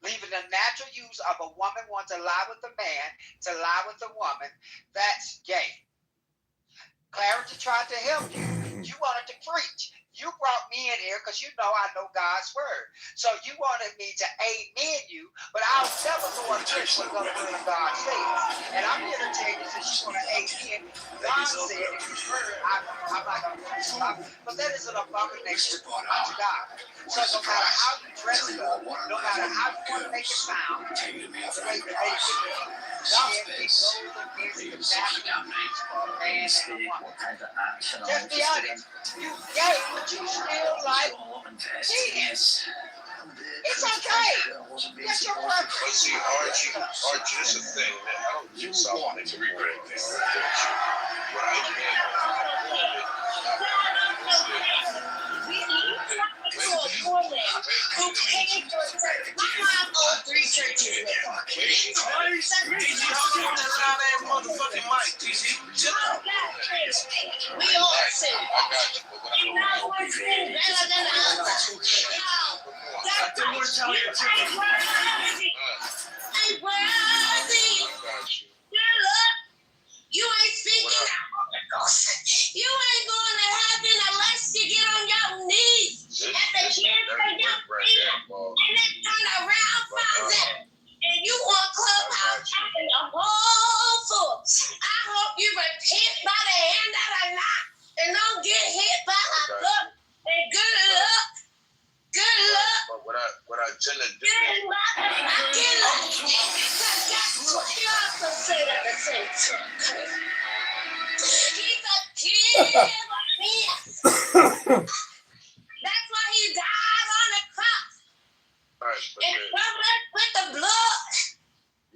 leaving the natural use of a woman want to lie with a man, to lie with a woman, that's gay. Clarity tried to help you. You wanted to preach. You brought me in here because you know I know God's word. So you wanted me to amen you, but I'll never go against what the word of God says. And I'm here to tell you, since you want to amen, God said in his word, I'm not going to stop, but that is an abomination unto God. So no matter how you dress it up, no matter how you want to make it sound, the way you make it, God said it goes against the natural needs for a man and a woman. Just be honest. You gay, but you still like penis. It's okay. That's your preference. But see, Archie, this is the thing, man. I don't think so. I wanted to regret this. What I three churches. We all sin. You're not one sin better than others. Ain't worthy. You ain't speaking. You ain't going to heaven unless you get on your knees at the kids and your feet and then turn around from them. And you on Clubhouse acting a whole fool. I hope you repent by the hand of the knot and don't get hit by a book. And good luck. Good luck. But what I tend to do. Good luck. Good luck. Because that's what you also say at the same time. He's a kid of me. That's why he died on the cross. Right, and covered with the blood.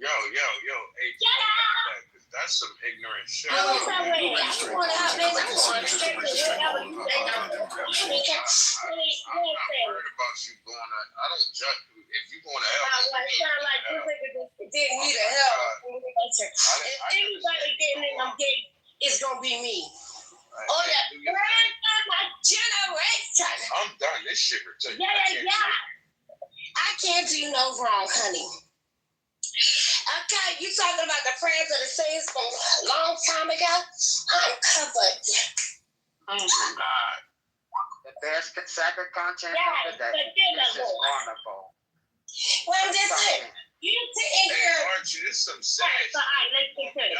Yo. Hey, that's some ignorant shit. I want to have whatever you think. I'm not worried about you going on. I don't judge you. If you want to help. It sounds like you didn't need a help. If anybody getting in them gate, it's going to be me. Oh, yeah. My generation. I'm done. This shit will tell you. Yeah. I can't do no wrong, honey. Okay, you talking about the prayers of the saints from a long time ago? I'm covered. Oh, God. The best sacred content of the day. This is wonderful. Well, I'm just saying. You sitting here. Hey, Archie, this is some sad shit. All right, let's get to it.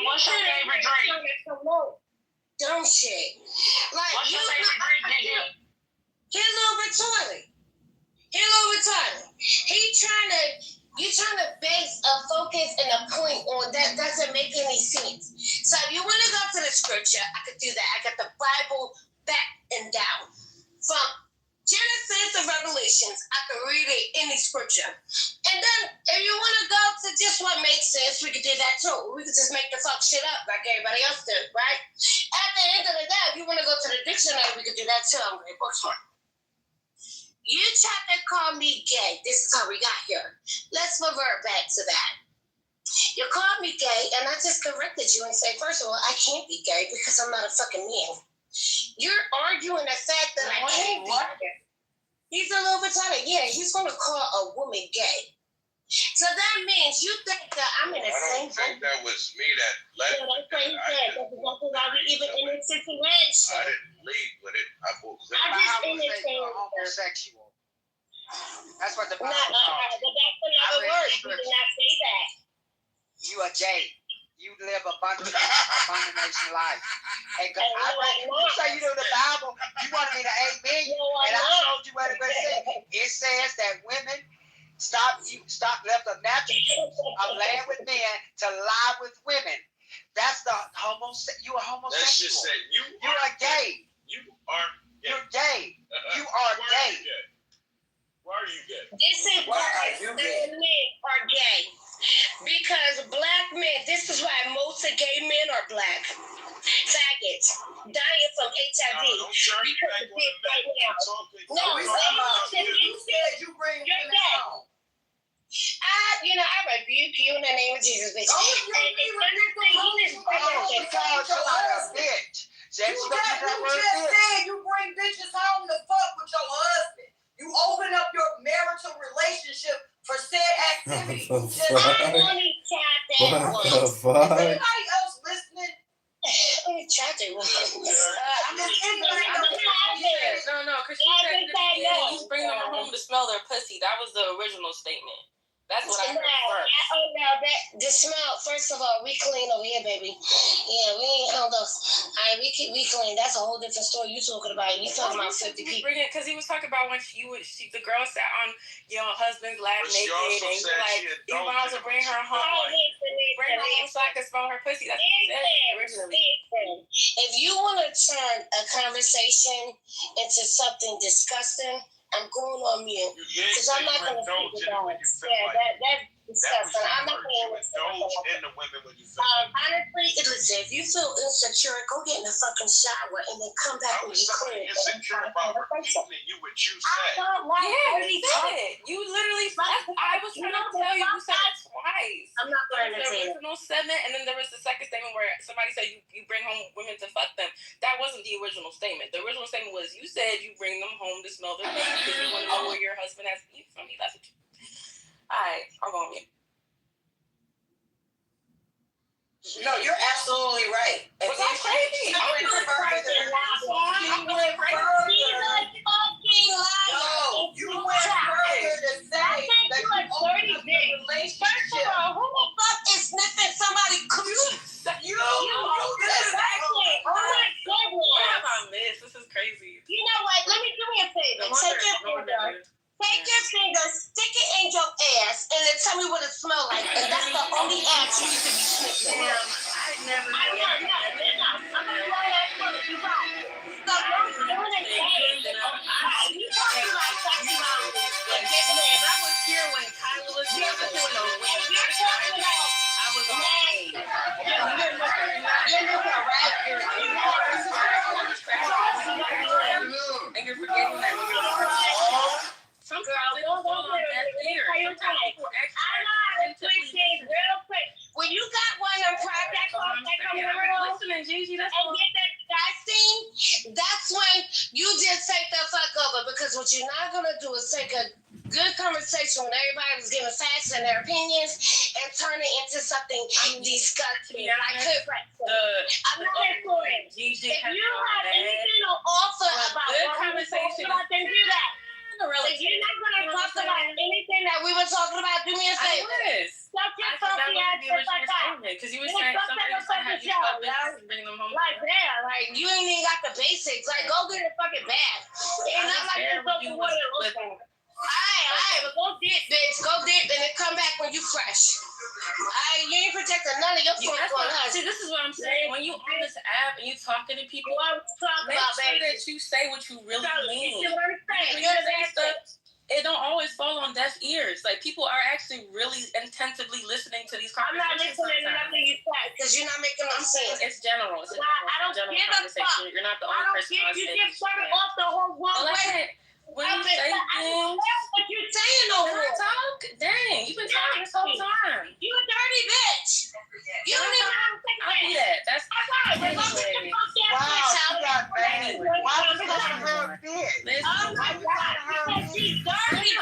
What's your favorite drink? Dumb shit. Like, what's your favorite drink, nigga? He's a little retarded. You trying to base a focus and a point on that doesn't make any sense. So if you want to go to the scripture, I could do that. I got the Bible back and down. From Genesis to Revelations, I can read it in the scripture. And then if you want to go to just what makes sense, we could do that too. We could just make the fuck shit up like everybody else did, right? At the end of the day, if you want to go to the dictionary, we could do that too. I'm very book smart. You tried to call me gay. This is how we got here. Let's revert back to that. You called me gay, and I just corrected you and said, first of all, I can't be gay because I'm not a fucking man. You're arguing the fact that I can't He's a little retarded. Yeah, he's gonna call a woman gay. So that means you think that I'm in the same boat. I don't think that was me that led Yeah, that's what he said. That's exactly why we even in this situation. I didn't lead with it. I just homosexual. That's what the Bible but that's another word. You did not say that. You are gay. You live abundant life. And God, you say you know the Bible. You wanted me to amen you, and I told you what it said. It says that women stop left the natural of laying with men to lie with women. That's the you are homosexual. That's just said you are gay. You are gay. You're gay. You are gay. Why are you gay? This is why men are gay. Because black men, this is why most of gay men are black. Faggots. Dying from HIV. Because of this right now. No, you said you bring you're gay. I rebuke you in the name of Jesus, bitch. You just said you bring bitches home to fuck with your husband. You open up your marital relationship for said activity. What the fuck? Is anybody else listening? Let me try to. No, because she said you bring them home to smell their pussy. That was the original statement. That's what I heard first. Oh no, the smell. First of all, we clean over here, baby. Yeah, we ain't held up. We clean. That's a whole different story you talking about. You talking about 50 people. Because he was talking about when the girl sat on your husband's lap naked, and you were like, you might as well bring her home. Bring her home so I can smell her pussy. That's what he said originally. If you want to turn a conversation into something disgusting, I'm going on mute. Because I'm not going to speak about it. Yeah, that's disgusting. I'm not going to indulge in the women when you feel honestly, listen, if you feel insecure, go get in the fucking shower and then come back when you clean. Insecure about repeating you what you said. He said it. You literally I was trying to tell you, you said it twice. I'm not going to say it. The original statement, and then there was the second statement where somebody said you bring home women to fuck them. That wasn't the original statement. The original statement was you said you bring them home to smell their pussy because you want to know where your husband has eat from me. That's what you. Alright, I'll go on mute. No, you're absolutely right. Was I crazy? You went further. No, you went further to say that you opened up the relationship. First of all, who the fuck is sniffing somebody coochie? You did exactly. Oh my goodness. What have I missed? This is crazy. You know what? Let me do me a favor. Take your finger, stick it in your ass, and then tell me what it smells like. And that's the only ass you need to be sniffing. I never. I'm not that one. You right. So you're doing it bad. You talking about sexuality. I was here when Kyla was here. You're talking about. I was on. You're looking right here. And you're forgetting that when you're sometimes they don't fall on deaf ears. Sometimes people actually real quick. When you got one of them project calls that come around listening, Gigi, and get that vaccine, that's when you just take the fuck over. Because what you're not gonna do is take a good conversation when everybody's giving facts and their opinions and turn it into something disgusting. I'm not for it. If you have anything to offer about good conversation, then do that. If you're not going to talk about anything that we were talking about, do me a favor. Stop your funky ass shit like that. Because you were saying something about bring them home. Like, damn, like, you ain't even got the basics. Like, go get a fucking bath. It's not like you're fucking water looking. Alright, but go dip, bitch. Go dip and then come back when you fresh. Alright, you ain't protecting none of your fucking See, this is what I'm saying. When you on this app and you talking to people, make sure that you say what you really mean. You what I'm saying? It don't always fall on deaf ears. Like, people are actually really intensively listening to these conversations. I'm not listening to nothing you say because you're not making no sense. It's general. It's a general conversation. You're not the only person on stage. You just started off the whole wrong way. When you say things, what you're saying no more. Talk? Dang, you've been talking this whole time. You a dirty bitch. You don't even have to take I'll do that. That's anyway. Wow, she got mad. Why was you calling her a bitch? Listen, Oh my God, because she's dirty.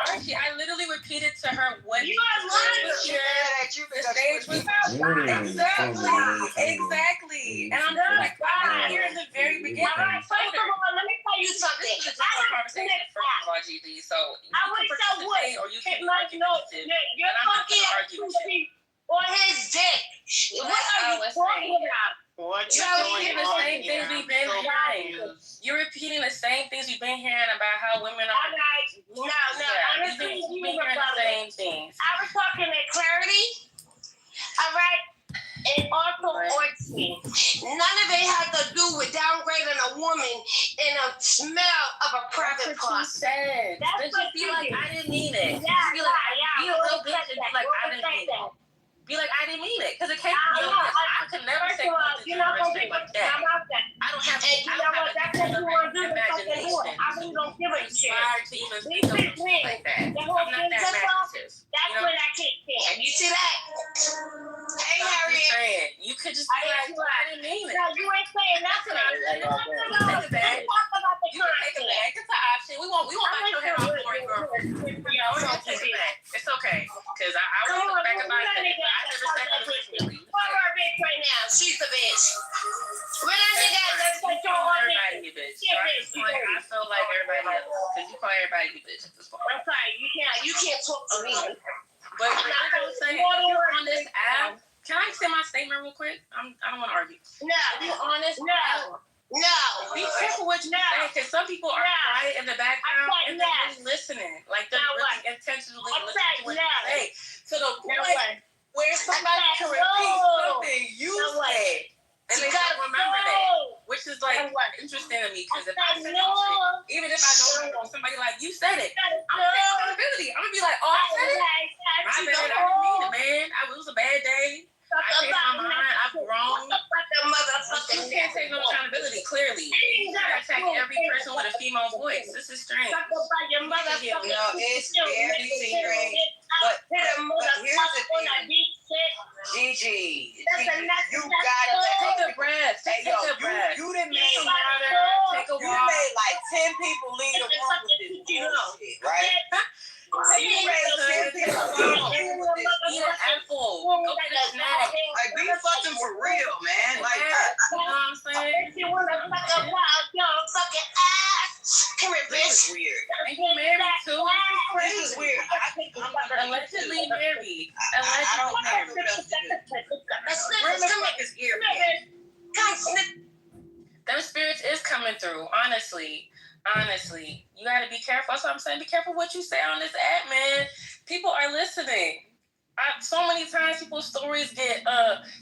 Archie, I literally repeated to her what You are lying. She mad at you the because stage was exactly. And I'm just like, I'm here in the very beginning. All right, first of all, let me tell you something. This is a general conversation, first of all, GD. So you I can wish I would. participate or you can be argumentative. You're And I'm not fucking going to argue with you. on his dick. What are you talking about? You're repeating the same things we've been hearing. You're repeating the same things we've been hearing about how women are. No, honestly, you've been hearing the same things. I was talking to clarity. All right. And also orgy. None of it had to do with downgrading a woman in a smell of a private part. That's what you said. That's what you be like, I didn't mean it. Yeah, be like, be a real bitch and be like, I didn't mean it. Be like, I didn't mean it. Because it came from your lips. I could never say something you're not going to be like that. I don't have and you know what? That's what you want to do. Fucking do it. I really don't give a shit. To even speak of something like that. The whole I'm not thing that just off. imaginative. That's when I kicked in. You see that? Hey, Harriet. You could just be like, I didn't mean it. No, you ain't saying nothing. Take it back. Talk about the You can take it back. It's an option. We won't back your head off for it, girl. Take it back. It's okay. Because I was back about it. I never said that originally. Call her a bitch right now. She's the bitch. When I think let's put your everybody a bitch. I feel like everybody else. Because you call everybody a bitch at this point. I'm sorry. You can't talk to me. But like I was saying, on this app, can I say my statement real quick? I don't want to argue. No. You on this app? No. Be careful what you say, because some people are quiet in the background and they're really listening. Like they're really intentionally listening to what you say. So the point where somebody can repeat something you say, and they don't remember that, which is like interesting to me, because if I say shit, even if I don't remember somebody like you said it, I'm gonna take accountability. I'm gonna be like, oh, I said it. My bad, I didn't mean it, man. It was a bad day. I changed my mind. I've grown. You can't take no accountability, clearly. You gotta attack every person with a female voice. This is strange. No, it's very strange. But here's the thing. Gigi, you gotta take a breath. Take a breath. You done made some water. Take a walk. You made like 10 people leave the room with this bullshit, right? You made 10 people leave. Eat an apple. Go get a snack. Like, be fucking for real, man. Like, you know what I'm saying? You want to fucking ass. Come here, bitch. This is weird. And you married too? This is weird. I think I'm allegedly married. I don't know what else to do. Where the fuck is ear? Them spirits is coming through, honestly. You gotta be careful. That's what I'm saying. Be careful what you say on this app, man. People are listening. So many times people's stories get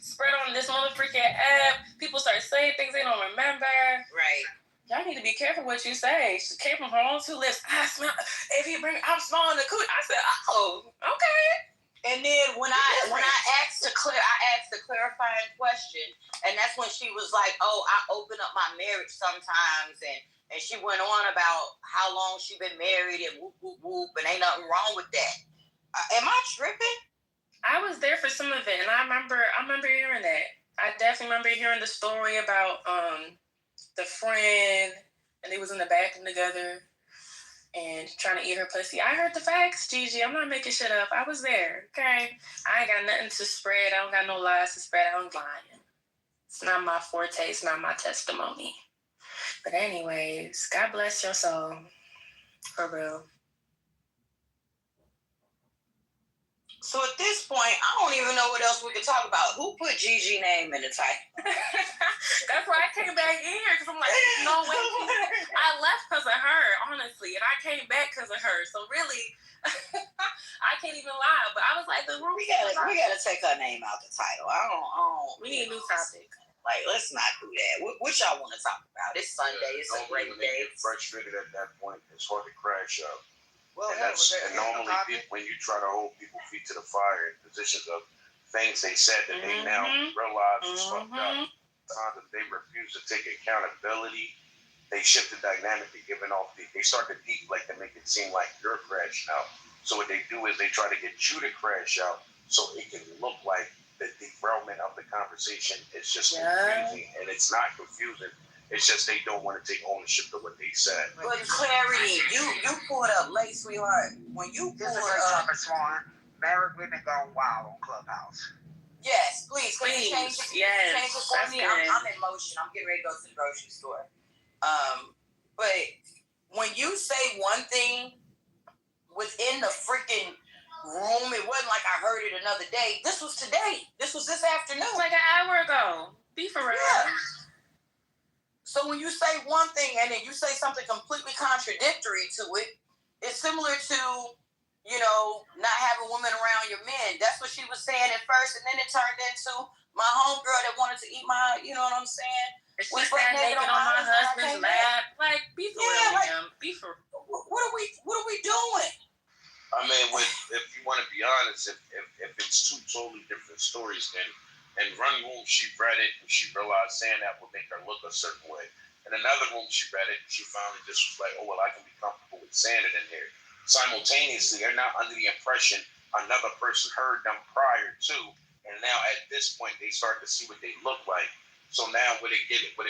spread on this motherfucking app. People start saying things they don't remember. Right. Y'all need to be careful what you say. She came from her own two lips. I'm smelling the cooch. I said, oh, okay. And then when I asked a clarifying question, and that's when she was like, "Oh, I open up my marriage sometimes," and she went on about how long she been married and whoop whoop whoop, and ain't nothing wrong with that. Am I tripping? I was there for some of it, and I remember hearing that. I definitely remember hearing the story about the friend, and they was in the bathroom together and trying to eat her pussy. I heard the facts, Gigi. I'm not making shit up. I was there, okay? I ain't got nothing to spread. I don't got no lies to spread. I don't lying. It's not my forte. It's not my testimony. But anyways, God bless your soul. For real. So at this point, I don't even know what else we could talk about. Who put Gigi name in the title? That's why I came back in here, because I'm like, no way. I left because of her, honestly, and I came back because of her. So really, I can't even lie. But I was like, we gotta take her name out the title. I don't. We need a new topic. Like, let's not do that. What y'all want to talk about? It's Sunday. It's a great day. Frustrated at that point. It's hard to crash up. Well, and normally when you try to hold people's feet to the fire in positions of things they said that they now realize is fucked up, they refuse to take accountability. They shift the dynamic. They're giving off they start to deflect and make it seem like you're crashing out. So what they do is they try to get you to crash out so it can look like the derailment of the conversation is just confusing, and it's not confusing. It's just they don't want to take ownership of what they said. But clarity, you pulled up late, sweetheart. When you pulled up, married women gone wild on Clubhouse. Yes, please. Can you change it? Yes, Change it for me. I'm in motion. I'm getting ready to go to the grocery store. But when you say one thing within the freaking room, it wasn't like I heard it another day. This was today. This was this afternoon. Like an hour ago. Be for real. Yeah. So when you say one thing and then you say something completely contradictory to it, it's similar to, you know, not having women around your men. That's what she was saying at first, and then it turned into my homegirl that wanted to eat my, you know what I'm saying? We sat naked on my husband's lap. Like, be for real, Liam. Be for real. What are we doing? I mean, if you want to be honest, if it's two totally different stories, then in one room she read it and she realized saying that would make her look a certain way. In another room she read it and she finally just was like, oh, well, I can be comfortable with saying it in here. Simultaneously, they're not under the impression another person heard them prior to, and now at this point they start to see what they look like. So now what it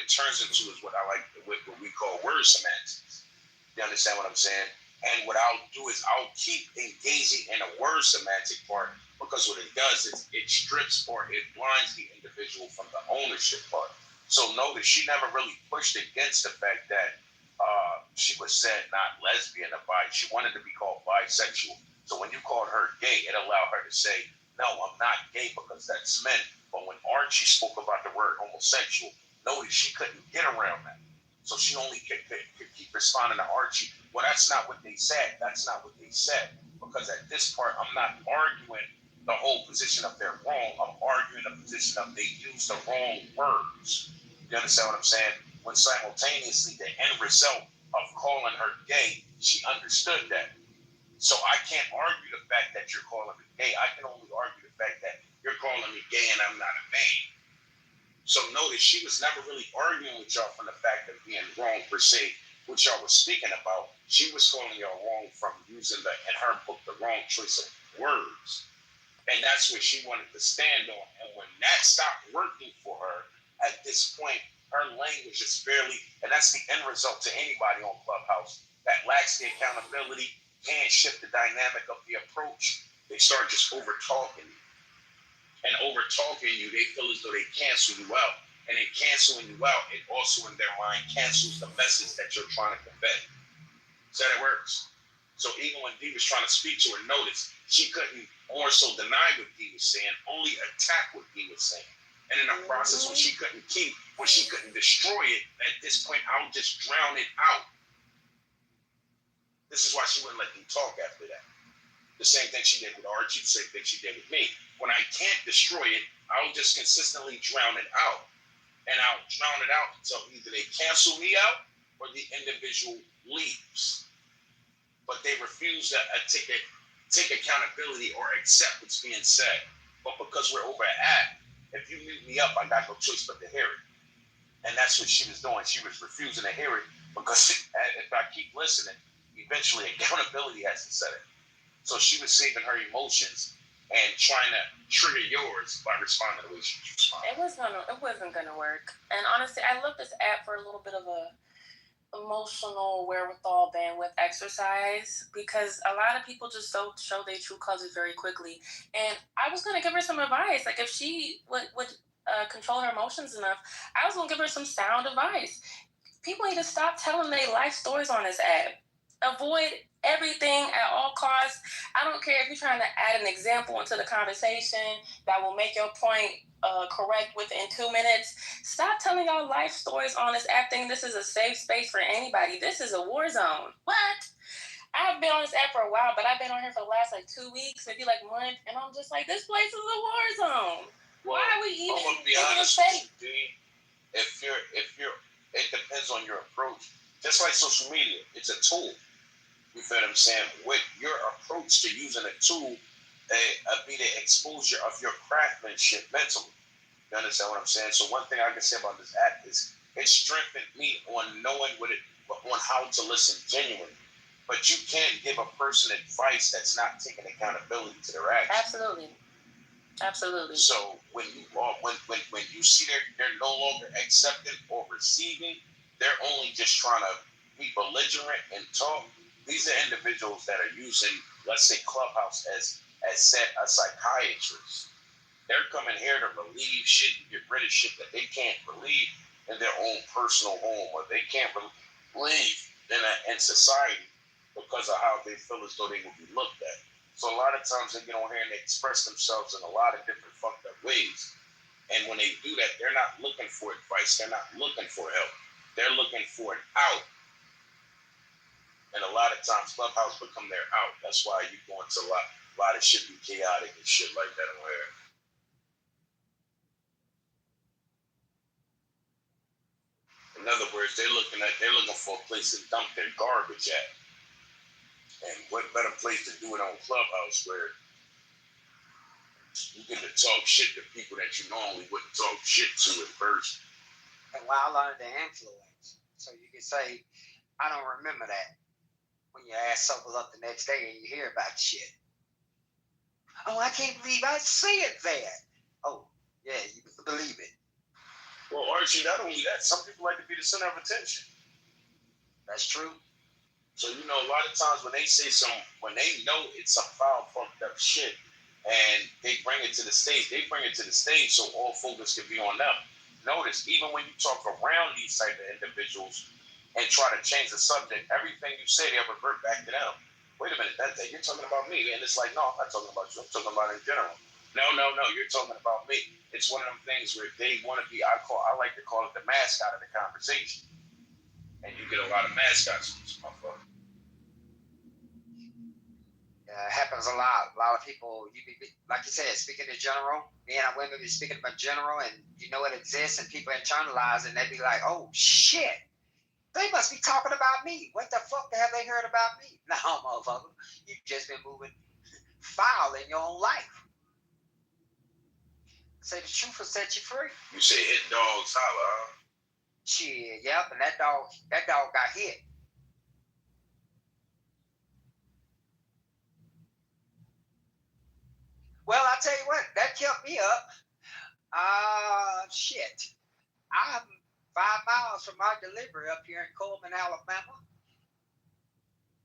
turns into is what we call word semantics. You understand what I'm saying? And what I'll do is I'll keep engaging in a word semantic part, because what it does is it strips or it blinds the individual from the ownership part. So notice she never really pushed against the fact that she was said not lesbian or bi. She wanted to be called bisexual. So when you called her gay, it allowed her to say, no, I'm not gay because that's men. But when Archie spoke about the word homosexual, notice she couldn't get around that. So she only could keep responding to Archie. Well, that's not what they said. That's not what they said. Because at this part, I'm not arguing the whole position of they're wrong. I'm arguing the position of they used the wrong words. You understand what I'm saying? When simultaneously the end result of calling her gay, she understood that. So I can't argue the fact that you're calling me gay. I can only argue the fact that you're calling me gay and I'm not a man. So notice she was never really arguing with y'all from the fact of being wrong per se, which y'all was speaking about. She was calling y'all wrong from using in her book, the wrong choice of words. And that's where she wanted to stand on. And when that stopped working for her, at this point, her language is barely, and that's the end result to anybody on Clubhouse that lacks the accountability, can't shift the dynamic of the approach. They start just over talking you. And over talking you, they feel as though they cancel you out. And in canceling you out, it also in their mind cancels the message that you're trying to convey. So that it works. So even when Dee was trying to speak to her, notice she couldn't more so deny what Dee was saying, only attack what Dee was saying. And in the process, when she couldn't destroy it, at this point, I'll just drown it out. This is why she wouldn't let me talk after that. The same thing she did with Archie, the same thing she did with me. When I can't destroy it, I'll just consistently drown it out. And I'll drown it out until either they cancel me out or the individual leaves. But they refuse to take accountability or accept what's being said. But because we're over at, if you mute me up, I got no choice but to hear it. And that's what she was doing. She was refusing to hear it because if I keep listening, eventually accountability has to set it. So she was saving her emotions and trying to trigger yours by responding the way she responded. It wasn't gonna work. And honestly, I looked this app for a little bit of a emotional wherewithal bandwidth exercise because a lot of people just don't show their true colors very quickly. And I was gonna give her some advice. Like if she would control her emotions enough, I was gonna give her some sound advice. People need to stop telling their life stories on this app. Avoid everything at all costs. I don't care if you're trying to add an example into the conversation that will make your point correct within 2 minutes. Stop telling y'all life stories on this app thinking this is a safe space for anybody. This is a war zone. What? I've been on this app for a while, but I've been on here for the last 2 weeks, maybe month, and I'm just like, this place is a war zone. Well, why are we even? I'm gonna be honest with you, D. If you're, it depends on your approach. Just like social media, it's a tool. You feel what I'm saying? With your approach to using a tool, be the exposure of your craftsmanship mentally. You understand what I'm saying? So one thing I can say about this app is it strengthened me on knowing on how to listen genuinely. But you can't give a person advice that's not taking accountability to their actions. Absolutely. So when you see they're no longer accepting or receiving, they're only just trying to be belligerent and talk. These are individuals that are using, let's say, Clubhouse as said a psychiatrist. They're coming here to relieve shit and get rid of shit that they can't relieve in their own personal home, or they can't relieve in society because of how they feel as though they will be looked at. So a lot of times they get on here and they express themselves in a lot of different fucked up ways. And when they do that, they're not looking for advice. They're not looking for help. They're looking for an out. And a lot of times Clubhouse become their out. That's why you go into a lot of shit be chaotic and shit like that on here. In other words, they're looking for a place to dump their garbage at. And what better place to do it on Clubhouse where you get to talk shit to people that you normally wouldn't talk shit to at first. And while under the influence. So you can say, I don't remember that. When your ass sobers up the next day and you hear about shit. Oh, I can't believe I said that. Oh, yeah, you believe it. Well, Archie, not only that, some people like to be the center of attention. That's true. So, you know, a lot of times when they say when they know it's some foul, fucked up shit, and they bring it to the stage so all focus can be on them. Notice, even when you talk around these type of individuals and try to change the subject, everything you say, they'll revert back to them. Wait a minute, you're talking about me. And it's like, no, I'm not talking about you. I'm talking about in general. No, you're talking about me. It's one of them things where they want to be, I like to call it the mascot of the conversation. And you get a lot of mascots in this motherfucker. It happens a lot. A lot of people, like you said, speaking in general, men and women be speaking about general, and you know it exists, and people internalize it, and they be like, oh, shit. They must be talking about me. What the fuck have they heard about me? No, motherfucker. You've just been moving foul in your own life. Say the truth will set you free. You say hit dogs holler, huh? Shit, yep, and that dog got hit. Well, I tell you what, that kept me up. Shit. I'm 5 miles from my delivery up here in Coleman, Alabama.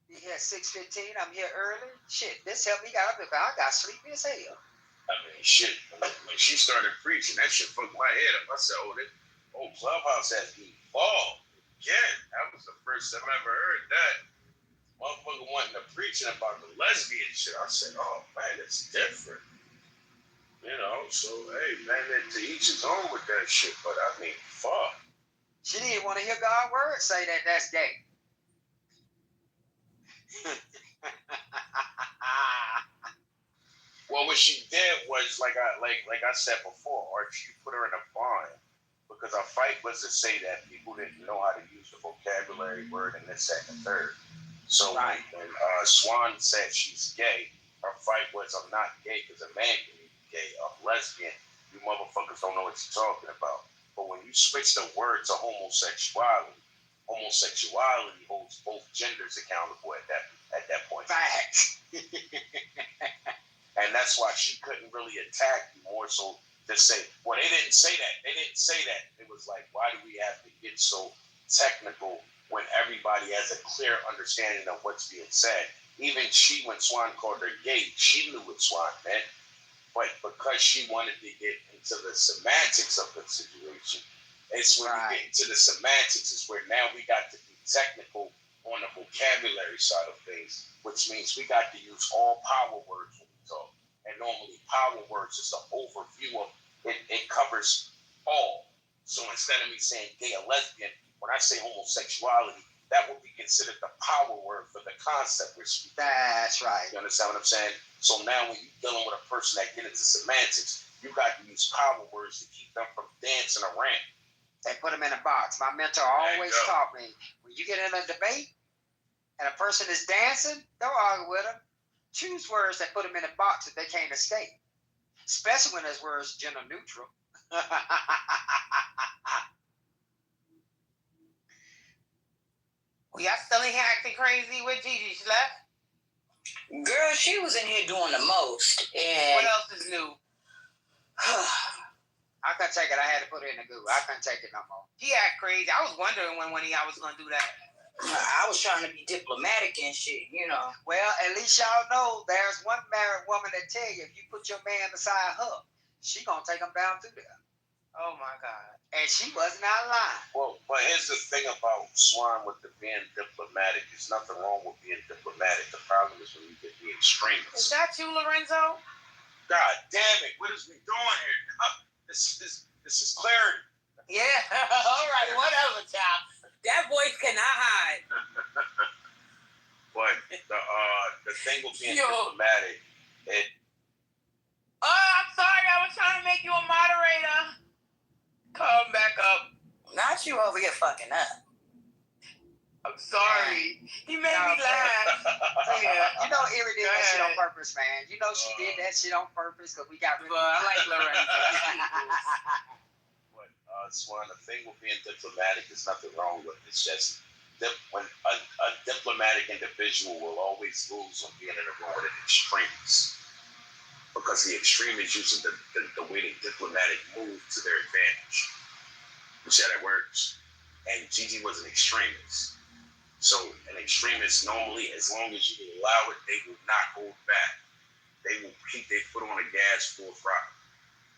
Yeah, 6:15. I'm here early. Shit, this helped me get up. I got sleepy as hell. I mean, shit. When she started preaching, that shit fucked my head up. I said, Clubhouse has evolved again. That was the first time I ever heard that. Motherfucker wanting to preaching about the lesbian shit. I said, oh man, it's different. You know, so hey man, to each his own with that shit. But I mean, fuck. She didn't want to hear God's word say that that's gay. Well, what she did was like I said before, or she put her in a bind because our fight was to say that people didn't know how to use the vocabulary word and this, that, and the third. So when Swan said she's gay, her fight was I'm not gay because a man can be gay. I'm lesbian. You motherfuckers don't know what you're talking about. But when you switch the word to homosexuality holds both genders accountable at that point. Facts. And that's why she couldn't really attack you more so to say, well, they didn't say that. It was like, why do we have to get so technical when everybody has a clear understanding of what's being said? Even she, when Swan called her gay, she knew what Swan meant. But because she wanted to get into the semantics of the situation, it's when we get into the semantics is where now we got to be technical on the vocabulary side of things, which means we got to use all power words when we talk. And normally power words is an overview of it. It covers all. So instead of me saying gay or lesbian, when I say homosexuality, that would be considered the power word for the concept we're speaking. That's right. You understand what I'm saying? So now when you're dealing with a person that get into semantics, you got to use power words to keep them from dancing around. They put them in a box. My mentor always taught me, when you get in a debate and a person is dancing, don't argue with them. Choose words that put them in a box that they can't escape. Especially when there's words gender neutral. Y'all still in here acting crazy with Gigi? She left? Girl, she was in here doing the most. And what else is new? I couldn't take it. I had to put it in the goo. I couldn't take it no more. He act crazy. I was wondering when I was gonna do that. I was trying to be diplomatic and shit, you know. Well, at least y'all know there's one married woman that tell you if you put your man beside her, she gonna take him down through there. Oh my God. And she was not lying. Well, but here's the thing about Swan with the being diplomatic. There's nothing wrong with being diplomatic. The problem is when you get the extremists. Is that you, Lorenzo? God damn it! What is we doing here? This is clarity. Yeah. All right. Whatever, child. That voice cannot hide. But the thing with being diplomatic, I'm sorry. I was trying to make you a moderator. Come back up. Not you over here fucking up. I'm sorry. He made me laugh. Yeah. You know, Erie did that shit on purpose, man. You know she did that shit on purpose because we got rid of I like Lorenzo. But Swan, the thing with being diplomatic, there's nothing wrong with it. It's just when a diplomatic individual will always lose on being in a room with an extremist. Because the extremists using the way the diplomatic move to their advantage. You see how that works? And Gigi was an extremist. So an extremist normally, as long as you allow it, they will not hold back. They will keep their foot on the gas full throttle.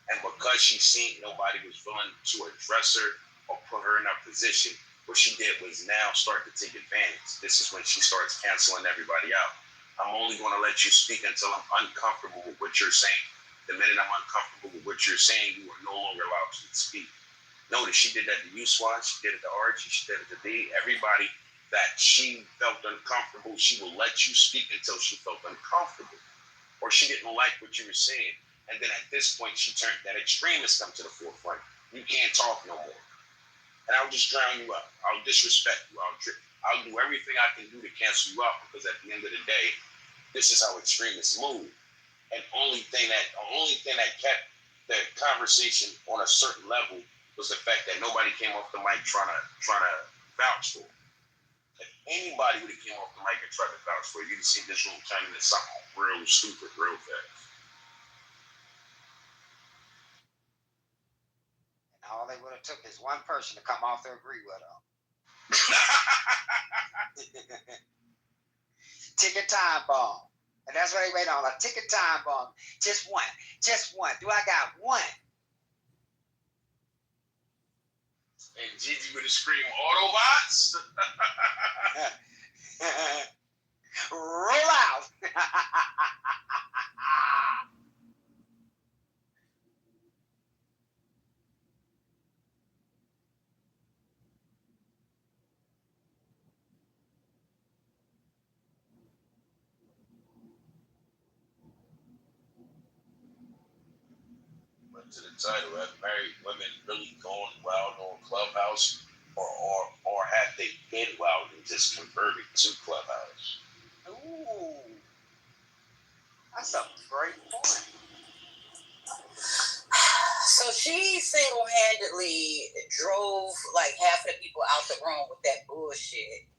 And because she seen nobody was willing to address her or put her in a position, what she did was now start to take advantage. This is when she starts canceling everybody out. I'm only going to let you speak until I'm uncomfortable with what you're saying. The minute I'm uncomfortable with what you're saying, you are no longer allowed to speak. Notice she did that to you, Swat. She did it to Archie. She did it to D. Everybody that she felt uncomfortable, she will let you speak until she felt uncomfortable. Or she didn't like what you were saying. And then at this point, she turned that extremist come to the forefront. You can't talk no more. And I'll just drown you out. I'll disrespect you. I'll do everything I can do to cancel you out because at the end of the day, this is how extremists move. And the only thing that kept the conversation on a certain level was the fact that nobody came off the mic trying to vouch for it. If anybody would have came off the mic and tried to vouch for it, you'd see this room turn into something real stupid, real fast. And all they would have took is one person to come off to agree with her. Ticket time bomb. And that's what they wait on, a ticket time bomb. Just one. Do I got one? And Gigi would have screamed, Autobots! Roll out! To the title, have married women really gone wild on Clubhouse, or have they been wild and just converted to Clubhouse? Ooh, that's a great point. So she single-handedly drove like half of the people out the room with that bullshit.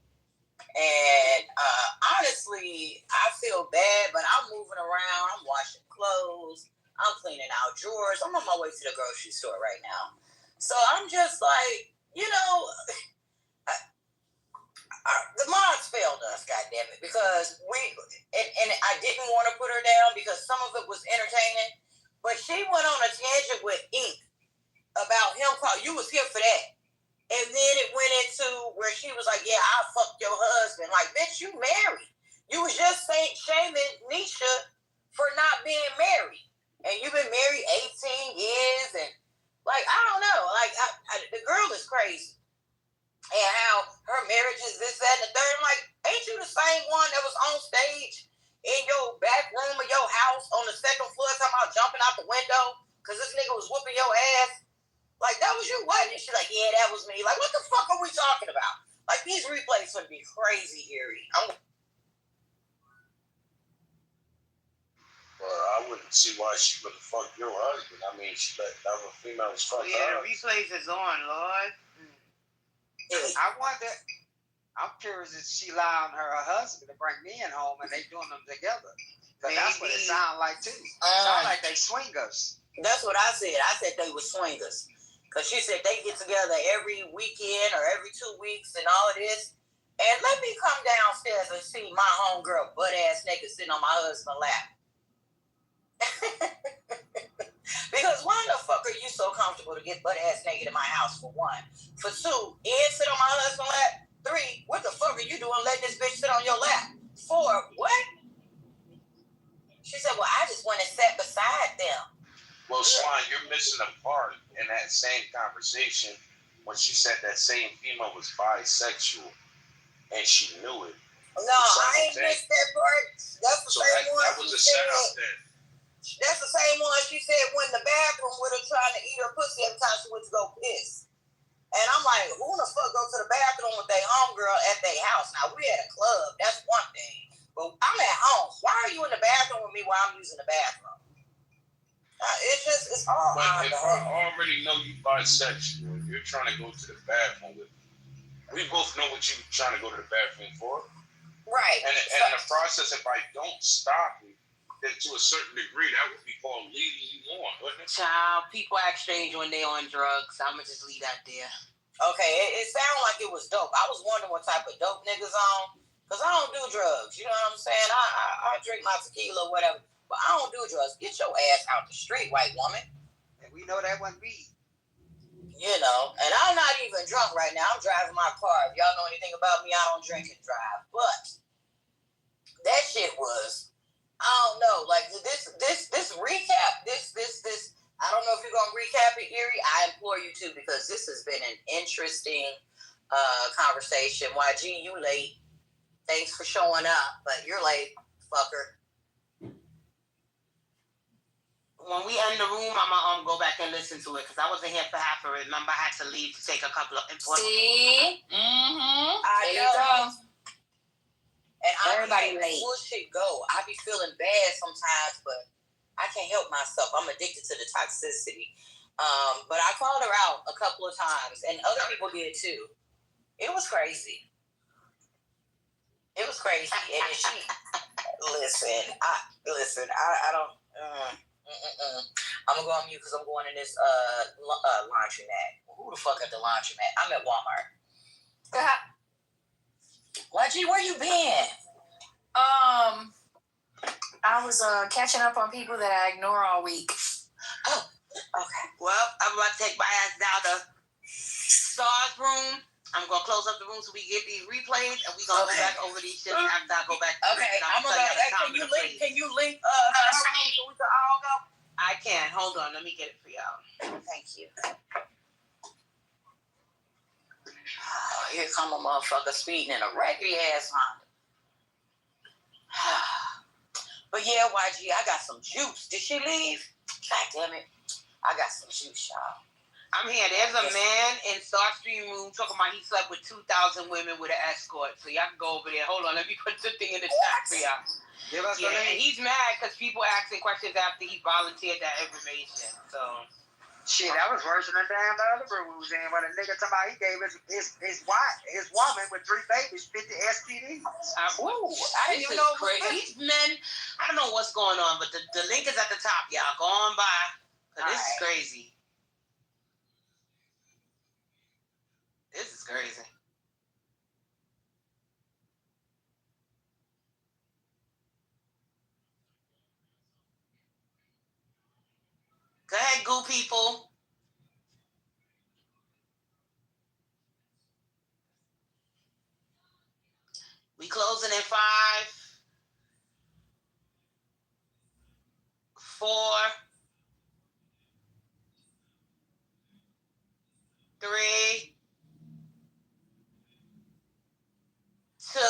And honestly, I feel bad, but I'm moving around. I'm washing clothes. I'm cleaning out drawers. I'm on my way to the grocery store right now. So I'm just like, the mods failed us, goddammit, because and I didn't want to put her down because some of it was entertaining, but she went on a tangent with Ink about him. You was here for that. And then it went into where she was like, yeah, I fucked your husband. Like, bitch, you married. You was just shaming Nisha for not being married. And you've been married 18 years, and like, I don't know, like, the girl is crazy. And how her marriage is this, that, and the third. I'm like, ain't you the same one that was on stage in your back room of your house on the second floor talking about jumping out the window because this nigga was whooping your ass? Like, that was you, wasn't it? She's like, yeah, that was me. Like, what the fuck are we talking about? Like, these replays would be crazy, Erie. Well, I wouldn't see why she would have fucked your husband. I mean, she let other females fuck her. Yeah, the replays is on, Lord. I wonder, I'm curious if she allowed her husband to bring men home and they doing them together. Because that's what it sounds like, too. Sound like they swingers. That's what I said. I said they were swingers. Because she said they get together every weekend or every 2 weeks and all of this. And let me come downstairs and see my homegirl butt-ass naked sitting on my husband's lap. Because why the fuck are you so comfortable to get butt-ass naked in my house, for one? For two, and sit on my husband's lap? Three, what the fuck are you doing letting this bitch sit on your lap? Four, what? She said, well, I just went and sat beside them. Well, Swan, you're missing a part in that same conversation when she said that same female was bisexual and she knew it. No, I ain't missed that part. That's the same one. That was a setup then. That's the same one she said went in the bathroom with her trying to eat her pussy every time she went to go piss. And I'm like, who the fuck go to the bathroom with their homegirl at their house? Now, we at a club. That's one thing. But I'm at home. Why are you in the bathroom with me while I'm using the bathroom? It's all But if I already know you bisexual, you're trying to go to the bathroom with me. We both know what you're trying to go to the bathroom for. Right. And in the process, if I don't stop you, then to a certain degree, that would be called leading you on, wouldn't it? Child, people act strange when they're on drugs. I'm going to just leave that there. Okay, it sounded like it was dope. I was wondering what type of dope niggas on. Because I don't do drugs. You know what I'm saying? I drink my tequila or whatever. But I don't do drugs. Get your ass out the street, white woman. And we know that wasn't me. You know, and I'm not even drunk right now. I'm driving my car. If y'all know anything about me, I don't drink and drive. But that shit was, I don't know, like this recap, this. I don't know if you're gonna recap it, Erie. I implore you to, because this has been an interesting conversation. YG, you late. Thanks for showing up, but you're late, fucker. When we end the room, I'm gonna go back and listen to it because I wasn't here for half of it. Remember, I had to leave to take a couple of important. See? I There you go. And Everybody I late. bullshit go. I be feeling bad sometimes, but I can't help myself. I'm addicted to the toxicity. But I called her out a couple of times, and other people did too. It was crazy. It was crazy, and she listen. I don't. I'm gonna go on mute because I'm going in this laundromat. Who the fuck at the laundromat? I'm at Walmart. YG, where you been? I was catching up on people that I ignore all week. Oh, okay. Well, I'm about to take my ass down to Star's room. I'm gonna close up the room so we get these replays, and we gonna go back over these shit after I go back. Okay, I'm gonna go. Can you link Star's room so we can all go? I can. Hold on, let me get it for y'all. Thank you. Oh, here come a motherfucker speeding in a raggedy ass Honda. But yeah, YG, I got some juice. Did she leave? God damn it. I got some juice, y'all. I'm here. There's a man in Starstream room talking about he slept with 2,000 women with an escort. So y'all can go over there. Hold on. Let me put the thing in the chat for y'all. Give us the name. And he's mad because people asking questions after he volunteered that information. So. Shit, that was worse than the damn other room we was in. But a nigga talking about he gave his wife, his woman with 3 babies, 50 STDs. I didn't even know it was these men. I don't know what's going on, but the link is at the top, y'all. Go on by. This is crazy. This is crazy. Go ahead, goo people. We closing in 5, 4, 3, 2.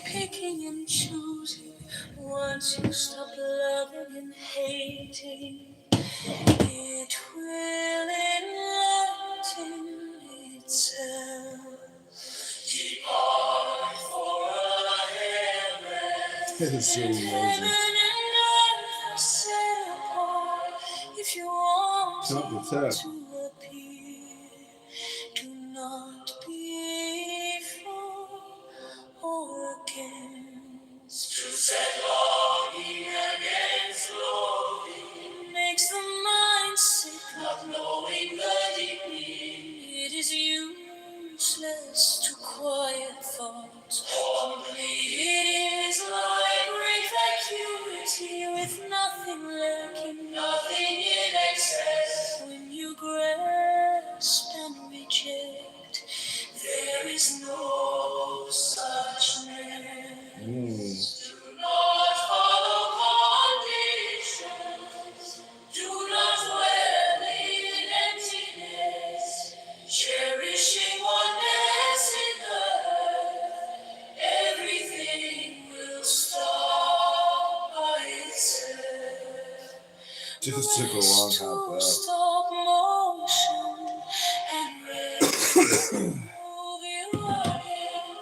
Picking and choosing. Once you stop loving and hating, it will enlighten itself. Depart for a heaven. That is so amazing. Heaven and earth are set apart. If you want Top to tap. to appear, do not be for or against. To set longing against longing makes the mind sick, not knowing the deep need. It is useless to quiet thoughts. Complete it is like great vacuity with nothing lacking, nothing in excess. When you grasp and reject, there is no such ness. Do not follow conditions. Do not dwell in emptiness. Cherishing oneness in the earth, everything will stop by itself. Just took a long hop back. Stop motion and rest. Move your head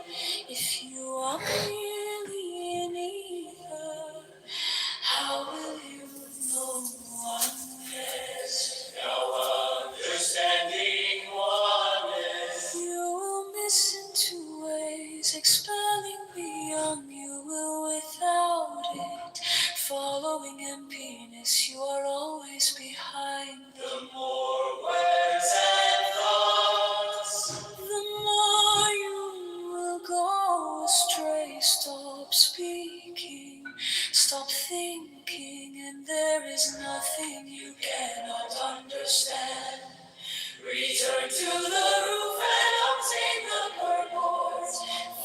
if you are really in ether. How will you know oneness? No understanding oneness. You will miss in two ways, expelling beyond. You will without it. Following emptiness, you are always behind. The more words and thoughts, the more you will go astray. Stop speaking, stop thinking, and there is nothing you cannot understand. Return to the roof and obtain the purport.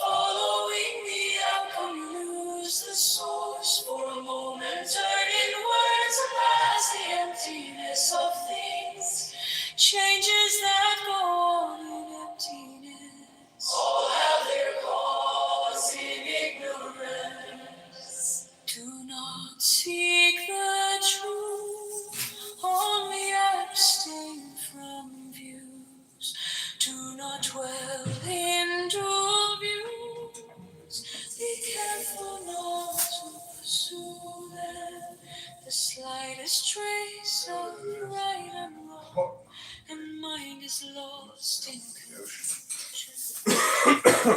Following the outcome, lose the source. For a moment, turn inwards and past the emptiness of things. Changes that go on in emptiness all have their cause in ignorance. Do not seek the truth, only abstain from views. Do not dwell in dual views. Be careful not to pursue them. The slightest trace of right and wrong, and mind is lost in confusion.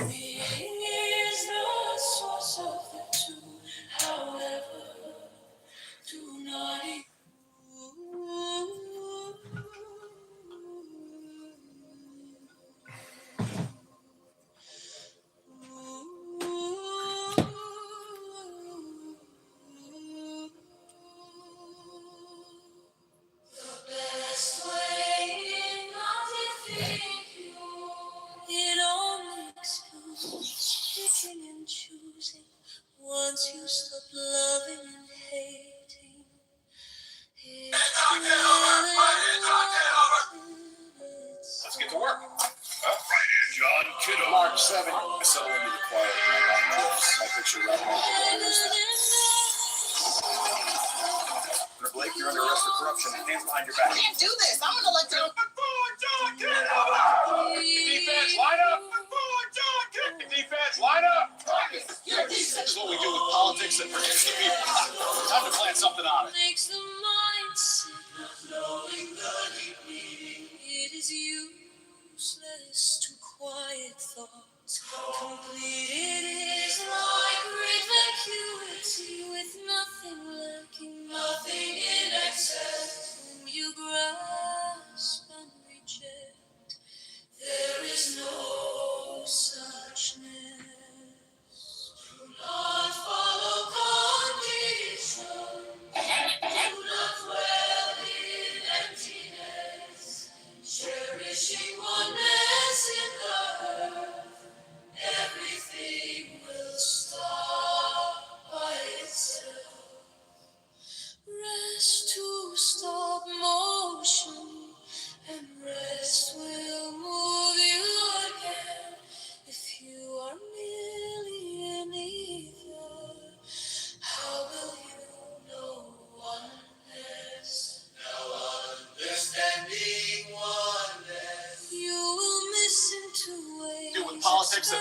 Being is the source of the two, however, do not ignore. The best way not to think you, it only excludes. corruption. Hands behind your back. I can't do this. I'm an elected. Defense, line up. Defense, line up. This is what we do with politics that protects the people. Time to plant something on it. Makes the mind sick, not knowing the deep meaning. It is useless to quiet thoughts. Complete it is like great vacuity with nothing lacking, nothing in excess. When you grasp and reject, there is no suchness. Do not follow condition. Do not dwell in emptiness. Cherishing oneness in the earth, everything will stop by itself. Rest to stop motion, and rest will move you again. If you are merely an ether, how will you know oneness? Now understanding oneness, you will miss into ways. Do with politics that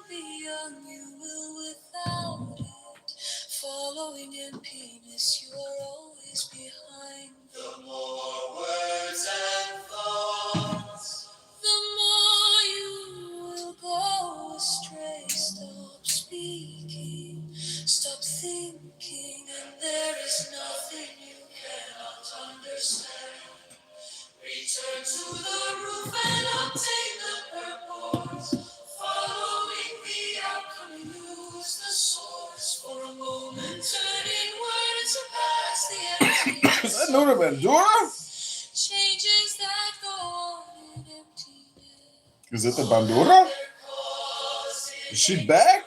Beyond you will without it. Following emptiness, you are always behind. The more words and thoughts, the more you will go astray. Stop speaking, stop thinking, and there is nothing you cannot understand. Return to the roof and obtain the purpose. Following the outcome, lose the source. For a moment, turn inward to pass the emptiness. Is that Nora Bandura? Changes that go on in emptiness. Is it the Bandura? Is she back?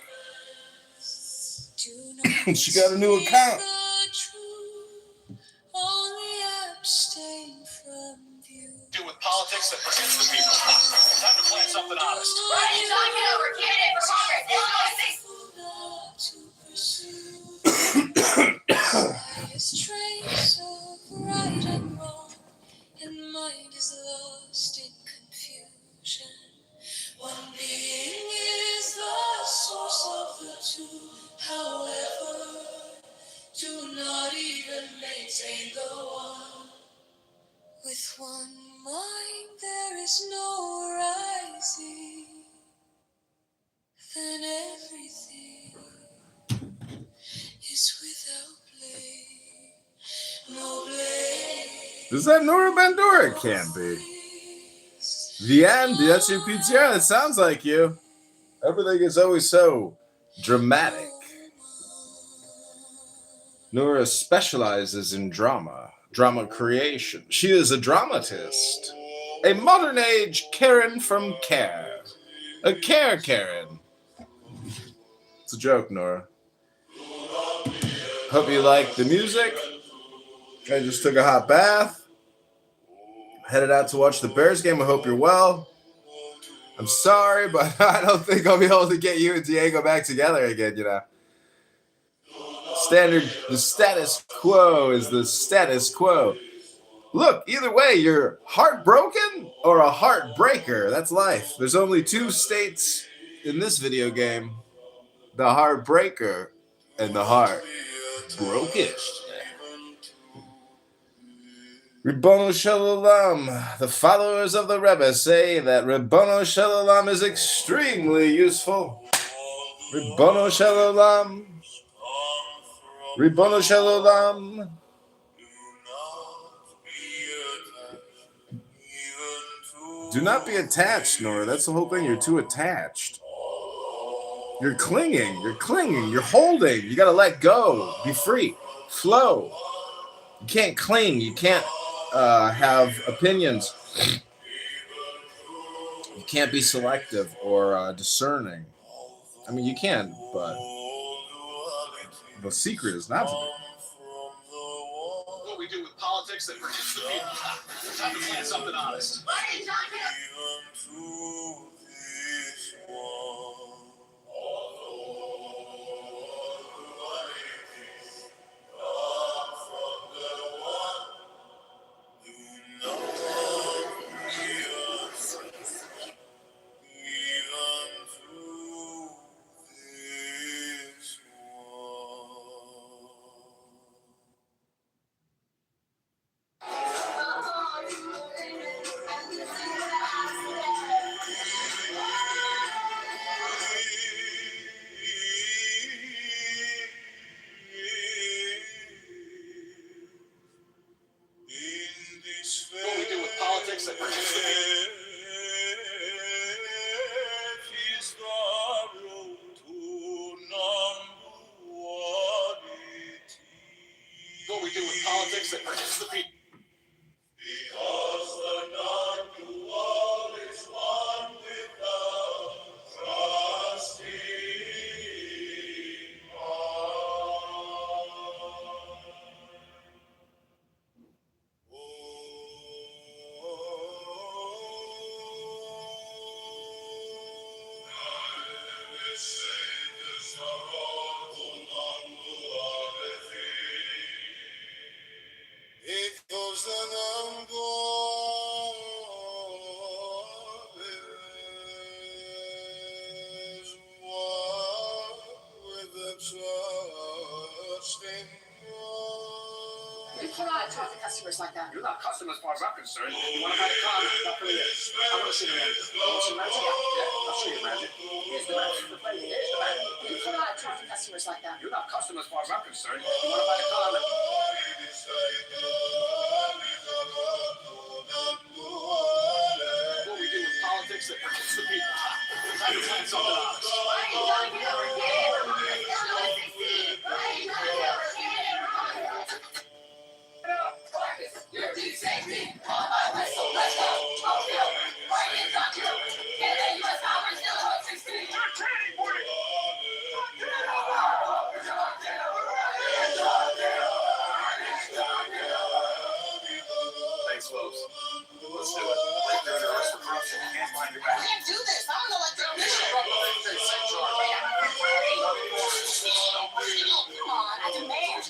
She got a new account. Only abstain from view. do with politics that protects the people. Time to plant something honest. What are you talking over? Candidate for Congress. Trace of right and wrong, and mind is lost in confusion. One being is the source of the two. However, do not even maintain the one. With one mind there is no rising. Then everything is without blame. No blame. Is that Nora Bandura? It can't be. The end? That's your PTR? That sounds like you. Everything is always so dramatic. Nora specializes in drama creation. She is a dramatist. A modern age Karen from Care. A Care Karen. It's a joke, Nora. Hope you like the music. I just took a hot bath. Headed out to watch the Bears game. I hope you're well. I'm sorry, but I don't think I'll be able to get you and Diego back together again, you know. The status quo is the status quo. Look, either way, you're heartbroken or a heartbreaker. That's life. There's only two states in this video game. The heartbreaker and the heartbroken. Ribbono Shalom. The followers of the Rebbe say that Ribbono Shalom is extremely useful. Ribbono Shalom. Ribbono Shalom. Do not be attached, Nora. That's the whole thing. You're too attached. You're clinging. You're clinging. You're holding. You got to let go. Be free. Flow. You can't cling. You can't have opinions. You can't be selective or discerning. I mean, you can, but the secret is not to be. What we do with politics that protects the people. Time to plant something honest. What are you talking about? politics that protects the people. What we do with politics that protects the people. Because the non-dual is one without trusting it goes the number is one with the trusting You cannot talk to customers like that. You're not a customer as far as I'm concerned. You want to buy a car? Not for you. I want to see the magic. You want to see the magic? Yeah, I'll show you the magic. Here's the magic. Here's the magic. You cannot talk to customers like that. You're not a customer as far as I'm concerned. You want to buy a car? what we do with politics that protects the people. We're trying to find something honest. Thanks, folks. Let's do it. Like you're under arrest for corruption. You can't find your back. I can't do this. I'm an elected official. Come on, I demand.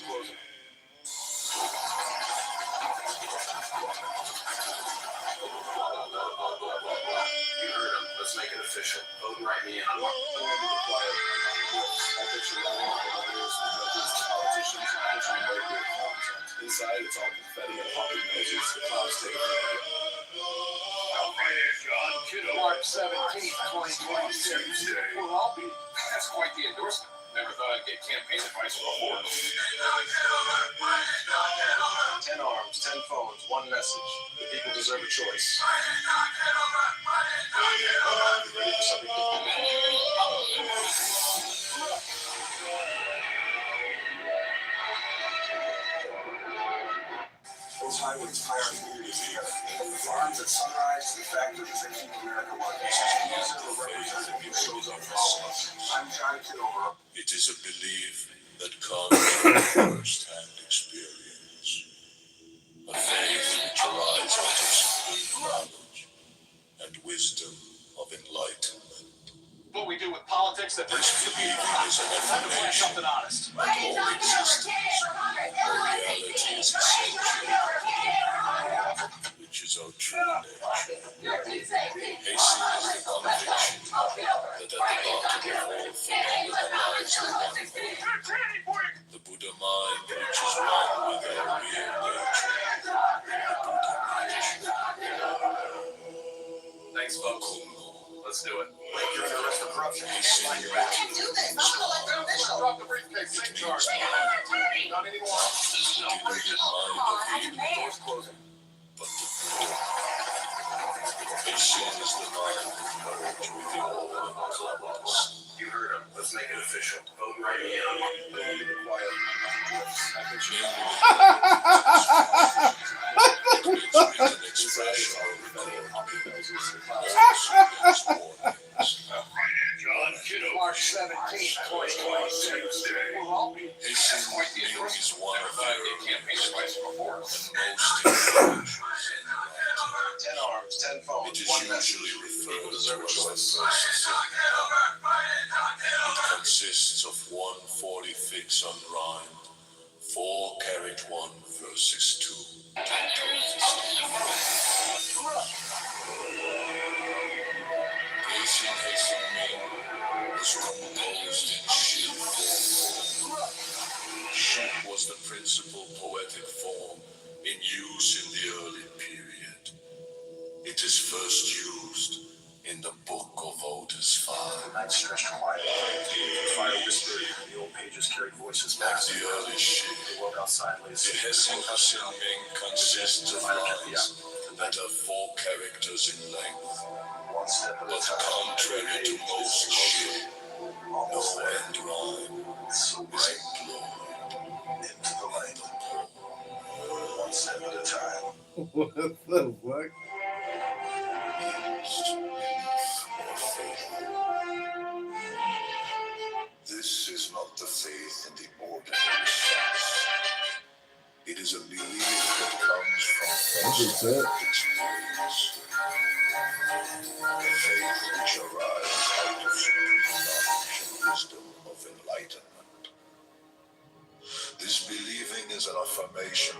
You heard him. Let's make it official. Vote and write me in. I'm quiet. I picture all the lawyers, the judges, the politicians, I picture them right here. Inside, it's all confetti and popping noses. The clouds take it. John Kitover. March 17th, 2026. We'll all be. That's quite the endorsement. Never thought I'd get campaign advice before. 10 arms, 10 phones, one message. The people deserve a choice. Ready for something different? Those highways tie our communities together. From the farms at sunrise to the factories that keep America running. These are the representative who shows up for all of us. I'm John Kitover. It is a belief that comes from first-hand experience. A faith which arises out of knowledge and wisdom of enlightenment. What we do with politics that protects the people. Is an Time to find affirmation something honest. that all existence, or reality is essential, which is our true nature. Hastening is the conviction that at the bottom of all phenomena lies the one God. The Buddha mind, which is one with our real nature. The Buddha nature. Thanks, folks. Let's do it. Like you're under arrest for corruption. You can't find your back. I can't do this. I'm an elected official. Drop the briefcase. Take charge. Not anymore. Come on, I demand. Doors closing. but the Buddha. Hastening is the mind merged with the all encompass. You heard him. Let's make it official. Vote right in. Quiet. I picture John Kitover. March 17th, 2026. We'll all be. Hastening quite the endorsement. Is one of the campaign advice before. and most influential. 10 arms, 10 phones, It is one message. usually referred People to deserve a as the choice. first signal. It consists of 140 fix unrhymed, 4 carriage 1 verses 2. Hasten, hasten me was composed in sheep form. Sheep was the principal poetic form in use in the early period. It is first used in the Book of Otis 5. The night stretched quiet. The fire whispered. The old pages carried voices Like back. the early sheep, They woke outside late. the Hessian Ming consists of lines that are 4 characters in length, but contrary to most shit, no end rhyme is employed into the light of Paul. One step at a time. What the fuck? Is belief or faith. This is not the faith in the ordinary sense. It is a belief that comes from personal experience. A faith which arises out of supreme knowledge and wisdom of enlightenment. This believing is an affirmation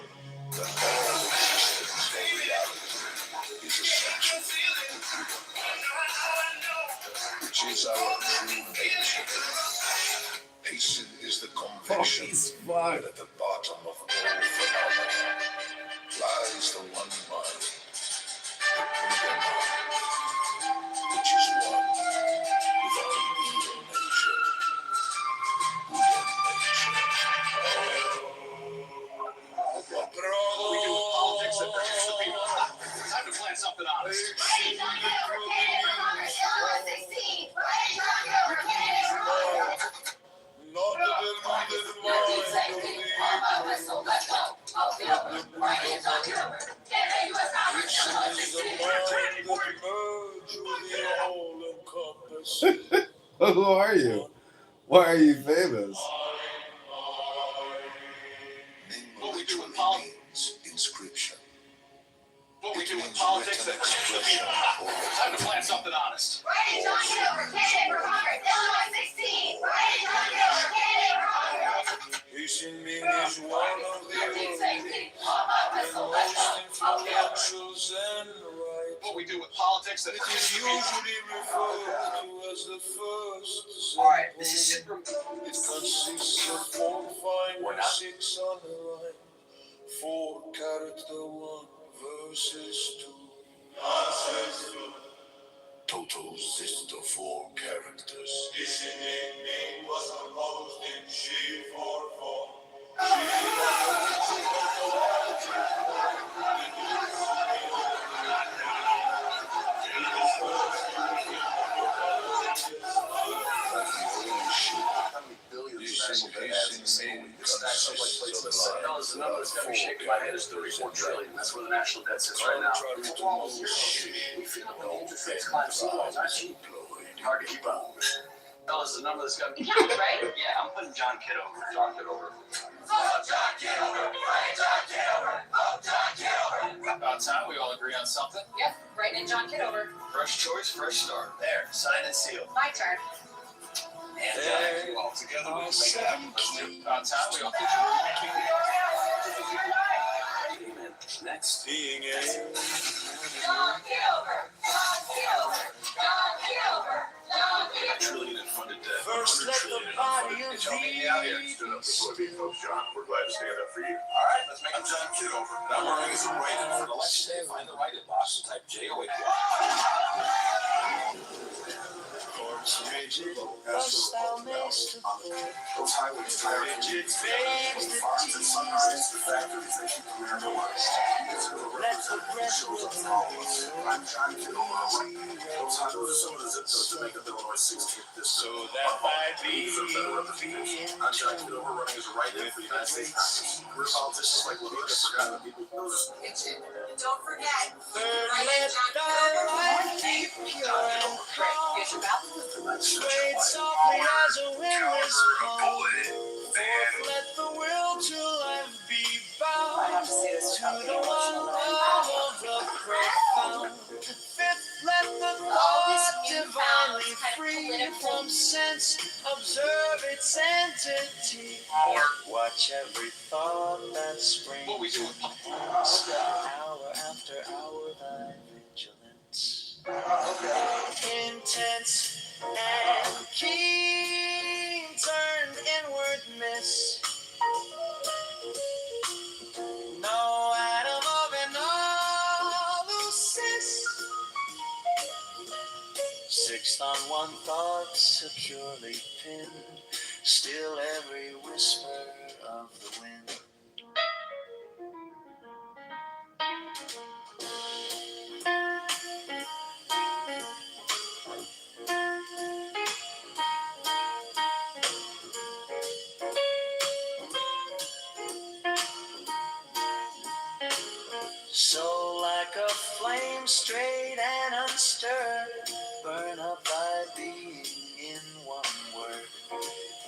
that all existence or reality is essential, which is our true nature. Hasten is the conviction that at the bottom of all phenomena lies the one mind, the Buddha mind, which is one with our real nature. Buddha nature. We do politics that protects the people. Time to plan something honest. Not the deluded mind of the ignorant, but the Buddha mind. Hasten is the mind that merges with the all-encompassing. Who are you? Why are you famous? Ning literally means inscription. What we do with politics that protects the people. Time to plan something honest. Hasten is one of the earliest and most influential Zen rites. What we do with politics that It is protects the people. usually referred to as the first Zen. Alright, this is super. It consists of 4 fine and 6 on the right, 4 character 1 verses 2. Total consist of 4 characters. This name was composed in G4 form. Fellas, the number that's got me shaking my head is 34 trillion. That's where the national debt sits right now. We feel it when the interest rates climb so low. Hard to keep up. Fellas, the number that's got me. Right? Yeah, I'm putting John Kitover. John Kitover. John Kitover! John Kitover! John Kitover! About time we all agree on something. Yep, writing in John Kitover. Fresh choice, fresh start. There, sign and seal. My turn. And all together we can make it happen. Let's do it. About time we all get Next. Being a John Kitover! John Kitover! John Kitover! John Kitover! Trillion in funded debt. First let the body of Did y'all meet me out here? Stood up before the folks, John. We're glad to stand up for you. All right, let's make it. I'm John Kitover. And I'm running as a write-in for the election day. Find the write-in box and type JOA. Thus thou mayst afford. Those highways tired of Rigid the babes that farms and sunrises, the factories that keep America west. let the breath I'm John Kitover. Those are some of the zip codes that make up Illinois 16th district. so that by being I'm John Kitover, running as a write-in for the United States Congress. We're politicians like Levita forgotten the people. Don't forget. third let thy life be pure and calm. Here's your bell. Swayed softly as a windless palm. Fourth, let the will to life be bound to the one love of the profound. Fifth, let the thought divinely free from sense observe its entity. Watch every thought that springs. What we do with Hour after hour thy vigilance. Intense and keen turned inward miss. No atom of an hallucis. Sixth on one thought securely pinned, still every whisper of the wind. So like a flame straight and unstirred, burn up thy being in one word.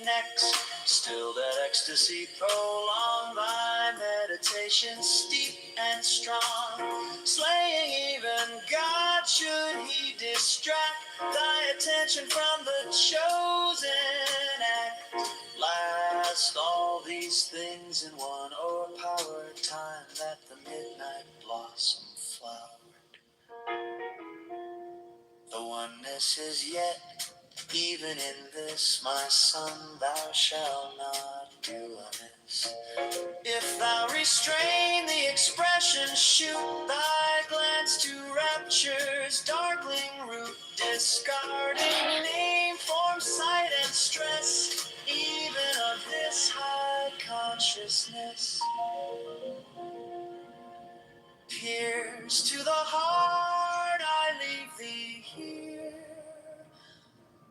Next, still that ecstasy, prolong thy meditation steep and strong, slaying even God should he distract thy attention from the chosen act. Last, all these things in one o'erpowered time that the midnight blossom flowered. The oneness is yet, even in this, my son, thou shalt not do amiss. If thou restrain the expression, shoot thy glance to rapture's darkling root, discarding name, form, sight, and stress, even of this high consciousness. Pierce to the heart, I leave thee here.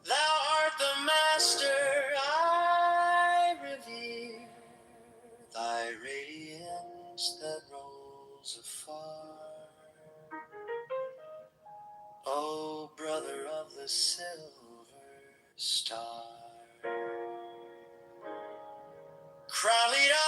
Thou art the master I revere, thy radiance that rolls afar. O brother of the silver star. Kralida.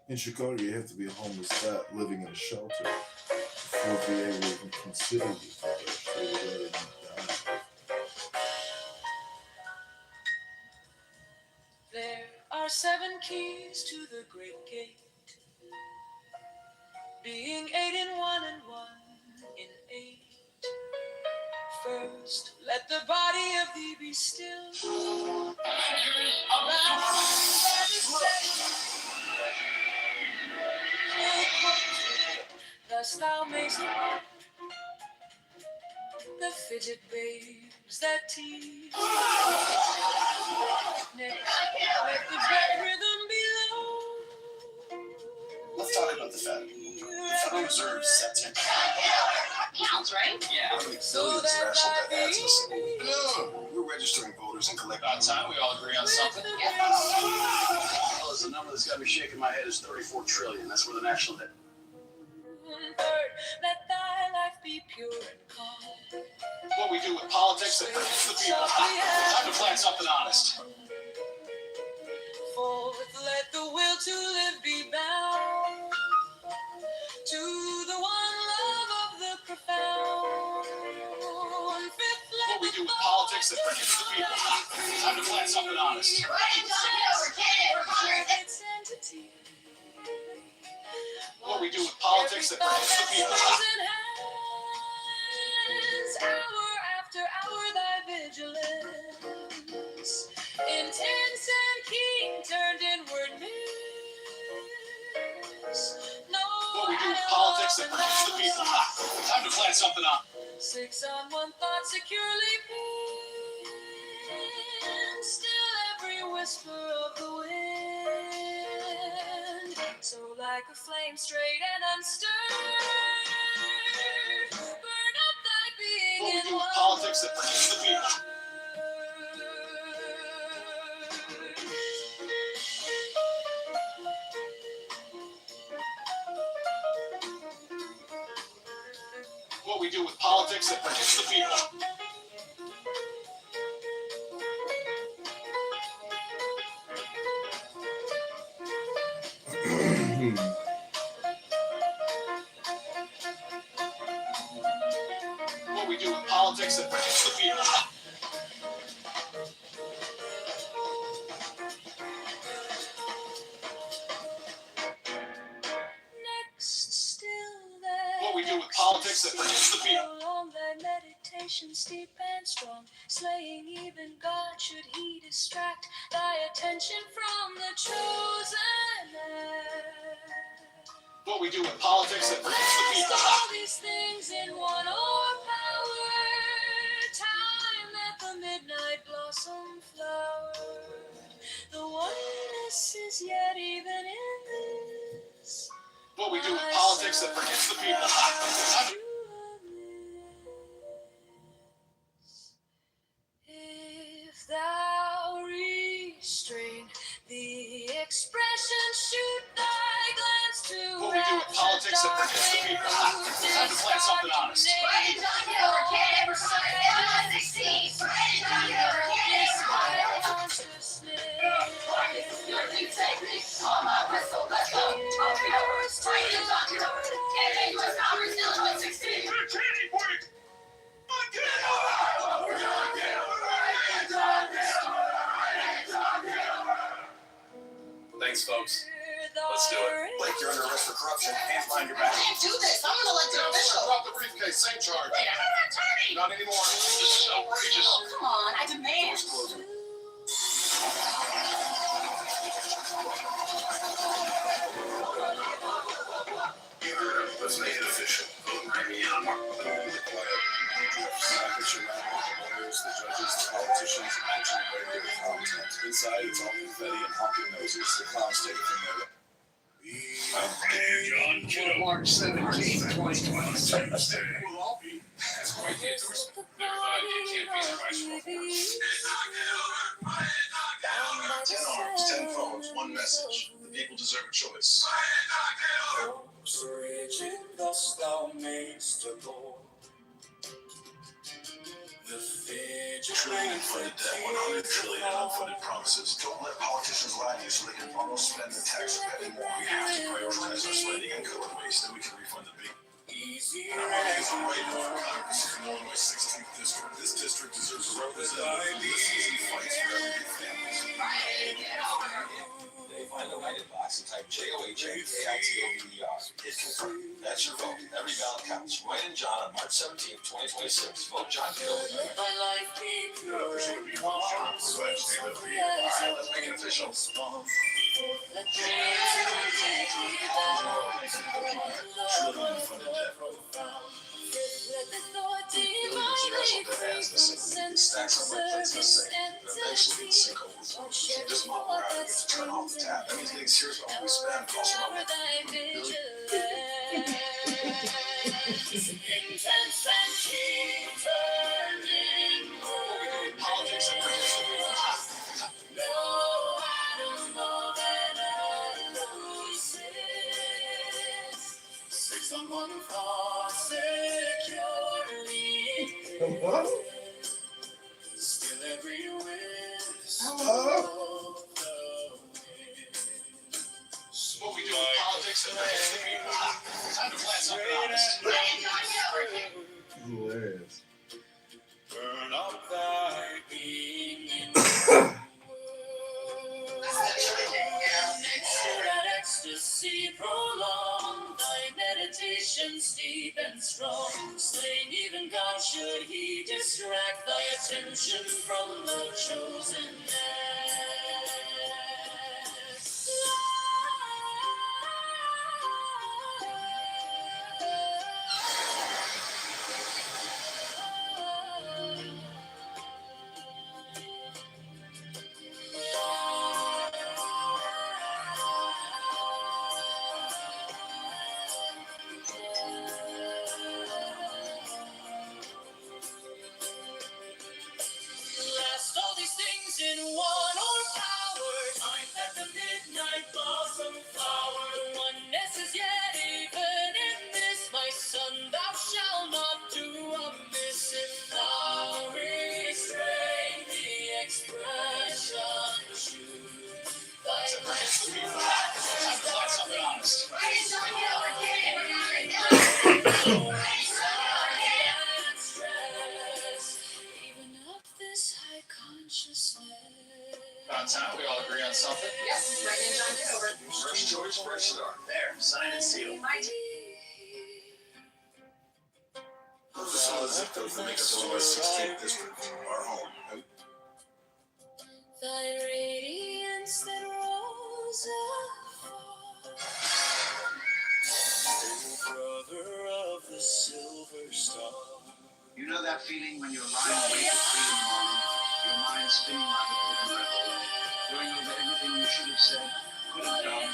In Chicago, you have to be a homeless vet living in a shelter before VA will even consider you for this. They would rather you die. There are 7 keys to the great gate, being 8 in 1 and 1 in 8. First, let the body of thee be still. Thus thou mayst mark the fidget babes that tease. Next, let the bed rhythm be low. Let's talk about the Fed. The Federal Reserve sets in. Counts, right? Yeah. How many billions the national debt adds in a single week? No. We're registering voters and collecting. About time we all agree on something. Well, there's a number that's got me shaking my head is 34 trillion. That's where the national debt. Third, let thy life be pure and calm. What we do with politics that produces the people. Time to plant something honest. Fourth, let the will to live be bound to the one love of the profound. Fifth, let what we do with politics that produces the people. Time to plant something honest. Its entity. What we do with politics that produces the people. Hour after hour, thy vigilance, intense and keen, turned inward miss. No, what we do with politics that produces the people. Time to plant something on. 6 on one thought, securely pinned. Still every whisper of the wind. So like a flame straight and unstirred, burn up thy being what we in do with one politics word. that produces the people. What we do with politics that produces the people. What we do with politics that produces the people. Next, still there. What we do with politics that produces the people. Prolong thy meditation steep and strong, slaying even God should he distract thy attention from the chosen act. What we do with politics that produces the people. All these things in one o'erpower time that the midnight blossom flowered. The oneness is yet even in this. What we do with politics politics that forgets the people. If thou restrain the expression, shoot thy glance to What we do with politics that forgets the people. Time to plant something honest. Thanks, folks. Let's do it. Blake, you're under arrest for corruption. Hands behind your back. I can't do this. I'm an elected official. Drop the briefcase. Same charge. Wait, I'm an attorney. Not anymore. This is outrageous. Oh, come on. I demand. Doors closing. Let's make it official. Bring me on. The judges, the politicians, the kitchen, and regular content. Inside, it's all confetti and honking noses. The clowns take it from there. John Kitover. March 17, 2026. We'll all be. That's quite the endorsement. Never thought I'd be a campaign advice for 10 arms, 10 phones, one message. The people deserve a choice. Thus thou mayst adore. Trillion funded debt, 100 trillion in unfunded promises. Don't let politicians lie to you so they can almost spend the tax revenue more. We have to prioritize our spending and cut waste, then we can refund the big. And I'm running as a write-in for Congress from Illinois 16th District. This district deserves a representative who listens and fights for everyday families. They find the lighted box and type JOHN-KITOVER. Hit confirm. That's your vote. Every ballot counts. Write in John on March 17th, 2026. Vote John Kitover. Let thy life be pure All right, let's make it official. Let the thought divinely free from sense and Eventually, the sinkhole will flow. Just mop around and get to turn off the tap. That means getting serious about what we spend. Also, thy vigilance. Intense and keep turning word. politics and No atom more than elusive. Six on one thought securely. What? Still every whisper Oh. of the wind. what we do with politics and forgets the people. Time to plant something honest. Hilarious. Burn up thy being in next to that ecstasy prolong thy meditations deep and strong. Slain even God should he distract thy attention from the chosen act. Last all these things in one or power. Time that the midnight blossom flower. The oneness is yet even in this, my son. Thou shalt not do amiss if thou restrain the expression. Choose thy Time to plant something honest. even of this high consciousness. About time we all agree on something. Yes, right in John Kitover. Fresh choice, fresh start. There, sign and seal. Those are some of the zip codes that make up Illinois 16th District, our home. And Thy radiance that rose afar. Brother of the silver star. You know that feeling when you're lying awake at 3 in the morning, your mind spinning like a broken record, going over everything you should have said, could have done.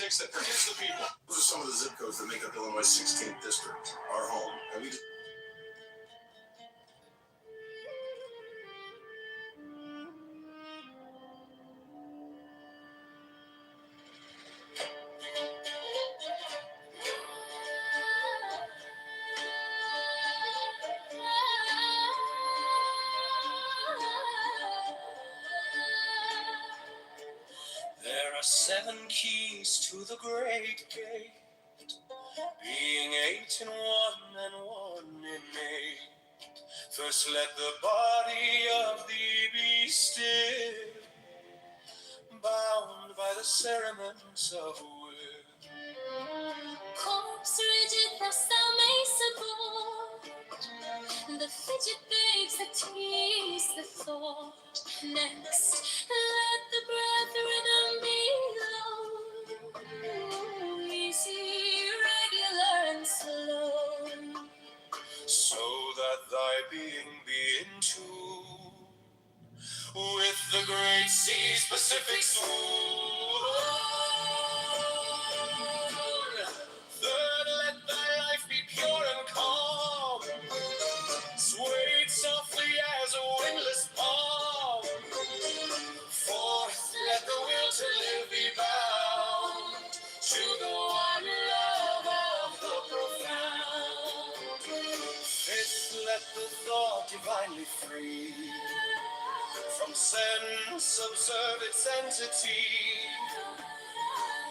politics that forgets the people. Those are some of the zip codes that make up Illinois' 16th district, our home. And we There are 7 keys to the great gate, being 8 in one and 1 in 8. First let the body of thee be still, bound by the cerements of will. Corpse rigid, thus thou mayst abort the fidget babes that tease the thought. Next, let the breath rhythm be low, easy, regular, and slow, So that thy being be in tune with the great sea's Pacific swoon. Third, let thy life be pure and calm, swayed softly as a windless palm. Fourth, let the will to live be bound to the one love of the profound. Fifth, let the thought divinely free from sense observe its entity.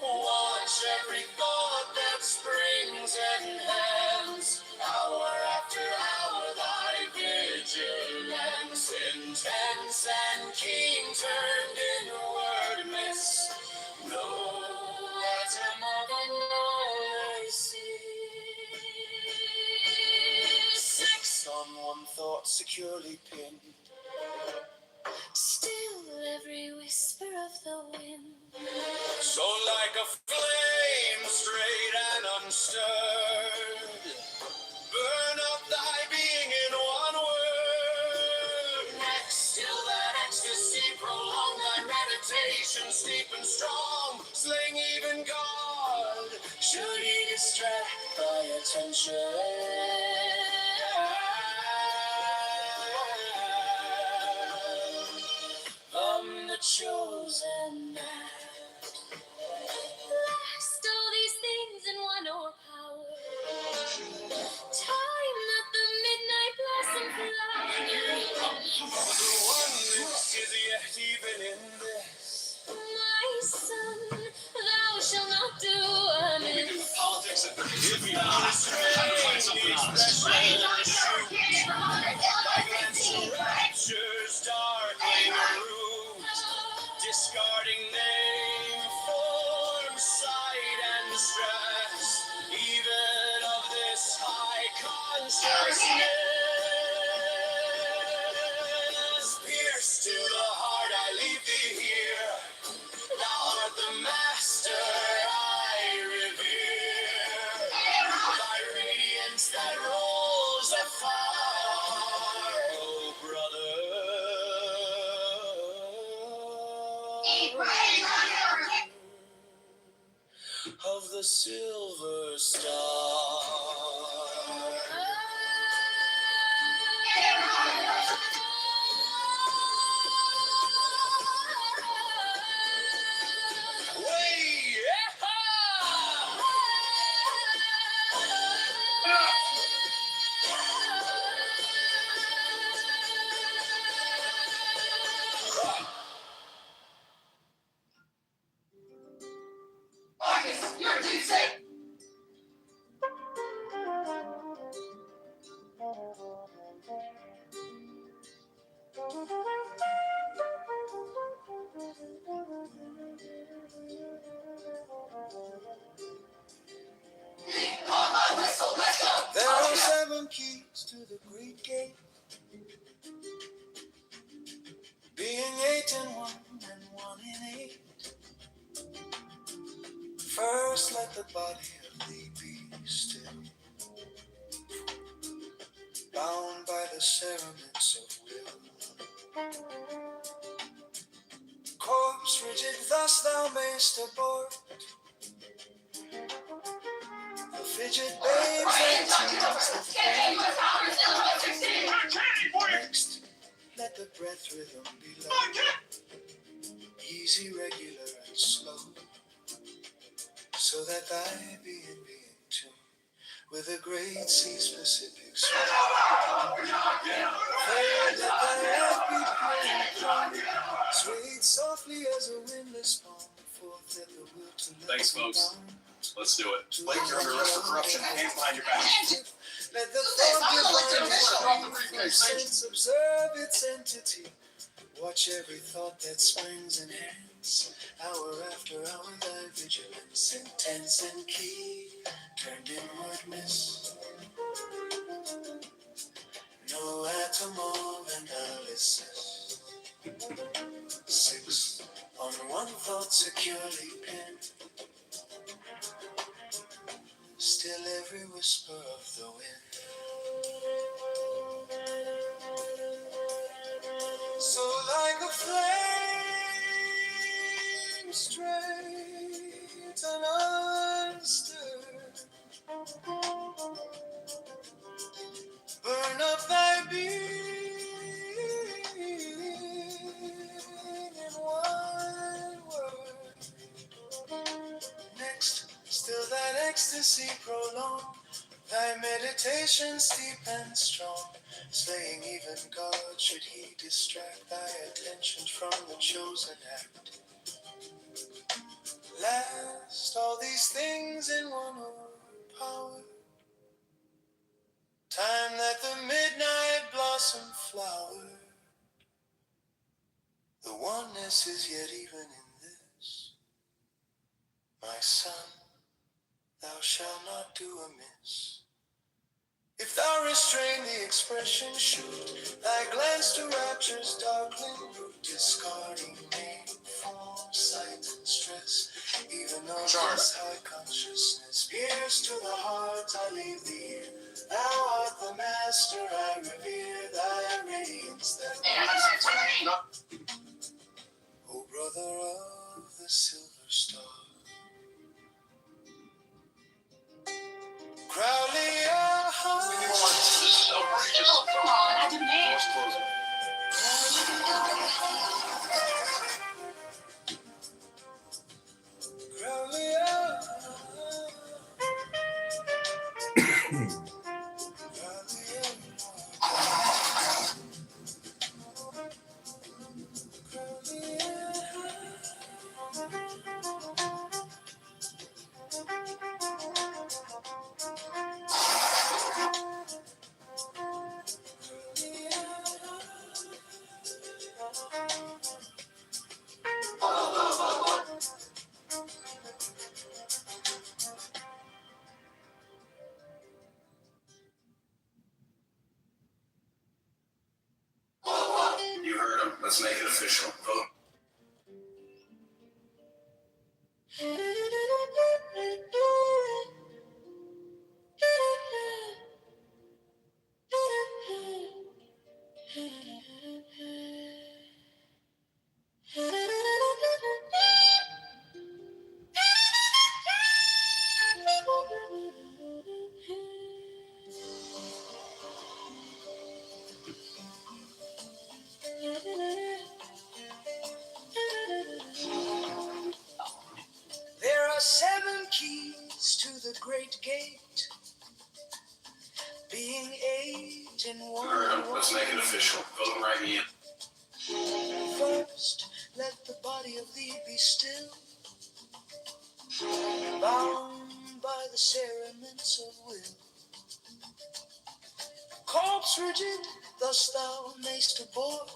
Watch every thought that springs and hands, hour after hour thy vigilance, intense and keen, turned inward miss no atom of another cease. Six, on one thought securely pinned, still every whisper of the wind. so like a flame straight and unstirred, burn up thy being in one word. Next, still that ecstasy, prolong thy meditation, steep and strong, slaying even God, should he distract thy attention. The chosen man. Last all these things in one power. Time that the midnight blossom flower. The oneness is yet even in this. My son, thou shalt not do amiss. politics that forgets the If people. thou restrain the expression, thy glance to rapture's darkling root, discarding name, form, sight, and stress, even of this high consciousness. Pierce to the heart, I leave thee here. Thou art the master I revere. Thy radiance that rolls afar, oh brother. Of the silver star. There are 7 keys to the great gate, being 8 in 1 and 1 in 8. First let the body of thee be still, bound by the cerements of will. Corpse rigid, thus thou mayst abort Fidget babes and teens. Next, let the breath rhythm be low, easy, regular, and slow, so that thy being be in tune with a great sea specific swing. Third, let thy life be pure and calm, swayed softly as a windless palm. Fourth, let the will to let Thanks, be folks. bound. Let's do it. Blake, you're under arrest for corruption. Hands behind your back. Let the thought divine sense observe its entity. Watch every thought that springs and hands. Hour after hour, thy vigilance intense and key turned inwardness. No atom of analysis. 6. On one thought securely pinned. Still every whisper of the wind. So like a flame straight and unstirred, burn up thy being in one word. Next, still that ecstasy prolong, thy meditation steep and strong, slaying even God should he distract thy attention from the chosen act. Last, all these things in one power, time that the midnight blossom flower. The oneness is yet even in this, my son, thou shalt not do amiss. If thou restrain the expression, shoot thy glance to rapture's darkling root, discarding name, form, sight, and stress. Even though this high consciousness pierce to the heart, I leave thee here. Thou art the master, I revere thy radiance. O brother of the silver star, Crowley, This is outrageous. come on, I demand. Doors closing. Crowley, You heard him. Let's make it official. Vote. there are 7 keys to the great gate, being 8 in You heard him. one. Let's make it official. Vote right in. First, let the body of thee be still, bound by the cerements of will. Corpse rigid, thus thou mayst abort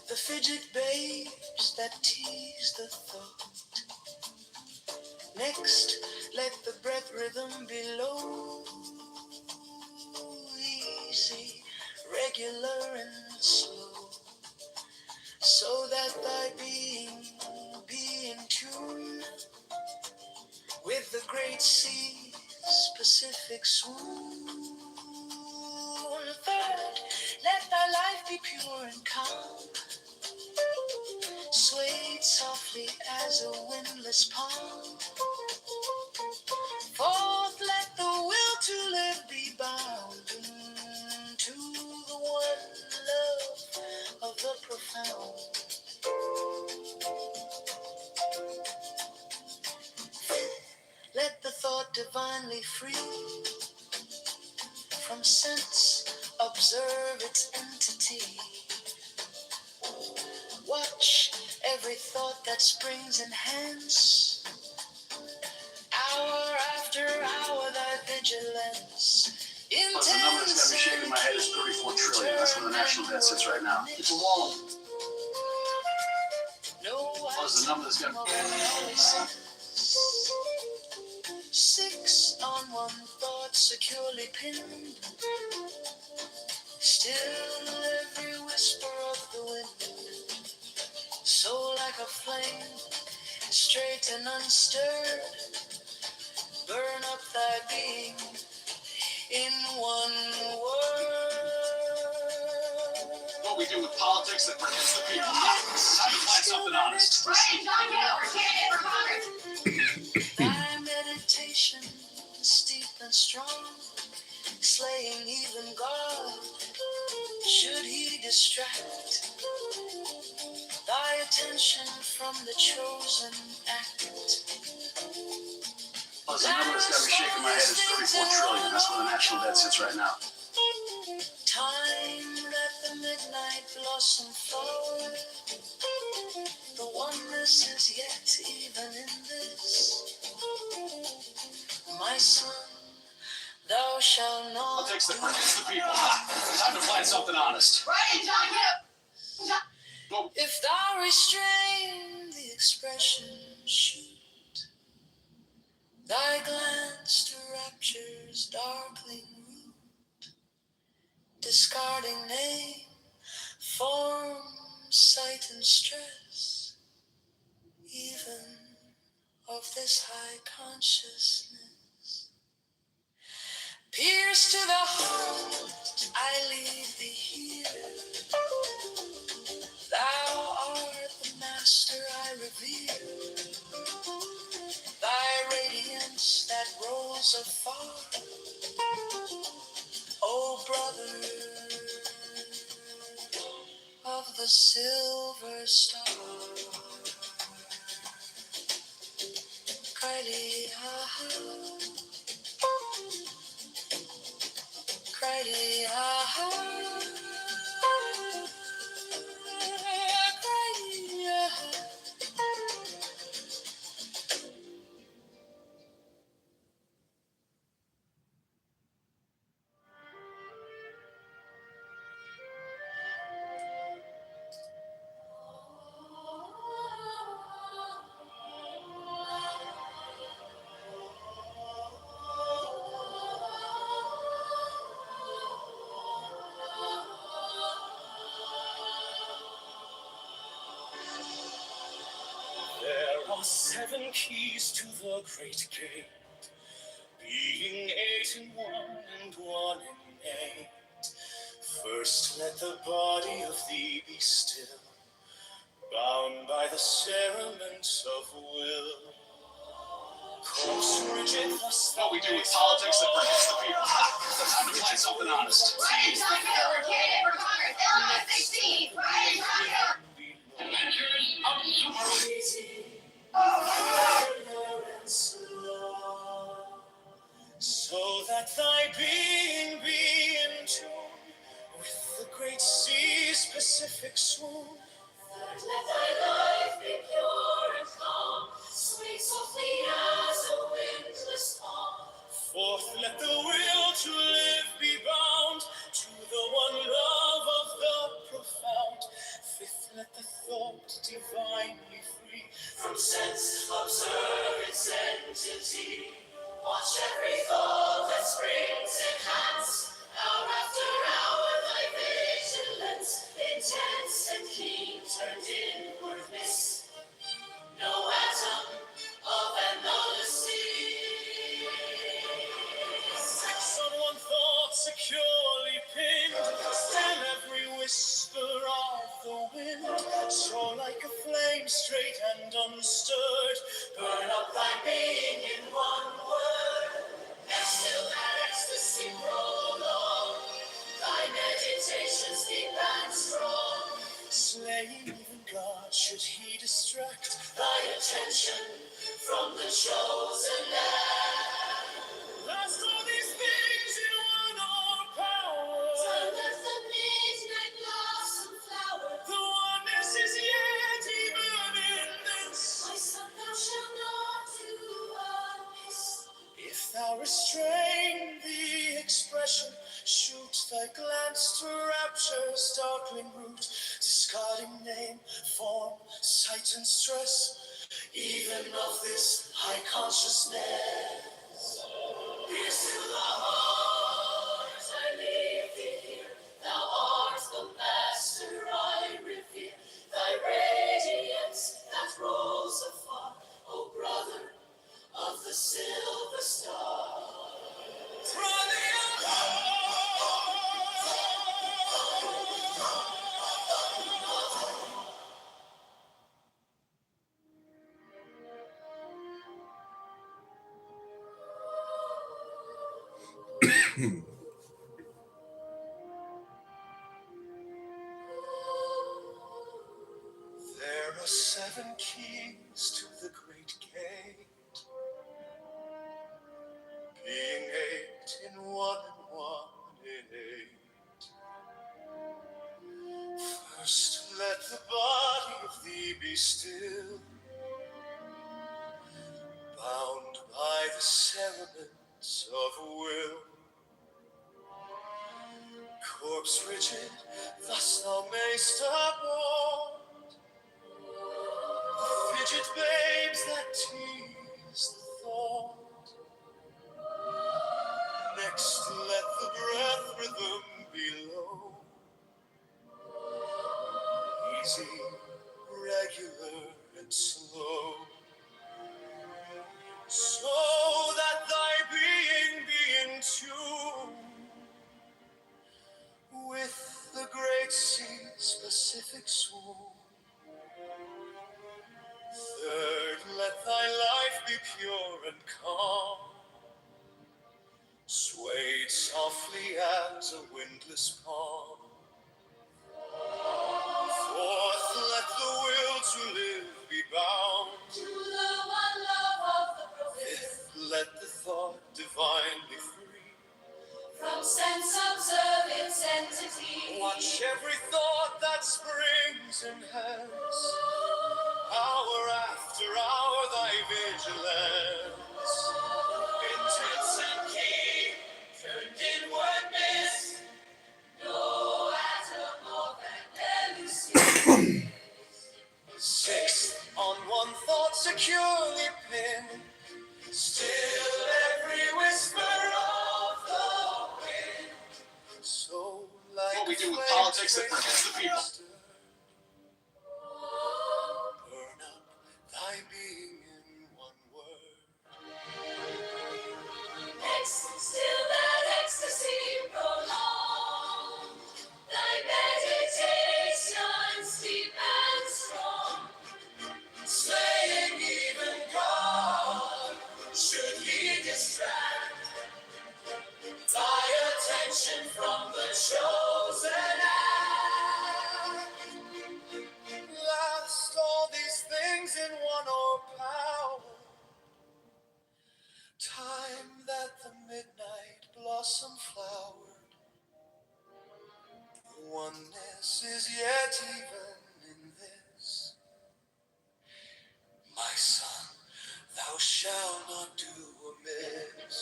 the fidget babes that tease the thought. Next, let the breath rhythm be low, easy, regular, and slow, so that thy being be in tune with the great sea's Pacific swoon. Third, let thy life be pure and calm, swayed softly as a windless palm. divinely free from sense, observe its entity. Watch every thought that springs enhance. Hour after hour, thy vigilance. Plus, the number that's got me shaking my head is 34 trillion. That's where the national debt sits right now. It's a wall. Plus, the number that's got me. 6 on one thought securely pinned. Still every whisper of the wind. So like a flame, straight and unstirred. Burn up thy being in one word. What we do with politics that protects the people. Time to find something honest. Right, John Kitover, candidate for Congress. Thy meditation is deep and strong, slaying even God. Should he distract thy attention from the chosen act? Plus, the number that's got me shaking my head is 34 trillion. That's where the national debt sits right now. Time let the midnight blossom flower. The oneness is yet even in this. My son, thou shalt not. Politics that protects the people. Time to find something honest. Right, John, if thou restrain the expression, shoot thy glance to rapture's darkling root, discarding name, form, sight, and stress, even of this high consciousness. Pierce to the heart, I leave thee here. Thou art the master I revere. Thy radiance that rolls afar, O brother of the silver star. Cry-dee, ha-ha. Cry-dee, ha-ha. Cry-dee, ha-ha. There are 7 keys to the great gate, being 8 in one and 1 in 8. First let the body of thee be still, bound by the cerements of will. Course rigid thus What we do with politics that protects the people. Time to find something honest. Right, John Kitover, candidate for Congress, Illinois 16. Right, John Kitover. So that thy being be in tune with the great sea's pacific swoon. Let thy life be pure and calm, sweet softly as a windless palm. Fourth, let the will to live be bound to the one love of the profound. Fifth, let the thought divinely free From sense, observe its entity. Watch every thought that springs enhance. Hour after hour, thy vigilance, intense and keen, turned inward miss. No atom of an restrain the expression. Shoot thy glance to rapture's darkling root, discarding name, form, sight, and stress, even of this high consciousness. Pierce to the heart, I leave thee here. Thou art the master I revere. Thy radiance that rolls afar, O brother of the silver star. There are 7 keys to the great gate, being 8 in 1 and 1 in 8. First, let the body of thee be still, bound by the cerements of will. Corpse rigid, thus thou mayst abhor fidget babes that tease the thought. Next, let the breath rhythm be low, easy, regular, and slow, so that thy being be in tune with the great sea's Pacific swoon. Third, let thy life be pure and calm, swayed softly as a windless palm. Fourth, let the will to live be bound to the one love of the prophet. Fifth, let the thought divine be free from sense observance entity. Watch every thought that springs enhance, hour after hour thy vigilance. Intense and keen, turned inward mist, no atom more than elusive. Sixth, on one thought securely pinned, still every whisper of the wind. So like what we do with politics that forgets the people. Burn up thy being in one word. Next, still that ecstasy prolonged, thy meditations deep and strong, slaying even God, should he distract thy attention from the chosen act. Last, all these things in one power, time that the midnight blossom flowered. Oneness is yet even in this. My son, thou shalt not do amiss.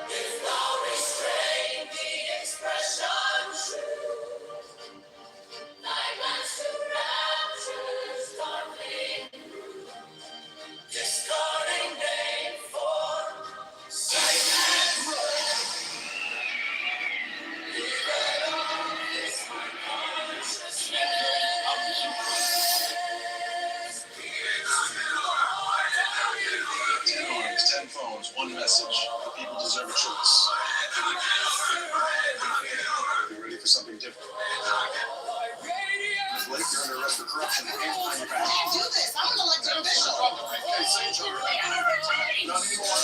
If thou restrain the expression true, thy glance to rapture's darkling root, discarding name, form, sight, and word, even of this unconsciousness. 10 phones, 1 message. The people deserve a choice. Be ready for something different. It's late, you're under arrest for corruption. Hands behind your back. I can't do this. I'm an elected official. Hey, St. John. Not anymore.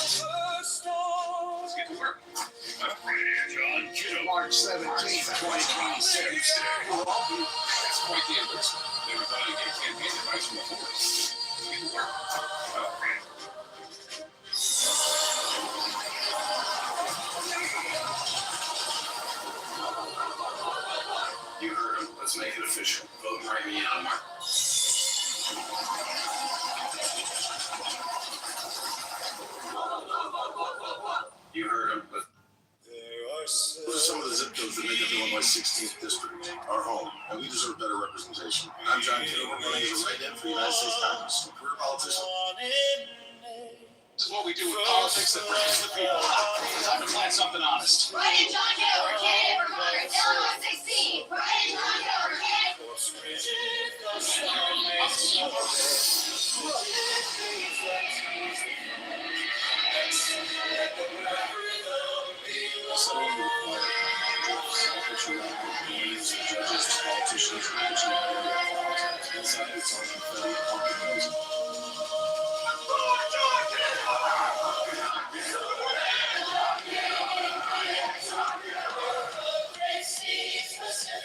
Let's get to work. John Kitover. March 17th, 2026. That's quite the endorsement. Never thought I'd get campaign advice from the force. Let's get to work. You heard him. Let's make it official. Vote and write me in on Mark. Illinois 16th District, our home, and we deserve better representation. I'm John Kitover, running as a write-in for the United States Congress, a career politician. This is what we do with politics that brings the people. Time to plant something honest. Write-in John Kitover, candidate for Congress, Illinois 16. Write-in John Kitover, candidate. Settling the required which are not employees, judges, politicians, and which are politics. Inside it's all confetti and pumpkin music.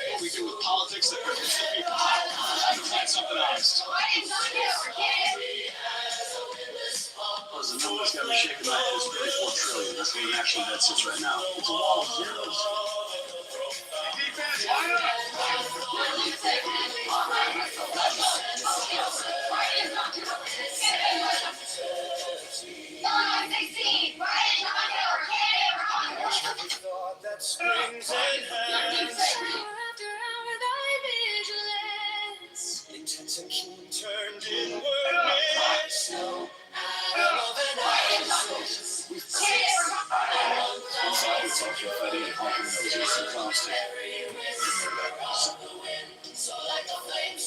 What we do with politics that brings the people. Time to plant something honest. Write-in John Kitover, candidate. The number that's got me shaking my head is 34 trillion. That's where the national debt sits right now. It's a wall of zeros. Illinois 16, write-in John Kitover, candidate for Congress. That springs in hands. After hour thy vigilance. Intense and keen turned inwardness. Inside it's all confetti and pumpkin music. It's constant.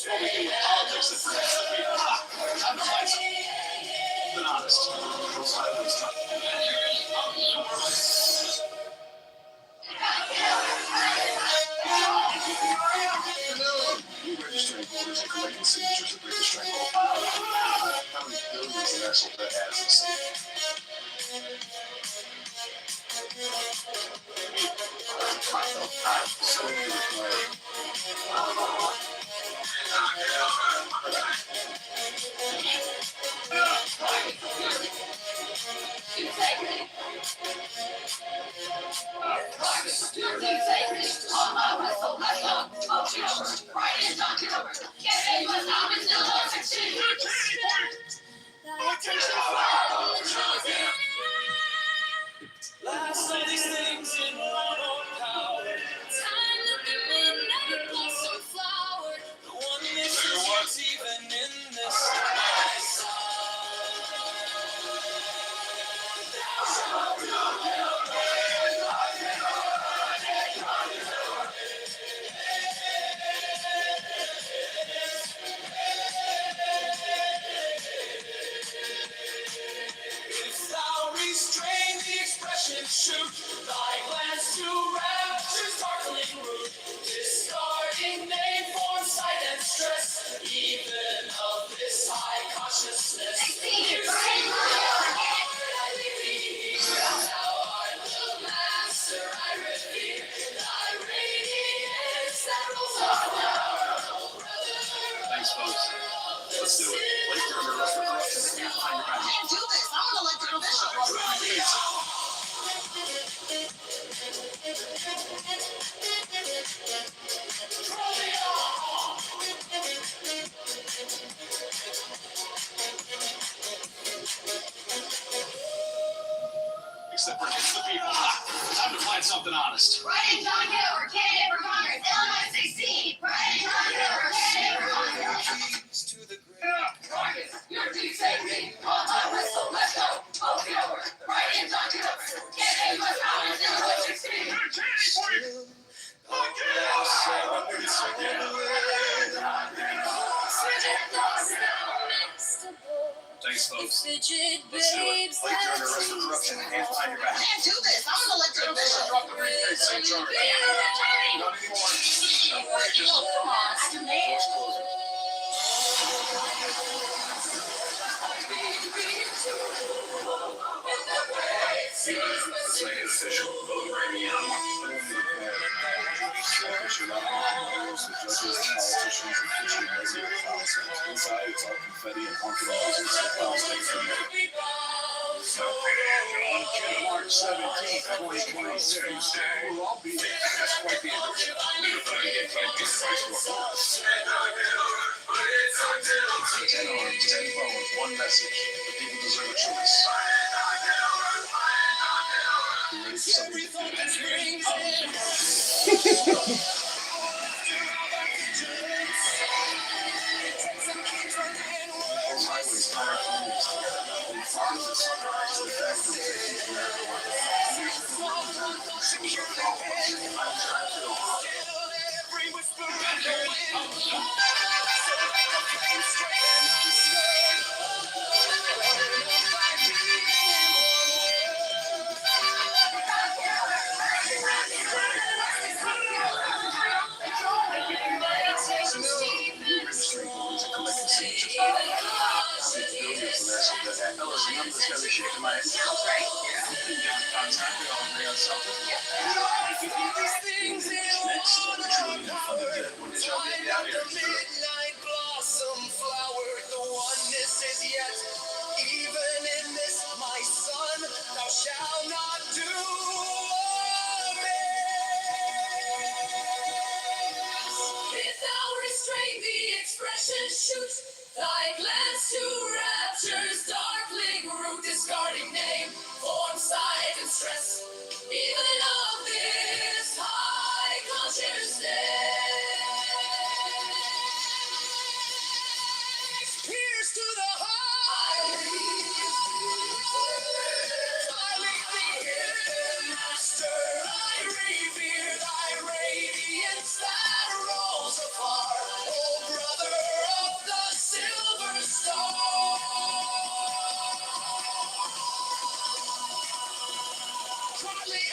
What we do with politics that brings the people. Time to plant something honest. We registering voters and collecting signatures to break the stranglehold. How many billions the national debt has in the state? Last of these things in one or power. Time that the midnight blossom flower. The one that is even in this night. If thou restrain the expression, shoot thy glance to rapture's darkling root, discarding name, form, sight, and stress, even of this high consciousness. Thou art the master I revere, thy radiance that rolls on. Thanks, folks. Let's do it. Let's do it. Let's do it. I can't do this. I'm an elected official. Except for against the people. Time to plant something honest. Write-in John Kitover, candidate for Congress, Illinois 16. Write-in John Kitover, candidate for Congress. To the ground. Rockets, your deep safety. On my whistle, let's go. Oh, Kitover. Write-in John Kitover, candidate for Congress, Illinois 16. Thanks, folks. Fidget Let's do it. babes, Like you're under arrest for corruption and hands behind your back. I can't do this. I'm an elected official. Drop the briefcase, St. Charles. Not anymore. Come on. Let's make it official. Vote right now. The judges, politicians, and future resident councils. Inside, it's all confetti and pumpkin music. On March 17th, 2026, we'll all be there. That's quite the event. Ten phones, one message. The people deserve a choice. You ready for something? Midnight blossom flower, the oneness is yet. Even in this, my son, thou shalt not do amiss. If thou restrain the expression, shoot thy glance to rapture's darkling root, discarding name, form, sight, and stress, even of this high consciousness. Pierce to the heart. I leave thee here, Master. I revere thy radiance that rolls afar, O brother of the silver star. Charlie,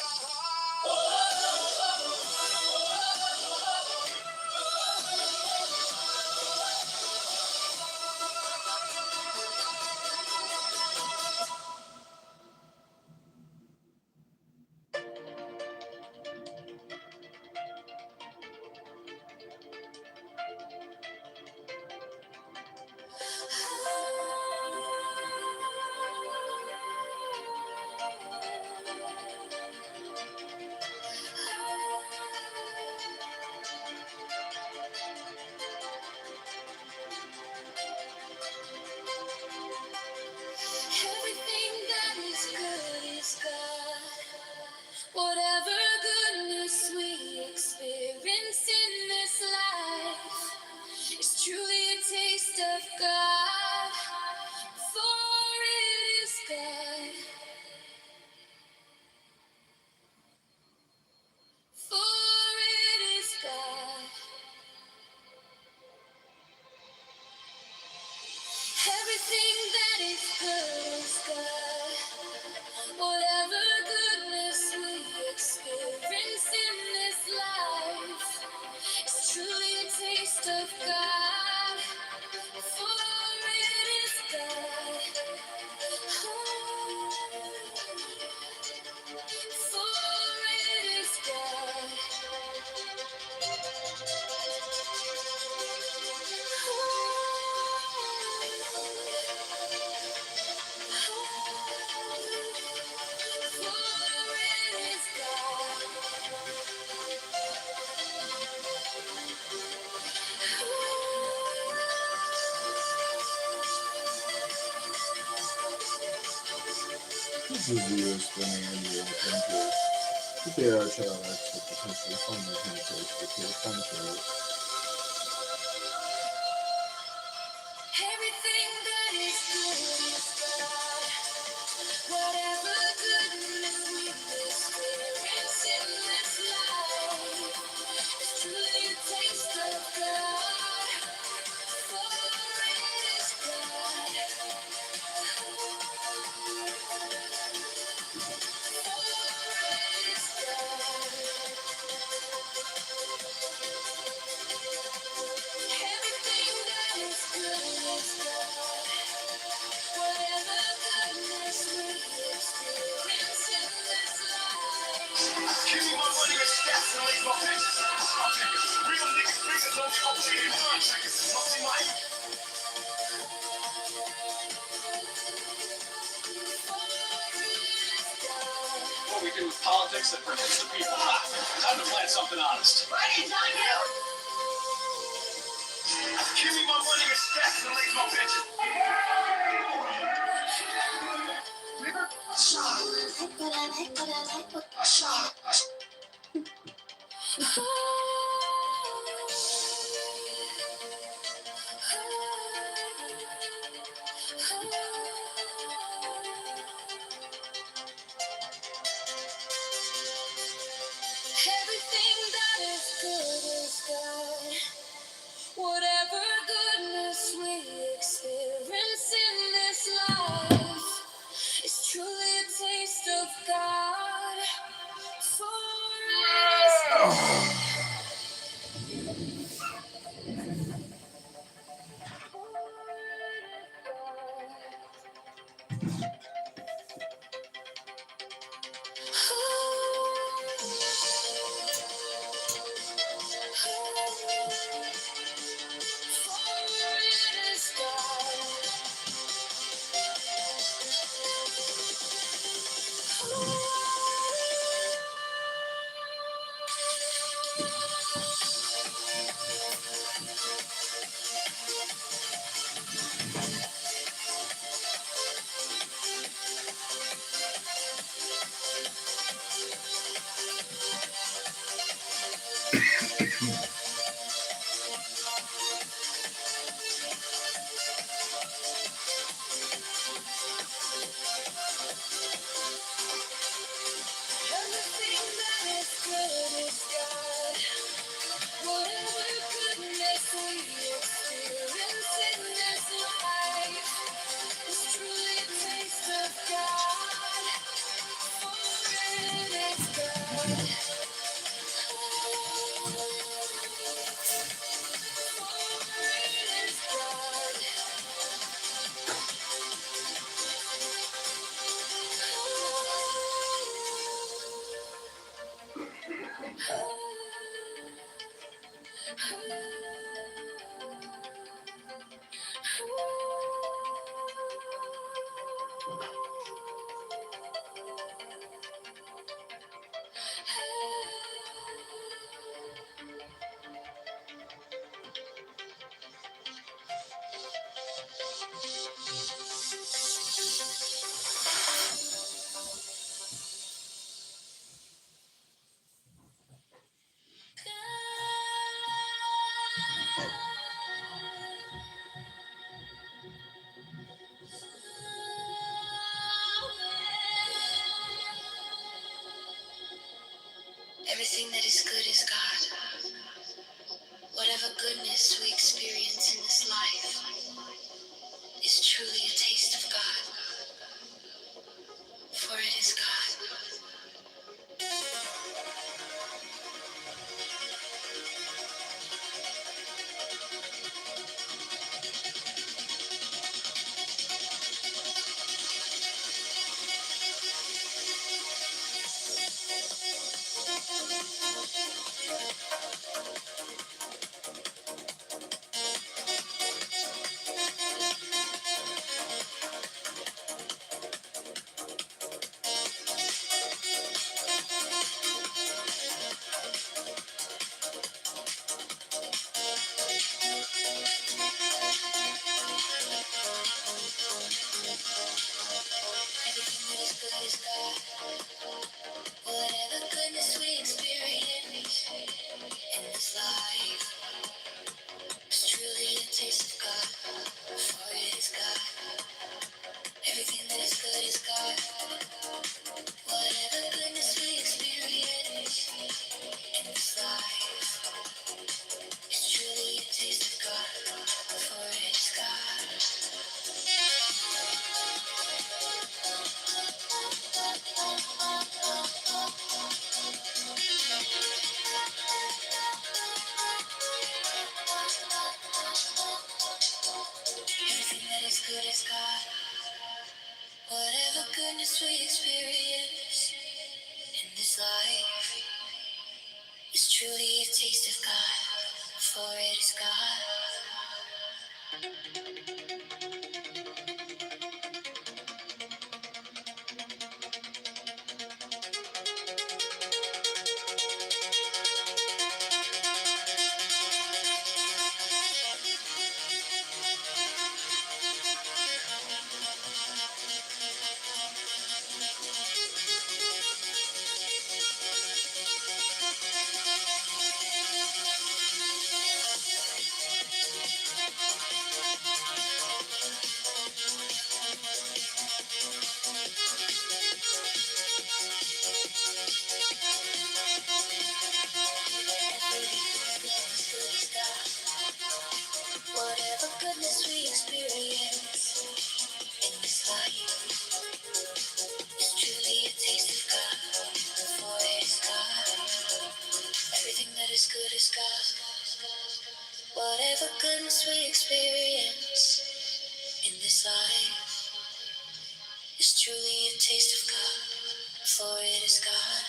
everything that is good is God. Whatever goodness we experience in this life is truly a taste of God. For it is God. For it is God. Everything that is good is God. Whatever goodness we experience in this life is truly a taste of God. For it is God. For it is God. This is the US Fernando Country. Okay, our child actually potentially funded him to the country. Everything that is good is God. Whatever goodness we experience in this life is truly a taste of God. For it is God. Everything that is good is God. Whatever goodness we experience in this life. Give me my money and stats and lace my bitches. Real niggas, niggas don't go to the contractors. Musty Mike. What we do with politics that protects the people. Time to plant something honest. Right, not you. Give me my money and stats and lace my bitches. truly a taste of God. Everything that is good is God. Whatever goodness we experience in this life is truly a taste of God. For it is God. Everything that is good is God. Whatever goodness we experience in this life is truly a taste of God, for it is God. Everything that is good is God. Whatever goodness we experience in this life is truly a taste of God, for it is God. Everything that is good is God. Whatever goodness we experience in this life is truly a taste of God, for it is God. Everything that is good is God. Whatever goodness we experience in this life is truly a taste of God, for it is God. taste of God, for it is God.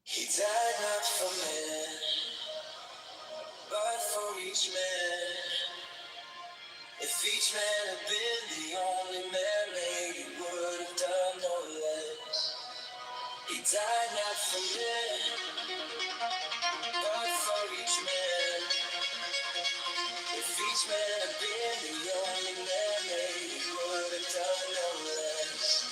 He died not for men, but for each man. If each man had been the only man made, he would have done no less. He died not for men, but for each man. If each man had been the only man made, he would have done no less.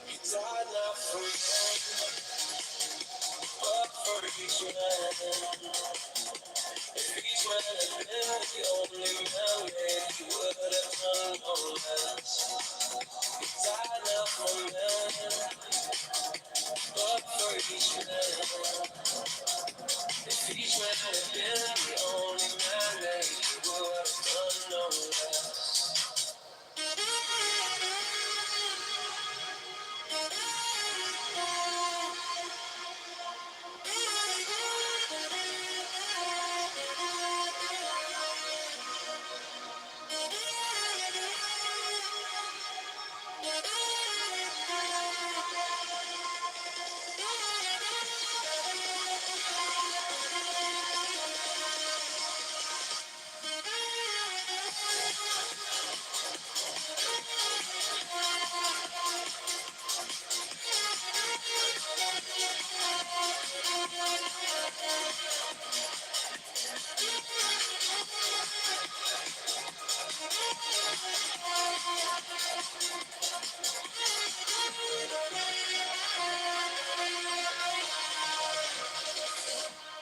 He died not for men, but for each man. If each man had been the only man made, he would have done no less. He died not for men, but for each man. If each man had been the only man made, he would have done no less.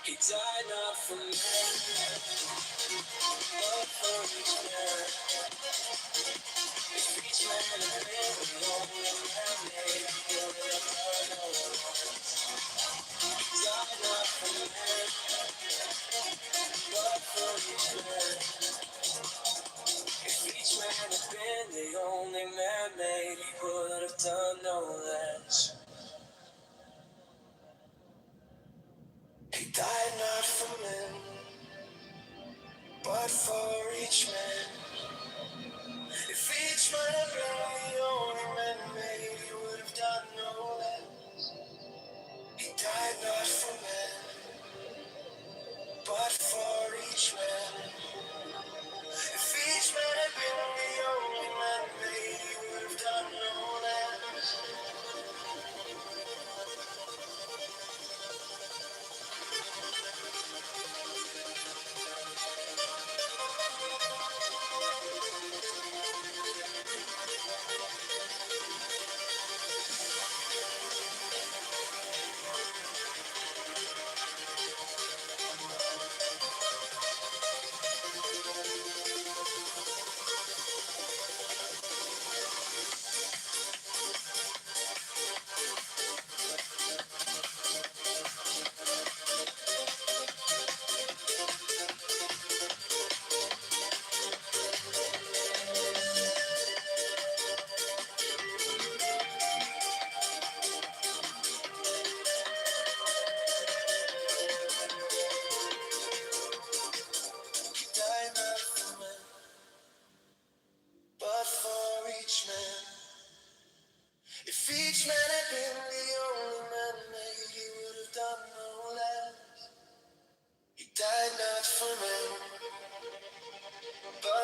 He died not for men, but for each man. If each man had been the only man made, he would have done no less. He died not for men, but for each man. If each man had been the only man made, he would have done no less. He died not for men, but for each man. If each man had been the only man made, he would have done no less. He died not for men, but for each man. If each man had been the only man made, he would have done no less.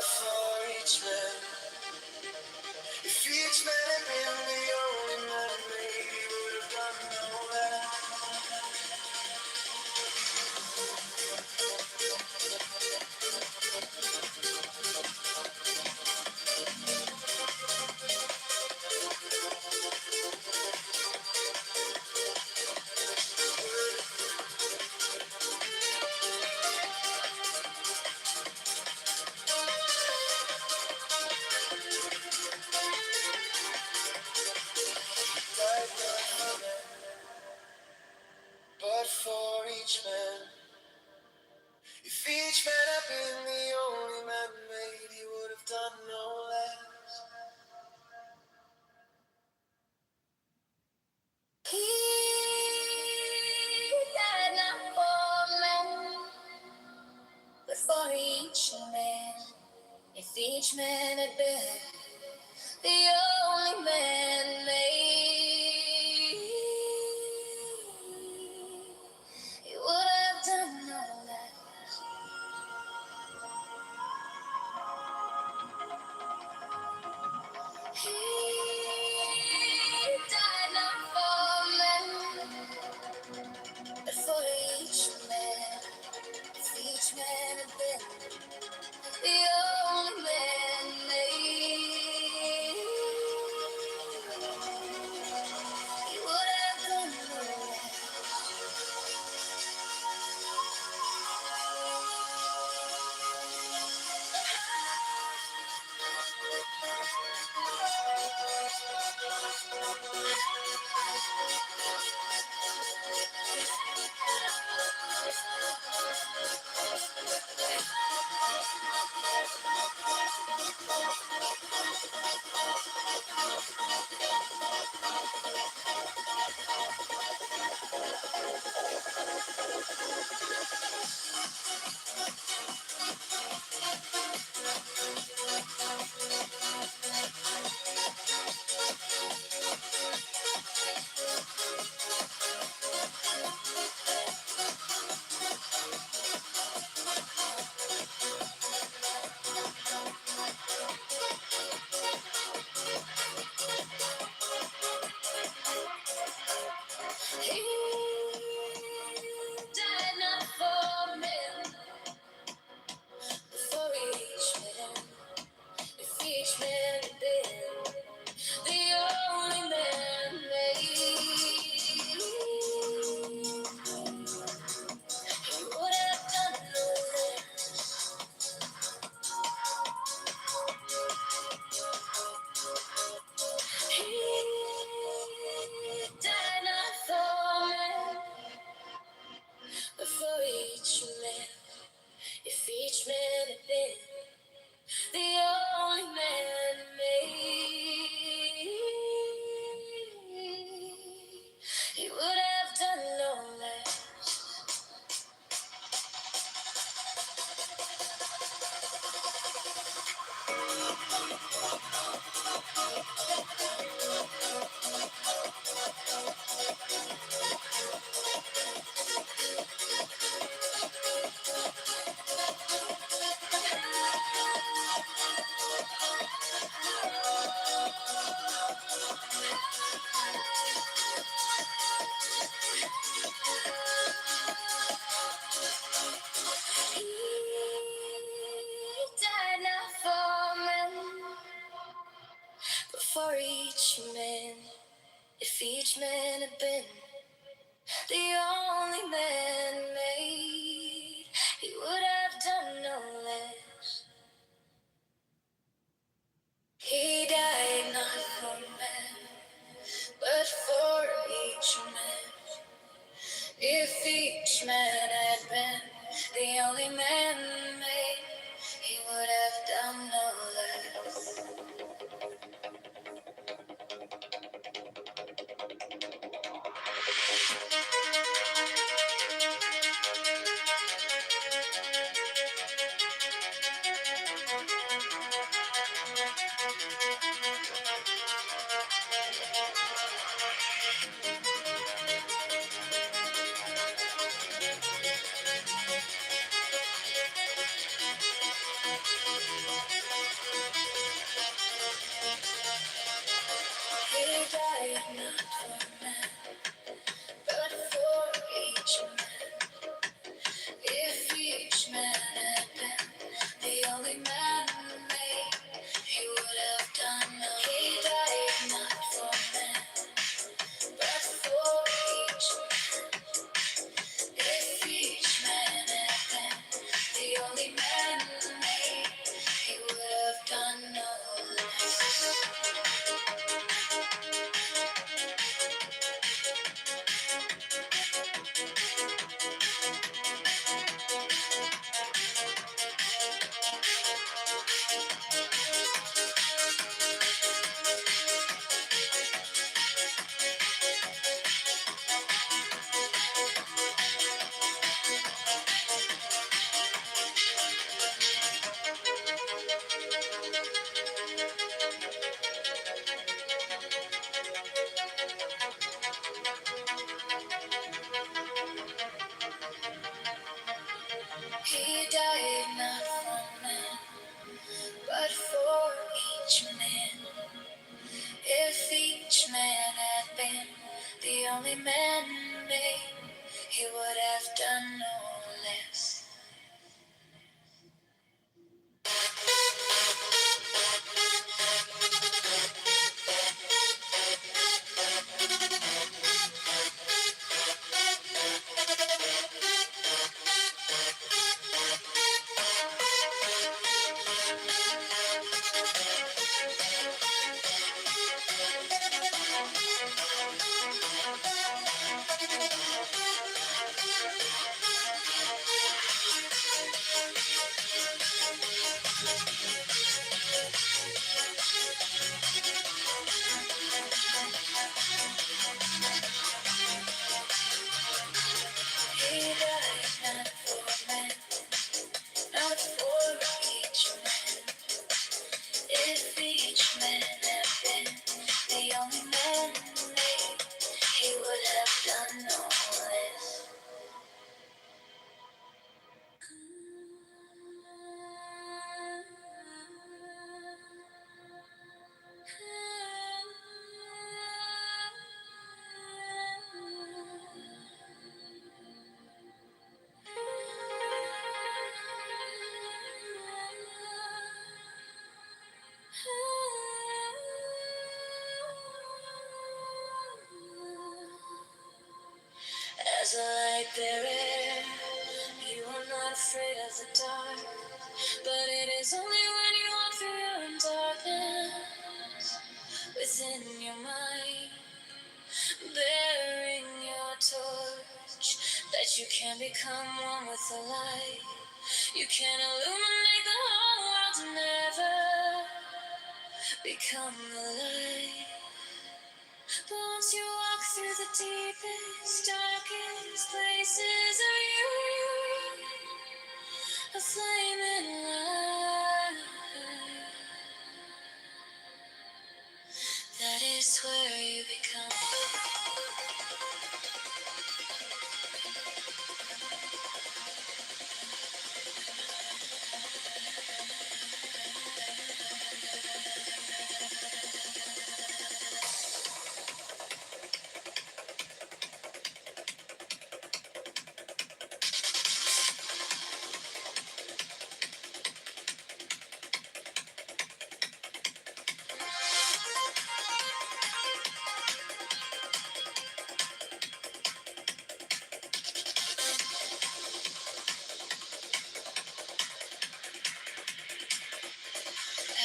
for each man, if each man had been the only man made, he would have done all that. Died not for men, but for each man. If each man had been the only man made, he would have done no less. He died not for men, but for each man. If each man had been the only man made, he would have done all that. He died not for men, but for each man. If each man had been the only man made, he would have done all that. He died not for men, but for each man. If each man had been the only man made, he would have done no less. He died not for men, but for each man. If each man had been the only man made, he would have done no less. He died not for men, but for each man. If each man had been the only man made, he would have done no less. He died not for men, but for each man. If each man had been the only man made, he would have done no less. only man made, he would have done no less. He died not for men, not for each man. If each man had been the only man made, he would have done no less. As a light bearer, you are not afraid of the dark, but it is only when you walk through your own darkness within your mind, bearing your torch, that you can become one with the light. You can illuminate the whole world and never become the light. But once you walk through the deepest, darkest places of you, a flaming light, that is where you become.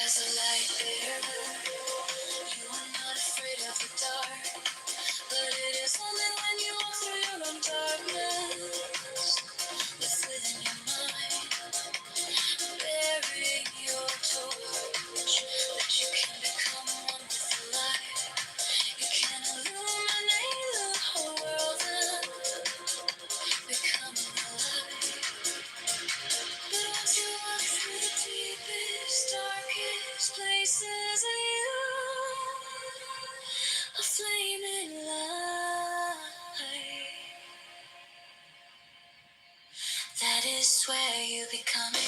As a light bearer, you are not afraid of the dark, but it is only when you walk through your own darkness within your mind, bearing your torch, that you can become one with the light. You can illuminate the whole world and become the light. But once you walk through the deepest, darkest places of you, a flaming light, that is where you become it.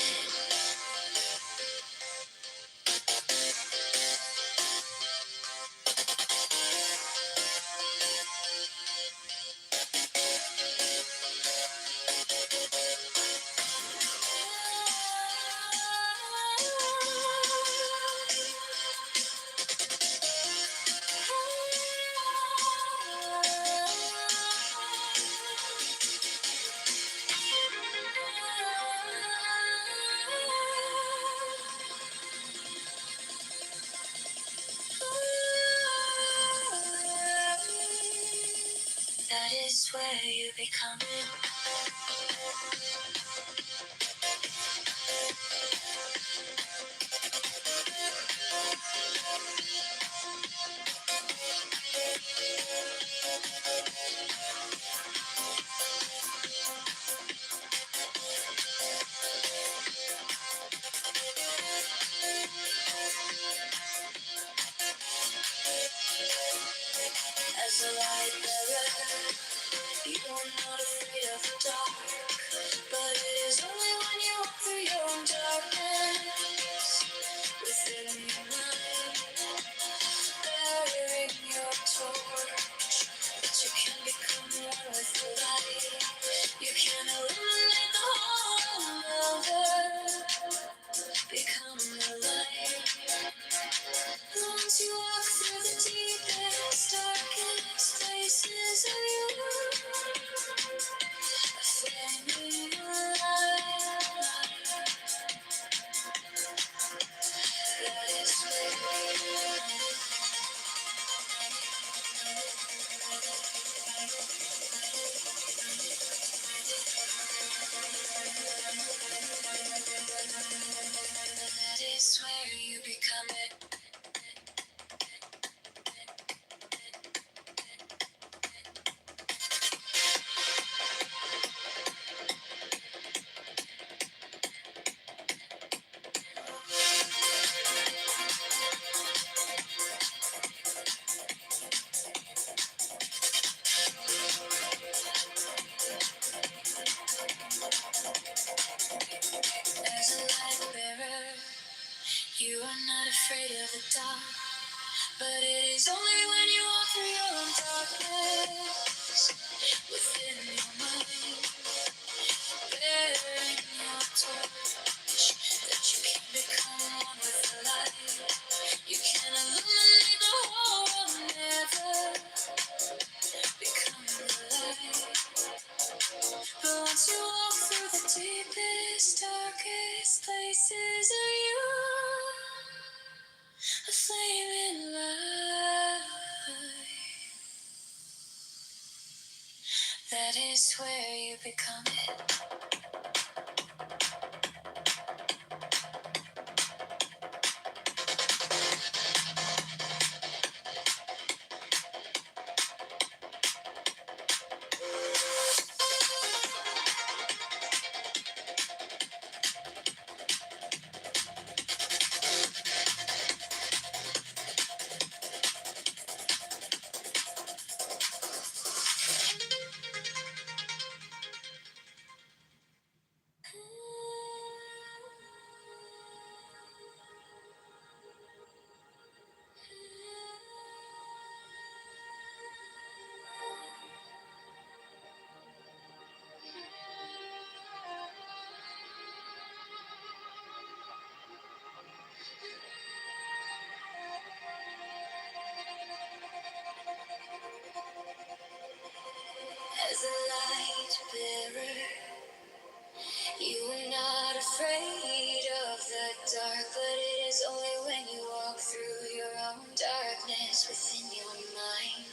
That is where you become it. As a light bearer, you are not afraid of the dark, but it is only when you walk through your own darkness within your mind, bearing your torch, that you can is where you become it. As a light bearer, you are not afraid of the dark. But it is only when you walk through your own darkness within your mind, bearing your torch, that you can become one with the light. You can illuminate the whole world, never become the light. But once you walk through the deepest, darkest places of you, a flaming light. That is where you become it. As a light bearer, you are not afraid of the dark, but it is only when you walk through your own darkness within your mind,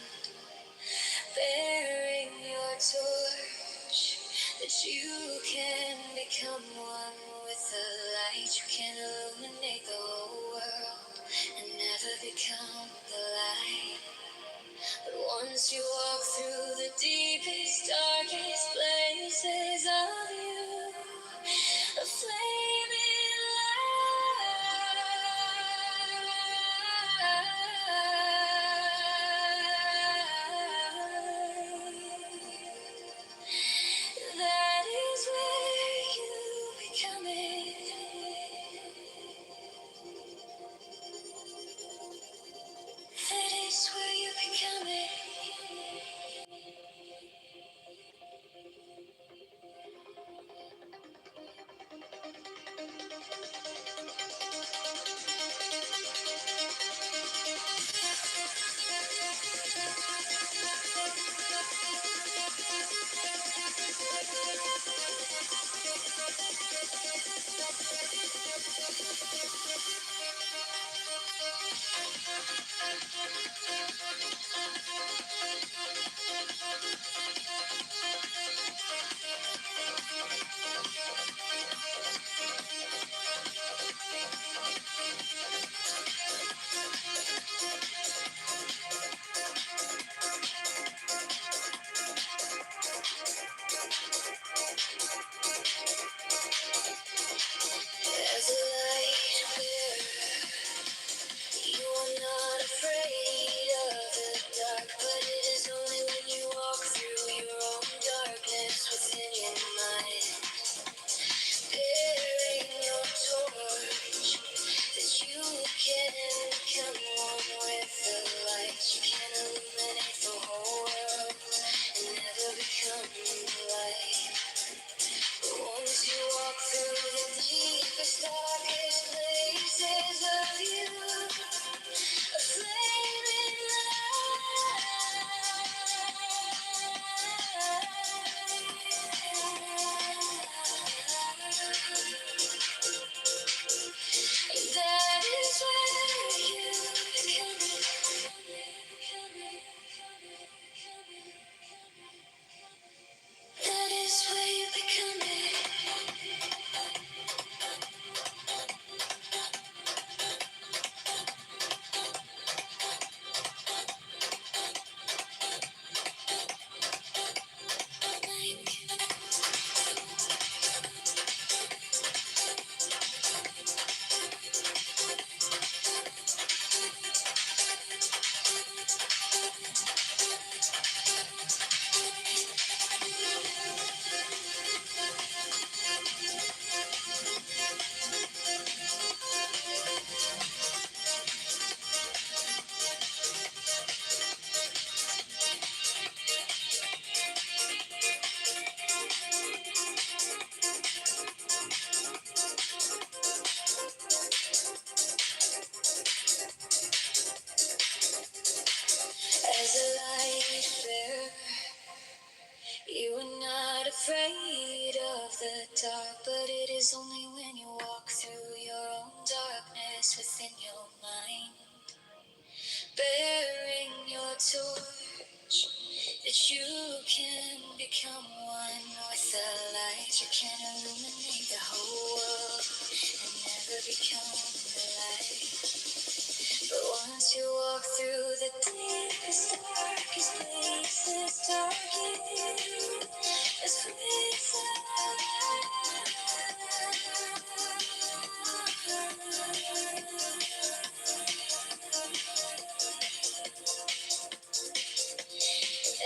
bearing your torch, that you can become one with the light. You can illuminate the whole world and never become the light. But once you walk through the deepest, darkest places of you, a flaming light. That is where you become it. That is where you become it. As a light bearer, you are not afraid of the dark, but it is only when you walk through your own darkness within your mind, bearing your torch, that you can become one with the light. You can illuminate the whole world and never become the light. But once you walk through the deepest, darkest places of you, a flaming light. That is where within your mind, bearing your torch, that you can become one with the light. You can illuminate the whole world and never become the light. But once you walk through the deepest, darkest places, darkest places,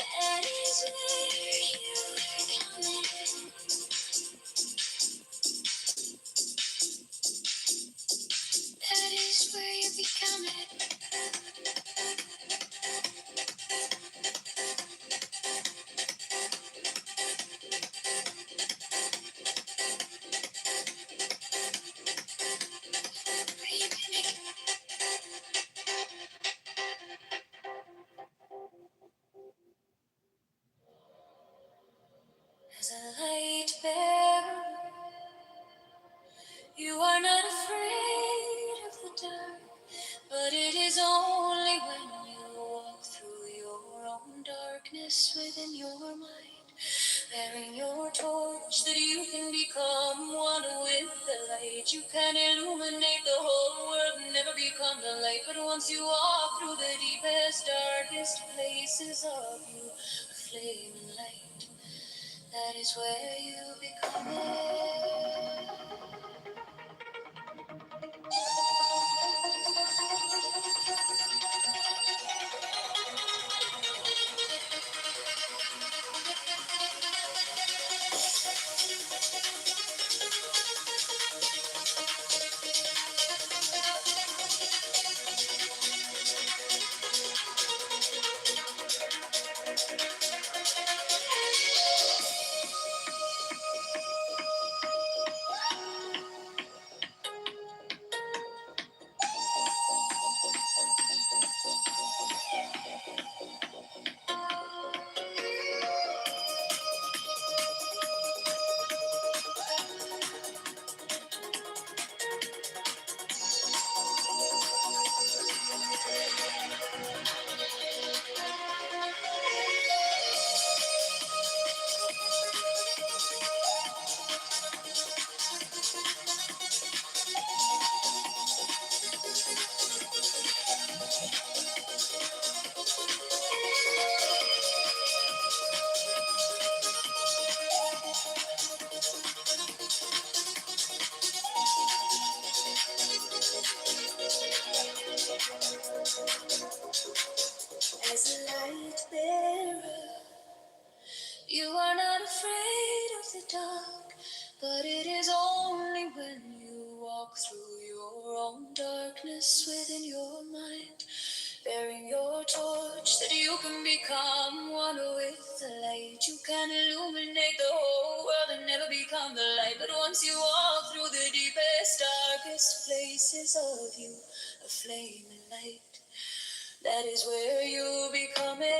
that is where you come in. That is where you become it. As a light bearer, you are not afraid of the dark, but it is only when you walk through your own darkness within your mind, bearing your torch, that you can become one with the light. You can illuminate the whole world and never become the light, but once you walk through the deepest, darkest places of you, a flaming light, that is where you become it. As a light bearer, you are not afraid of the dark, but it is only when you walk through your own darkness within your mind, bearing your torch, that you can become one with the light. You can illuminate the whole world and never become the light, but once you walk through the deepest, darkest places of you, a flaming light, that is where you become it.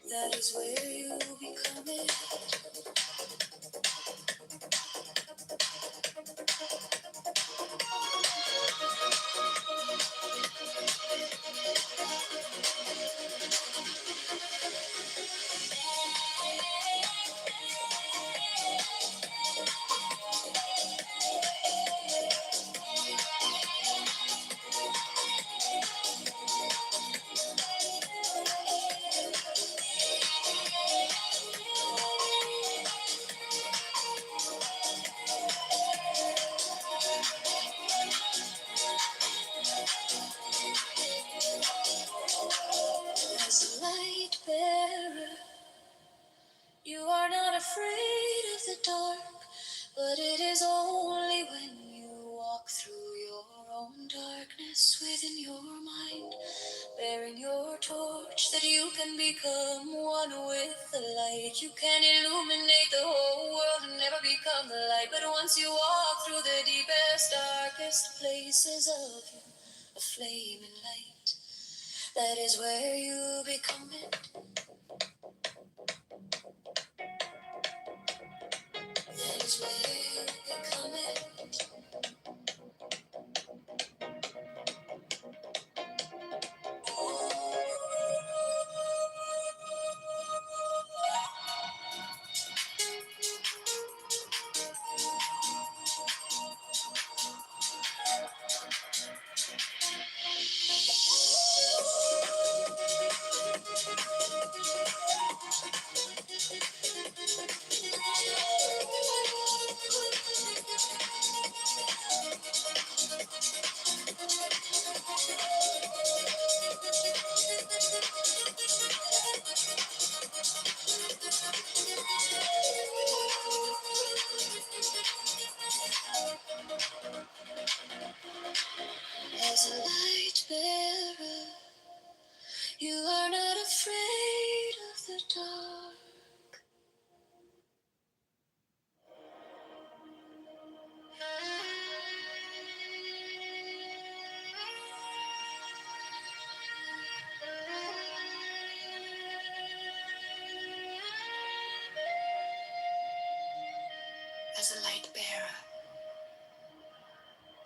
That is where you become it. As a light bearer, you are not afraid of the dark, but it is only when you walk through your own darkness within your mind, bearing your torch, that you can become one with the light. You can illuminate the whole world and never become the light, but once you walk through the deepest, darkest places of you, a flaming light, That is where you become it. That is where you become it. As a light bearer, you are not afraid of the dark. As a light bearer,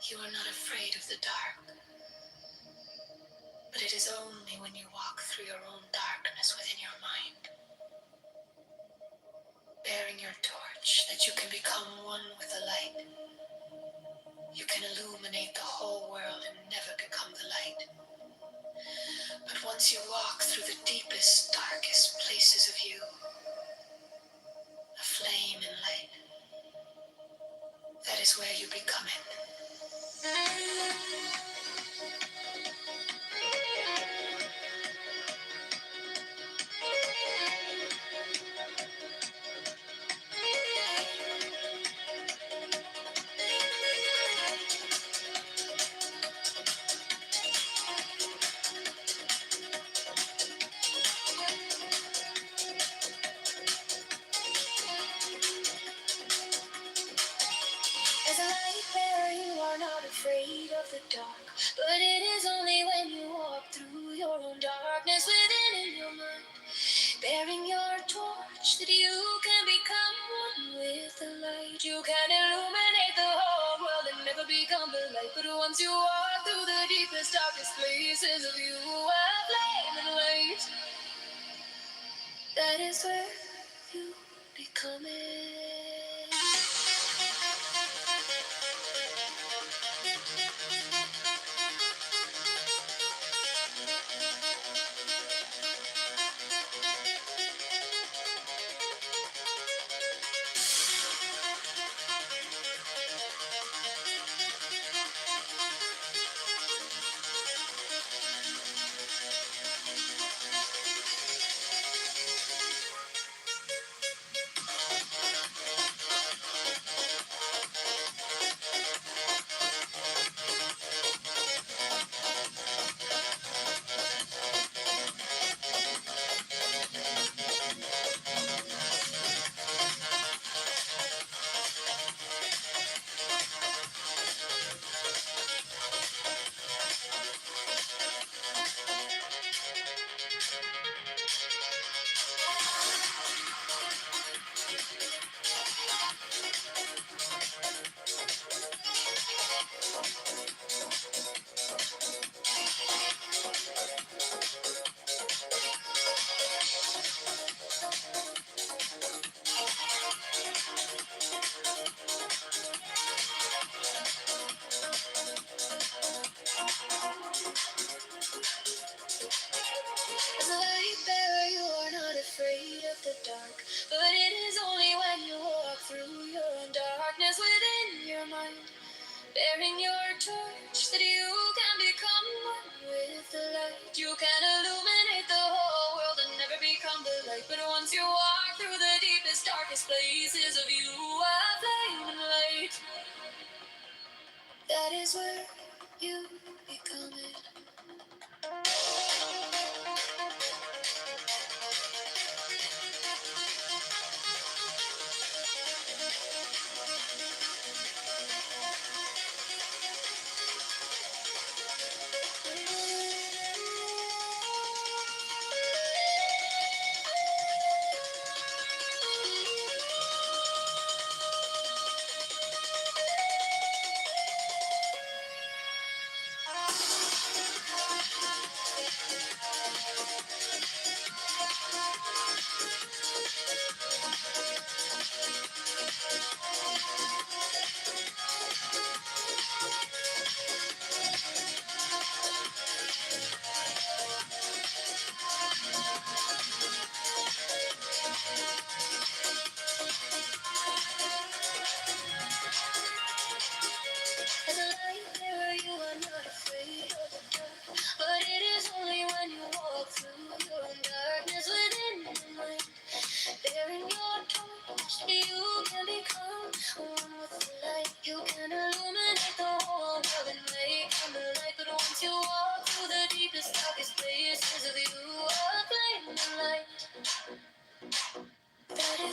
you are not afraid of the dark. But it is only when you walk through your own darkness within your mind, bearing your torch, that you can become one with the light. You can illuminate the whole world and never become the light. But once you walk through the deepest, darkest places of you, a flame and light, that is where you become it. As a light bearer, you are not afraid of the dark. But it is only when you walk through your own darkness within in your mind, bearing your torch, that you can become one with the light. You can illuminate the whole world and never become the light. But once you walk through the deepest, darkest places of you, a flame and light, that is where you become it. As a light bearer, you are not afraid of the dark. But it is only when you walk through your own darkness within your mind, bearing your torch, that you can become one with the light. You can illuminate the whole world and never become the light. But once you walk through the deepest, darkest places of you, a flame and light, that is where you become it.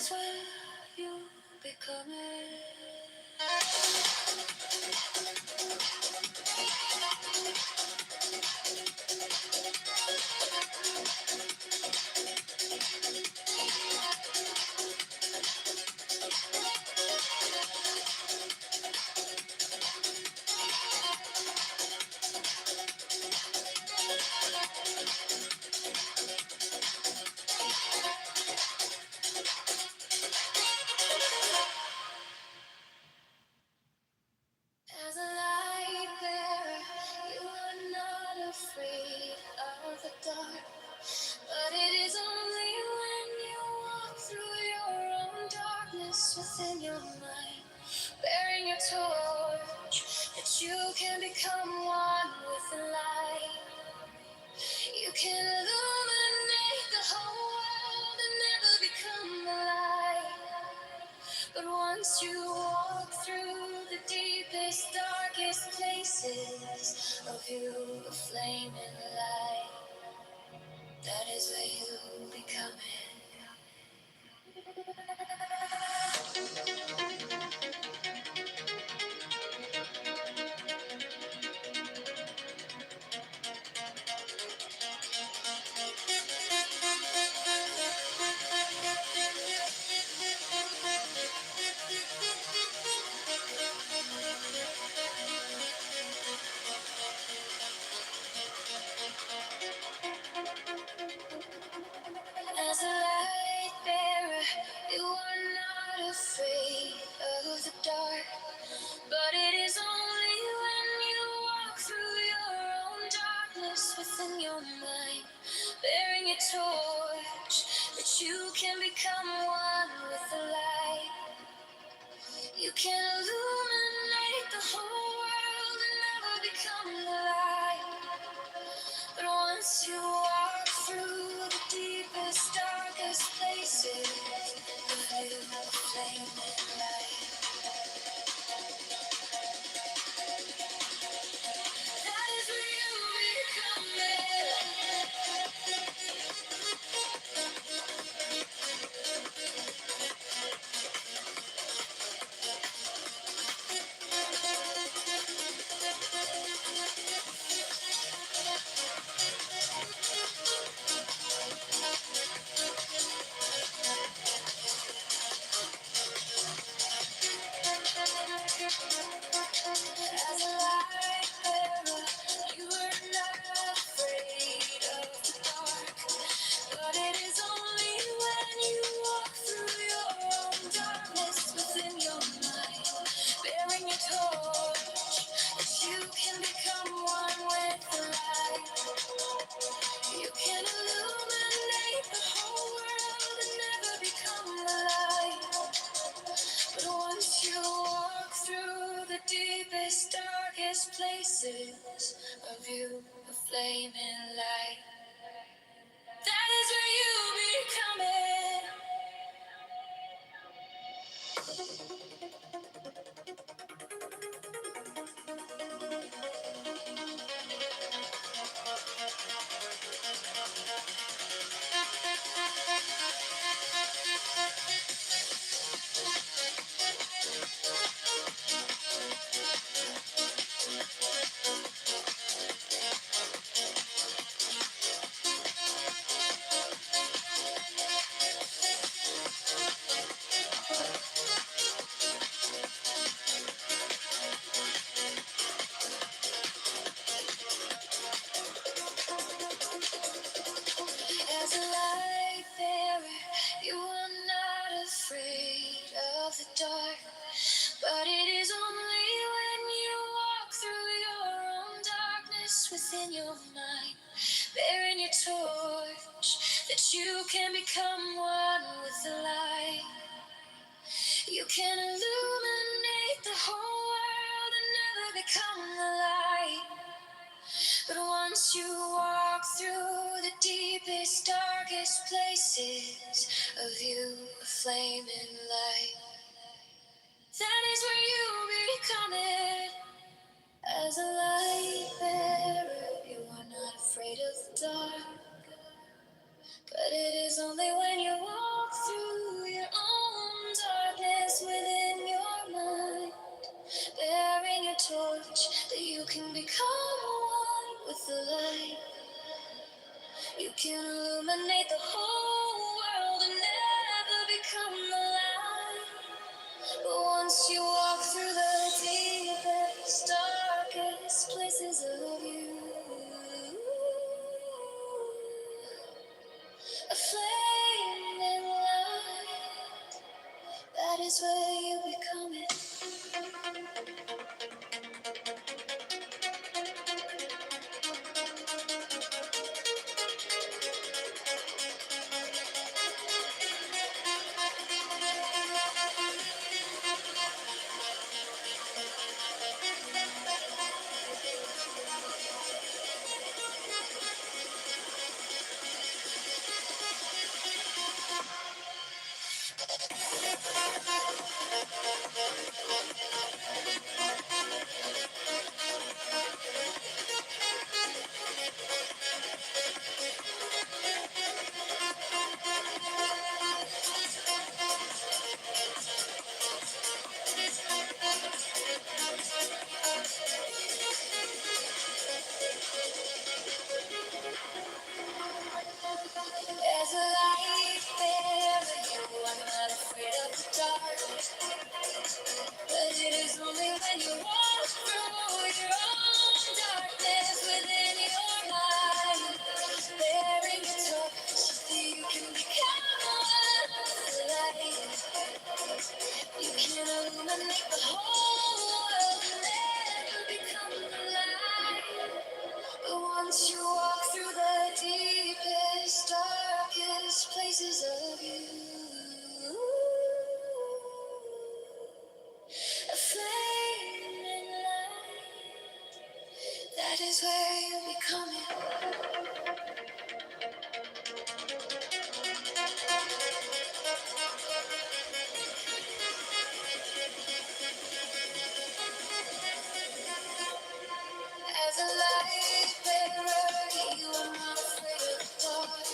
is where you become it. As a light bearer, you are not afraid of the dark. But it is only when you walk through your own darkness within your mind, bearing your torch, that you can become one with the light. You can illuminate the whole world and never become the light. But once you walk through the deepest, darkest places of you, a flame in light, that is where you become it. As a light bearer, you are not afraid of the dark. But it is only when you walk through your own darkness within your mind, bearing a torch, that you can become one with the light. You can illuminate the whole world and never become the light. But once you walk through the deepest, darkest places, you feel the flame and light. That is where you become as a light bearer, you are not afraid of the dark. But it is only when you walk through your own darkness within your mind, bearing a torch, that you can become one with the light. You can illuminate the whole world and never become the light. But once you walk through the deepest, darkest places of you, a flaming light, that is where you become it. As a light bearer, you are not afraid of the dark. But it is only when you walk through your own darkness within your mind, bearing your torch, that you can become one with the light. You can illuminate the whole world and never become the light. But once you walk through the deepest, darkest places of you, a flaming light, that is where you become it. As a light bearer, you are not afraid of the dark. But it is only when you walk through your own illuminate the whole world and never become the light. But once you walk through the deepest, darkest places of you, a flaming light, that is where you become it. There's a light there, you are not afraid of the dark. But it is only when you walk through your own darkness within your mind, bearing a torch that you can become one with the light. You can illuminate the whole world and never become the light. But once you walk through the deepest, darkest places of you, a flaming light, that is where you become it. As a light bearer, you are not afraid of the dark.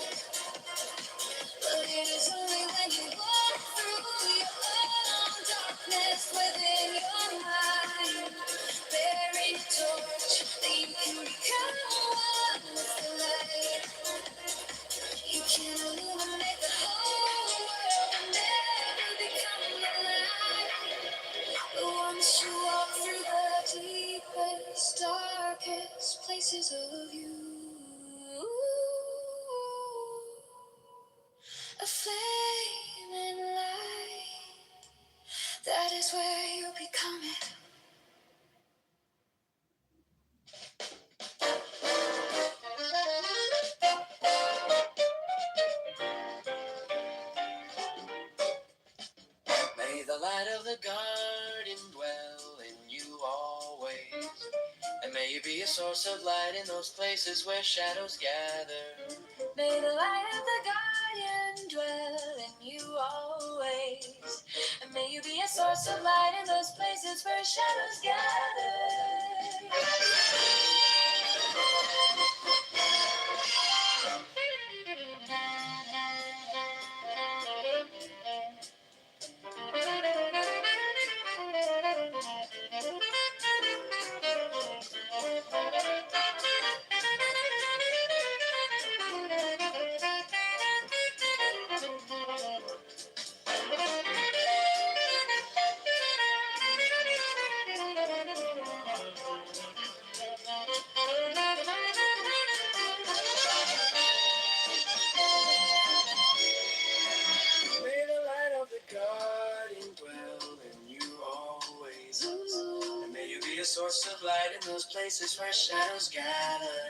But it is only when you walk through your own darkness within your mind, bearing a torch that you can become one with the light. You can illuminate the whole world and never become the light. But once you walk through the deepest, darkest places of you, a flaming light, that is where you become it. May the light of the garden dwell in you always, and may you be a source of light in those places where shadows gather. May the light of the garden dwell in you always, and may you be a source of light in those places where shadows gather. May the light of the garden dwell in you always. And may you be a source of light in those places where shadows gather.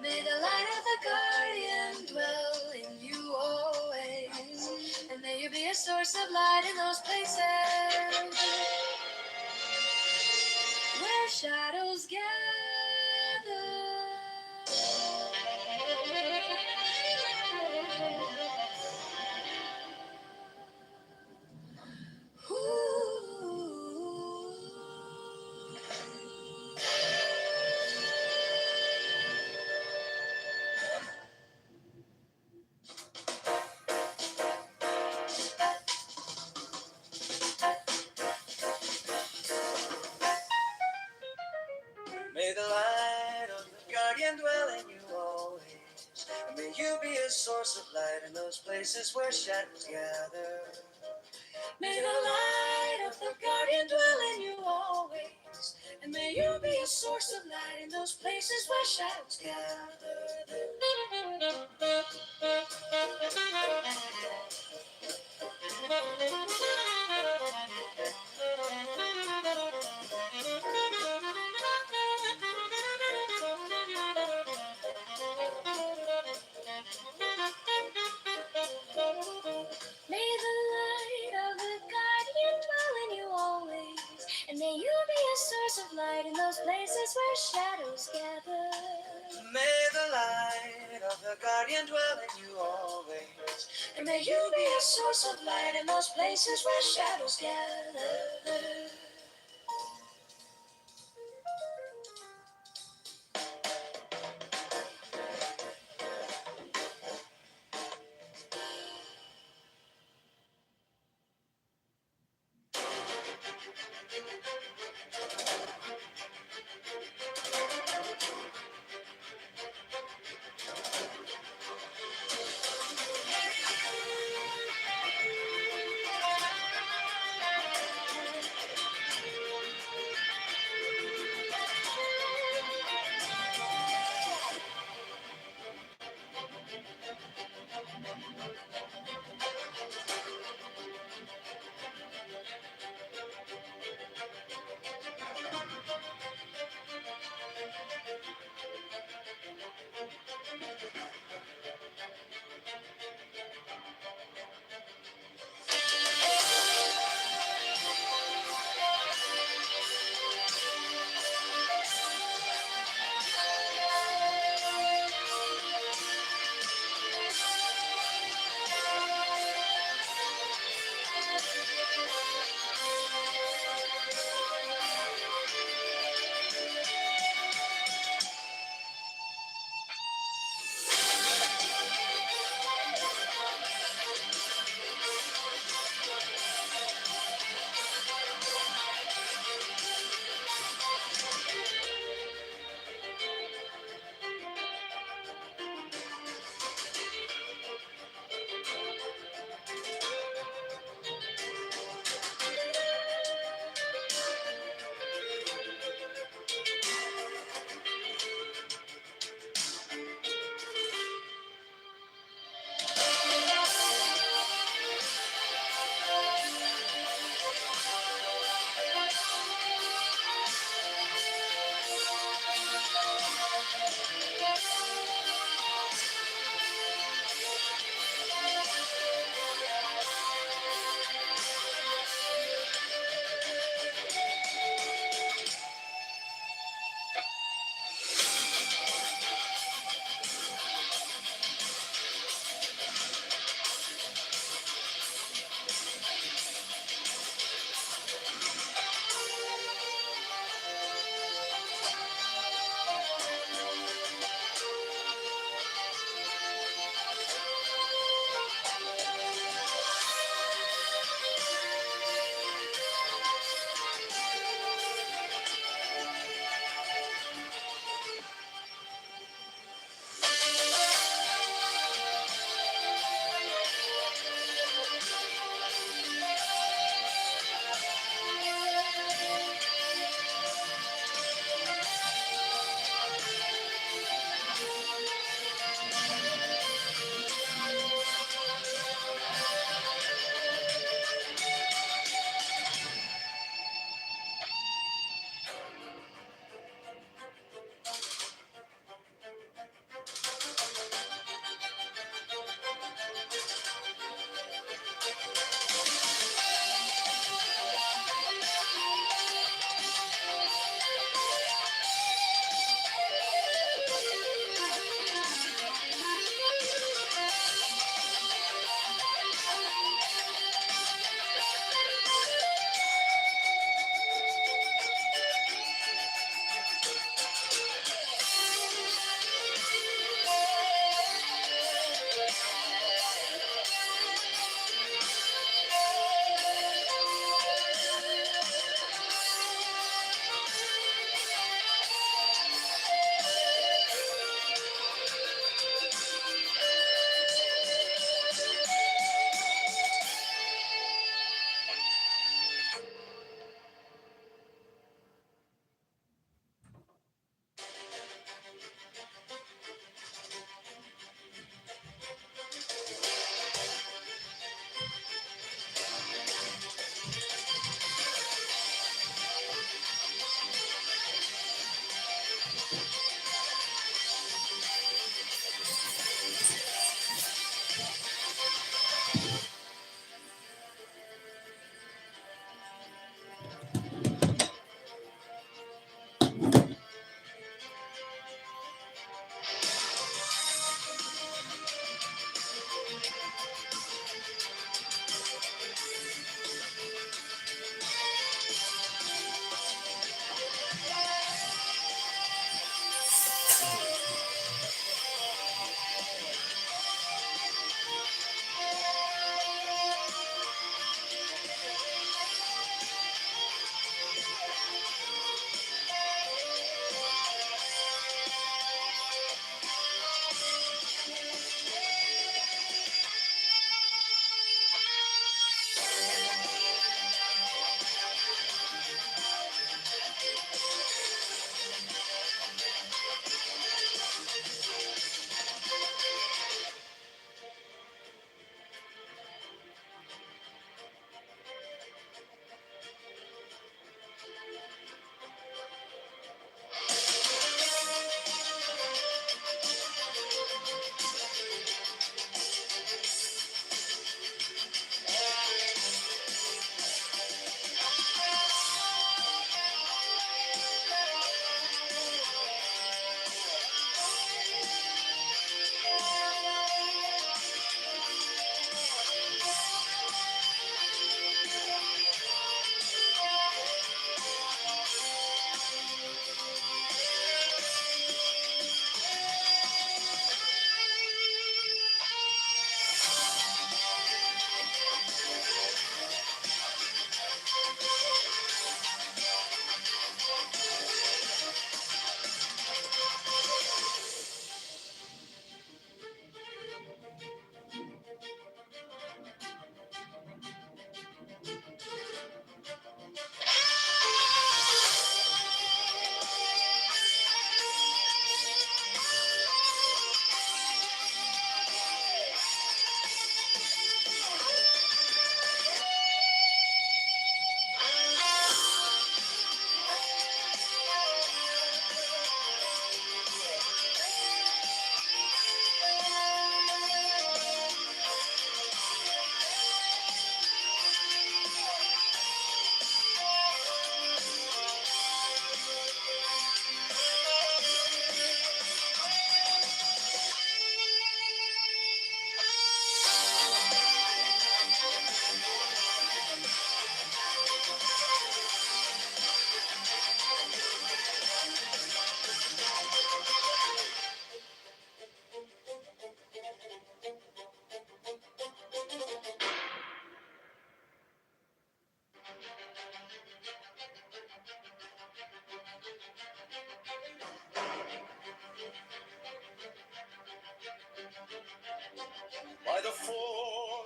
May the light of the garden dwell in you always. And may you be a source of light in those places where shadows gather. of light in those places where shadows gather. May the light of the guardian dwell in you always, and may you be a source of light in those places where shadows gather. May the light of the guardian dwell in you always, and may you be a source of light in those places where shadows gather. May the light of the guardian dwell in you always, and may you be a source of light in those places where shadows gather.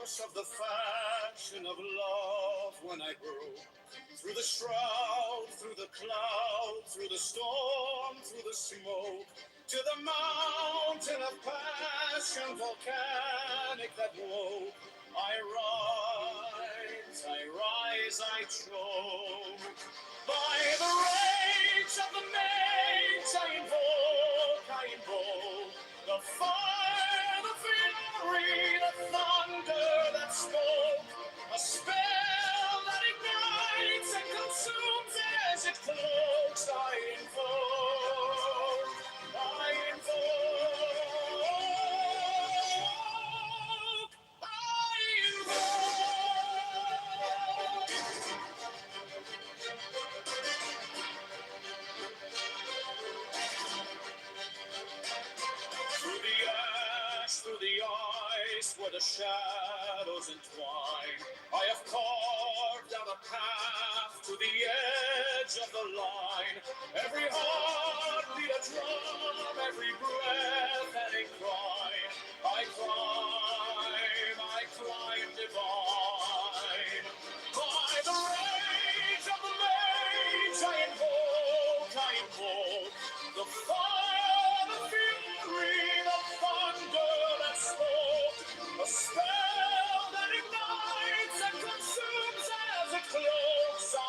course of the fashion of love when I broke through the shroud, through the cloud, through the storm, through the smoke, to the mountain of passion volcanic that woke. I rise, I choke. By the rage of the mage, I invoke the fire, the fury, the thunder that spoke, a spell that ignites and consumes as it cloaks. I invoke, I invoke, I through the ash, through the ice, where the shadows entwine, I have carved out a path to the edge of the line. Every heartbeat a drum, every breath an cry. I climb divine. By the rage of the mage, I invoke the fire, the fury, the thunder that spoke, a spell that ignites and consumes as it cloaks. I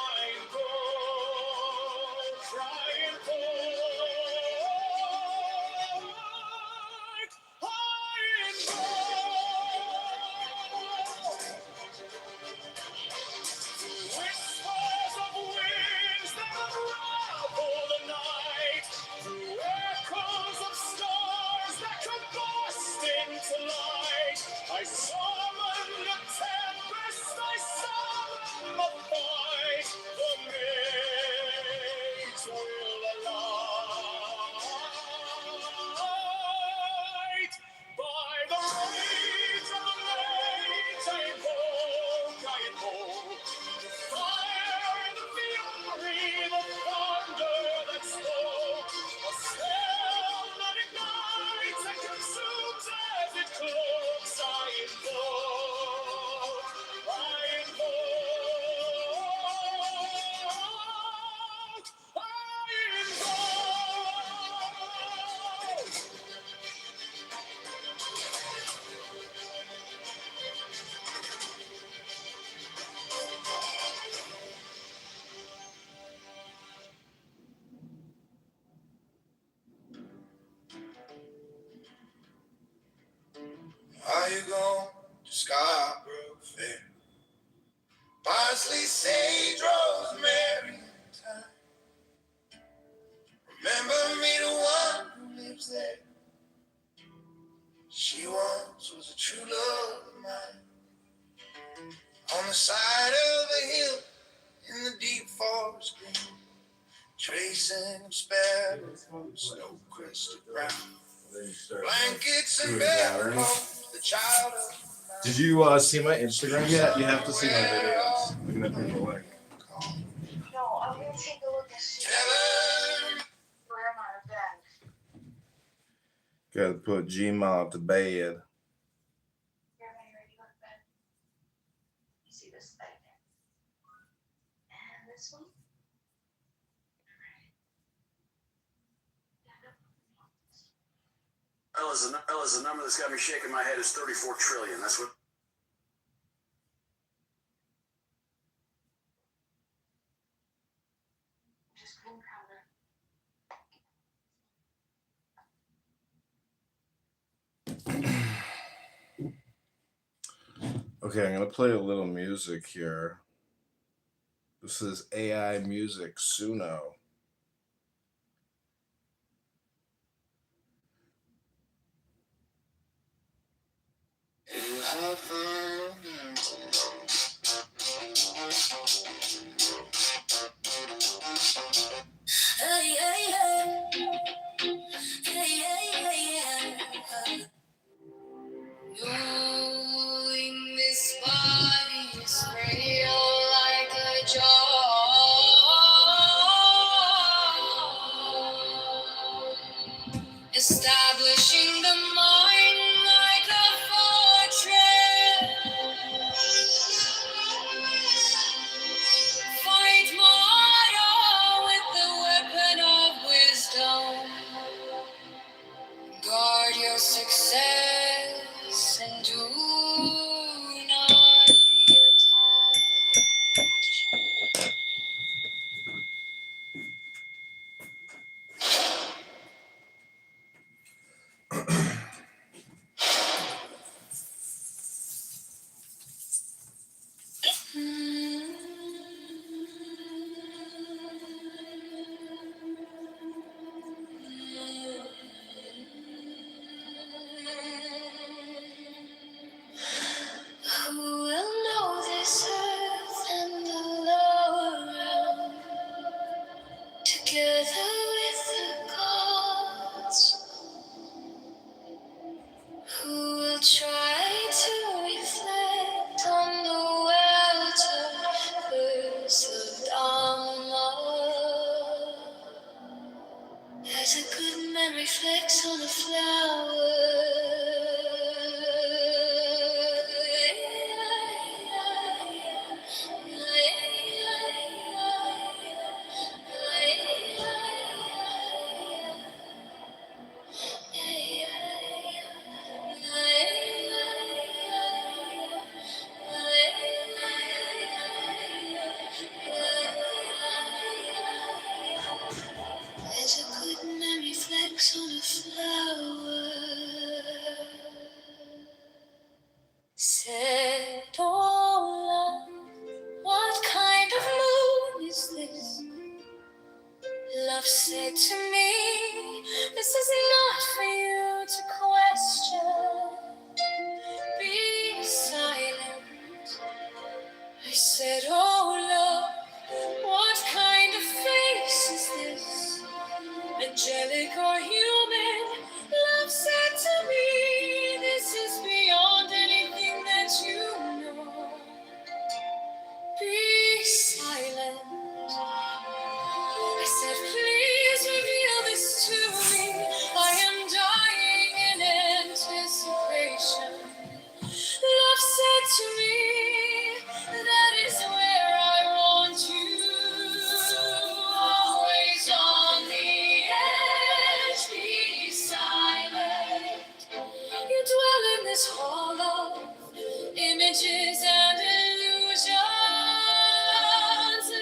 invoke, I invoke, I invoke. Whispers of winds that unravel the night, through echoes of stars that combust into light. I summon the tempest, I summon the fight. The mage will alight. By the rage of the mage, I invoke the fire, the fury, the thunder that spoke, a spell that ignites and consumes as it cloaks. I invoke, I invoke. Are you going to Scarborough Fair? Parsley, sage, rosemary, and thyme. Remember me, the one who lives there. She once was a true love of mine. On the side of a hill in the deep forest green, tracing sparrows on snow-crested brown. Blankets and bedclothes, the child of Did you see my Instagram? Yeah, you have to see my videos. I'm gonna put the link. No, I'm gonna take a look and see where am I bed. Gotta put Gma to bed. You're ready to go to bed. You see this thing? And this one? Fellas, the number that's got me shaking my head is 34 trillion. That's what. Just couldn't count it. Okay, I'm gonna play a little music here. This is AI music, Suno. Hey, hey, hey. Hey, hey, hey, hey. Knowing this body is frail like a jar. Establishing the mind like a fortress. Said, oh love, what kind of moon is this? Love said to me, this is not for you to question. Be silent. I said, oh love, what kind of face is this? Angelic or human? Love said to me, this is beyond anything that you know. Be silent. I said, please reveal this to me. I am dying in anticipation. Love said to me, that is where I want you. Always on the edge, be silent. You dwell in this hall of images and illusions.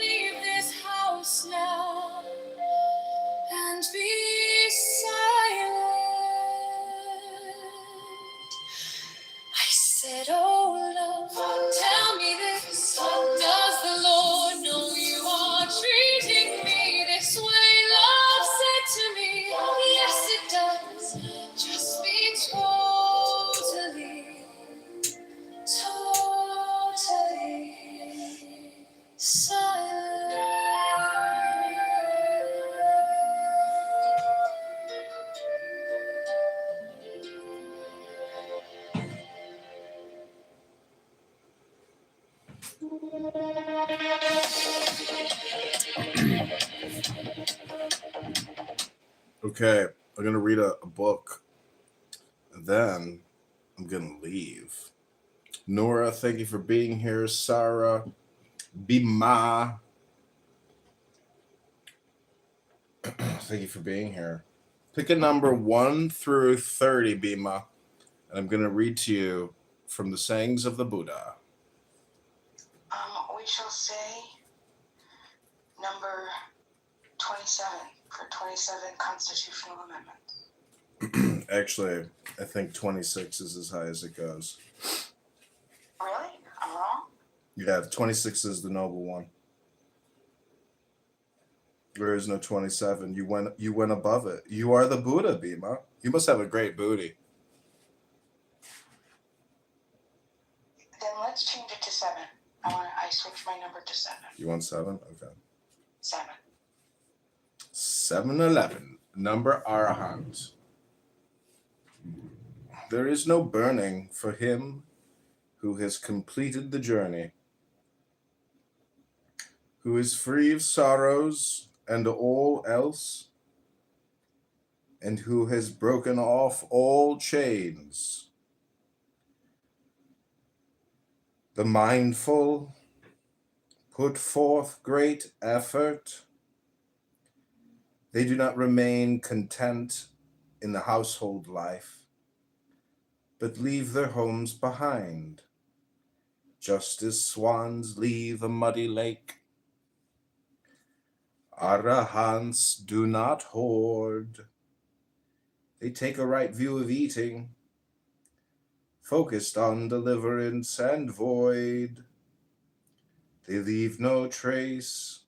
Leave this house now and be silent. I said, oh love, tell me this. Does the Lord know you are treating me this way? Love said to me, yes it does. Just be totally, totally silent. Okay, I'm going to read a book, and then I'm going to leave. Nora, thank you for being here. Sarah, Bima, thank you for being here. Pick a number 1 through 30, Bima, and I'm going to read to you from the sayings of the Buddha. We shall say number 27 for 27 constitutional amendments. Actually, I think 26 is as high as it goes. Really? I'm wrong? Yeah, 26 is the noble one. There is no 27. You went above it. You are the Buddha, Bima. You must have a great booty. Then let's change it to 7. I switched my number to 7. You want 7? Okay. 7. 7-11. Number Arahant. There is no burning for him who has completed the journey, who is free of sorrows and all else, and who has broken off all chains. The mindful put forth great effort. They do not remain content in the household life, but leave their homes behind, just as swans leave a muddy lake. Arahants do not hoard. They take a right view of eating, focused on deliverance and void. They leave no trace,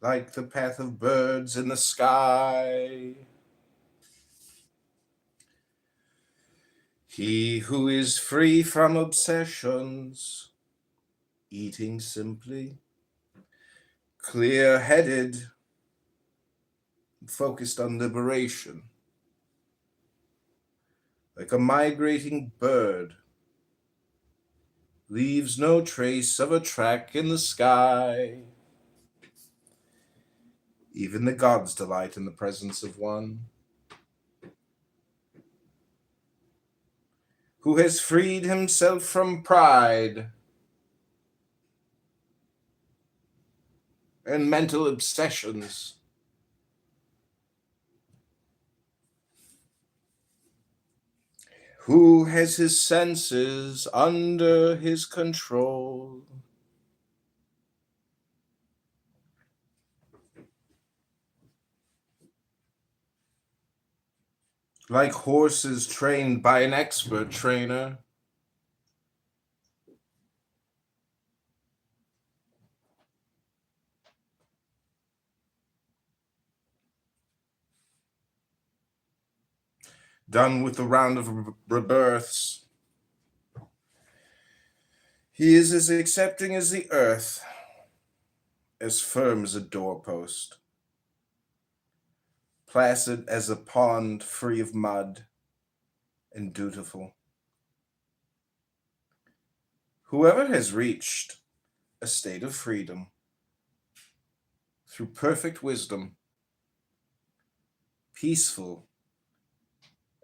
like the path of birds in the sky. He who is free from obsessions, eating simply, clear-headed, focused on liberation, like a migrating bird, leaves no trace of a track in the sky. Even the gods delight in the presence of one who has freed himself from pride and mental obsessions. Who has his senses under his control. Like horses trained by an expert trainer, done with the round of rebirths. He is as accepting as the earth, as firm as a doorpost, placid as a pond free of mud, and dutiful. Whoever has reached a state of freedom through perfect wisdom, peaceful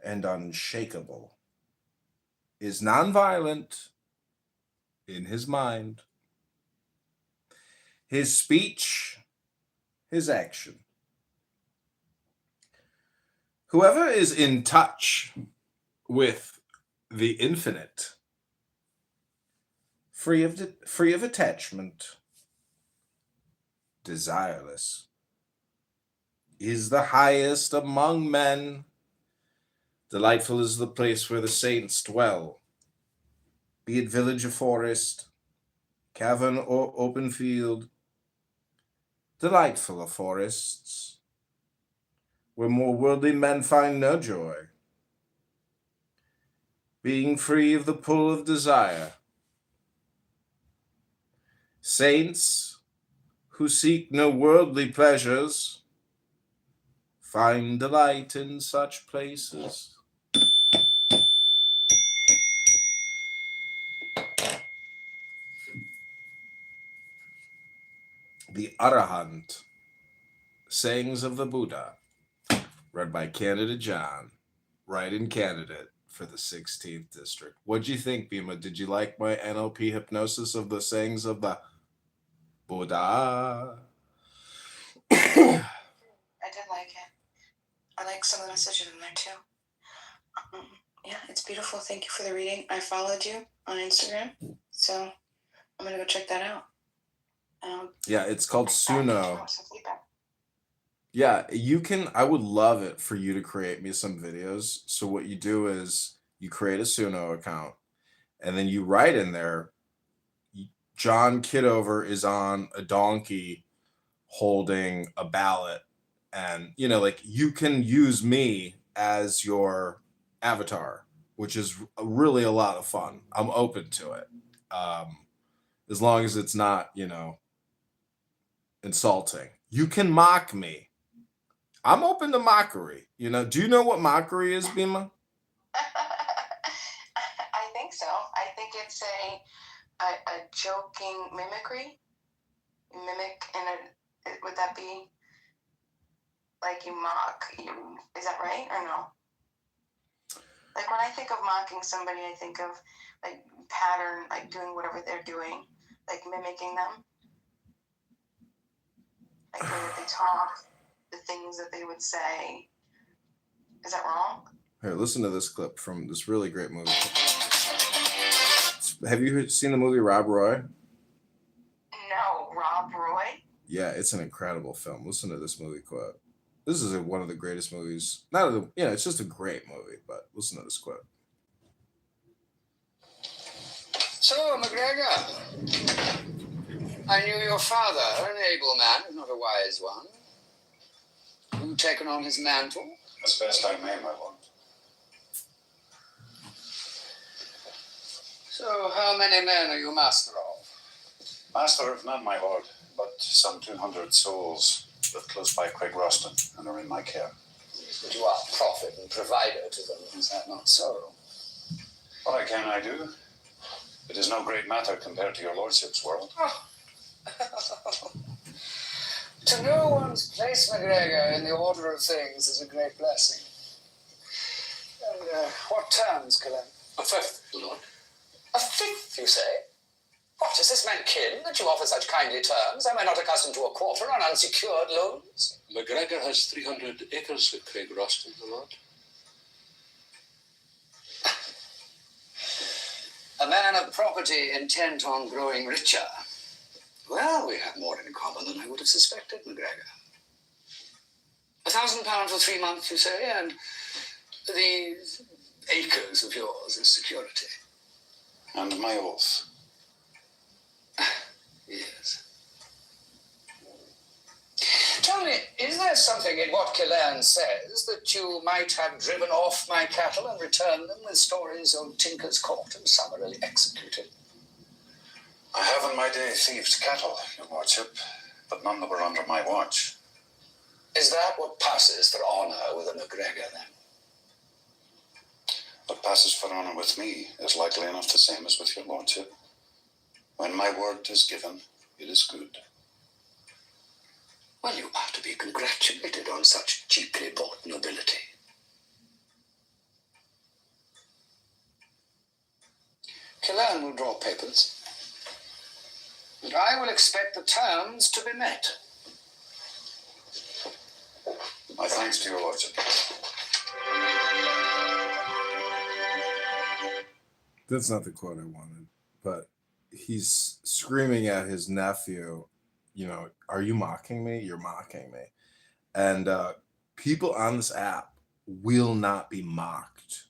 and unshakable, is nonviolent in his mind, his speech, his action. Whoever is in touch with the infinite, free of attachment, desireless, is the highest among men. Delightful is the place where the saints dwell, be it village or forest, cavern or open field. Delightful are forests, where more worldly men find no joy, being free of the pull of desire. Saints who seek no worldly pleasures find delight in such places. The Arahant, Sayings of the Buddha, read by Candidate John, write-in candidate for the 16th District. What'd you think, Bima? Did you like my NLP hypnosis of the Sayings of the Buddha? I did like it. I like some of the messages in there too. Yeah, it's beautiful. Thank you for the reading. I followed you on Instagram, so I'm gonna go check that out. Yeah, it's called Suno. Yeah, you can. I would love it for you to create me some videos. So what you do is you create a Suno account, and then you write in there, John Kitover is on a donkey holding a ballot, and like you can use me as your avatar, which is really a lot of fun. I'm open to it, as long as it's not insulting. You can mock me. I'm open to mockery. Do you know what mockery is, Bima? I think so. I think it's a joking mimicry. You mimic would that be like you mock you? Is that right or no? Like when I think of mocking somebody, I think of like pattern, like doing whatever they're doing, like mimicking them. Like the way that they talk, the things that they would say. Is that wrong? Here, listen to this clip from this really great movie. Have you seen the movie Rob Roy? No, Rob Roy? Yeah, it's an incredible film. Listen to this movie quote. This is one of the greatest movies. It's just a great movie, but listen to this quote. So, McGregor, I knew your father, an able man, if not a wise one. You've taken on his mantle. As best I may, my lord. So, how many men are you master of? Master of none, my lord, but some 200 souls live close by Craig Roston and are in my care. But you are prophet and provider to them, is that not so? What can I do? It is no great matter compared to your lordship's world. Oh. To know one's place, McGregor, in the order of things is a great blessing. And what terms, Cullen? A fifth, Lord. A fifth, you say? What, is this man kin that you offer such kindly terms? Am I not accustomed to a quarter on unsecured loans? McGregor has 300 acres with Craig Roston, my lord. A man of property intent on growing richer. Well, we have more in common than I would have suspected, McGregor. £1,000 for 3 months, you say, and these acres of yours as security. And my oath. Yes. Tell me, is there something in what Killeen says that you might have driven off my cattle and returned them with stories of Tinker's caught and summarily executed? I have in my day thieved cattle, your lordship, but none that were under my watch. Is that what passes for honour with a MacGregor, then? What passes for honour with me is likely enough the same as with your lordship. When my word is given, it is good. Well, you are to be congratulated on such cheaply bought nobility. Killeen will draw papers, and I will expect the terms to be met. My thanks to your lordship. That's not the quote I wanted, but he's screaming at his nephew, you know, are you mocking me? You're mocking me. And people on this app will not be mocked.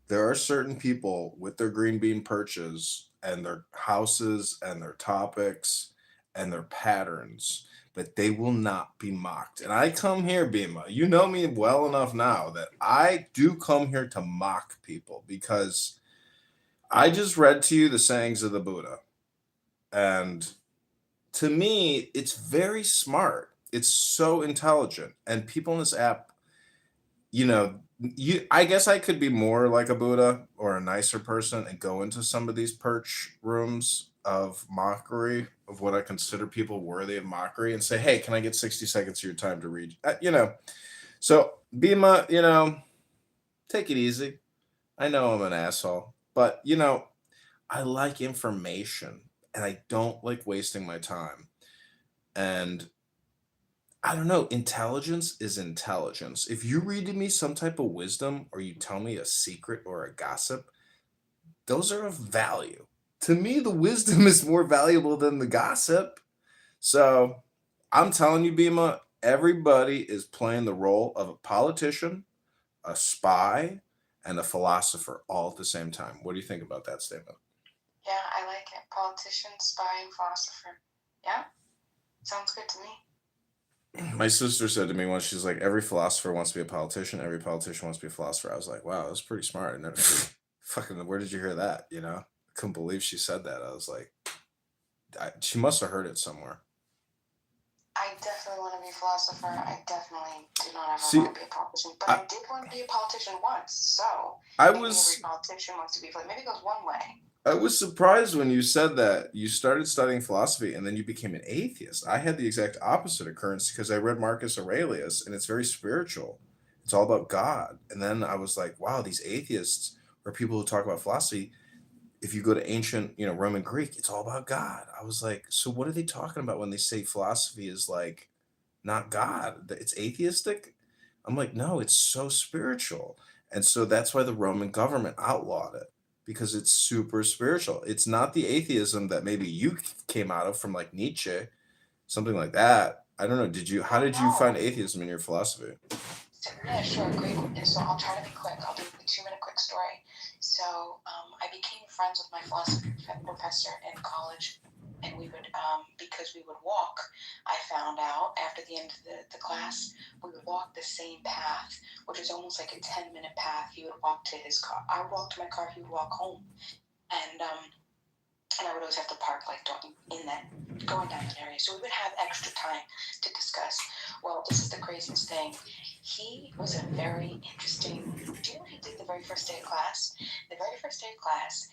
There are certain people with their green bean perches and their houses and their topics and their patterns, but they will not be mocked. And I come here, Bima, you know me well enough now that I do come here to mock people, because I just read to you the sayings of the Buddha. And to me, it's very smart. It's so intelligent. And people in this app, you know, I guess I could be more like a Buddha or a nicer person and go into some of these perch rooms of mockery, of what I consider people worthy of mockery, and say, hey, can I get 60 seconds of your time to read? You know, so Bima, you know, take it easy. I know I'm an asshole, but, you know, I like information and I don't like wasting my time. And I don't know, intelligence is intelligence. If you read to me some type of wisdom or you tell me a secret or a gossip, those are of value. To me, the wisdom is more valuable than the gossip. So I'm telling you, Bima, everybody is playing the role of a politician, a spy, and a philosopher all at the same time. What do you think about that statement? Yeah, I like it. Politician, spy, and philosopher. Yeah, sounds good to me. My sister said to me once, she's like, every philosopher wants to be a politician, every politician wants to be a philosopher. I was like, wow, that's pretty smart. I never, fucking, where did you hear that? You know, I couldn't believe she said that. I was like, she must have heard it somewhere. I definitely want to be a philosopher. I definitely do not ever See, want to be a politician. But I did want to be a politician once. So maybe every politician wants to be, maybe it goes one way. I was surprised when you said that you started studying philosophy and then you became an atheist. I had the exact opposite occurrence because I read Marcus Aurelius and it's very spiritual. It's all about God. And then I was like, wow, these atheists or people who talk about philosophy, if you go to ancient, you know, Roman Greek, it's all about God. I was like, so what are they talking about when they say philosophy is like not God? It's atheistic? I'm like, no, it's so spiritual. And so that's why the Roman government outlawed it, because it's super spiritual. It's not the atheism that maybe you came out of from like Nietzsche, something like that. I don't know. How did you find atheism in your philosophy? Yeah, sure, great. So I'll try to be quick. I'll do a 2-minute quick story. So I became friends with my philosophy professor in college, and we would, because we would walk, I found out after the end of the class, we would walk the same path, which is almost like a 10-minute path. He would walk to his car. I would walk to my car, he would walk home. And I would always have to park like going down that area. So we would have extra time to discuss. Well, this is the craziest thing. He was a very interesting, do you know what he did the very first day of class? The very first day of class,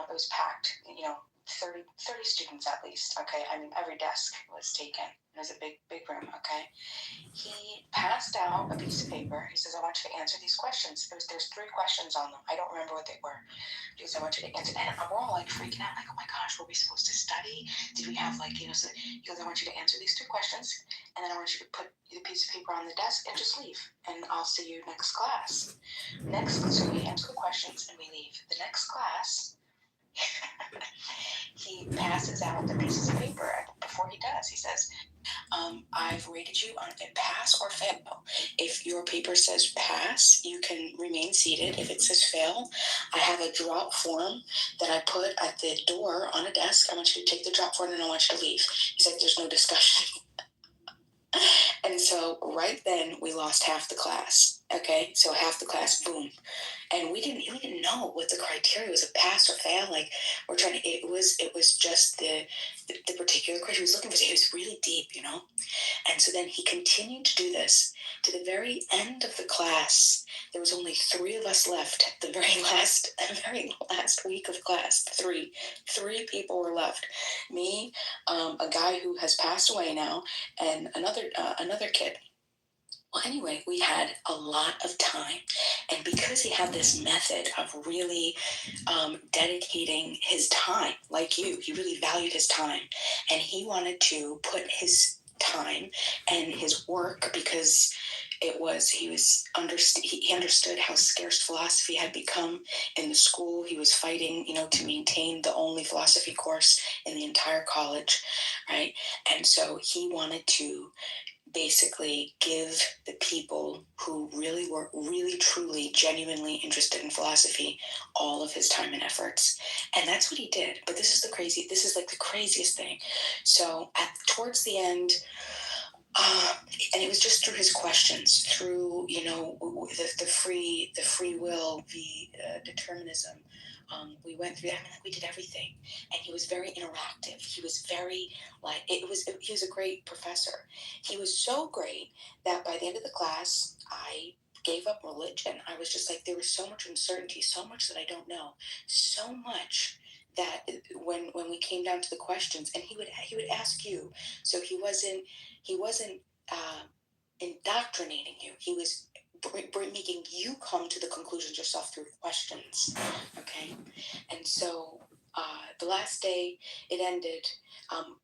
it was packed, you know, 30 students at least, okay? I mean, every desk was taken. It was a big room, okay? He passed out a piece of paper. He says, I want you to answer these questions. There's 3 questions on them. I don't remember what they were. He goes, I want you to answer. And we're all like freaking out, like, oh my gosh, were we supposed to study? Did we have like, you know, so he goes, I want you to answer these 3 questions, and then I want you to put the piece of paper on the desk and just leave. And I'll see you next class. So we answer the questions and we leave. The next class, he passes out the pieces of paper. Before he does, he says, I've rated you on a pass or fail. If your paper says pass, you can remain seated. If it says fail, I have a drop form that I put at the door on a desk. I want you to take the drop form and I want you to leave. He's like, there's no discussion. And And so right then we lost half the class. Okay, so half the class, boom. And we didn't know what the criteria was, a pass or fail. Like we're trying to, it was just the particular question he was looking for. It was really deep, you know. And so then he continued to do this to the very end of the class. There was only 3 of us left. The very last week of class, three people were left. Me, a guy who has passed away now, and another kid. Well, anyway, we had a lot of time. And because he had this method of really dedicating his time, like you, he really valued his time. And he wanted to put his time and his work, because he understood how scarce philosophy had become in the school he was fighting, you know, to maintain the only philosophy course in the entire college, right? And so he wanted to basically give the people who really were truly genuinely interested in philosophy all of his time and efforts. And that's what he did. But this is like the craziest thing. So towards the end, and it was just through his questions, through, you know, the free will, the determinism. We went through. I mean, like, we did everything, and he was very interactive. He was very he was a great professor. He was so great that by the end of the class, I gave up religion. I was just like, there was so much uncertainty, so much that I don't know, so much that when we came down to the questions, and he would ask you, so he wasn't indoctrinating you. He was making you come to the conclusions yourself through questions. Okay, and so the last day it ended.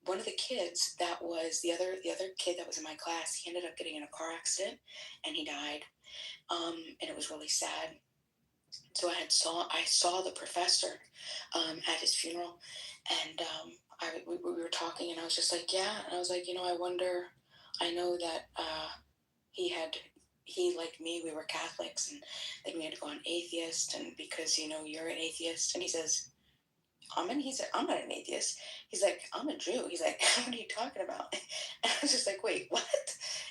One of the kids that was the other kid that was in my class, he ended up getting in a car accident, and he died. And it was really sad. So I saw the professor at his funeral, and we were talking, and I was just like, yeah. And I was like, you know, I know that he, like me, we were Catholics, and then we had to go on atheist, and because, you know, you're an atheist. And he says, I'm not an atheist. He's like, I'm a Jew. He's like, what are you talking about? And I was just like, wait, what?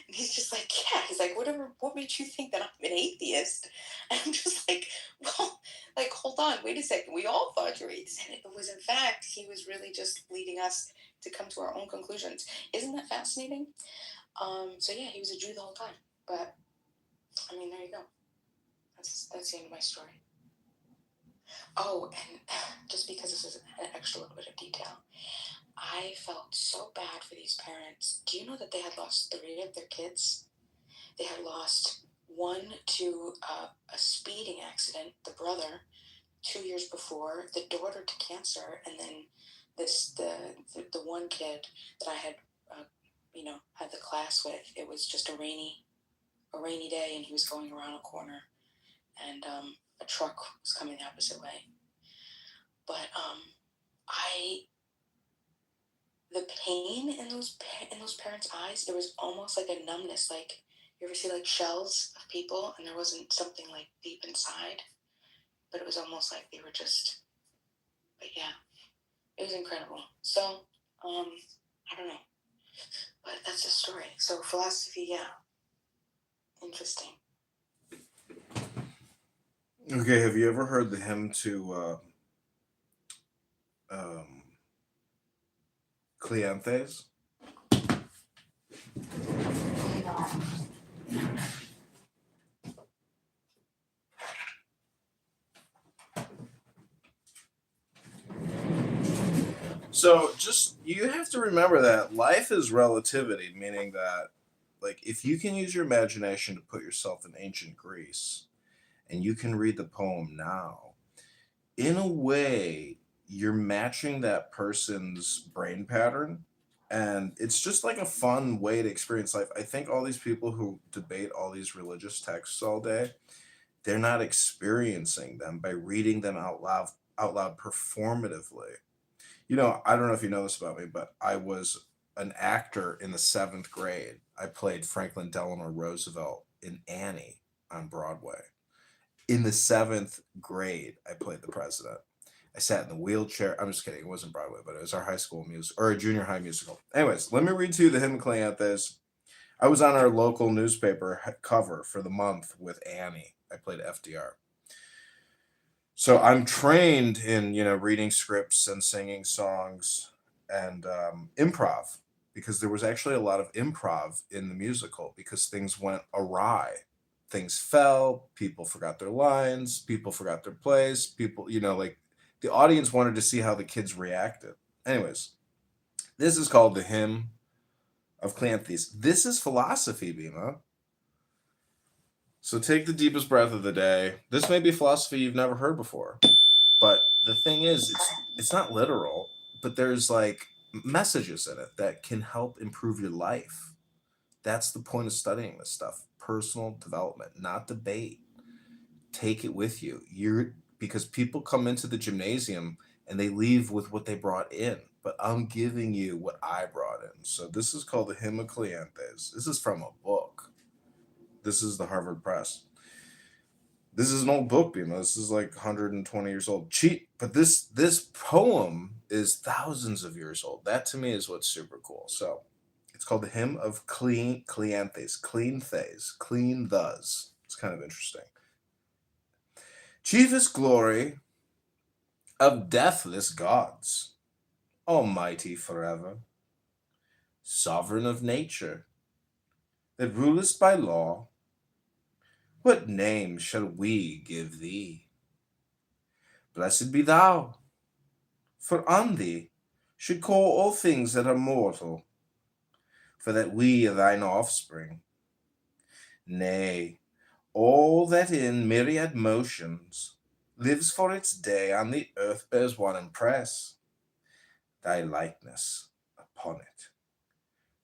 And he's just like, yeah. He's like, what made you think that I'm an atheist? And I'm just like, well, like, hold on, wait a second. We all thought you were atheists. And it was, in fact, he was really just leading us to come to our own conclusions. Isn't that fascinating? So yeah, he was a Jew the whole time. But I mean, there you go. That's the end of my story. Oh, and just because this is an extra little bit of detail, I felt so bad for these parents. Do you know that they had lost 3 of their kids? They had lost one to a speeding accident, the brother, 2 years before, the daughter to cancer, and then the one kid that I had, had the class with. It was just a rainy day, and he was going around a corner, and a truck was coming the opposite way. But the pain in those parents' eyes, there was almost like a numbness. Like, you ever see like shells of people, and there wasn't something like deep inside, but it was almost like they were just. But yeah, it was incredible. So I don't know, but that's the story. So philosophy, yeah, interesting. Okay, have you ever heard the hymn to Cleanthes? So just, you have to remember that life is relativity, meaning that, like, if you can use your imagination to put yourself in ancient Greece and you can read the poem now, in a way, you're matching that person's brain pattern. And it's just like a fun way to experience life. I think all these people who debate all these religious texts all day, they're not experiencing them by reading them out loud performatively. You know, I don't know if you know this about me, but I was an actor in the 7th grade. I played Franklin Delano Roosevelt in Annie on Broadway. In the 7th grade, I played the president. I sat in the wheelchair. I'm just kidding. It wasn't Broadway, but it was our high school music, or a junior high musical. Anyways, let me read to you the hymn of Cleanthes. I was on our local newspaper cover for the month with Annie. I played FDR. So I'm trained in, reading scripts and singing songs and improv, because there was actually a lot of improv in the musical because things went awry. Things fell, people forgot their lines, people forgot their plays, people, like the audience wanted to see how the kids reacted. Anyways, this is called the Hymn of Cleanthes. This is philosophy, Bima. So take the deepest breath of the day. This may be philosophy you've never heard before, but the thing is, it's not literal, but there's like messages in it that can help improve your life. That's the point of studying this stuff. Personal development, not debate. Take it with you. Because people come into the gymnasium and they leave with what they brought in, but I'm giving you what I brought in. So this is called the Hymn of Cleanthes. This is from a book. This is the Harvard Press. This is an old book, Bima. This is like 120 years old. Cheap, but this poem is thousands of years old. That to me is what's super cool. So it's called the Hymn of Cleanthes. Clean thus. It's kind of interesting. Chiefest glory of deathless gods, almighty forever, sovereign of nature, that rulest by law, what name shall we give thee? Blessed be thou, for on thee should call all things that are mortal, for that we are thine offspring. Nay, all that in myriad motions lives for its day on the earth bears one impress, thy likeness upon it.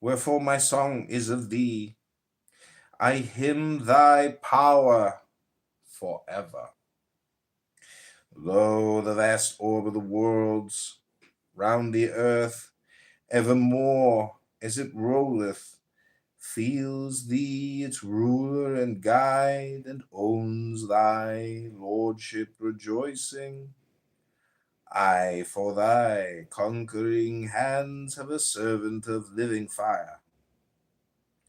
Wherefore my song is of thee. I hymn thy power forever. Lo, the vast orb of the worlds round the earth, evermore as it rolleth, feels thee its ruler and guide, and owns thy lordship rejoicing. I for thy conquering hands have a servant of living fire.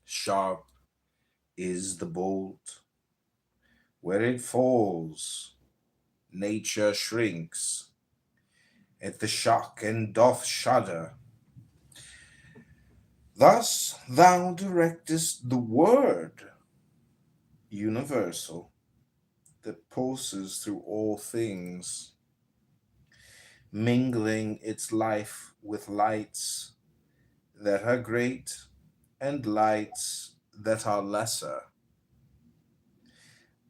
Sharp is the bolt. Where it falls, nature shrinks at the shock and doth shudder. Thus thou directest the word universal that pulses through all things, mingling its life with lights that are great and lights that are lesser.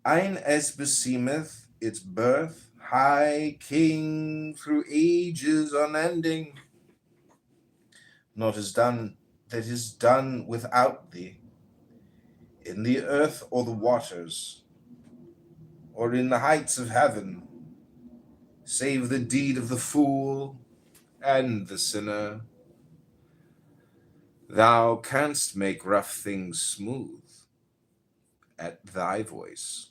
Ein es beseemeth its birth, high king through ages unending, not is done that is done without thee, in the earth or the waters, or in the heights of heaven, save the deed of the fool and the sinner. Thou canst make rough things smooth at thy voice.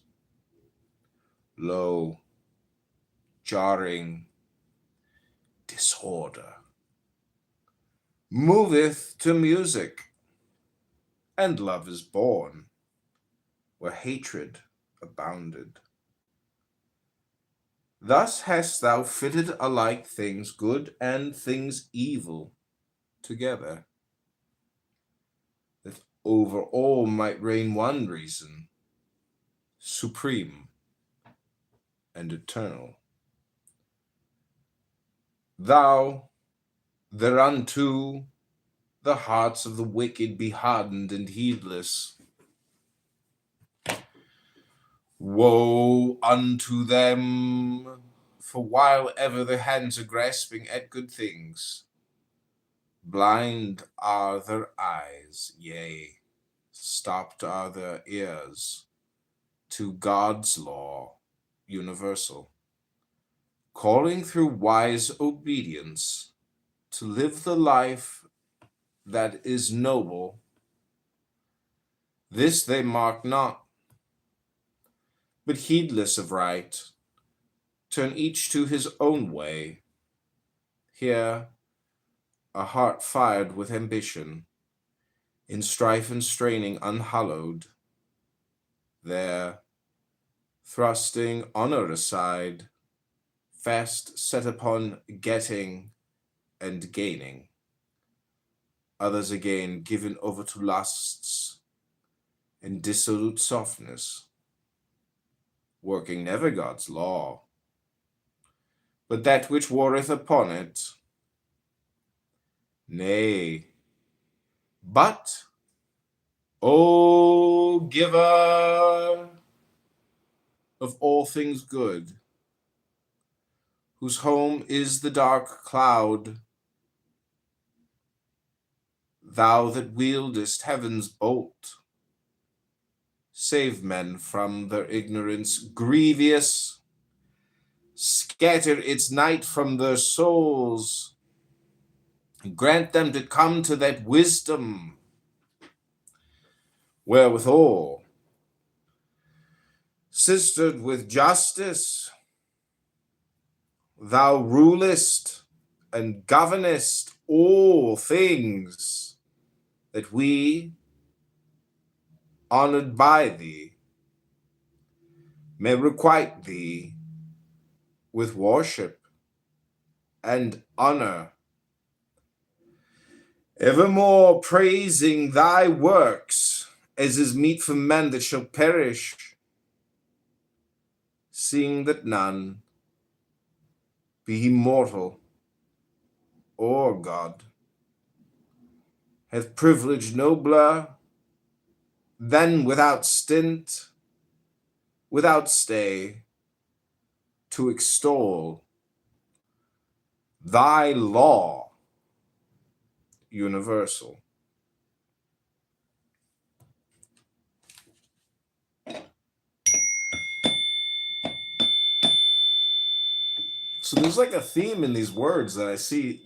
Lo, jarring disorder moveth to music, and love is born where hatred abounded. Thus hast thou fitted alike things good and things evil together, that over all might reign one reason, supreme and eternal. Thou, thereunto the hearts of the wicked be hardened and heedless. Woe unto them, for while ever their hands are grasping at good things, blind are their eyes, yea, stopped are their ears to God's law universal, calling through wise obedience to live the life that is noble. This they mark not, but heedless of right, turn each to his own way. Here, a heart fired with ambition, in strife and straining unhallowed, there, thrusting honor aside, fast set upon getting and gaining, others again given over to lusts and dissolute softness, working never God's law, but that which warreth upon it, nay, but, O giver of all things good, whose home is the dark cloud, thou that wieldest heaven's bolt, save men from their ignorance grievous, scatter its night from their souls, grant them to come to that wisdom wherewithal, sistered with justice, thou rulest and governest all things, that we, honored by thee, may requite thee with worship and honor, evermore praising thy works, as is meet for men that shall perish, seeing that none, be he mortal or God, hath privilege nobler than without stint, without stay, to extol thy law universal. So there's like a theme in these words that I see,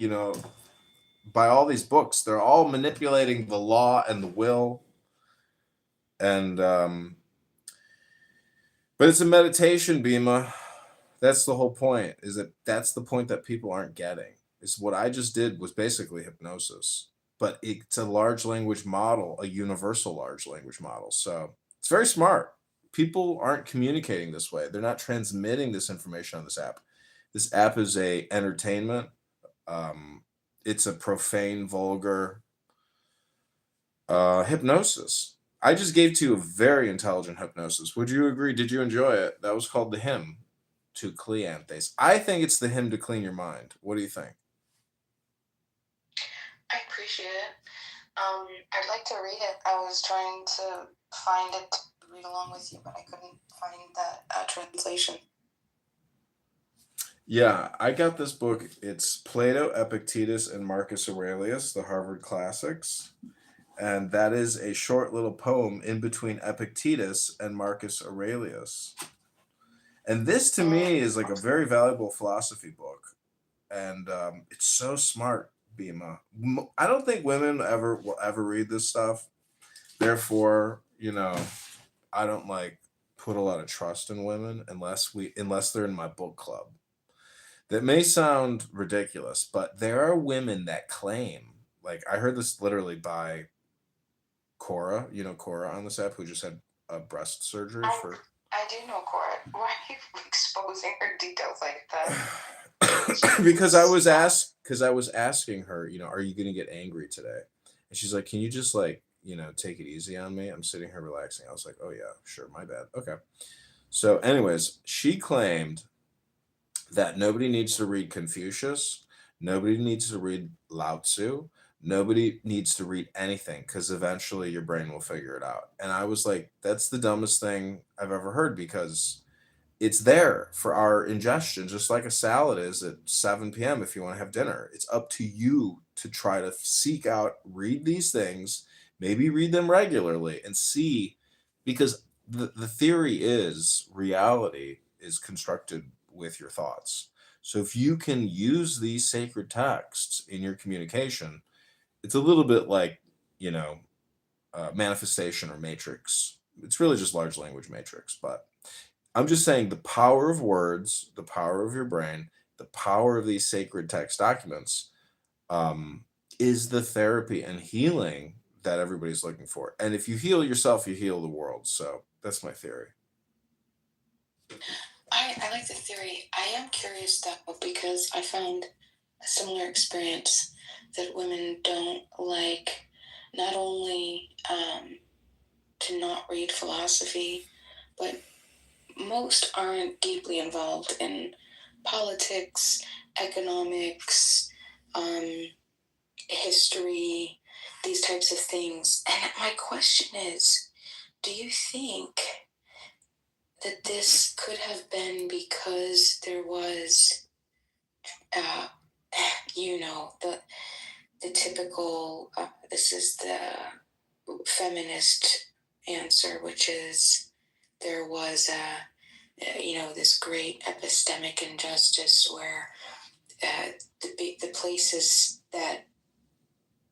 by all these books. They're all manipulating the law and the will. And, but it's a meditation, Bima. That's the whole point, that's the point that people aren't getting. Is what I just did was basically hypnosis, but it's a large language model, a universal large language model. So it's very smart. People aren't communicating this way. They're not transmitting this information on this app. This app is a entertainment. It's a profane, vulgar hypnosis. I just gave to you a very intelligent hypnosis. Would you agree? Did you enjoy it? That was called The Hymn to Cleanthes. I think it's the hymn to clean your mind. What do you think? I appreciate it. I'd like to read it. I was trying to find it to read along with you, but I couldn't find that translation. Yeah, I got this book. It's Plato, Epictetus, and Marcus Aurelius, the Harvard Classics. And that is a short little poem in between Epictetus and Marcus Aurelius. And this, to me, is like a very valuable philosophy book. And it's so smart, Bima. I don't think women will ever read this stuff. Therefore, I don't put a lot of trust in women unless they're in my book club. That may sound ridiculous, but there are women that claim, I heard this literally by Cora, Cora on this app, who just had a breast surgery for... I do know Cora. Why are you exposing her details like that? because I was asking her, are you going to get angry today? And she's like, can you just take it easy on me? I'm sitting here relaxing. I was like, oh yeah, sure. My bad. Okay. So anyways, she claimed that nobody needs to read Confucius. Nobody needs to read Lao Tzu. Nobody needs to read anything because eventually your brain will figure it out. And I was like, that's the dumbest thing I've ever heard, because it's there for our ingestion, just like a salad is at 7 p.m. if you want to have dinner. It's up to you to try to seek out, read these things, maybe read them regularly and see, because the theory is reality is constructed with your thoughts. So if you can use these sacred texts in your communication, it's a little bit like, manifestation or matrix. It's really just large language matrix, but I'm just saying the power of words, the power of your brain, the power of these sacred text documents is the therapy and healing that everybody's looking for. And if you heal yourself, you heal the world. So that's my theory. I like the theory. I am curious though, because I found a similar experience that women don't like not only to not read philosophy, but most aren't deeply involved in politics, economics, history, these types of things. And my question is, do you think that this could have been because there was, the typical, this is the feminist answer, which is there was this great epistemic injustice where the places that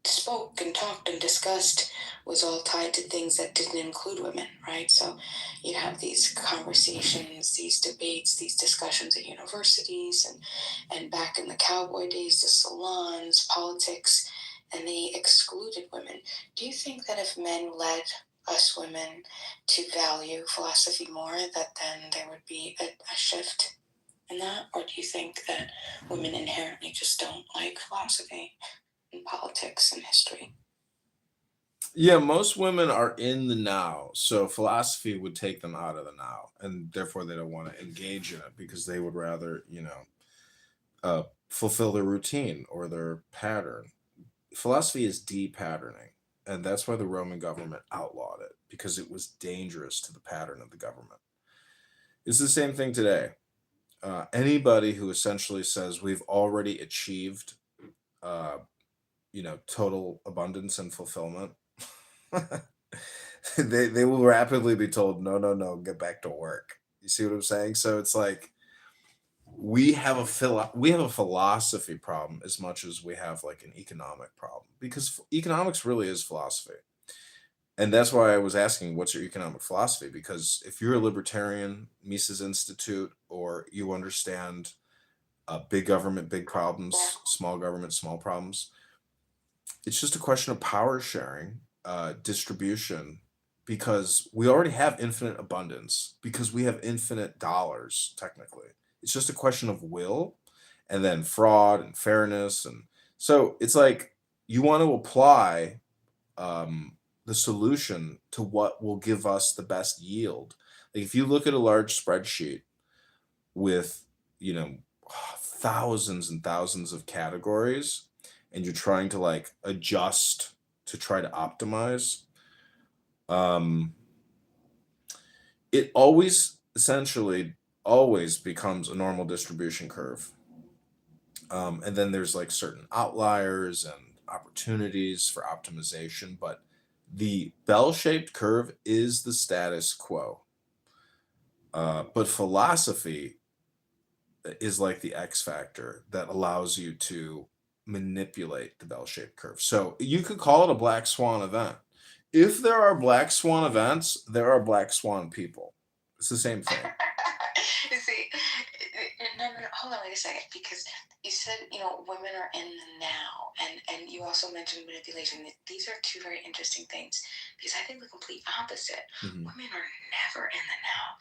spoke and talked and discussed was all tied to things that didn't include women, right? So you have these conversations, these debates, these discussions at universities and back in the cowboy days, the salons, politics, and they excluded women. Do you think that if men led us women to value philosophy more, that then there would be a shift in that? Or do you think that women inherently just don't like philosophy and politics and history? Yeah, most women are in the now, so philosophy would take them out of the now, and therefore they don't want to engage in it because they would rather, fulfill their routine or their pattern. Philosophy is de-patterning, and that's why the Roman government outlawed it, because it was dangerous to the pattern of the government. It's the same thing today. Anybody who essentially says we've already achieved, total abundance and fulfillment, they will rapidly be told, no, get back to work. You see what I'm saying? So it's like we have a philosophy problem as much as we have like an economic problem, because economics really is philosophy. And that's why I was asking, what's your economic philosophy? Because if you're a libertarian, Mises Institute, or you understand big government, big problems, small government, small problems, it's just a question of power sharing, distribution, because we already have infinite abundance, because we have infinite dollars, technically. It's just a question of will, and then fraud and fairness. And so it's like you want to apply the solution to what will give us the best yield. Like if you look at a large spreadsheet with, thousands and thousands of categories, and you're trying to like adjust to try to optimize, it always essentially always becomes a normal distribution curve. And then there's like certain outliers and opportunities for optimization, but the bell-shaped curve is the status quo. But philosophy is like the X factor that allows you to manipulate the bell-shaped curve. So you could call it a black swan event. If there are black swan events, there are black swan people. It's the same thing. See, no, hold on, wait a second, because you said, women are in the now, and you also mentioned manipulation. These are two very interesting things, because I think the complete opposite. Mhm. Women are never in the now.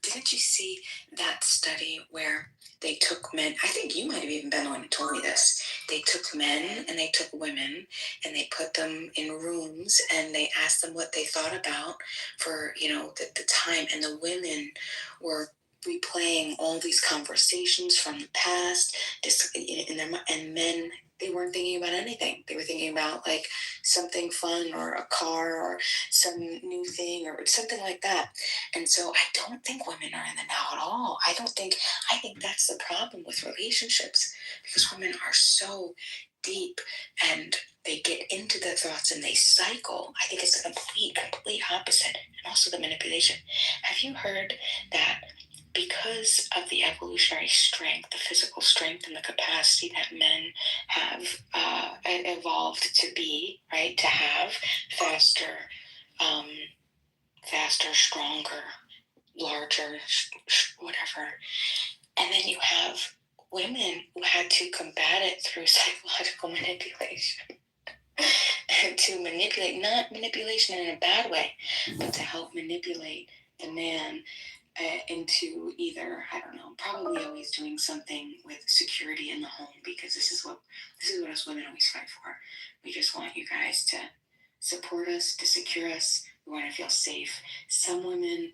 Didn't you see that study where they took men? I think you might have even been the one who told me this. They took men and they took women and they put them in rooms and they asked them what they thought about for, the time. And the women were replaying all these conversations from the past, and men, they weren't thinking about anything. They were thinking about like something fun or a car or some new thing or something like that. And so I don't think women are in the now at all. I think that's the problem with relationships, because women are so deep and they get into the thoughts and they cycle. I think it's the complete opposite. And also the manipulation. Have you heard that because of the evolutionary strength, the physical strength and the capacity that men have evolved to be, right, to have faster, stronger, larger, whatever. And then you have women who had to combat it through psychological manipulation. to manipulate, not manipulation in a bad way, but to help manipulate the man into either, I don't know, probably always doing something with security in the home, because this is what us women always fight for. We just want you guys to support us, to secure us. We want to feel safe. Some women,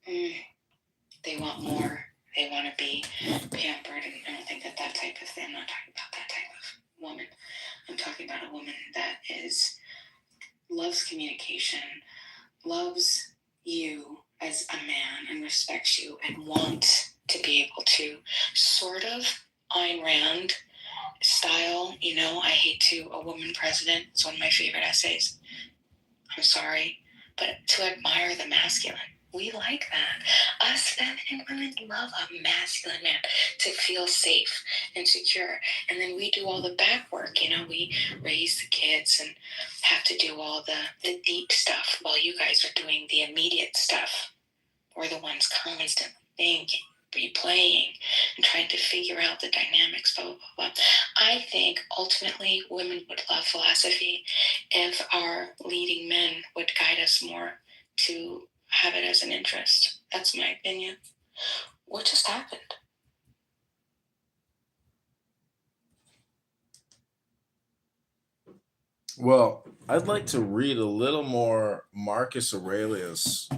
they want more. They want to be pampered, and I don't think that type of thing. I'm not talking about that type of woman. I'm talking about a woman that loves communication, loves you as a man, and respects you, and wants to be able to sort of Ayn Rand style, I hate a woman president. It's one of my favorite essays. I'm sorry, but to admire the masculine. We like that. Us feminine women love a masculine man, to feel safe and secure. And then we do all the back work, we raise the kids and have to do all the deep stuff while you guys are doing the immediate stuff. We're the ones constantly thinking, replaying, and trying to figure out the dynamics, blah, blah, blah, blah. I think ultimately women would love philosophy if our leading men would guide us more to have it as an interest. That's my opinion. What just happened? Well, I'd like to read a little more Marcus Aurelius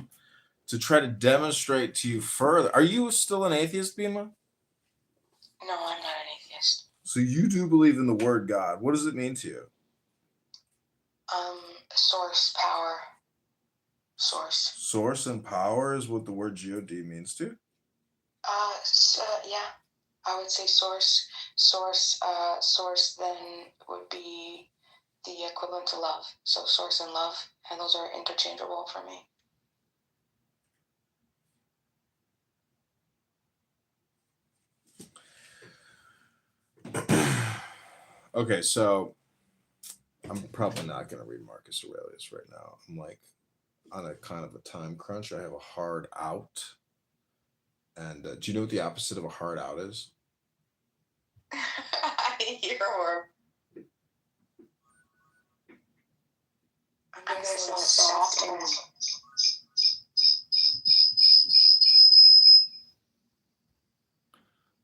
to try to demonstrate to you further. Are you still an atheist, Bima? No, I'm not an atheist. So you do believe in the word God. What does it mean to you? Source, power. Source. Source and power is what the word God means to? Yeah. I would say source. Source then would be the equivalent to love. So source and love, and those are interchangeable for me. Okay, so I'm probably not going to read Marcus Aurelius right now. I'm like on a kind of a time crunch. I have a hard out. And do you know what the opposite of a hard out is? You're I'm going to say soft and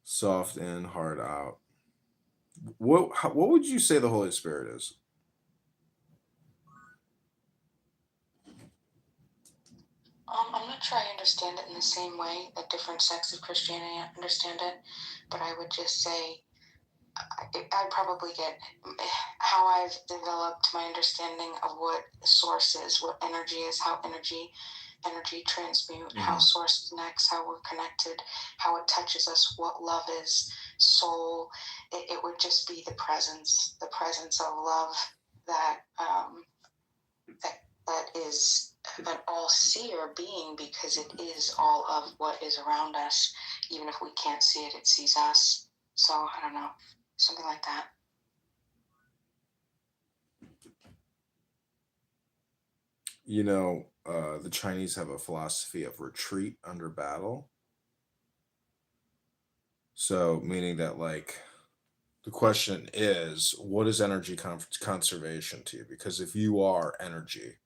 soft and hard out. What would you say the Holy Spirit is? I'm not sure I understand it in the same way that different sects of Christianity understand it, but I would just say I'd probably get how I've developed my understanding of what source is, what energy is, how energy transmute, how source connects, how we're connected, how it touches us, what love is, soul. It would just be the presence of love that is an all-seer being, because it is all of what is around us. Even if we can't see it, it sees us. So I don't know, something like that. The Chinese have a philosophy of retreat under battle. So meaning that the question is, what is energy conservation to you? Because if you are energy,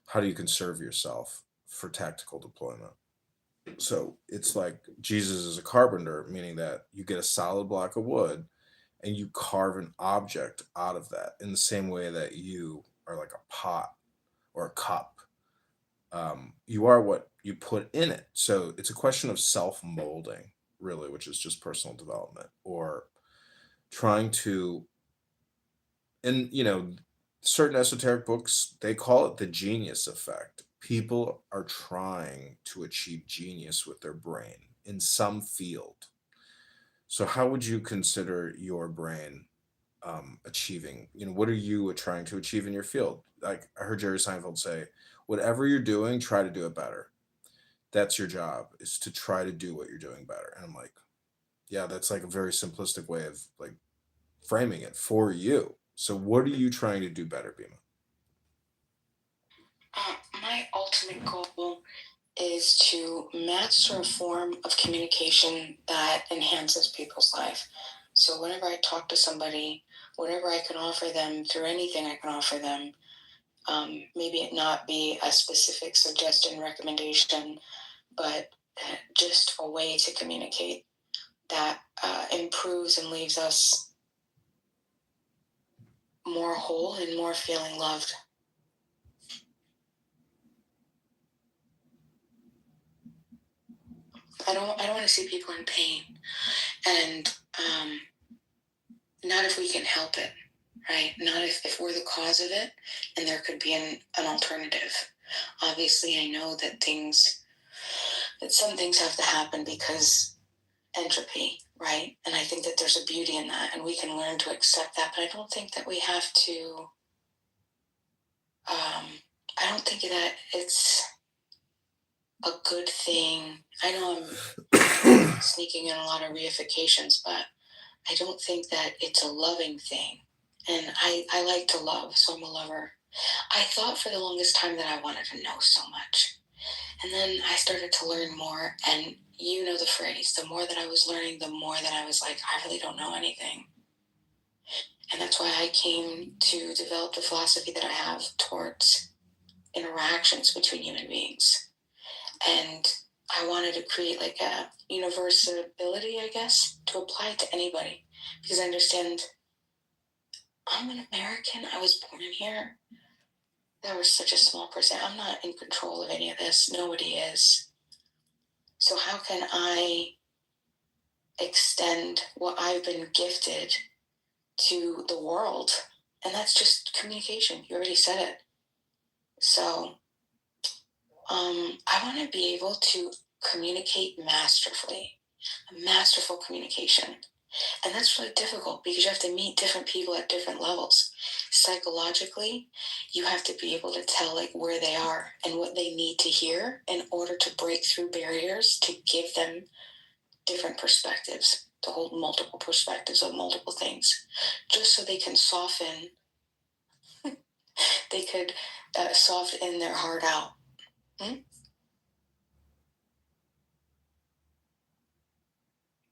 how do you conserve yourself for tactical deployment? So it's like Jesus is a carpenter, meaning that you get a solid block of wood and you carve an object out of that in the same way that you are like a pot or a cup. You are what you put in it. So it's a question of self-molding, really, which is just personal development, or trying to, and certain esoteric books, they call it the genius effect. People are trying to achieve genius with their brain in some field. So how would you consider your brain achieving? What are you trying to achieve in your field? Like I heard Jerry Seinfeld say, whatever you're doing, try to do it better. That's your job, is to try to do what you're doing better. And I'm like, yeah, that's like a very simplistic way of like framing it for you. So what are you trying to do better, Bima? My ultimate goal is to master a form of communication that enhances people's life. So whenever I talk to somebody, whatever I can offer them through anything I can offer them. Maybe it not be a specific suggestion, recommendation, but just a way to communicate that improves and leaves us more whole and more feeling loved. I don't want to see people in pain, and not if we can help it, right? Not if we're the cause of it, and there could be an alternative. Obviously, I know that some things have to happen because entropy, right? And I think that there's a beauty in that, and we can learn to accept that. But I don't think that we have to. I don't think that it's a good thing. I know I'm sneaking in a lot of reifications, but I don't think that it's a loving thing. And I like to love, so I'm a lover. I thought for the longest time that I wanted to know so much. And then I started to learn more, and you know the phrase, the more that I was learning, the more that I was like, I really don't know anything. And that's why I came to develop the philosophy that I have towards interactions between human beings. And I wanted to create like a universality, I guess, to apply it to anybody. Because I understand I'm an American. I was born in here. There was such a small percent. I'm not in control of any of this. Nobody is. So how can I extend what I've been gifted to the world? And that's just communication. You already said it. So I want to be able to communicate masterfully, masterful communication. And that's really difficult because you have to meet different people at different levels. Psychologically, you have to be able to tell like where they are and what they need to hear in order to break through barriers, to give them different perspectives, to hold multiple perspectives of multiple things, just so they can soften, they could soften their heart out.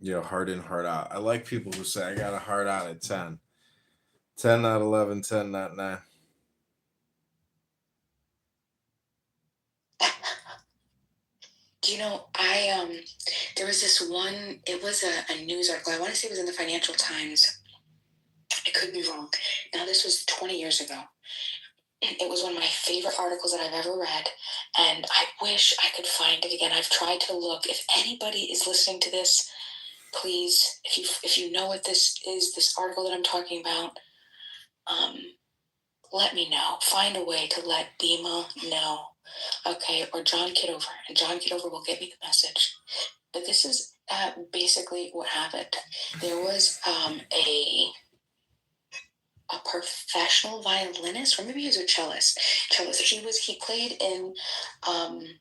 Yeah, heart in, heart out. I like people who say, I got a heart out at 10. 10, not 11, 10, not 9. You know, there was this one, it was a news article. I want to say it was in the Financial Times. I could be wrong. Now, this was 20 years ago. It was one of my favorite articles that I've ever read, and I wish I could find it again. I've tried to look. If anybody is listening to this, please, if you know what this is, this article that I'm talking about, let me know. Find a way to let Dima know, okay, or John Kitover, and John Kitover will get me the message. But this is basically what happened. There was a professional violinist, or maybe he was a cellist. He played in an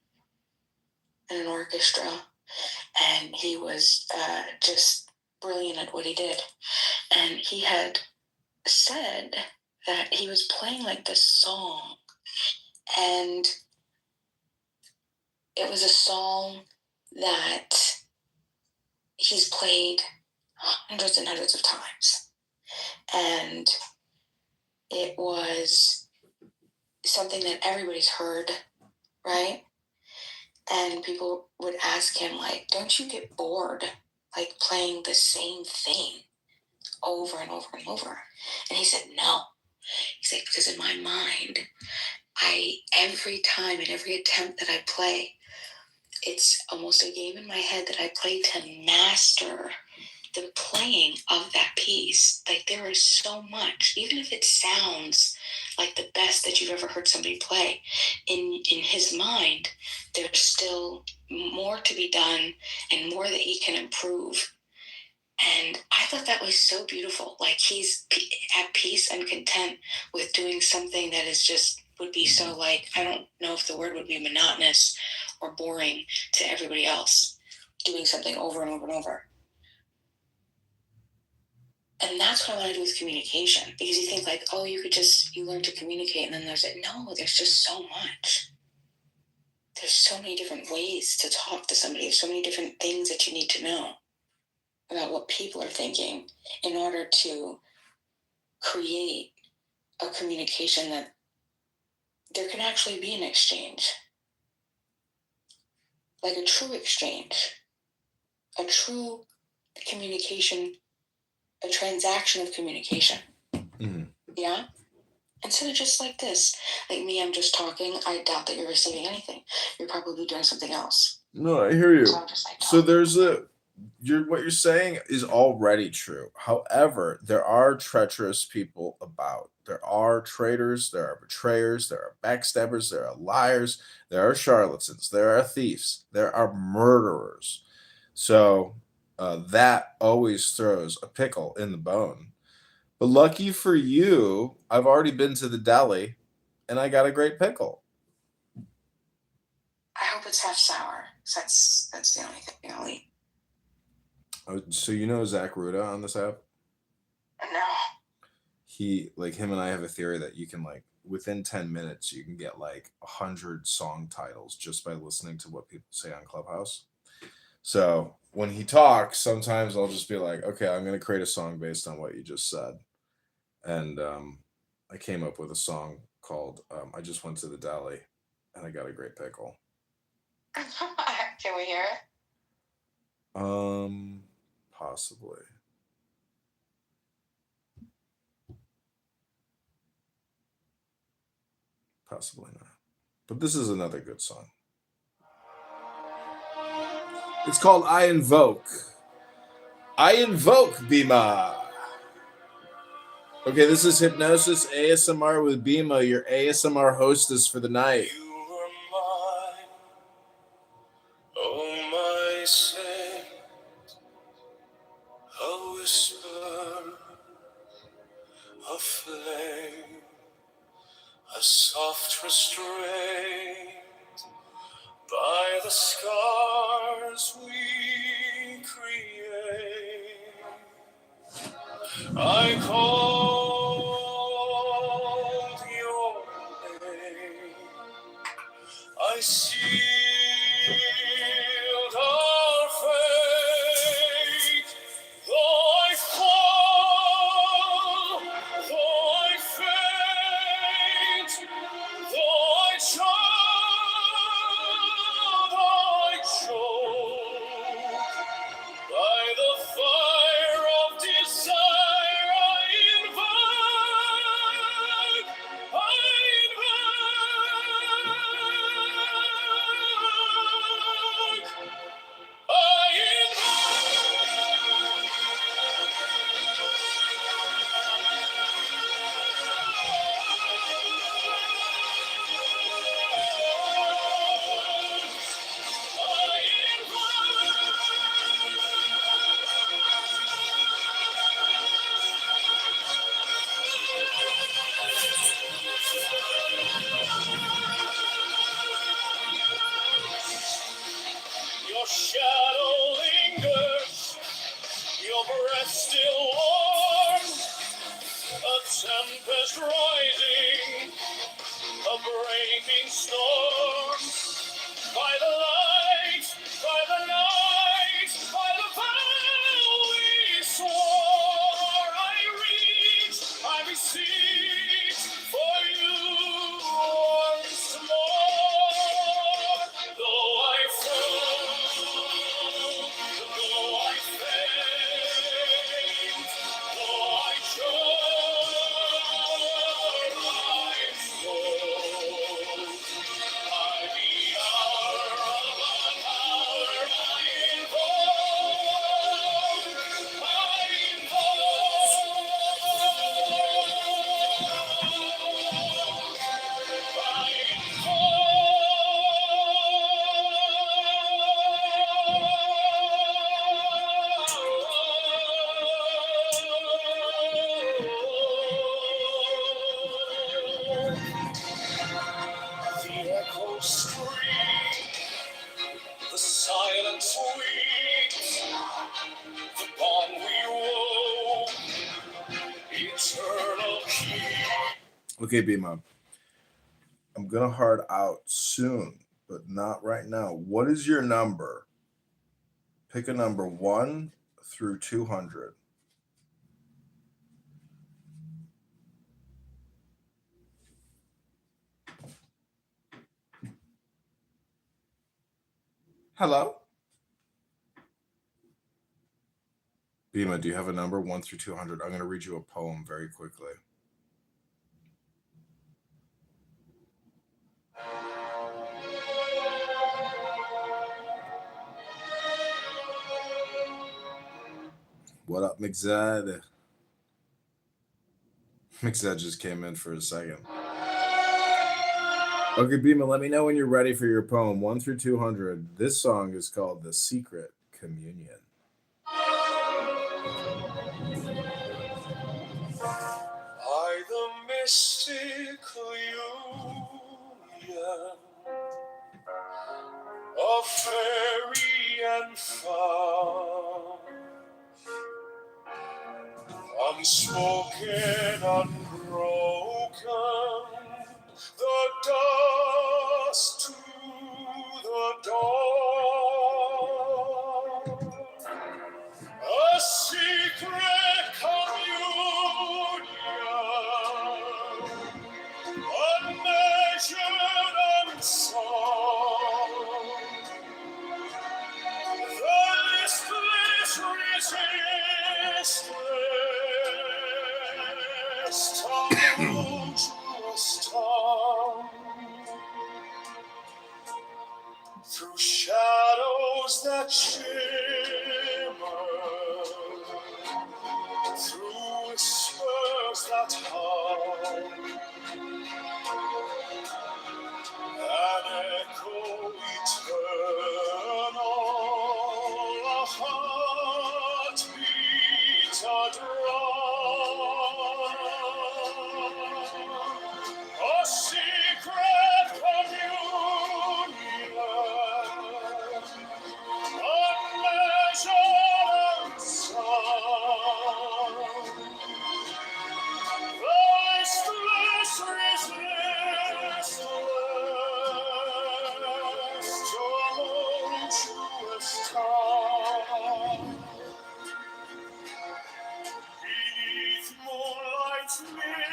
orchestra, and he was just brilliant at what he did. And he had said that he was playing like this song, and it was a song that he's played hundreds and hundreds of times. And it was something that everybody's heard, right? And people would ask him, like, don't you get bored, like, playing the same thing over and over and over? And he said, no. He said, because in my mind, every time and every attempt that I play, it's almost a game in my head that I play to master the playing of that piece. Like, there is so much, even if it sounds like the best that you've ever heard somebody play, in his mind, there's still more to be done and more that he can improve. And I thought that was so beautiful. Like, he's at peace and content with doing something that is just would be so, like, I don't know if the word would be monotonous or boring to everybody else, doing something over and over and over. And that's what I want to do with communication, because you think like, oh, you learn to communicate, and then there's it. No, there's just so much. There's so many different ways to talk to somebody. There's so many different things that you need to know about what people are thinking in order to create a communication that there can actually be an exchange, like a true exchange, a true communication, a transaction of communication. Mhm. Yeah? Instead of just like this, like me, I'm just talking. I doubt that you're receiving anything. You're probably doing something else. No, I hear you. So I'm just like, So there's what you're saying is already true. However, there are treacherous people about. There are traitors, there are betrayers, there are backstabbers, there are liars, there are charlatans, there are thieves, there are murderers. So that always throws a pickle in the bone. But lucky for you, I've already been to the deli and I got a great pickle. I hope it's half sour. 'Cause that's the only thing I'll eat. So you know Zach Ruda on this app? No. Him and I have a theory that you can within 10 minutes you can get 100 song titles just by listening to what people say on Clubhouse. So when he talks, sometimes I'll just be like, okay, I'm gonna create a song based on what you just said. And I came up with a song called I Just Went to the Deli and I Got a Great Pickle. Can we hear it? Possibly. Possibly not. But this is another good song. It's called I Invoke. I Invoke Bima. Okay, this is Hypnosis ASMR with Bima, your ASMR hostess for the night. Oh, my saint, a whisper, a flame, a soft restraint by the scars we create. I called your name, I sealed our fate. Though I fall, though I faint, though I choke, by the fire of desire I invoke, your shadow lingers, your breath still warm, a tempest rising, a breaking storm. By the light, by the night, by the vow we swore, I reach, I beseech for you once more. Though I fall, though I faint, though I choke, the echoes scream, the silence weeps, the bond we wove, eternal key. Okay, Bima. I'm gonna hard out soon, but not right now. What is your number? Pick a number 1 through 200. Hello? Bima, do you have a number 1 through 200? I'm going to read you a poem very quickly. What up, McZed? McZed just came in for a second. Okay, Bima, let me know when you're ready for your poem. 1 through 200. This song is called The Secret Communion. By the mystical union of fairy and fowl, unspoken, unbroken, the dust to the dawn, a secret communion, unmeasured, unsung, the listless resistless tumultuous tongue, through shadows that shimmer, through whispers that hum, an echo eternal, a heartbeat, a drum, a secret communion, unmeasured, unsung, the listless resistless tumultuous tongue, beneath moonlight's mirror,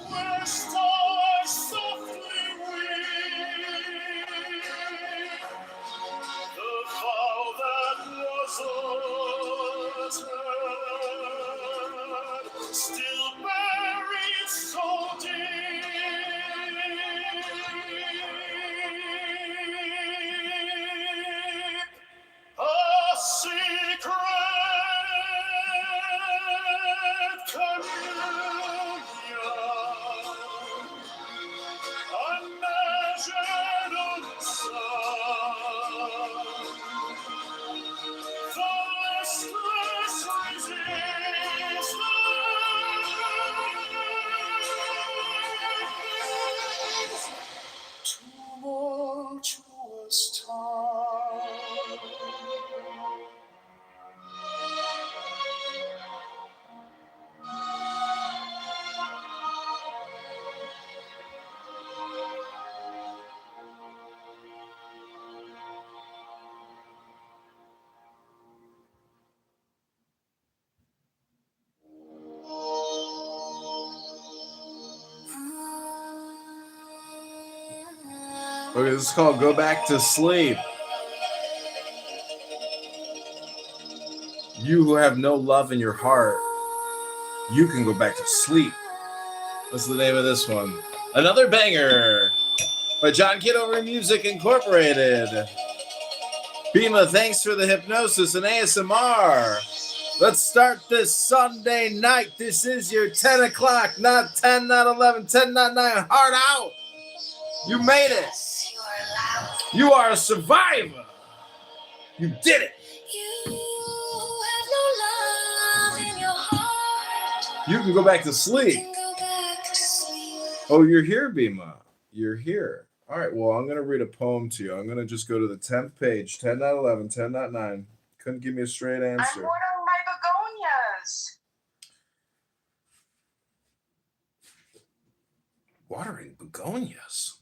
where stars softly weep, the vow that was uttered, still buried so deep, a secret communion, unmeasured, unsung, the listless resistance, tumultuous time. Okay, this is called Go Back to Sleep. You who have no love in your heart, you can go back to sleep. What's the name of this one? Another banger by John Kitover Music Incorporated. Bima, thanks for the hypnosis and ASMR. Let's start this Sunday night. This is your 10 o'clock, not 10, not 11, 10, not 9. Hard out. You made it. You are a survivor. You did it. You can go back to sleep. Oh, you're here, Bima. You're here. All right, well, I'm going to read a poem to you. I'm going to just go to the 10th page, 10, not 11, 10, not 9. Couldn't give me a straight answer. I'm watering my begonias. Watering begonias.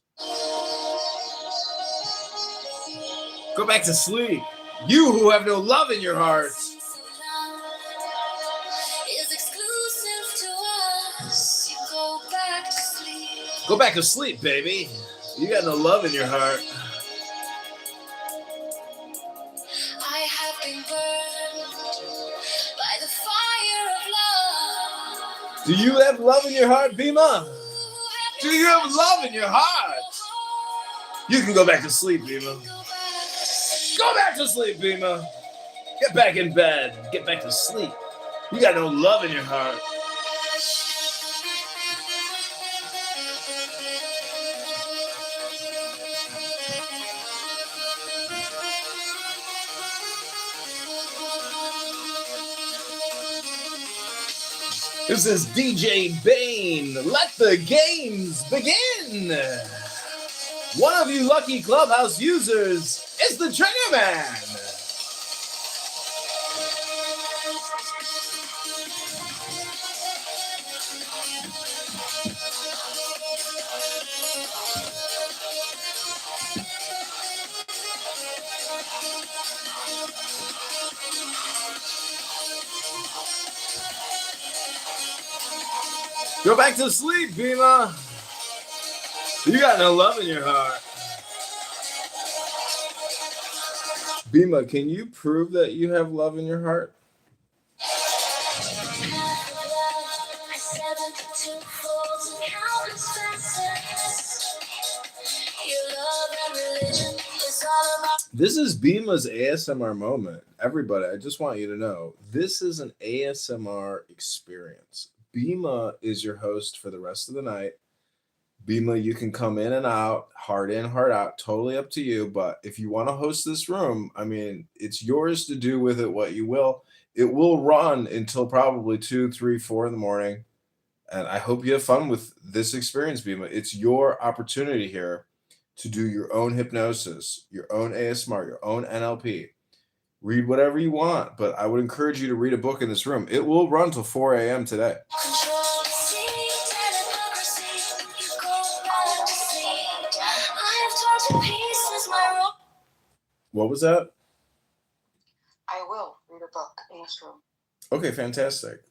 Go back to sleep. You who have no love in your hearts. Go back to sleep, baby. You got no love in your heart. I have been burned by the fire of love. Do you have love in your heart, Bima? Do you have love in your heart? You can go back to sleep, Bima. Go back to sleep, Bima. Get back in bed. Get back to sleep. You got no love in your heart. This is DJ Bane. Let the games begin. One of you lucky Clubhouse users is the Trigger Man. Go back to sleep, Bima. You got no love in your heart. Bima, can you prove that you have love in your heart? This is Bima's ASMR moment. Everybody, I just want you to know, this is an ASMR experience. Bima is your host for the rest of the night. Bima, you can come in and out, heart in, heart out, totally up to you. But if you want to host this room, I mean, it's yours to do with it what you will. It will run until probably 2, 3, 4 in the morning. And I hope you have fun with this experience, Bima. It's your opportunity here to do your own hypnosis, your own ASMR, your own NLP. Read whatever you want, but I would encourage you to read a book in this room. It will run till 4 a.m. today. What was that? I will read a book in this room. Okay, fantastic.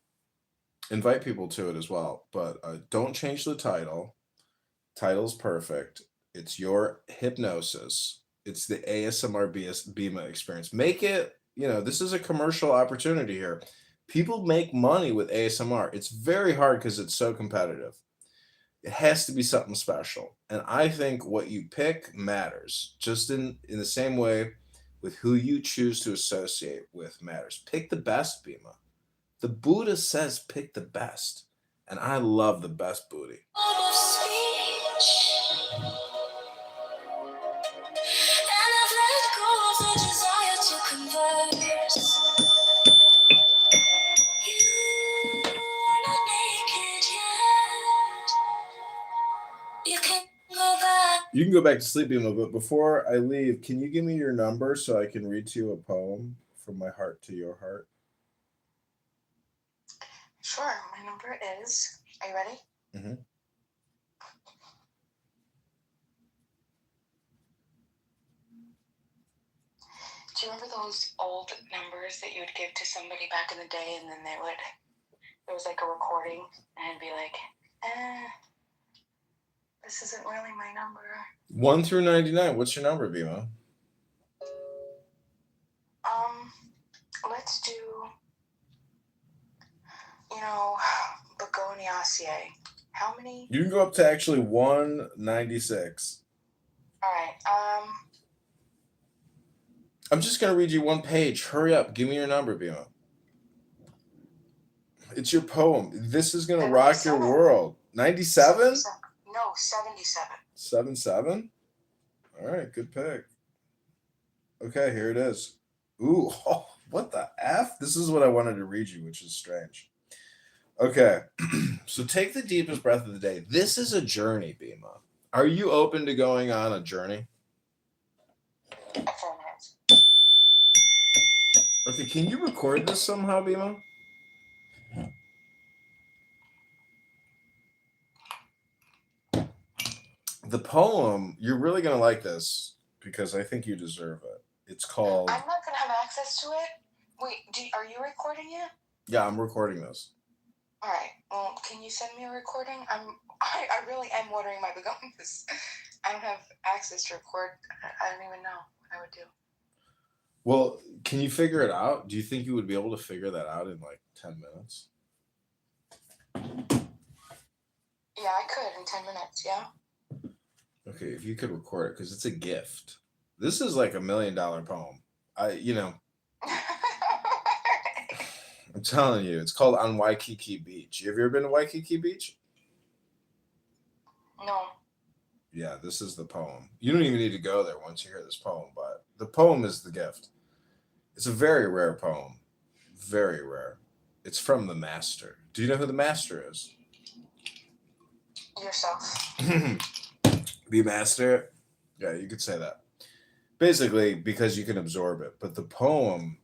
Invite people to it as well, but don't change the title. Title's perfect. It's your hypnosis. It's the ASMR Bima experience. Make it, this is a commercial opportunity here. People make money with ASMR. It's very hard because it's so competitive. It has to be something special. And I think what you pick matters, just in the same way with who you choose to associate with matters. Pick the best, Bima. The Buddha says pick the best. And I love the best booty. You can go back to sleep, Bima, but before I leave, can you give me your number so I can read to you a poem from my heart to your heart? Sure, my number is, are you ready? Mm-hmm. Do you remember those old numbers that you would give to somebody back in the day, and then there was like a recording, and it'd be like, this isn't really my number. 1 through 99. What's your number, Bima? Let's do, Begoniaceae. How many? You can go up to actually 196. All right. I'm just going to read you one page. Hurry up. Give me your number, Bima. It's your poem. This is going to rock your world. 97? No, 77. 77? All right, good pick. Okay, here it is. Ooh, what the F? This is what I wanted to read you, which is strange. Okay, so take the deepest breath of the day. This is a journey, Bima. Are you open to going on a journey? Okay, can you record this somehow, Bima? The poem, you're really going to like this because I think you deserve it. It's called... I'm not going to have access to it. Wait, are you recording it? Yeah, I'm recording this. All right. Well, can you send me a recording? I really am watering my begonias. I don't have access to record. I don't even know what I would do. Well, can you figure it out? Do you think you would be able to figure that out in like 10 minutes? Yeah, I could in 10 minutes, yeah. Okay, if you could record it, because it's a gift. This is like $1 million poem. I'm telling you, it's called On Waikiki Beach. Have you ever been to Waikiki Beach? No. Yeah, this is the poem. You don't even need to go there once you hear this poem, but the poem is the gift. It's a very rare poem. Very rare. It's from the master. Do you know who the master is? Yourself. The master? Yeah, you could say that. Basically, because you can absorb it. But the poem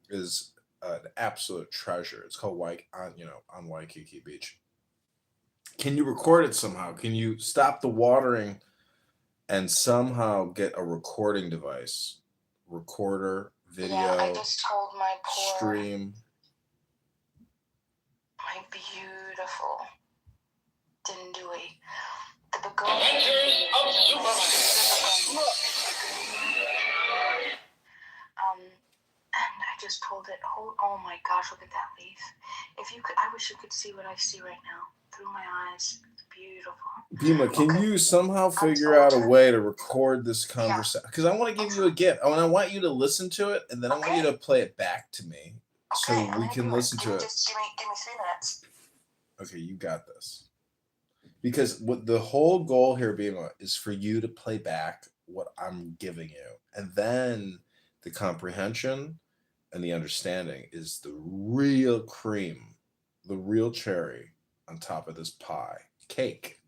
is an absolute treasure. It's called On Waikiki Beach. Can you record it somehow? Can you stop the watering and somehow get a recording device? Recorder, video, yeah, I just told my poor, stream. my beautiful Dindui, the begonia. Avengers of Superman. And I just told it, oh my gosh, look at that leaf. If you could, I wish you could see what I see right now through my eyes. It's beautiful. Bima, can you somehow figure out a way to record this conversation? Because I want to give you a gift. I want you to listen to it, and then I want you to play it back to me so we can listen to it. Just give me 3 minutes. Okay, you got this. Because what the whole goal here, Bima, is for you to play back what I'm giving you. And then the comprehension and the understanding is the real cream, the real cherry on top of this pie. Cake.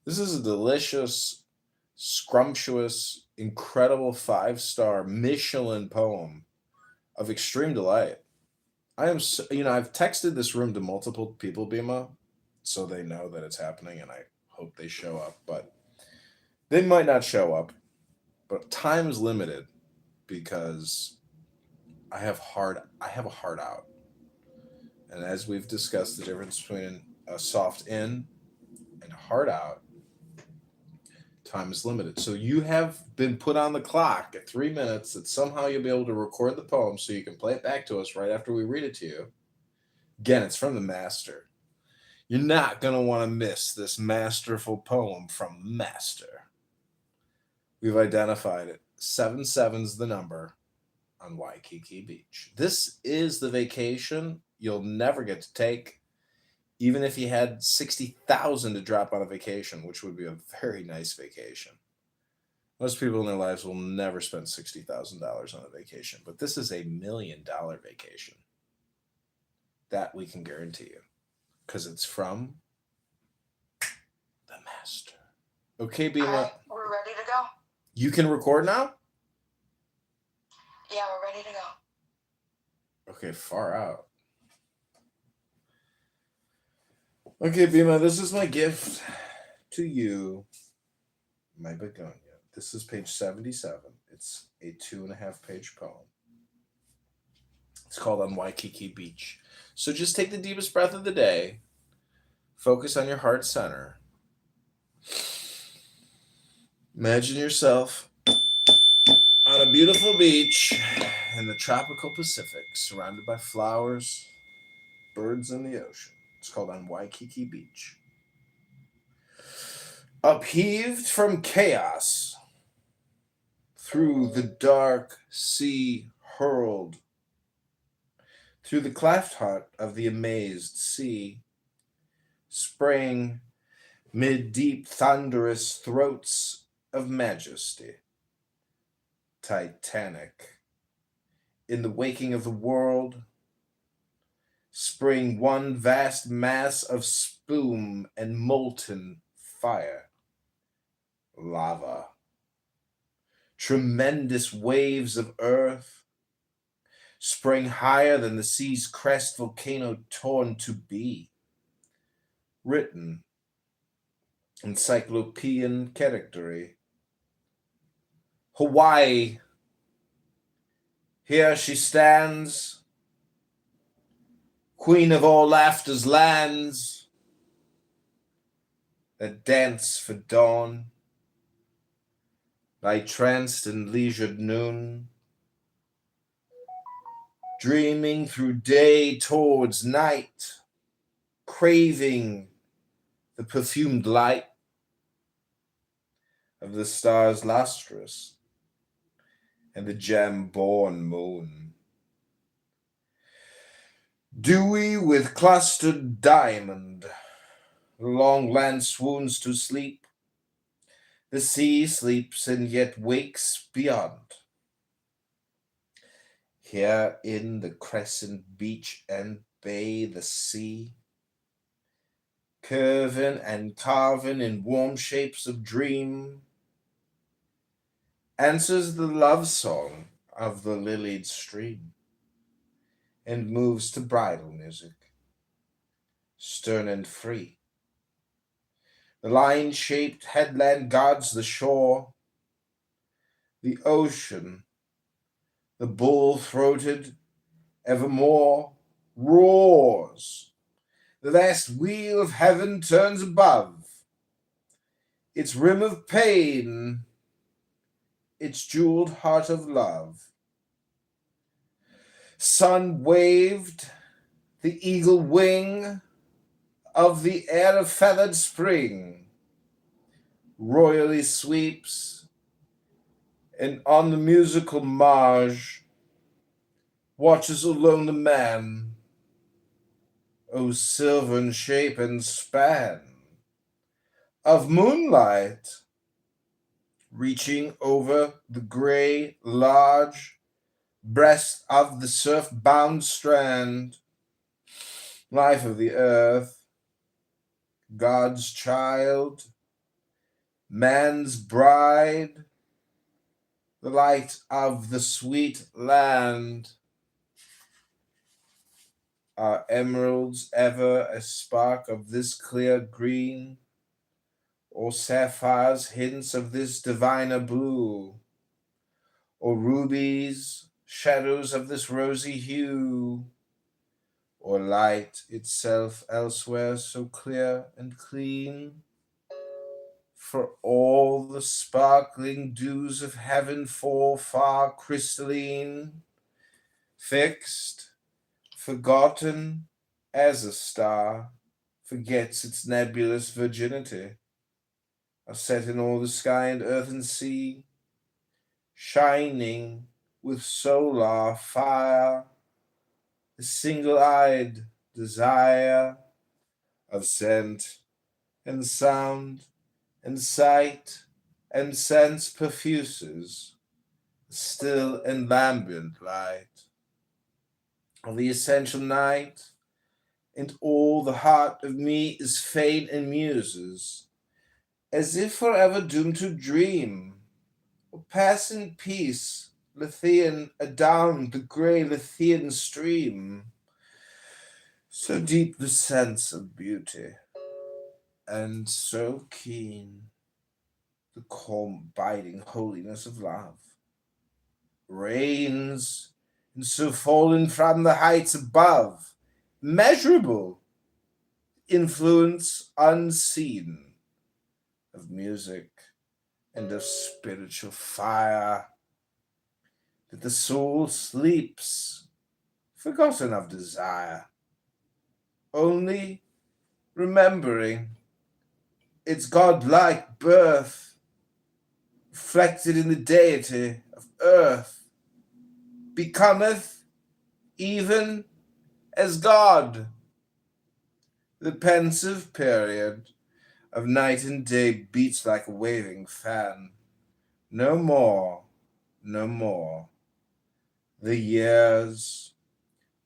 This is a delicious, scrumptious, incredible 5-star Michelin poem of extreme delight. I've texted this room to multiple people, Bima, so they know that it's happening, and I hope they show up. But they might not show up. But time is limited because I have a hard out. And as we've discussed, the difference between a soft in and a hard out, time is limited. So you have been put on the clock at 3 minutes that somehow you'll be able to record the poem so you can play it back to us right after we read it to you. Again, it's from the master. You're not going to want to miss this masterful poem from Master. We've identified it. 77's the number on Waikiki Beach. This is the vacation you'll never get to take, even if you had $60,000 to drop on a vacation, which would be a very nice vacation. Most people in their lives will never spend $60,000 on a vacation, but this is $1 million vacation. That we can guarantee you, because it's from the master. Okay, Bima. All right, we're ready to go. You can record now? Yeah, we're ready to go. Okay, far out. Okay, Bima, this is my gift to you, my begonia. This is page 77. It's a 2.5-page poem. It's called On Waikiki Beach. So just take the deepest breath of the day. Focus on your heart center. Imagine yourself on a beautiful beach in the tropical Pacific, surrounded by flowers, birds, and the ocean. It's called On Waikiki Beach. Upheaved from chaos, through the dark sea hurled, through the cleft heart of the amazed sea, sprang mid deep thunderous throats of majesty. Titanic, in the waking of the world, spring one vast mass of spume and molten fire. Lava. Tremendous waves of earth sprang higher than the sea's crest, volcano torn to be. Written encyclopedian charactery. Hawaii. Here she stands, queen of all laughter's lands, that dance for dawn, lie tranced in leisured noon, dreaming through day towards night, craving the perfumed light of the stars lustrous and the gem-born moon. Dewy with clustered diamond, the long land swoons to sleep, the sea sleeps and yet wakes beyond. Here in the crescent beach and bay, the sea, curving and carving in warm shapes of dream, answers the love song of the lilied stream, and moves to bridal music, stern and free. The lion-shaped headland guards the shore, the ocean, the bull-throated, evermore roars. The vast wheel of heaven turns above, its rim of pain, its jeweled heart of love. Sun waved, the eagle wing of the air of feathered spring royally sweeps, and on the musical marge watches alone the man, O silvern shape and span of moonlight, reaching over the gray large breast of the surf-bound strand, life of the earth, God's child, man's bride, the light of the sweet land. Are emeralds ever a spark of this clear green, or sapphires hints of this diviner blue, or rubies shadows of this rosy hue, or light itself elsewhere so clear and clean? For all the sparkling dews of heaven fall far crystalline, fixed, forgotten as a star forgets its nebulous virginity, are set in all the sky and earth and sea, shining with solar fire, the single-eyed desire of scent and sound and sight and sense perfuses the still and lambent light of the essential night, and all the heart of me is faint and muses, as if forever doomed to dream, or pass in peace, Lethean, adown the grey Lethean stream. So deep the sense of beauty, and so keen the calm abiding holiness of love, reigns, and so fallen from the heights above, measurable, influence unseen of music and of spiritual fire, that the soul sleeps, forgotten of desire, only remembering its godlike birth, reflected in the deity of earth, becometh even as God. The pensive period of night and day beats like a waving fan. No more, no more. The years,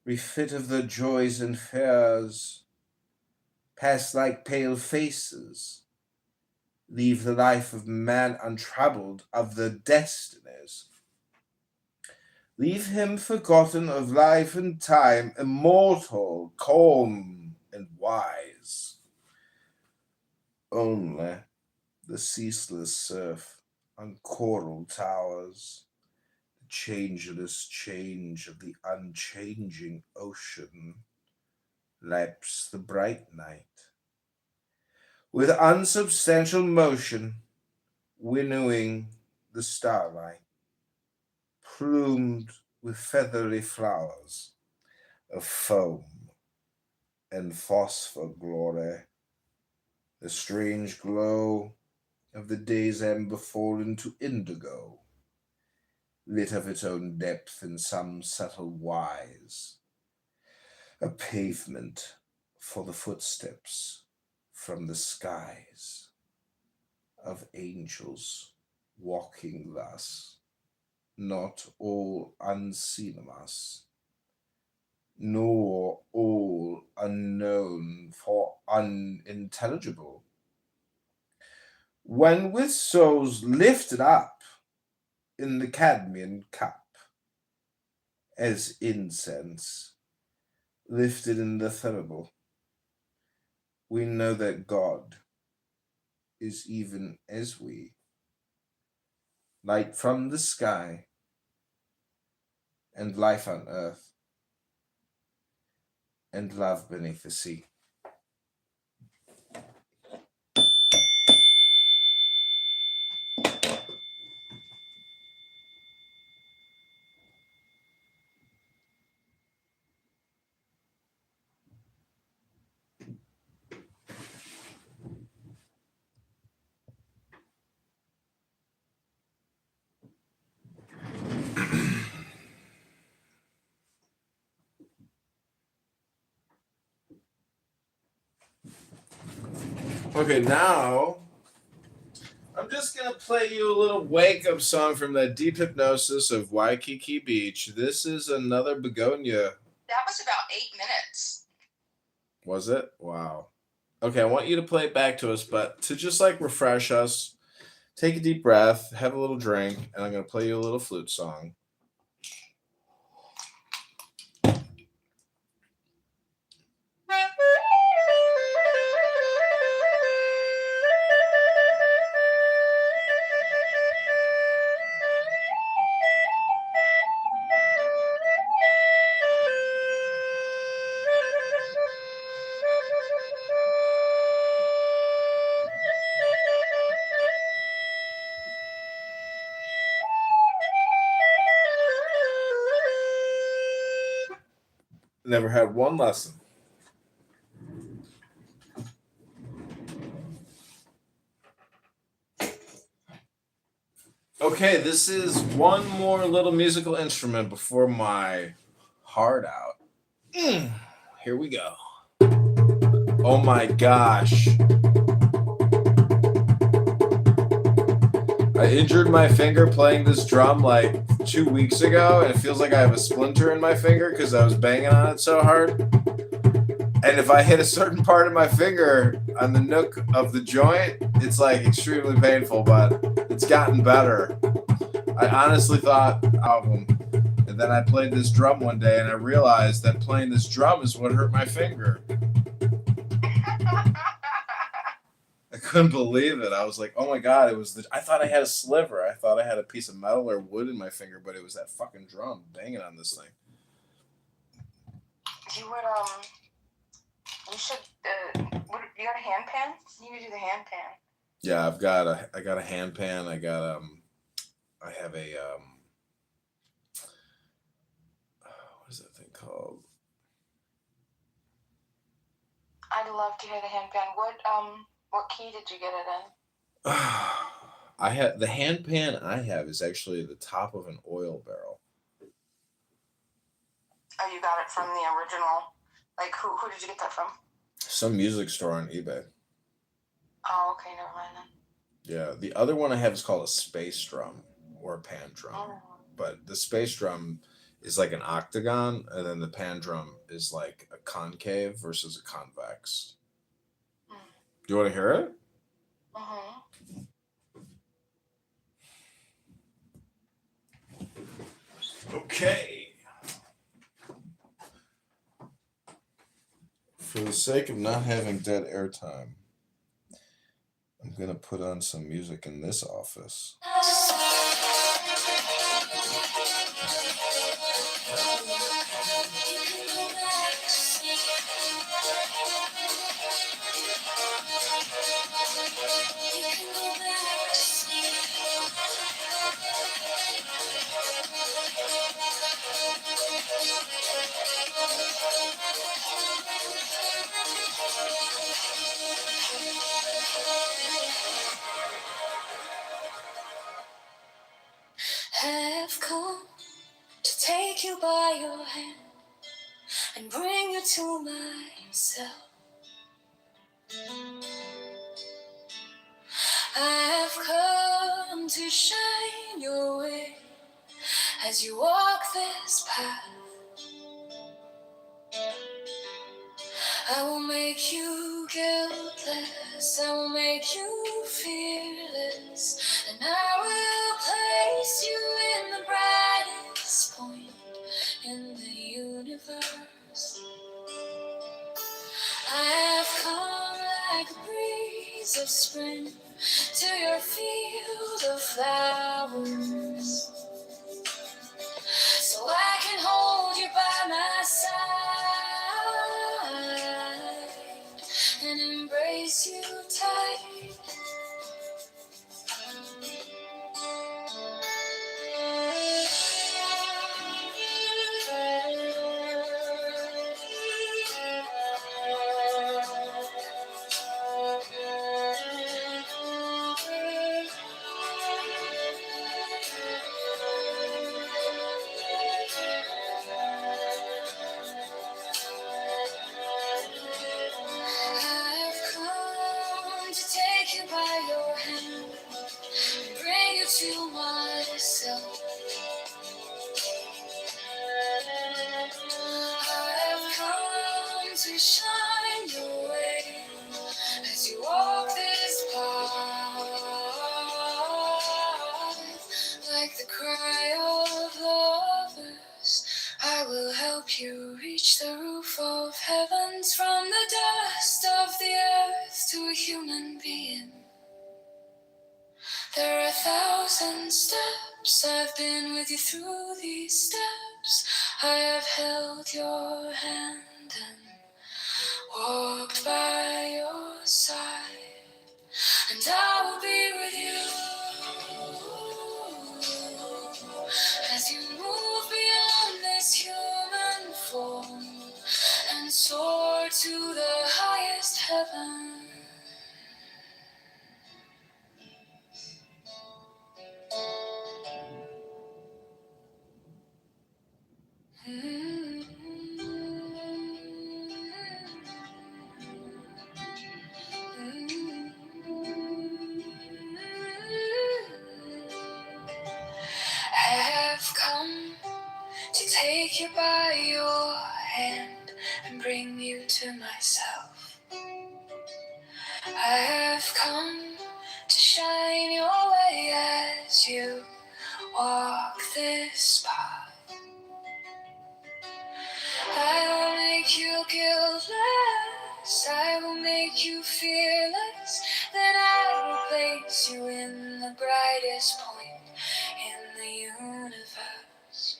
refit of the joys and fears, pass like pale faces, leave the life of man untroubled of the destinies. Leave him forgotten of life and time, immortal, calm, and wise. Only the ceaseless surf on coral towers, the changeless change of the unchanging ocean, laps the bright night. With unsubstantial motion, winnowing the starlight, plumed with feathery flowers of foam and phosphor glory, the strange glow of the day's ember fallen to indigo, lit of its own depth in some subtle wise, a pavement for the footsteps from the skies of angels walking thus, not all unseen of us, nor all unknown for unintelligible. When with souls lifted up in the Cadmean cup, as incense lifted in the thurible, we know that God is even as we, light from the sky and life on earth and love beneath the sea. Okay, now I'm just going to play you a little wake-up song from that deep hypnosis of Waikiki Beach. This is another begonia. That was about 8 minutes. Was it? Wow. Okay, I want you to play it back to us, but to just like refresh us, take a deep breath, have a little drink, and I'm going to play you a little flute song. Never had one lesson. Okay, this is one more little musical instrument before my heart out. Here we go. Oh my gosh. I injured my finger playing this drum like 2 weeks ago, and it feels like I have a splinter in my finger because I was banging on it so hard. And if I hit a certain part of my finger on the nook of the joint, it's like extremely painful, but it's gotten better. I honestly thought album. And then I played this drum one day and I realized that playing this drum is what hurt my finger. I couldn't believe it. I was like, oh my God, I thought I had a sliver. I thought I had a piece of metal or wood in my finger, but it was that fucking drum banging on this thing. You should, you got a hand pan? You need to do the hand pan. Yeah, I got a hand pan. I have a, what is that thing called? I'd love to hear the hand pan. What key did you get it in? I have the hand pan I have is actually the top of an oil barrel. Oh, you got it from the original. Like, who did you get that from? Some music store on eBay. Oh, okay, never mind then. Yeah, the other one I have is called a space drum or a pan drum. Oh. But the space drum is like an octagon, and then the pan drum is like a concave versus a convex. Do you want to hear it? Okay. For the sake of not having dead airtime, I'm going to put on some music in this office. you by your hand and bring you to myself. I have come to shine your way as you walk this path. I will make you guiltless, I will make you fearless, and I will place you in the brightest point in the universe. I have come like a breeze of spring to your field of flowers, so I can hold you by my side and embrace you tight. I've come to take you by your hand and bring you to myself. I've come to shine your way as you walk this path, like the cry of lovers. I will help you reach the roof of heavens, from the dust of the earth to a human being. There are 1,000 steps, I've been with you through these steps. I have held your hand and walked by your side, and I will be with you as you move beyond this human form and soar to the highest heaven. I have come to take you by your hand and bring you to myself. I have come to shine your way as you walk this path. I will make you guiltless, I will make you fearless, then I will place you in the brightest point in the universe.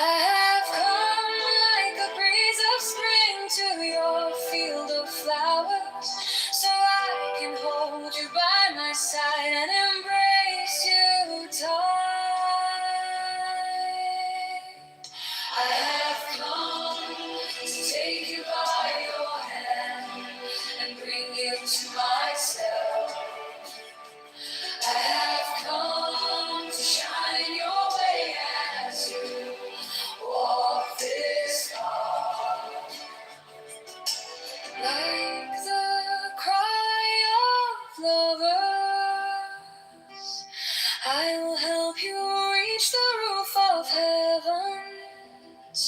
I have come like a breeze of spring to your field of flowers, so I can hold you by my side and embrace you tight. I have come to take you by your hand and bring you to myself. I have come to shine your way as you walk this path, like the cry of lovers. I will help you reach the roof of heavens,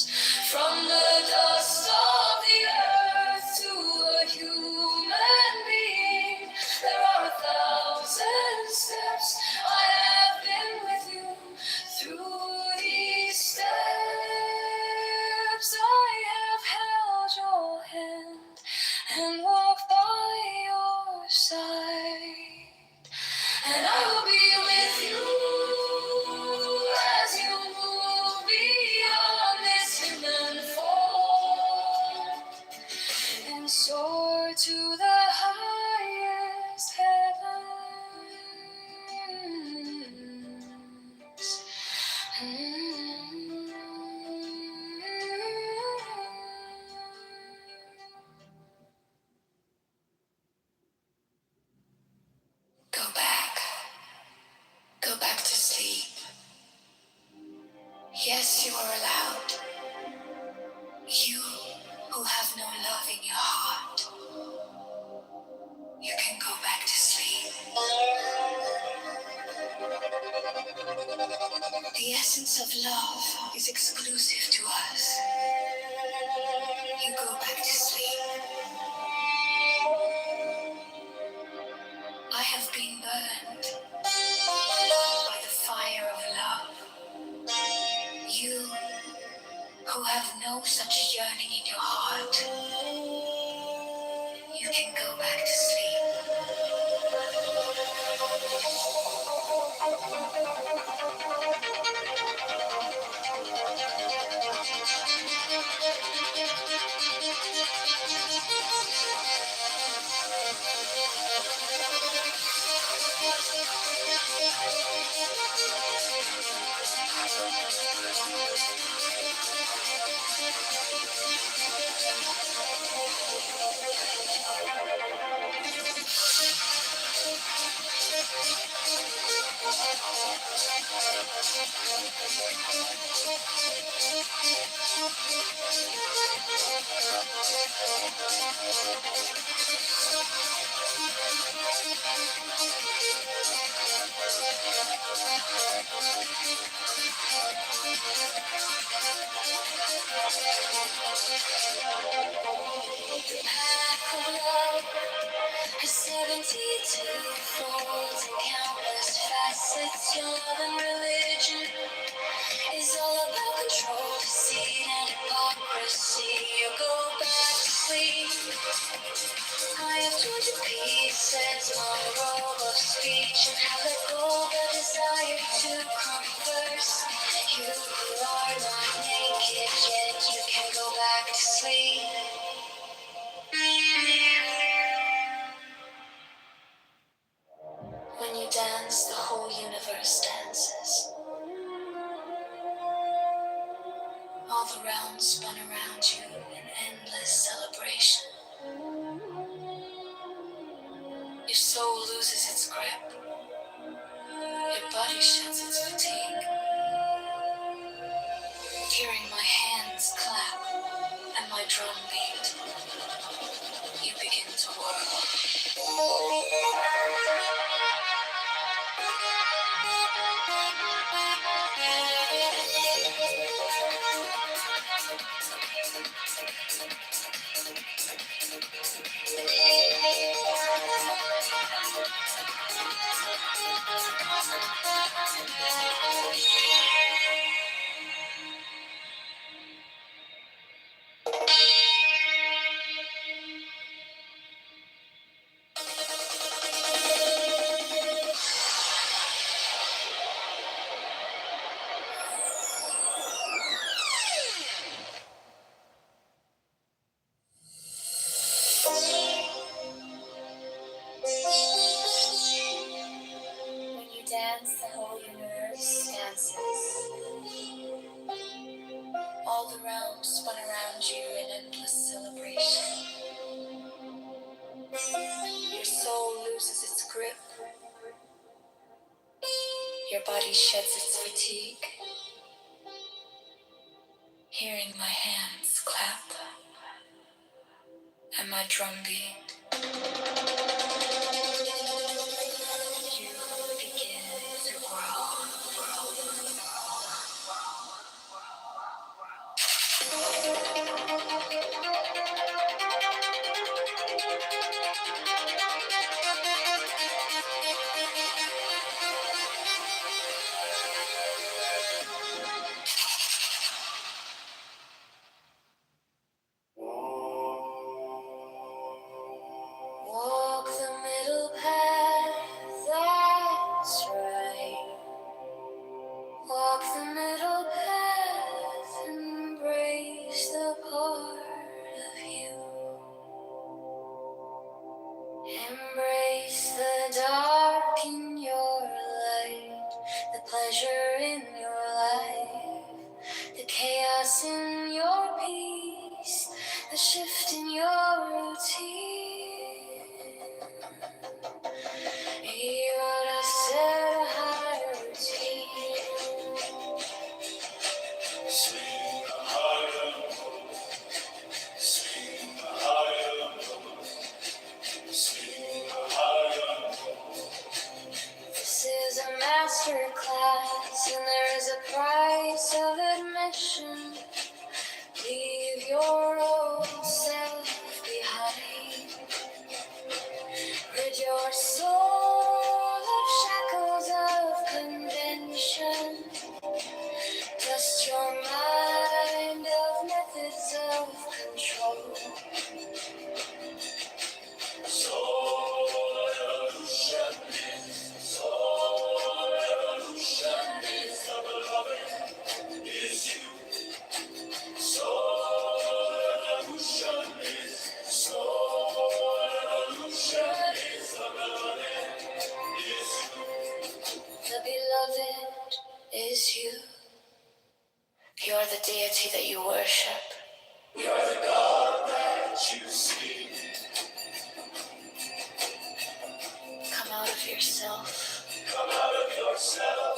from the dust of the earth to a human being. There are 1,000 steps, I have been with you through these steps. I have held your hand and walked by your side, and I will be with you as you move beyond this human form and soar to the highest heavens. Go back. Go back to sleep. Yes, you are allowed essence of love is exclusive to us. You go back to sleep. I have been burned by the fire of love. You who have no such yearning in your heart, you can go back to sleep. Her 72 folds and countless facets, younger than religion, is all about control, deceit, and hypocrisy. You go back to sleep. I have torn to pieces my robe of speech and have let go the desire to converse. You are not naked yet, you can go back to sleep. When you dance, the whole universe dances. All the rounds spun around you in endless celebration. Your soul loses its grip. Your body sheds its fatigue. Hearing my hands clap and my drum beat, you begin to whirl. When you dance, the whole universe dances. All the realms spun around you in endless celebration. Your soul loses its grip. Your body sheds its fatigue. Hearing my hands clap and my drum beat, you begin to whirl. Walk the middle path, that's right. Walk the middle path, embrace the part of you. Embrace the dark in your light, the pleasure in your life, the chaos in your peace, the shift in your routine. You gotta set a higher routine. Sing higher, sing higher, sing higher. your soul of shackles of convention? Just your mind of methods of control. Soul evolution is the beloved is you. Soul evolution is the beloved is you. The beloved is you. You're the deity that you worship. You're the God that you see. Come out of yourself. Come out of yourself.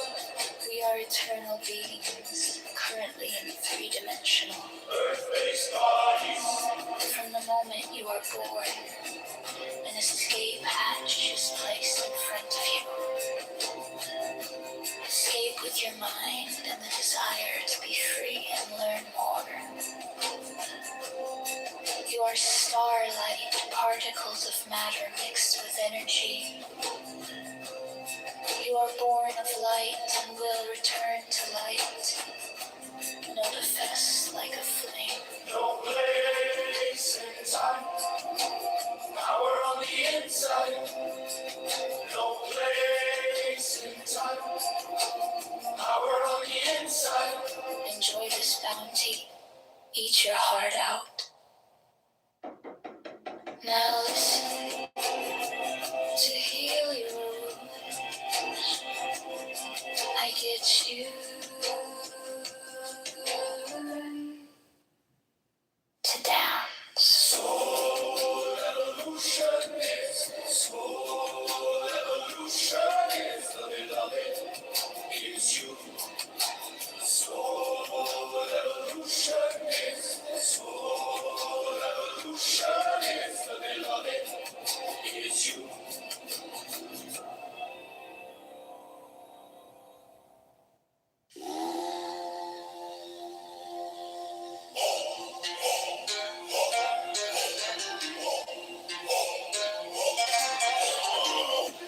We are eternal beings, currently in three-dimensional earth-based bodies. From the moment you are born, an escape hatch is placed in front of you. Escape with your mind and the desire to be free and learn more. You are starlight, particles of matter mixed with energy. You are born of light and will return to light. Manifest like a flame. No place in time. Power on the inside. No place in time. Power on the inside. Enjoy this bounty. Eat your heart out. Now listen to heal your wounds. I get you to dance. Soul evolution is the beloved is you. Soul evolution is the beloved is you.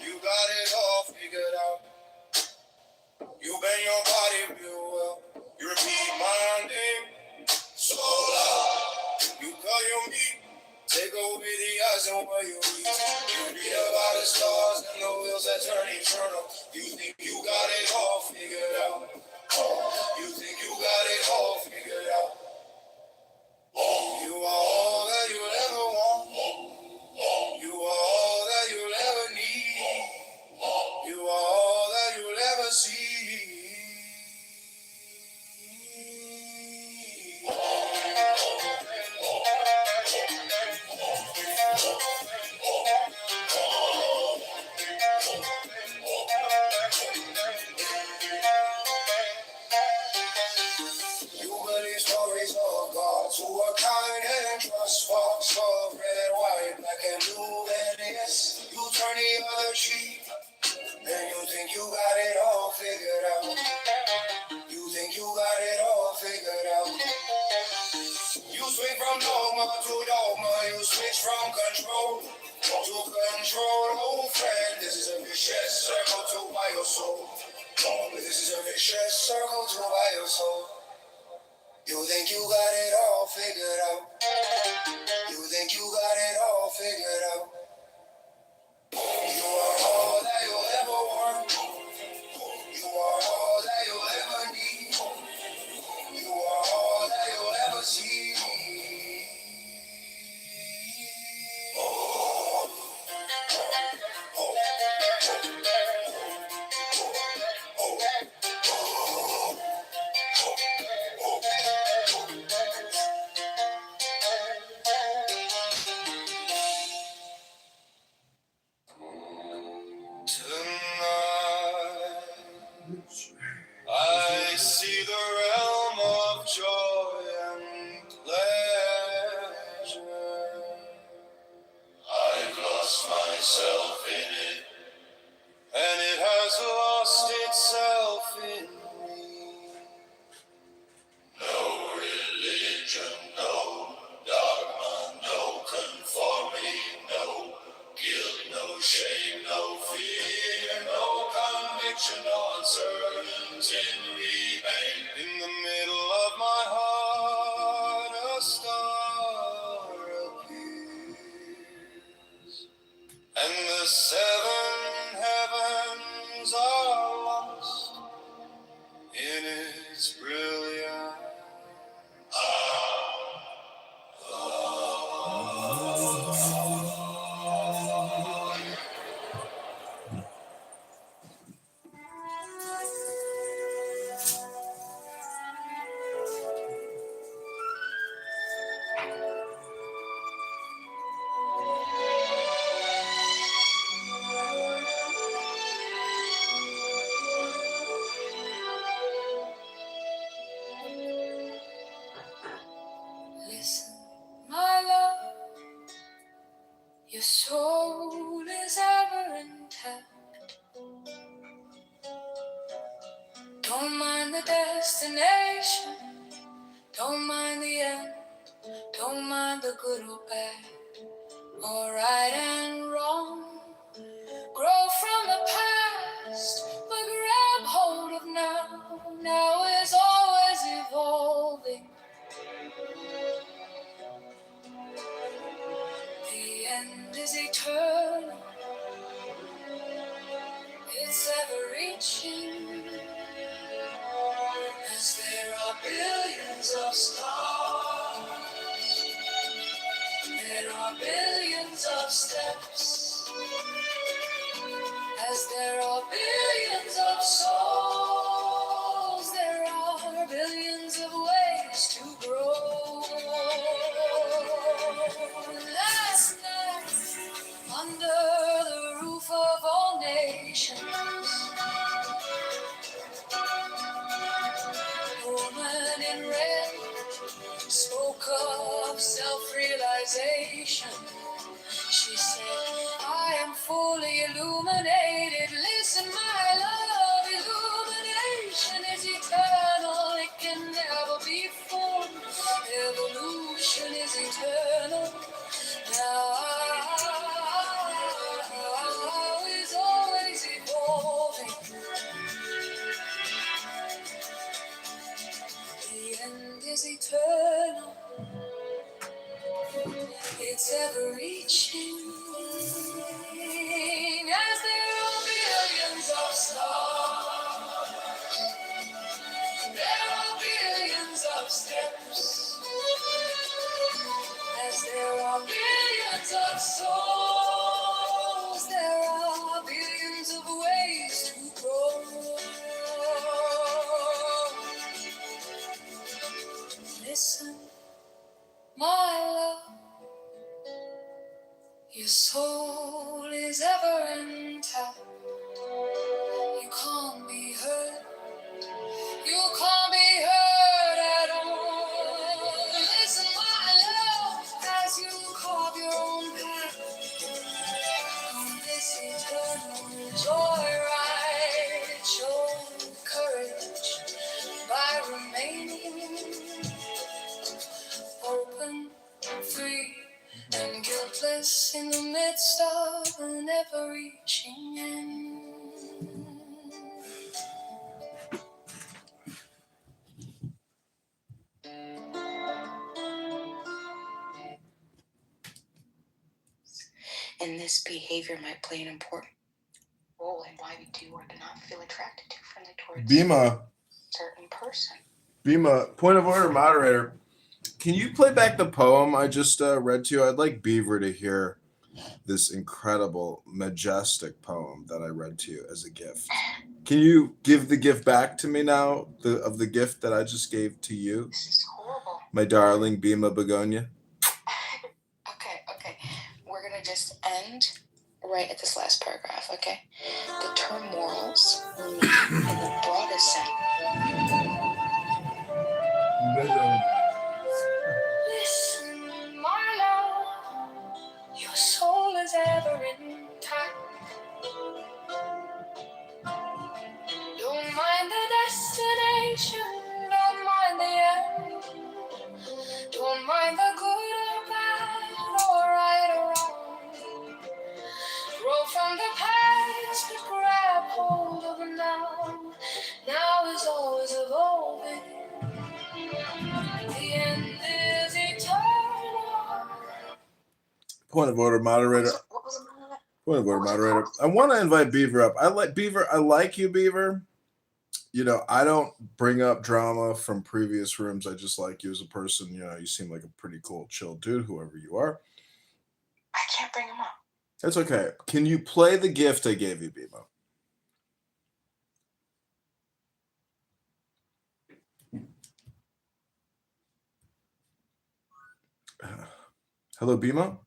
You got it all figured out. You bend your body real well. You repeat my name so loud. You call your meat. Take over the eyes and where you reach. You read about the stars and the wheels that turn eternal. You think you got it all figured out. You think you got it all figured out. You are all that you'll ever want. You are all that you'll ever need. You are all that you'll ever see. You believe stories of gods who are kind and trust fox of red, white, black, and blue. And yes, you turn the other cheek. And you think you got it all figured out. You think you got it all figured out. You swing from dogma to dogma. You switch from control to control. Oh friend, this is a vicious circle to buy your soul. This is a vicious circle to buy your soul. You think you got it all figured out. You think you got it all figured out. You are all that you'll ever want. You are all that you'll ever need. You are all that you'll ever see. I see the realm of joy and pleasure. I've lost myself in it, and it has lost itself in me. No religion, no dogma, no conformity, no guilt, no shame. salvation uncertain remain. In the middle of my heart a star appears, and the seven heavens are lost in its brilliance. Listen, my love, your soul is ever intact. Don't mind the destination, don't mind the end, don't mind the good or bad, or right and wrong. Grow from the past, but grab hold of now. Now is always evolving. The end is eternal, it's ever reaching. As there are billions of stars, there are billions of steps. As there are billions of souls, there are billions of ways to grow. Last night, under the roof of all nations, a woman in red spoke of self-realization. She said, I am fully illuminated. Listen, my love, illumination is eternal. It can never be formed. Evolution is eternal. Now is always evolving. The end is eternal. It's ever reaching. As there are billions of stars, there are billions of steps. As there are billions of souls, there are billions of ways to grow. Listen, my love, your soul is ever intact. You can't be hurt. You can't be hurt at all. Listen, my love, as you carve your own path on this eternal joyride. Show courage by remaining open, free, and guiltless in the midst of an ever-reaching end. And this behavior might play an important role in why we do or do not feel attracted to friendly towards Bima, certain person. Bima, point of order, moderator. Can you play back the poem I just read to you? I'd like Beaver to hear this incredible, majestic poem that I read to you as a gift. Can you give the gift back to me now, of the gift that I just gave to you? This is horrible. My darling Bima Begonia. Okay. We're going to just end right at this last paragraph, okay? The term morals will mean in the broadest sense. Listen, my love, your soul is ever intact. Don't mind the destination, don't mind the end. Don't mind the good or bad, or right or wrong. Grow from the past, but grab hold of now. Point of order, moderator. What was the matter? Point of order, moderator. I want to invite Beaver up. I like you, Beaver. You know, I don't bring up drama from previous rooms. I just like you as a person. You know, you seem like a pretty cool, chill dude, whoever you are. I can't bring him up. That's okay. Can you play the gift I gave you, Bima? Hello, Bima?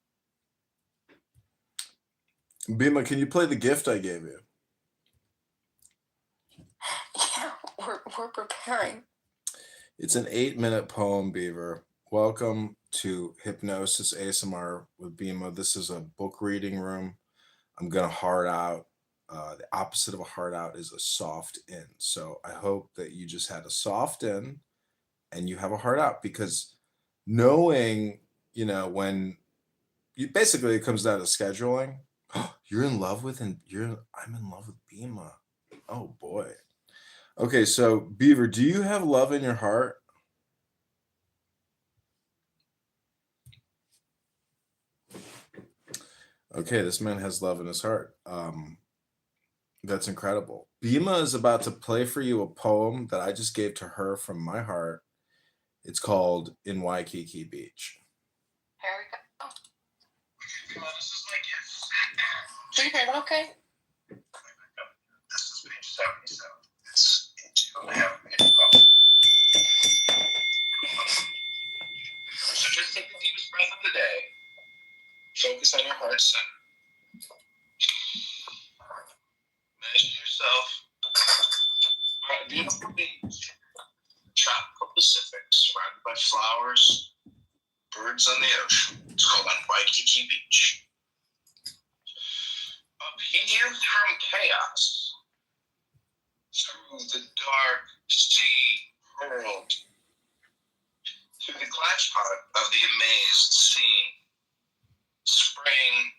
Bima, can you play the gift I gave you? Yeah, we're preparing. It's an 8-minute poem, Beaver. Welcome to Hypnosis ASMR with Bima. This is a book reading room. I'm going to hard out. The opposite of a hard out is a soft in. So I hope that you just had a soft in and you have a hard out, because knowing, you know, when you basically, it comes down to scheduling. You're in love with, and I'm in love with Bima. Oh boy. Okay, so Beaver, do you have love in your heart? Okay, this man has love in his heart. That's incredible. Bima is about to play for you a poem that I just gave to her from my heart. It's called In Waikiki Beach. Here we go. This is my gift. Can you hear it okay? This is page 77. It's into a half minute poem. So just take the deepest breath of the day. Focus on your heart center. Imagine yourself on a beautiful beach, tropical Pacific, surrounded by flowers, birds on the ocean. It's called on Waikiki Beach. Upheave from chaos, through the dark sea hurled, through the clutchpot of the amazed sea, spraying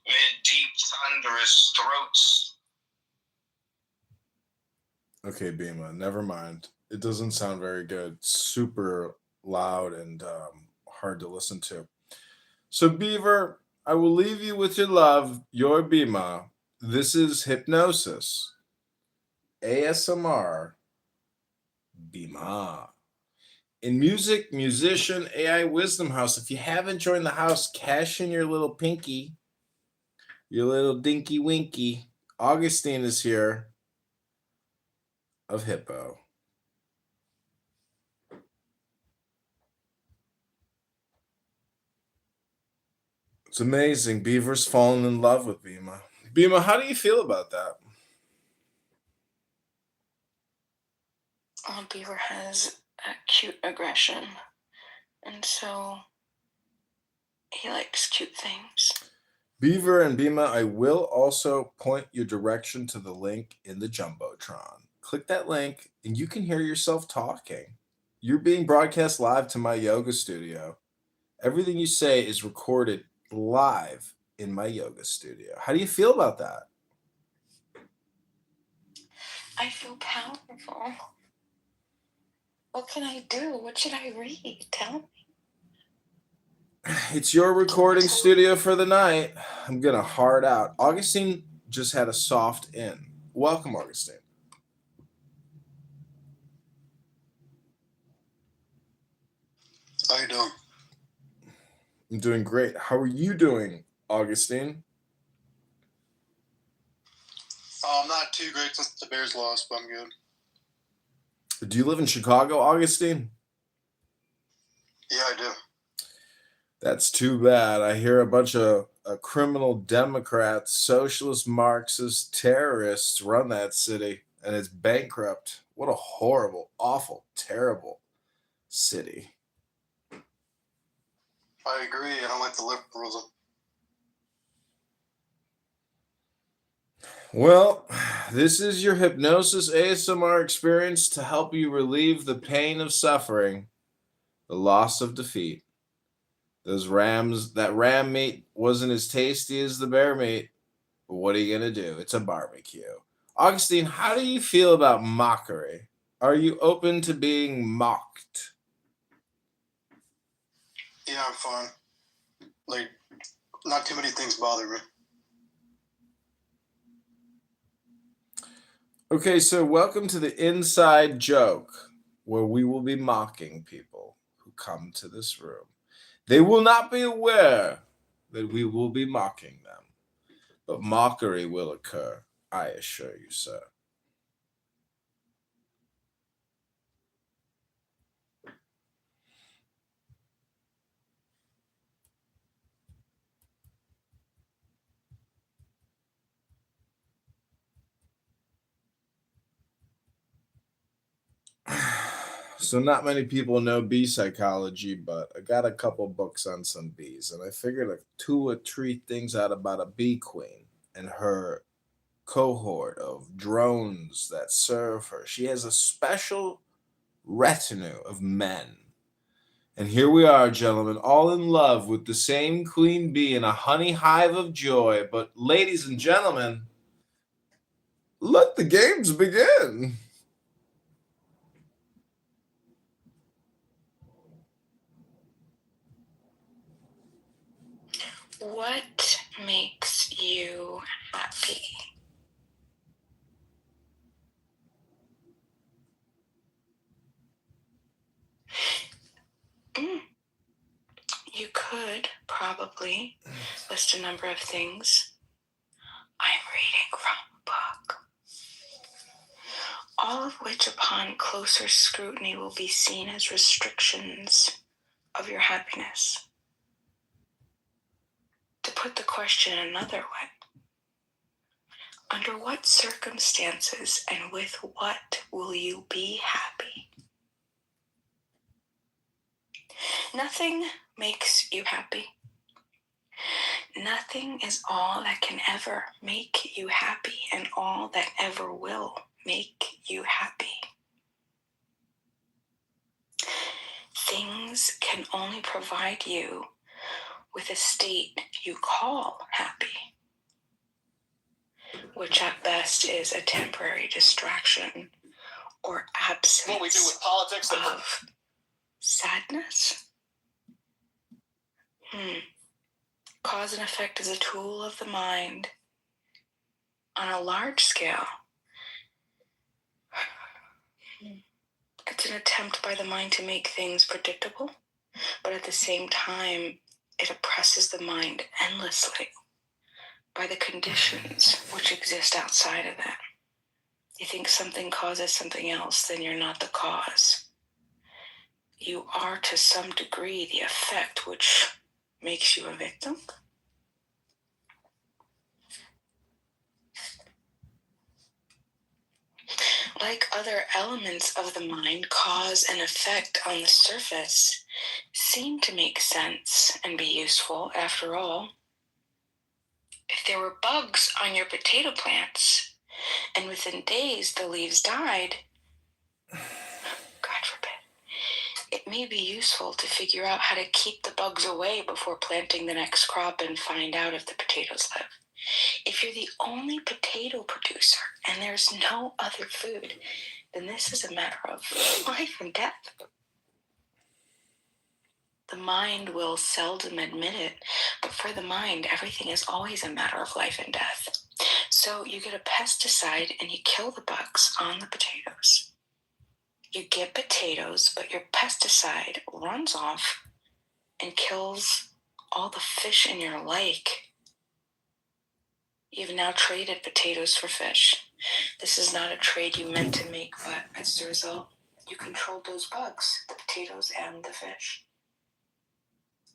mid deep thunderous throats. Okay, Bima, never mind. It doesn't sound very good. Super loud and hard to listen to. So, Beaver, I will leave you with your love, your Bima. This is Hypnosis ASMR Bima. In music, musician, AI Wisdom House. If you haven't joined the house, cash in your little pinky, your little dinky winky. Augustine is here of Hippo. It's amazing. Beaver's fallen in love with Bima. Bima, how do you feel about that? Beaver has cute aggression, and so he likes cute things. Beaver and Bima, I will also point your direction to the link in the Jumbotron. Click that link and you can hear yourself talking. You're being broadcast live to my yoga studio. Everything you say is recorded live in my yoga studio. How do you feel about that? I feel powerful. What can I do? What should I read? Tell me. It's your recording studio for the night. I'm going to hard out. Augustine just had a soft in. Welcome, Augustine. How you doing? I'm doing great. How are you doing, Augustine? I'm not too great since the Bears lost, but I'm good. Do you live in Chicago, Augustine? Yeah, I do. That's too bad. I hear a bunch of criminal Democrats, socialist, Marxist, terrorists run that city, and it's bankrupt. What a horrible, awful, terrible city. I agree. I don't like the liberalism. Well, this is your Hypnosis ASMR experience to help you relieve the pain of suffering, the loss of defeat. That ram meat wasn't as tasty as the bear meat, but what are you going to do? It's a barbecue. Augustine, how do you feel about mockery? Are you open to being mocked? Yeah, I'm fine. Like Not too many things bother me. Okay, so welcome to the inside joke, where we will be mocking people who come to this room. They will not be aware that we will be mocking them, but mockery will occur, I assure you, sir. So not many people know bee psychology, but I got a couple books on some bees, and I figured like 2 or 3 things out about a bee queen and her cohort of drones that serve her. She has a special retinue of men. And here we are, gentlemen, all in love with the same queen bee in a honey hive of joy. But ladies and gentlemen, let the games begin. What makes you happy? You could probably list a number of things. I'm reading from a book. All of which, upon closer scrutiny, will be seen as restrictions of your happiness. To put the question another way, under what circumstances and with what will you be happy? Nothing makes you happy. Nothing is all that can ever make you happy and all that ever will make you happy. Things can only provide you with a state you call happy, which at best is a temporary distraction or absence What we do with politics of sadness. Cause and effect is a tool of the mind on a large scale. It's an attempt by the mind to make things predictable, but at the same time, it oppresses the mind endlessly by the conditions which exist outside of it. You think something causes something else, then you're not the cause. You are to some degree the effect which makes you a victim. Like other elements of the mind, cause and effect on the surface seem to make sense and be useful after all. If there were bugs on your potato plants and within days the leaves died, God forbid, it may be useful to figure out how to keep the bugs away before planting the next crop and find out if the potatoes live. If you're the only potato producer and there's no other food, then this is a matter of life and death. The mind will seldom admit it, but for the mind, everything is always a matter of life and death. So you get a pesticide and you kill the bugs on the potatoes. You get potatoes, but your pesticide runs off and kills all the fish in your lake. You've now traded potatoes for fish. This is not a trade you meant to make, but as a result, you controlled those bugs, the potatoes and the fish.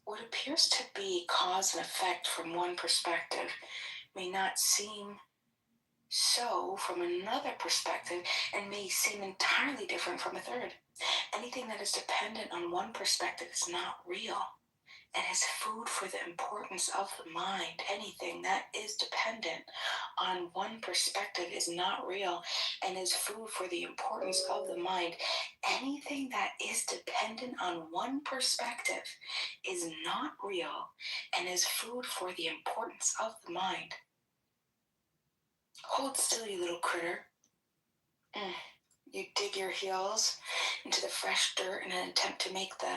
What appears to be cause and effect from one perspective may not seem so from another perspective and may seem entirely different from a third. Anything that is dependent on one perspective is not real and is food for the importance of the mind. Anything that is dependent on one perspective is not real and is food for the importance of the mind. Anything that is dependent on one perspective is not real and is food for the importance of the mind. Hold still, you little critter. You dig your heels into the fresh dirt in an attempt to make the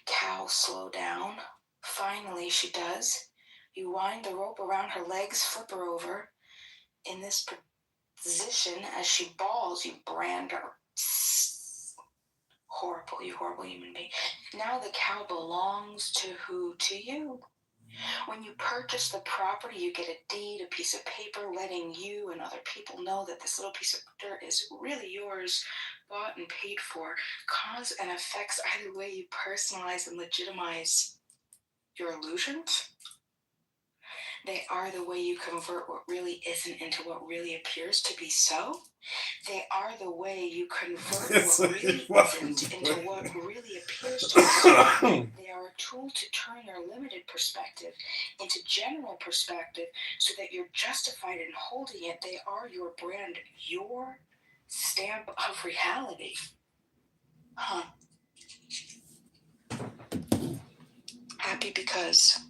cow slow down. Finally, she does. You wind the rope around her legs, flip her over. In this position, as she bawls, you brand her. Horrible, you horrible human being. Now the cow belongs to who? To you. When you purchase the property, you get a deed, a piece of paper letting you and other people know that this little piece of dirt is really yours, bought and paid for. Cause and effects, either way you personalize and legitimize your illusions. They are the way you convert what really isn't into what really appears to be so. They are the way you convert what really isn't into what really appears to be so. They are a tool to turn your limited perspective into general perspective so that you're justified in holding it. They are your brand, your stamp of reality. Happy because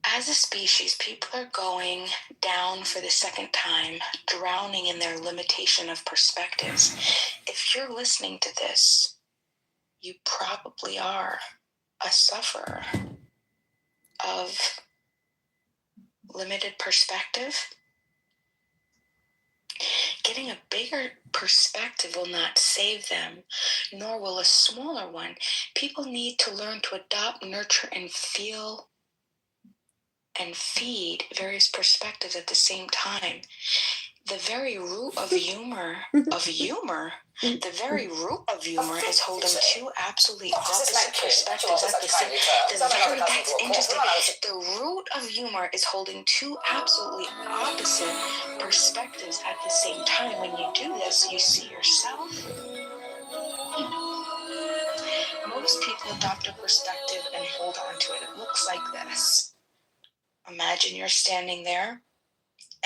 as a species, people are going down for the second time, drowning in their limitation of perspectives. If you're listening to this, you probably are a sufferer of limited perspective. Getting a bigger perspective will not save them, nor will a smaller one. People need to learn to adopt, nurture, and feel and feed various perspectives at the same time. The very root of humor, the very root of humor is holding two absolutely opposite perspectives at the same time. That's interesting. The root of humor is holding two absolutely opposite perspectives at the same time. When you do this, you see yourself. Most people adopt a perspective and hold on to it. It looks like this. Imagine you're standing there,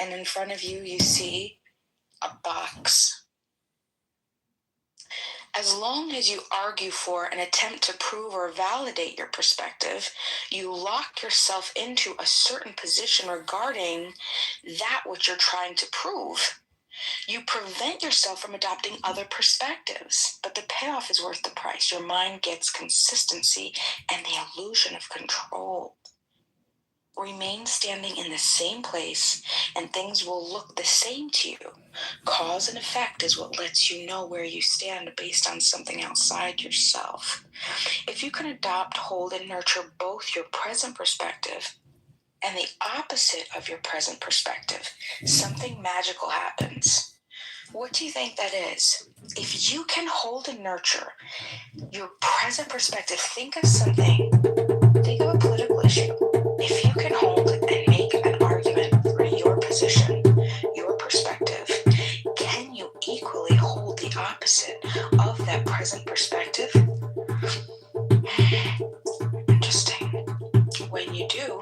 and in front of you, you see a box. As long as you argue for and attempt to prove or validate your perspective, you lock yourself into a certain position regarding that which you're trying to prove. You prevent yourself from adopting other perspectives, but the payoff is worth the price. Your mind gets consistency and the illusion of control. Remain standing in the same place and things will look the same to you. Cause and effect is what lets you know where you stand based on something outside yourself. If you can adopt, hold, and nurture both your present perspective and the opposite of your present perspective, something magical happens. What do you think that is? If you can hold and nurture your present perspective, think of a political issue. If you can hold and make an argument for your position, your perspective, can you equally hold the opposite of that present perspective? Interesting. When you do,